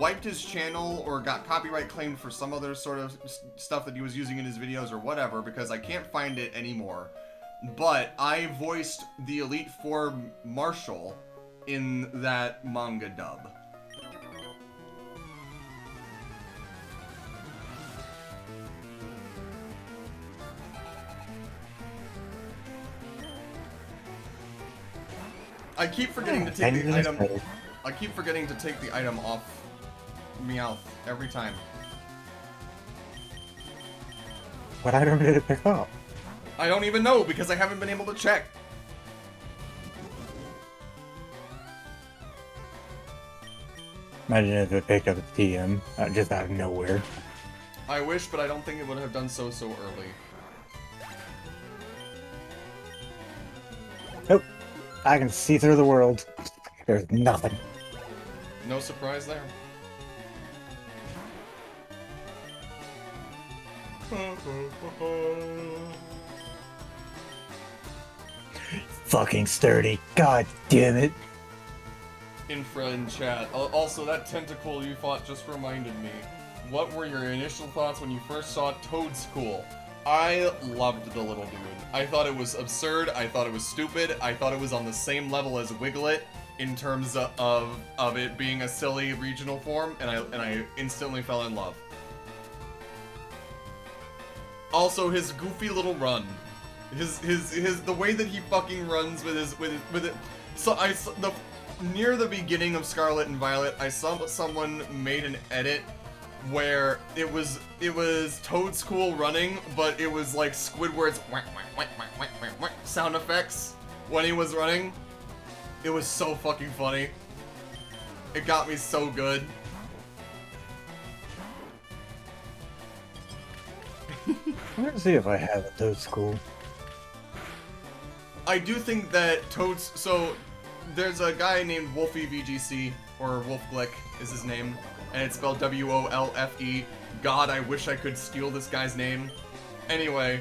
wiped his channel or got copyright claimed for some other sort of stuff that he was using in his videos or whatever, because I can't find it anymore. But I voiced the Elite Four Marshal in that manga dub. I keep forgetting to take the item. I keep forgetting to take the item off Meowth every time. What item did it pick up? I don't even know because I haven't been able to check. Imagine if it picked up a TM just out of nowhere. I wish, but I don't think it would have done so early. Nope. I can see through the world. There's nothing. No surprise there. Fucking sturdy. God damn it. Infra in chat. Also, that tentacle you fought just reminded me. What were your initial thoughts when you first saw Toadstool? I loved the little dude. I thought it was absurd, I thought it was stupid, I thought it was on the same level as Wiglet in terms of it being a silly regional form, and I instantly fell in love. Also, his goofy little run. The way that he fucking runs with it. So near the beginning of Scarlet and Violet, I saw someone made an edit where it was Toadstool running, but it was like Squidward's sound effects when he was running. It was so fucking funny. It got me so good. I'm gonna see if I have a Toadstool. I do think that so there's a guy named Wolfie VGC, or Wolfglick is his name, and it's spelled W-O-L-F-E. God, I wish I could steal this guy's name. Anyway,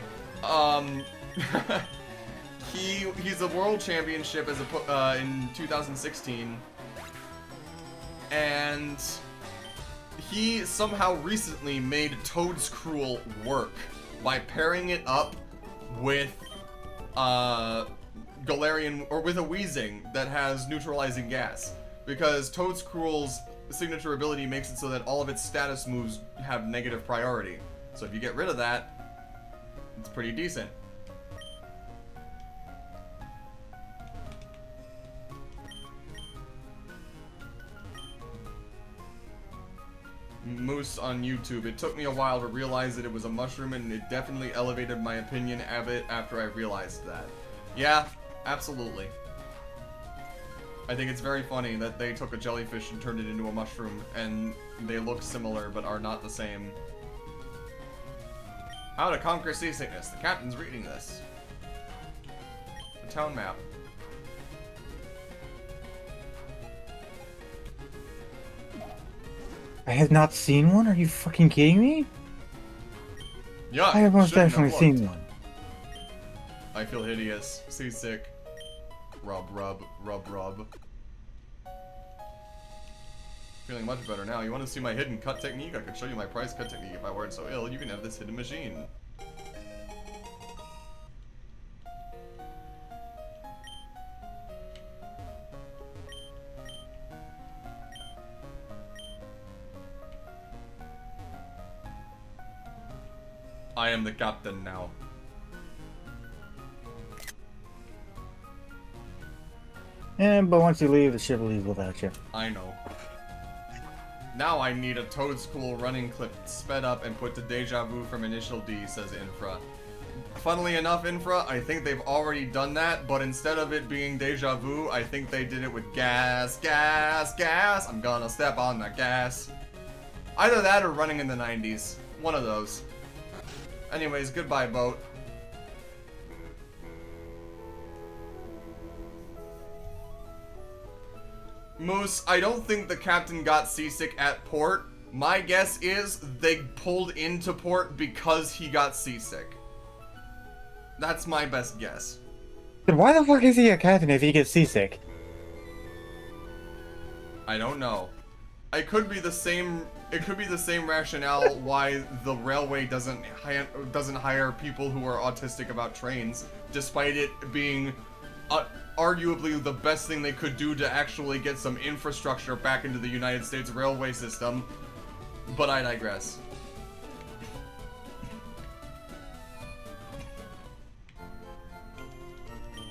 he's a world championship as in 2016, and he somehow recently made Toadstool work by pairing it up with Galarian, or with a Weezing that has neutralizing gas, because Toadstool's signature ability makes it so that all of its status moves have negative priority. So if you get rid of that, it's pretty decent. Moose on YouTube. It took me a while to realize that it was a mushroom, and it definitely elevated my opinion of it after I realized that. Yeah, absolutely. I think it's very funny that they took a jellyfish and turned it into a mushroom, and they look similar but are not the same. How to conquer seasickness. The captain's reading this. The town map. I have not seen one? Are you fucking kidding me? Yeah, I have most shouldn't definitely have seen looked. one. I feel hideous. Seasick. Rub, rub, rub, rub. Feeling much better now. You want to see my hidden cut technique? I could show you my prize cut technique if I weren't so ill. You can have this hidden machine. I am the captain now. Yeah, but once you leave, the ship leaves without you. I know. Now I need a Toad School running clip sped up and put to Deja Vu from Initial D, says Infra. Funnily enough, Infra, I think they've already done that, but instead of it being Deja Vu, I think they did it with gas, gas, gas. I'm gonna step on the gas. Either that or running in the 90s. One of those. Anyways, goodbye, boat. Moose, I don't think the captain got seasick at port. My guess is they pulled into port because he got seasick. That's my best guess. Then why the fuck is he a captain if he gets seasick? I don't know. It could be the same rationale why the railway doesn't hire people who are autistic about trains, despite it being arguably the best thing they could do to actually get some infrastructure back into the United States railway system. But I digress.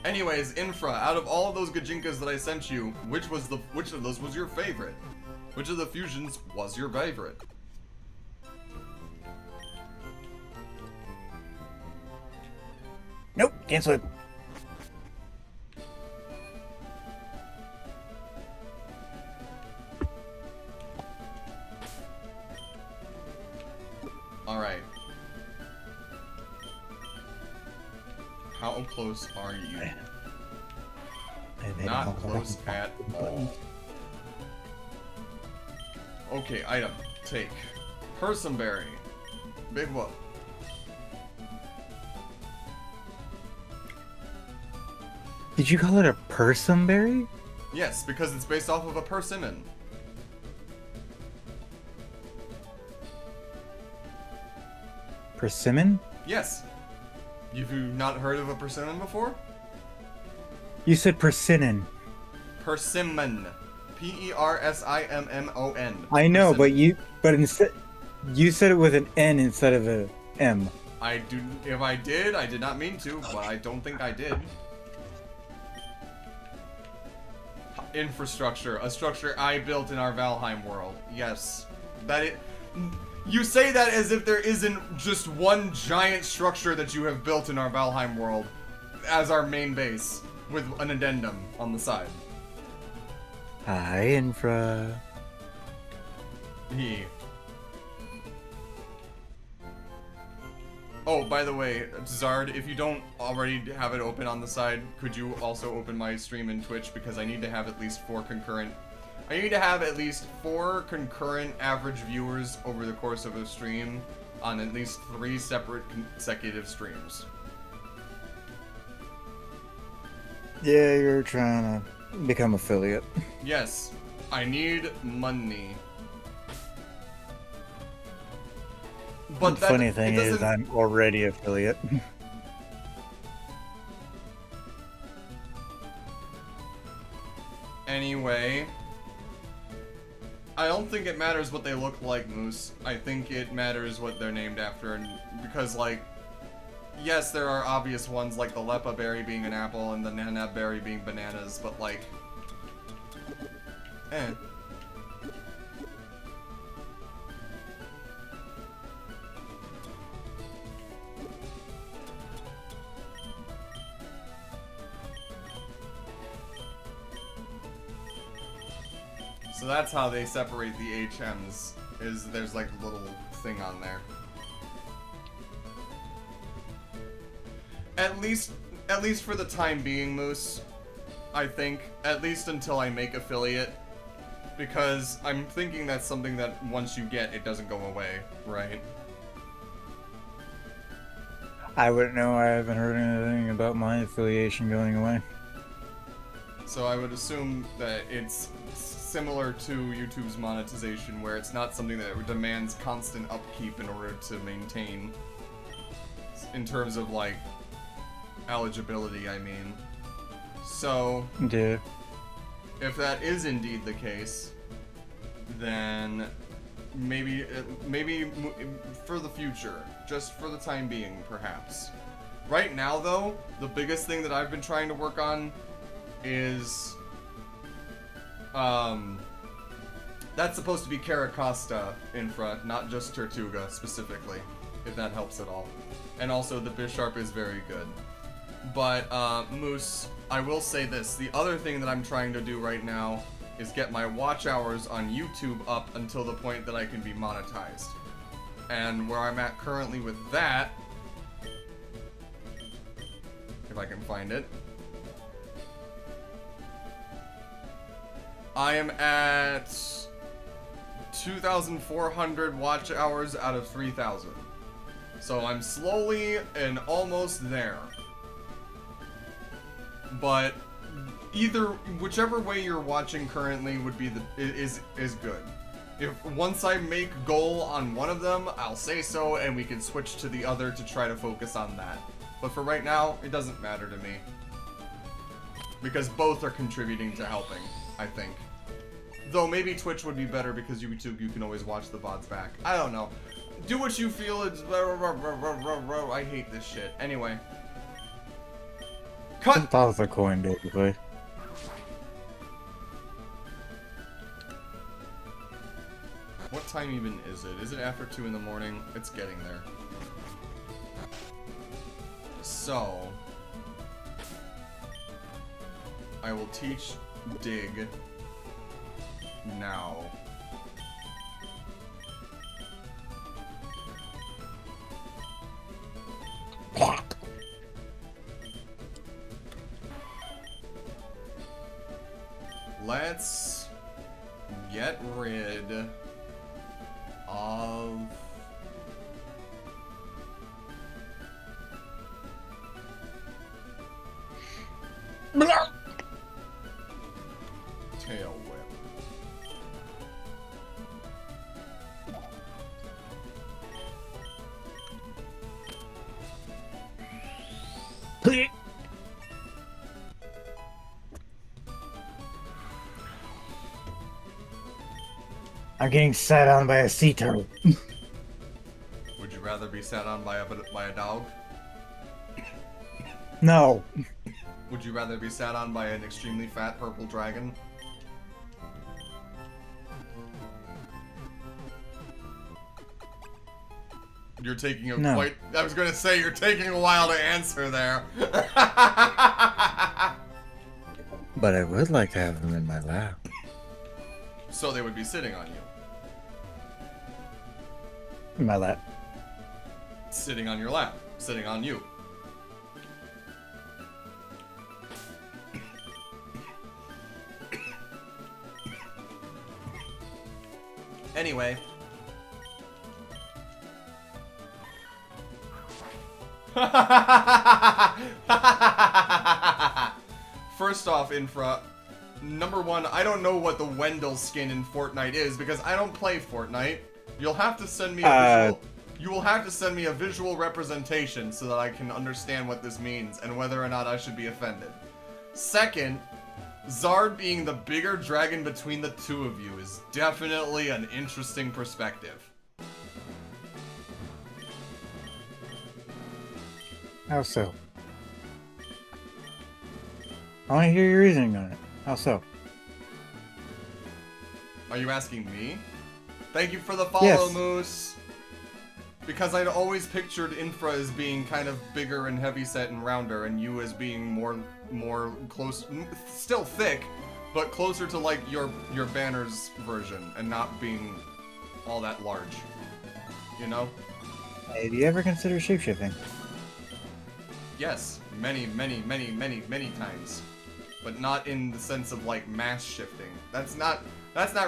Anyways, Infra, out of all of those Gajinkas that I sent you, which of those was your favorite? Which of the fusions was your favorite? Nope, can't swim. Alright. How close are you? Not close at all. Okay, item. Take. Persimberry. Big whoop. Did you call it a persimberry? Yes, because it's based off of a persimmon. Persimmon? Yes. Have you not heard of a persimmon before? You said persimmon. Persimmon. Persimmon. I know, Persimmon. but instead you said it with an N instead of a M. If I did not mean to, but I don't think I did. Infrastructure, a structure I built in our Valheim world. Yes. You say that as if there isn't just one giant structure that you have built in our Valheim world as our main base, with an addendum on the side. Hi, Infra. Oh, by the way, Zard, if you don't already have it open on the side, could you also open my stream in Twitch, because I need to have at least 4 concurrent average viewers over the course of a stream on at least 3 separate consecutive streams. Yeah, you're trying to become affiliate. Yes, I need money. But the funny thing is, I'm already affiliate. Anyway, I don't think it matters what they look like, Moose. I think it matters what they're named after, and because, like, yes, there are obvious ones like the Lepa berry being an apple and the Nana berry being bananas, but, like, So that's how they separate the HMs, is there's like a little thing on there. At least for the time being, Moose, I think, at least until I make affiliate, because I'm thinking that's something that once you get, it doesn't go away, right? I wouldn't know, I haven't heard anything about my affiliation going away. So I would assume that it's similar to YouTube's monetization, where it's not something that demands constant upkeep in order to maintain, in terms of, like, eligibility, I mean. So, yeah. If that is indeed the case, then maybe for the future, just for the time being, perhaps. Right now, though, the biggest thing that I've been trying to work on is, that's supposed to be Caracosta Infra, not just Tortuga specifically, if that helps at all. And also, the Bisharp is very good. But, Moose, I will say this. The other thing that I'm trying to do right now is get my watch hours on YouTube up until the point that I can be monetized. And where I'm at currently with that, if I can find it, I am at 2,400 watch hours out of 3,000. So I'm slowly and almost there. But whichever way you're watching currently would be is good. If once I make goal on one of them, I'll say so, and we can switch to the other to try to focus on that. But for right now, it doesn't matter to me. Because both are contributing to helping, I think. Though maybe Twitch would be better because YouTube, you can always watch the VODs back. I don't know. Do what you feel is... I hate this shit. Anyway. Cut! That was a coin, basically. What time even is it? Is it after 2 in the morning? It's getting there. So... I will teach Dig now. Let's get rid of Tail Whip. I'm getting sat on by a sea turtle. Would you rather be sat on by a dog? No. Would you rather be sat on by an extremely fat purple dragon? You're taking a No. I was gonna say, you're taking a while to answer there. But I would like to have them in my lap. So they would be sitting on you. In my lap. Sitting on your lap. Sitting on you. Anyway. First off, Infra, number one, I don't know what the Wendell skin in Fortnite is because I don't play Fortnite. You'll have to send me a visual. You will have to send me a visual representation so that I can understand what this means and whether or not I should be offended. Second, Zard being the bigger dragon between the two of you is definitely an interesting perspective. How so? I want to hear your reasoning on it. How so? Are you asking me? Thank you for the follow, Yes. Moose. Because I'd always pictured Infra as being kind of bigger and heavyset and rounder, and you as being more close, still thick, but closer to like your Banner's version, and not being all that large. You know? Hey, do you ever consider shapeshifting? Yes, many times, but not in the sense of like mass shifting. That's not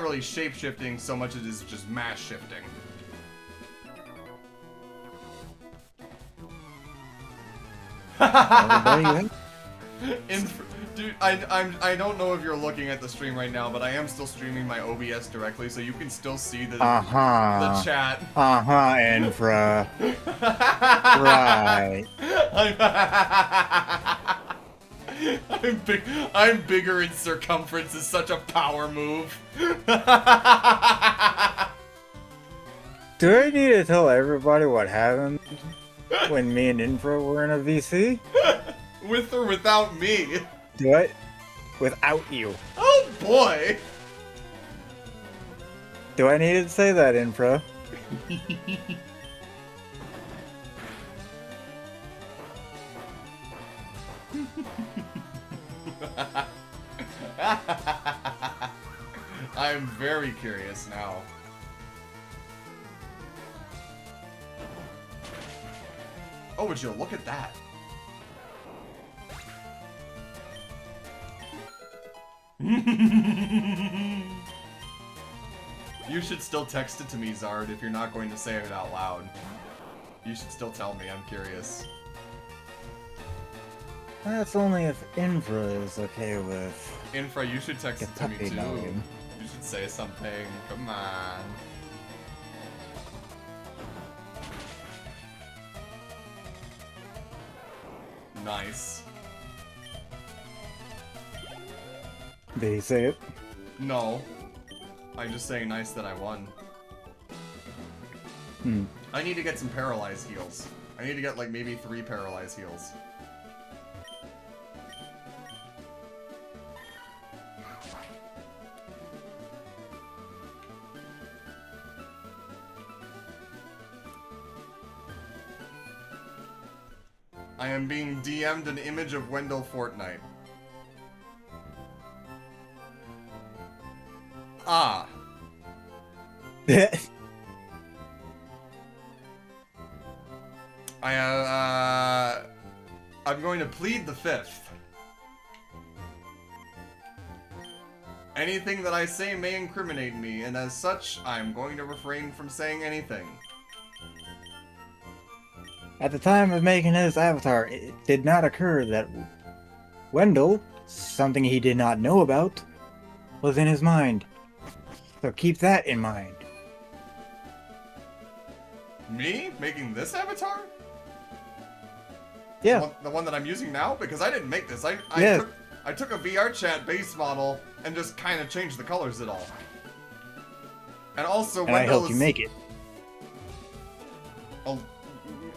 really shape shifting so much as it is just mass shifting. Dude, I don't know if you're looking at the stream right now, but I am still streaming my OBS directly, so you can still see the chat. Infra. Right. I'm bigger in circumference is such a power move. Do I need to tell everybody what happened when me and Infra were in a VC? With or without me? Do I? Without you. Oh boy! Do I need to say that, Infra? I'm very curious now. Oh, would you look at that? You should still text it to me, Zard, if you're not going to say it out loud. You should still tell me, I'm curious. That's only if Infra is okay with... Infra, you should text it to me Kentucky too. noggin. You should say something. Come on. Nice. Did he say it? No. I'm just saying nice that I won. Hmm. I need to get some paralyzed heals. I need to get like maybe 3 paralyzed heals. I am being DM'd an image of Wendell Fortnite. Ah. I'm going to plead the 5th. Anything that I say may incriminate me, and as such, I'm going to refrain from saying anything. At the time of making his avatar, it did not occur that Wendell, something he did not know about, was in his mind. So keep that in mind. Me? Making this avatar? Yeah. The one that I'm using now? Because I didn't make this. I Yeah. took a VR chat base model and just kind of changed the colors at all. And also, And I helped you make it.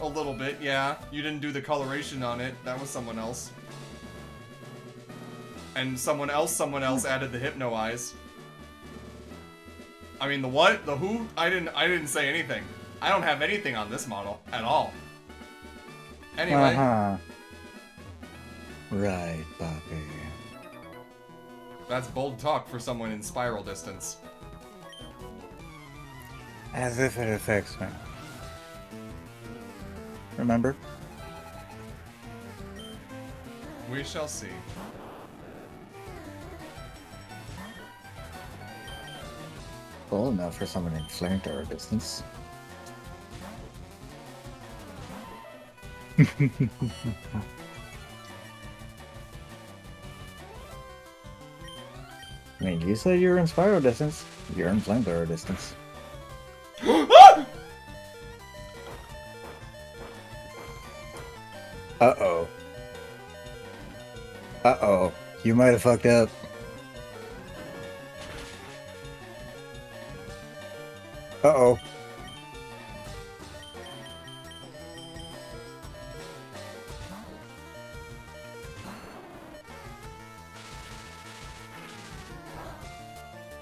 A little bit, yeah. You didn't do the coloration on it. That was someone else. And someone else added the hypno eyes. I mean, the what? The who? I didn't say anything. I don't have anything on this model at all. Anyway. Uh-huh. Right, Poppy. That's bold talk for someone in spiral distance. As if it affects me. Remember? We shall see. Well enough for someone in flamethrower distance. I mean, you said you were in spiral distance. You're in flamethrower distance. Uh-oh. Uh-oh. You might have fucked up. Uh-oh.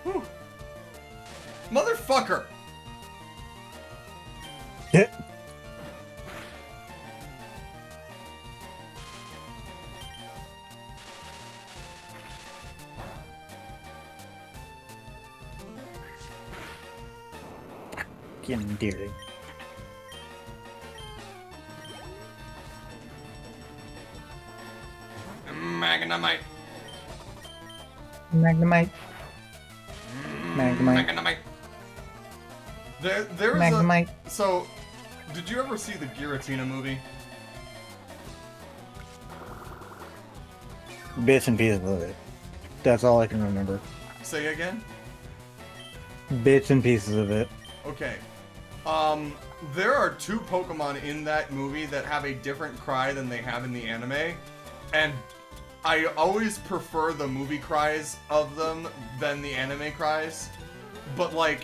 Whew. Motherfucker! Hit. Fucking dearly. Magnemite. Magnemite. Magnemite. Magnemite. There is Magnemite. So, did you ever see the Giratina movie? Bits and pieces of it. That's all I can remember. Say again? Bits and pieces of it. Okay. There are 2 Pokemon in that movie that have a different cry than they have in the anime, and I always prefer the movie cries of them than the anime cries, but like,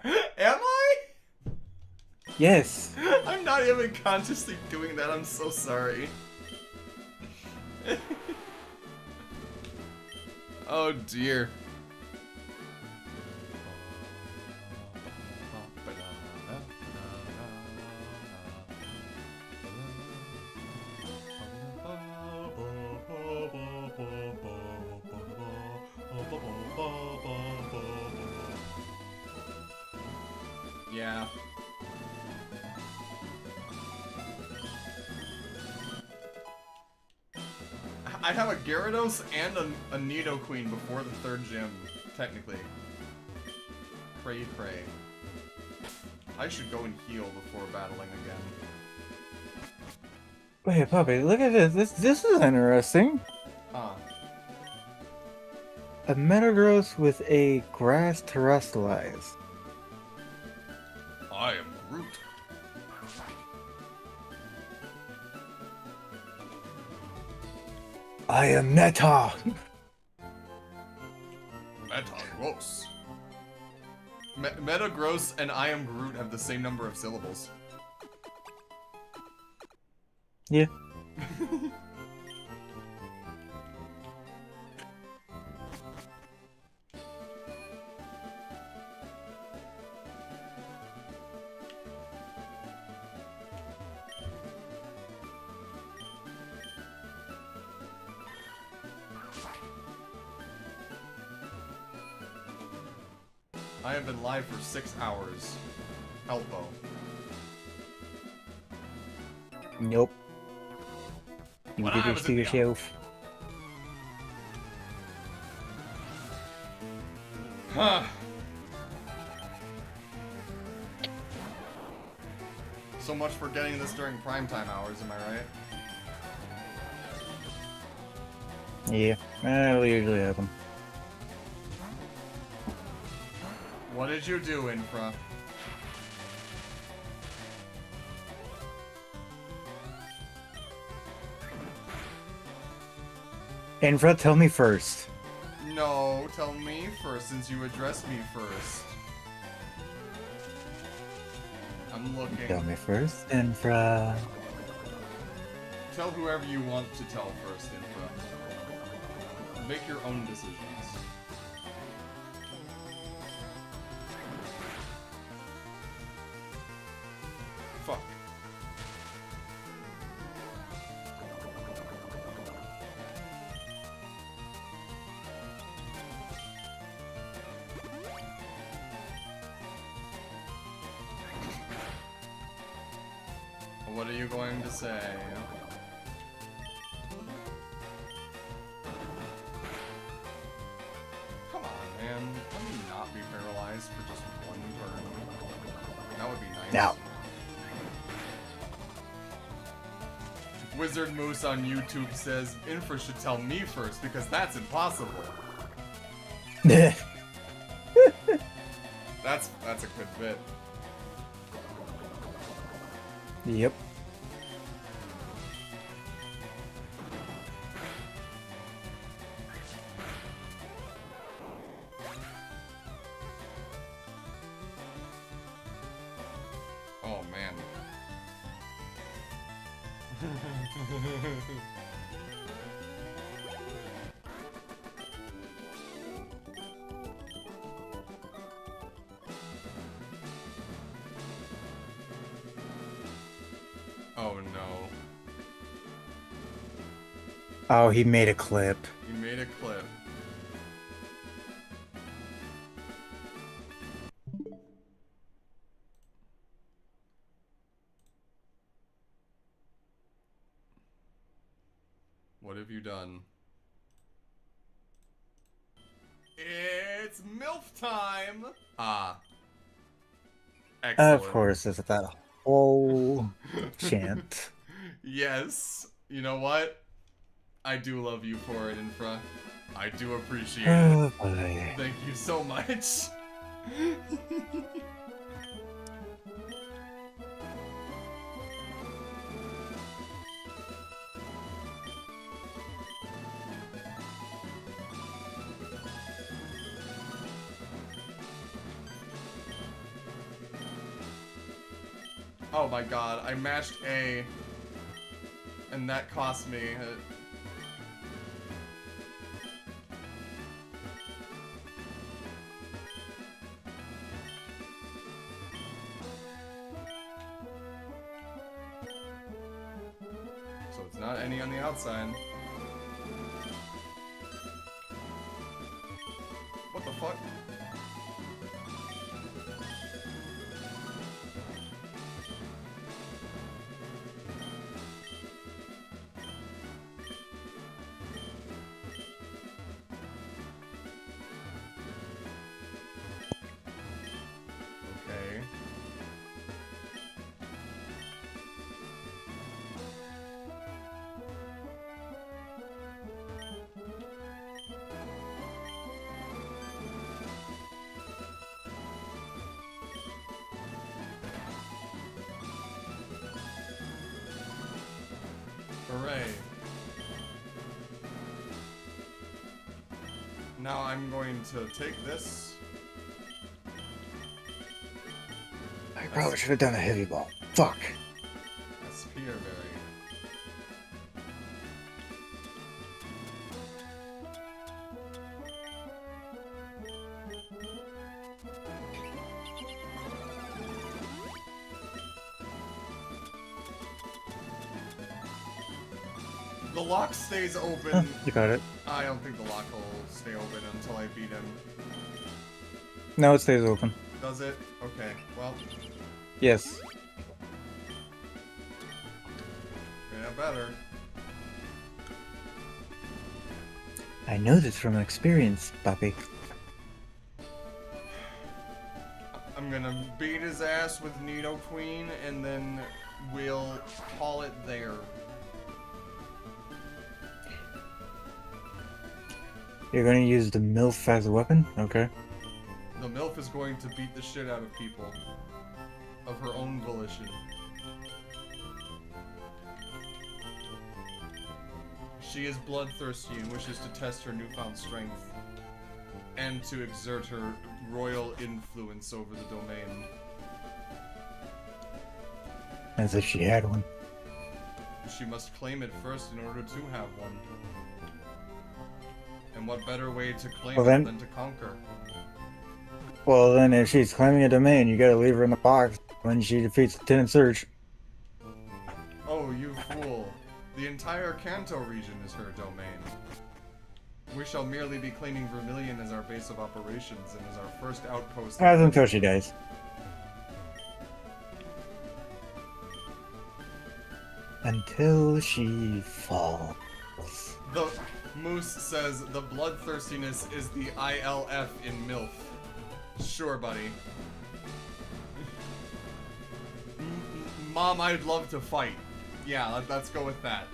Yes. I'm not even consciously doing that, I'm so sorry. Oh dear. Yeah. I have a Gyarados and a Nidoqueen before the third gym, technically. Cray cray. I should go and heal before battling again. Wait, puppy, look at this. This is interesting. Huh. A Metagross with a grass terrestrialize. I am Groot. I am Neta. Metagross. Metagross and I am Groot have the same number of syllables. Yeah. I have been live for 6 hours. Helpo. Nope. You When did I this was to in the yourself. Huh. So much for getting this during primetime hours, am I right? Yeah, that'll usually happen. What did you do, Infra? Infra, tell me first. No, tell me first, since you addressed me first. I'm looking. Tell me first, Infra. Tell whoever you want to tell first, Infra. Make your own decisions. Fuck. What are you going to say? Come on, man. Let me not be paralyzed for just one turn. That would be nice. Now. Wizard Moose on YouTube says, Infra should tell me first, because that's impossible. That's a good bit. Yep. Oh, man. Oh, no. Oh, he made a clip. You made a clip. What have you done? It's MILF time! Ah. Excellent. Of course, there's that whole chant. Yes. You know what? I do love you for it, Infra. I do appreciate it. Oh, boy. Thank you so much. Oh my god, I mashed A, and that cost me. So it's not any on the outside. What the fuck? Okay. Hooray. Now I'm going to take this. I probably should have done a heavy ball. Fuck. A spearberry. The lock stays open. You got it. I don't think the lock will stay open until I beat him. No, it stays open. Does it? Okay, well, Yes. yeah, better. I know this from experience, Papi. I'm gonna beat his ass with Nidoqueen, and then we'll call it there. You're gonna use the MILF as a weapon? Okay. The MILF is going to beat the shit out of people. Of her own volition. She is bloodthirsty and wishes to test her newfound strength. And to exert her royal influence over the domain. As if she had one. She must claim it first in order to have one. And what better way to claim Well, it then- than to conquer? Well, then if she's claiming a domain, you gotta leave her in the box when she defeats Lieutenant Surge. Oh, you fool. The entire Kanto region is her domain. We shall merely be claiming Vermillion as our base of operations and as our first outpost. As until she dies. Until she falls. The Moose says the bloodthirstiness is the ILF in MILF. Sure, buddy. Mom, I'd love to fight. Yeah, let's go with that.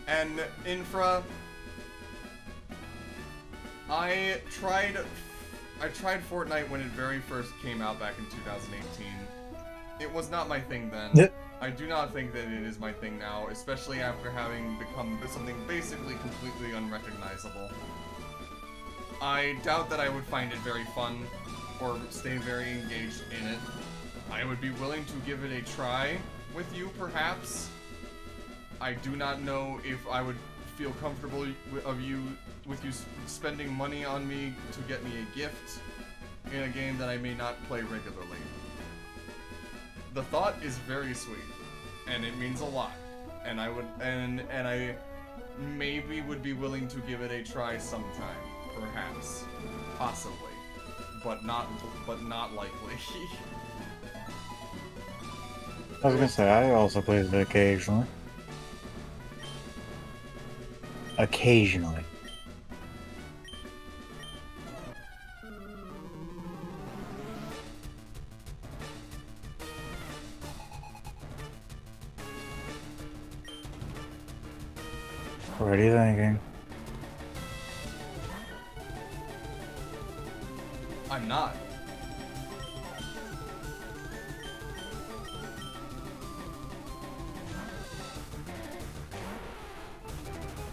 And Infra, I tried Fortnite when it very first came out back in 2018. It was not my thing then. Yep. I do not think that it is my thing now, especially after having become something basically completely unrecognizable. I doubt that I would find it very fun or stay very engaged in it. I would be willing to give it a try with you, perhaps. I do not know if I would feel comfortable with you spending money on me to get me a gift in a game that I may not play regularly. The thought is very sweet, and it means a lot, and I would and I maybe would be willing to give it a try sometime, perhaps, possibly, but not likely. I was gonna say, I also play it occasionally. Occasionally. What are you thinking? I'm not.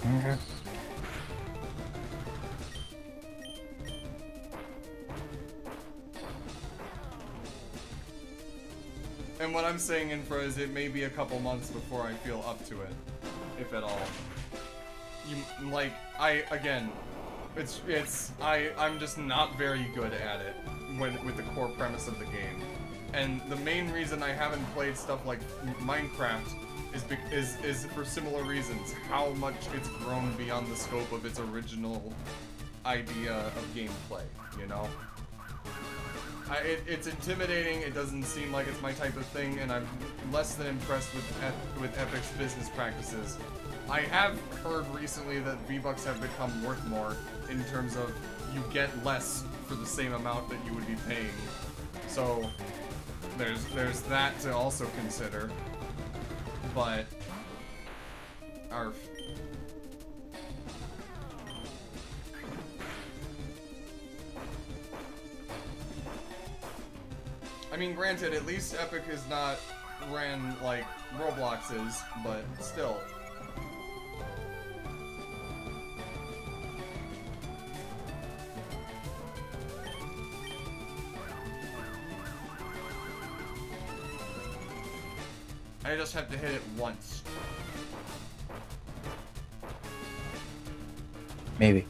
Okay. And what I'm saying, Infra, is it may be a couple months before I feel up to it, if at all. I'm just not very good at it with the core premise of the game. And the main reason I haven't played stuff like Minecraft is for similar reasons. How much it's grown beyond the scope of its original idea of gameplay, you know? It's intimidating, it doesn't seem like it's my type of thing, and I'm less than impressed with Epic's business practices. I have heard recently that V-Bucks have become worth more in terms of you get less for the same amount that you would be paying. So there's that to also consider. But arf. I mean, granted, at least Epic is not ran like Roblox is, but still. I just have to hit it once. Maybe.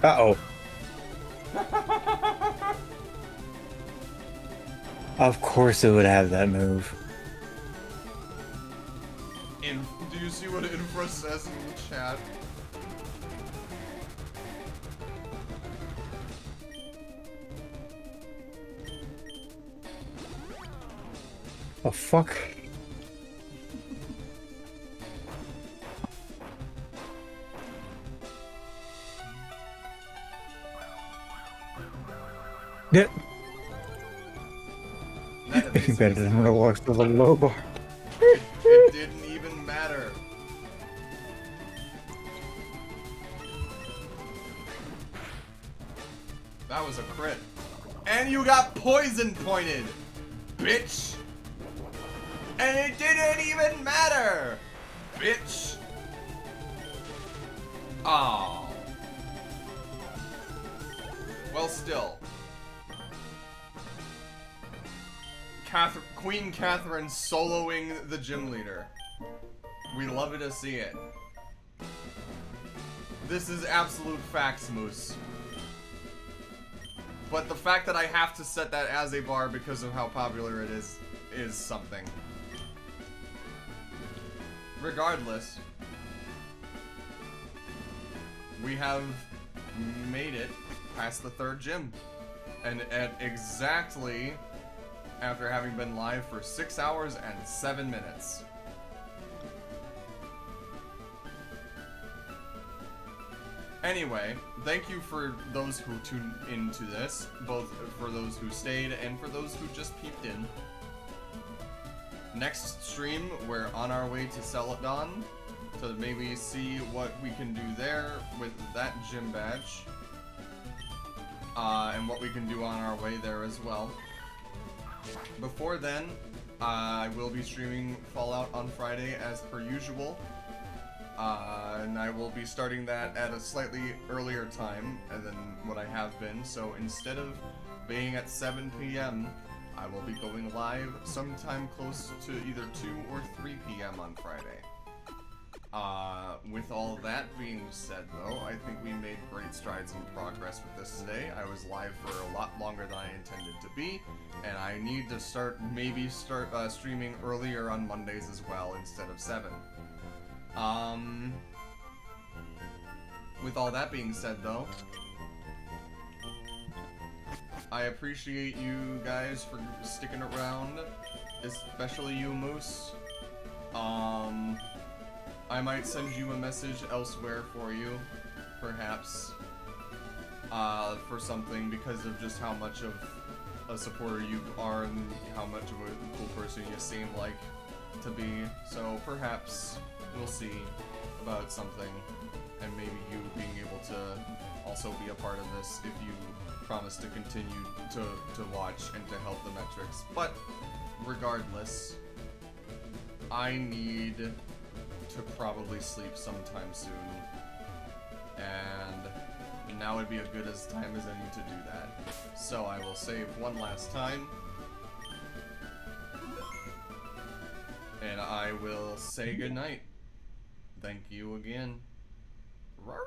Uh-oh. Of course it would have that move. Do you see what Infra says in the chat? Oh, fuck. Yeah. Making better than Roblox with a low bar. It didn't even matter. That was a crit. And you got poison pointed, bitch. And it didn't even matter, bitch. Oh. Well, still. Queen Catherine soloing the gym leader. We love it to see it. This is absolute facts, Moose. But the fact that I have to set that as a bar because of how popular it is something. Regardless, we have made it past the 3rd gym. And at exactly after having been live for 6 hours and 7 minutes. Anyway, thank you for those who tuned into this, both for those who stayed and for those who just peeped in. Next stream, we're on our way to Celadon to maybe see what we can do there with that gym badge. And what we can do on our way there as well. Before then, I will be streaming Fallout on Friday as per usual. And I will be starting that at a slightly earlier time than what I have been. So instead of being at 7 p.m., I will be going live sometime close to either 2 or 3 p.m. on Friday. With all that being said, though, I think we made great strides in progress with this today. I was live for a lot longer than I intended to be, and I need to start streaming earlier on Mondays as well instead of 7. With all that being said, though, I appreciate you guys for sticking around, especially you, Moose. I might send you a message elsewhere for you, perhaps, for something because of just how much of a supporter you are and how much of a cool person you seem like to be. So perhaps we'll see about something, and maybe you being able to also be a part of this if you promise to continue to watch and to help the metrics. But regardless, I need to probably sleep sometime soon, and now would be as good a time as any to do that. So I will say one last time, And I will say goodnight. Thank you again. Ruff.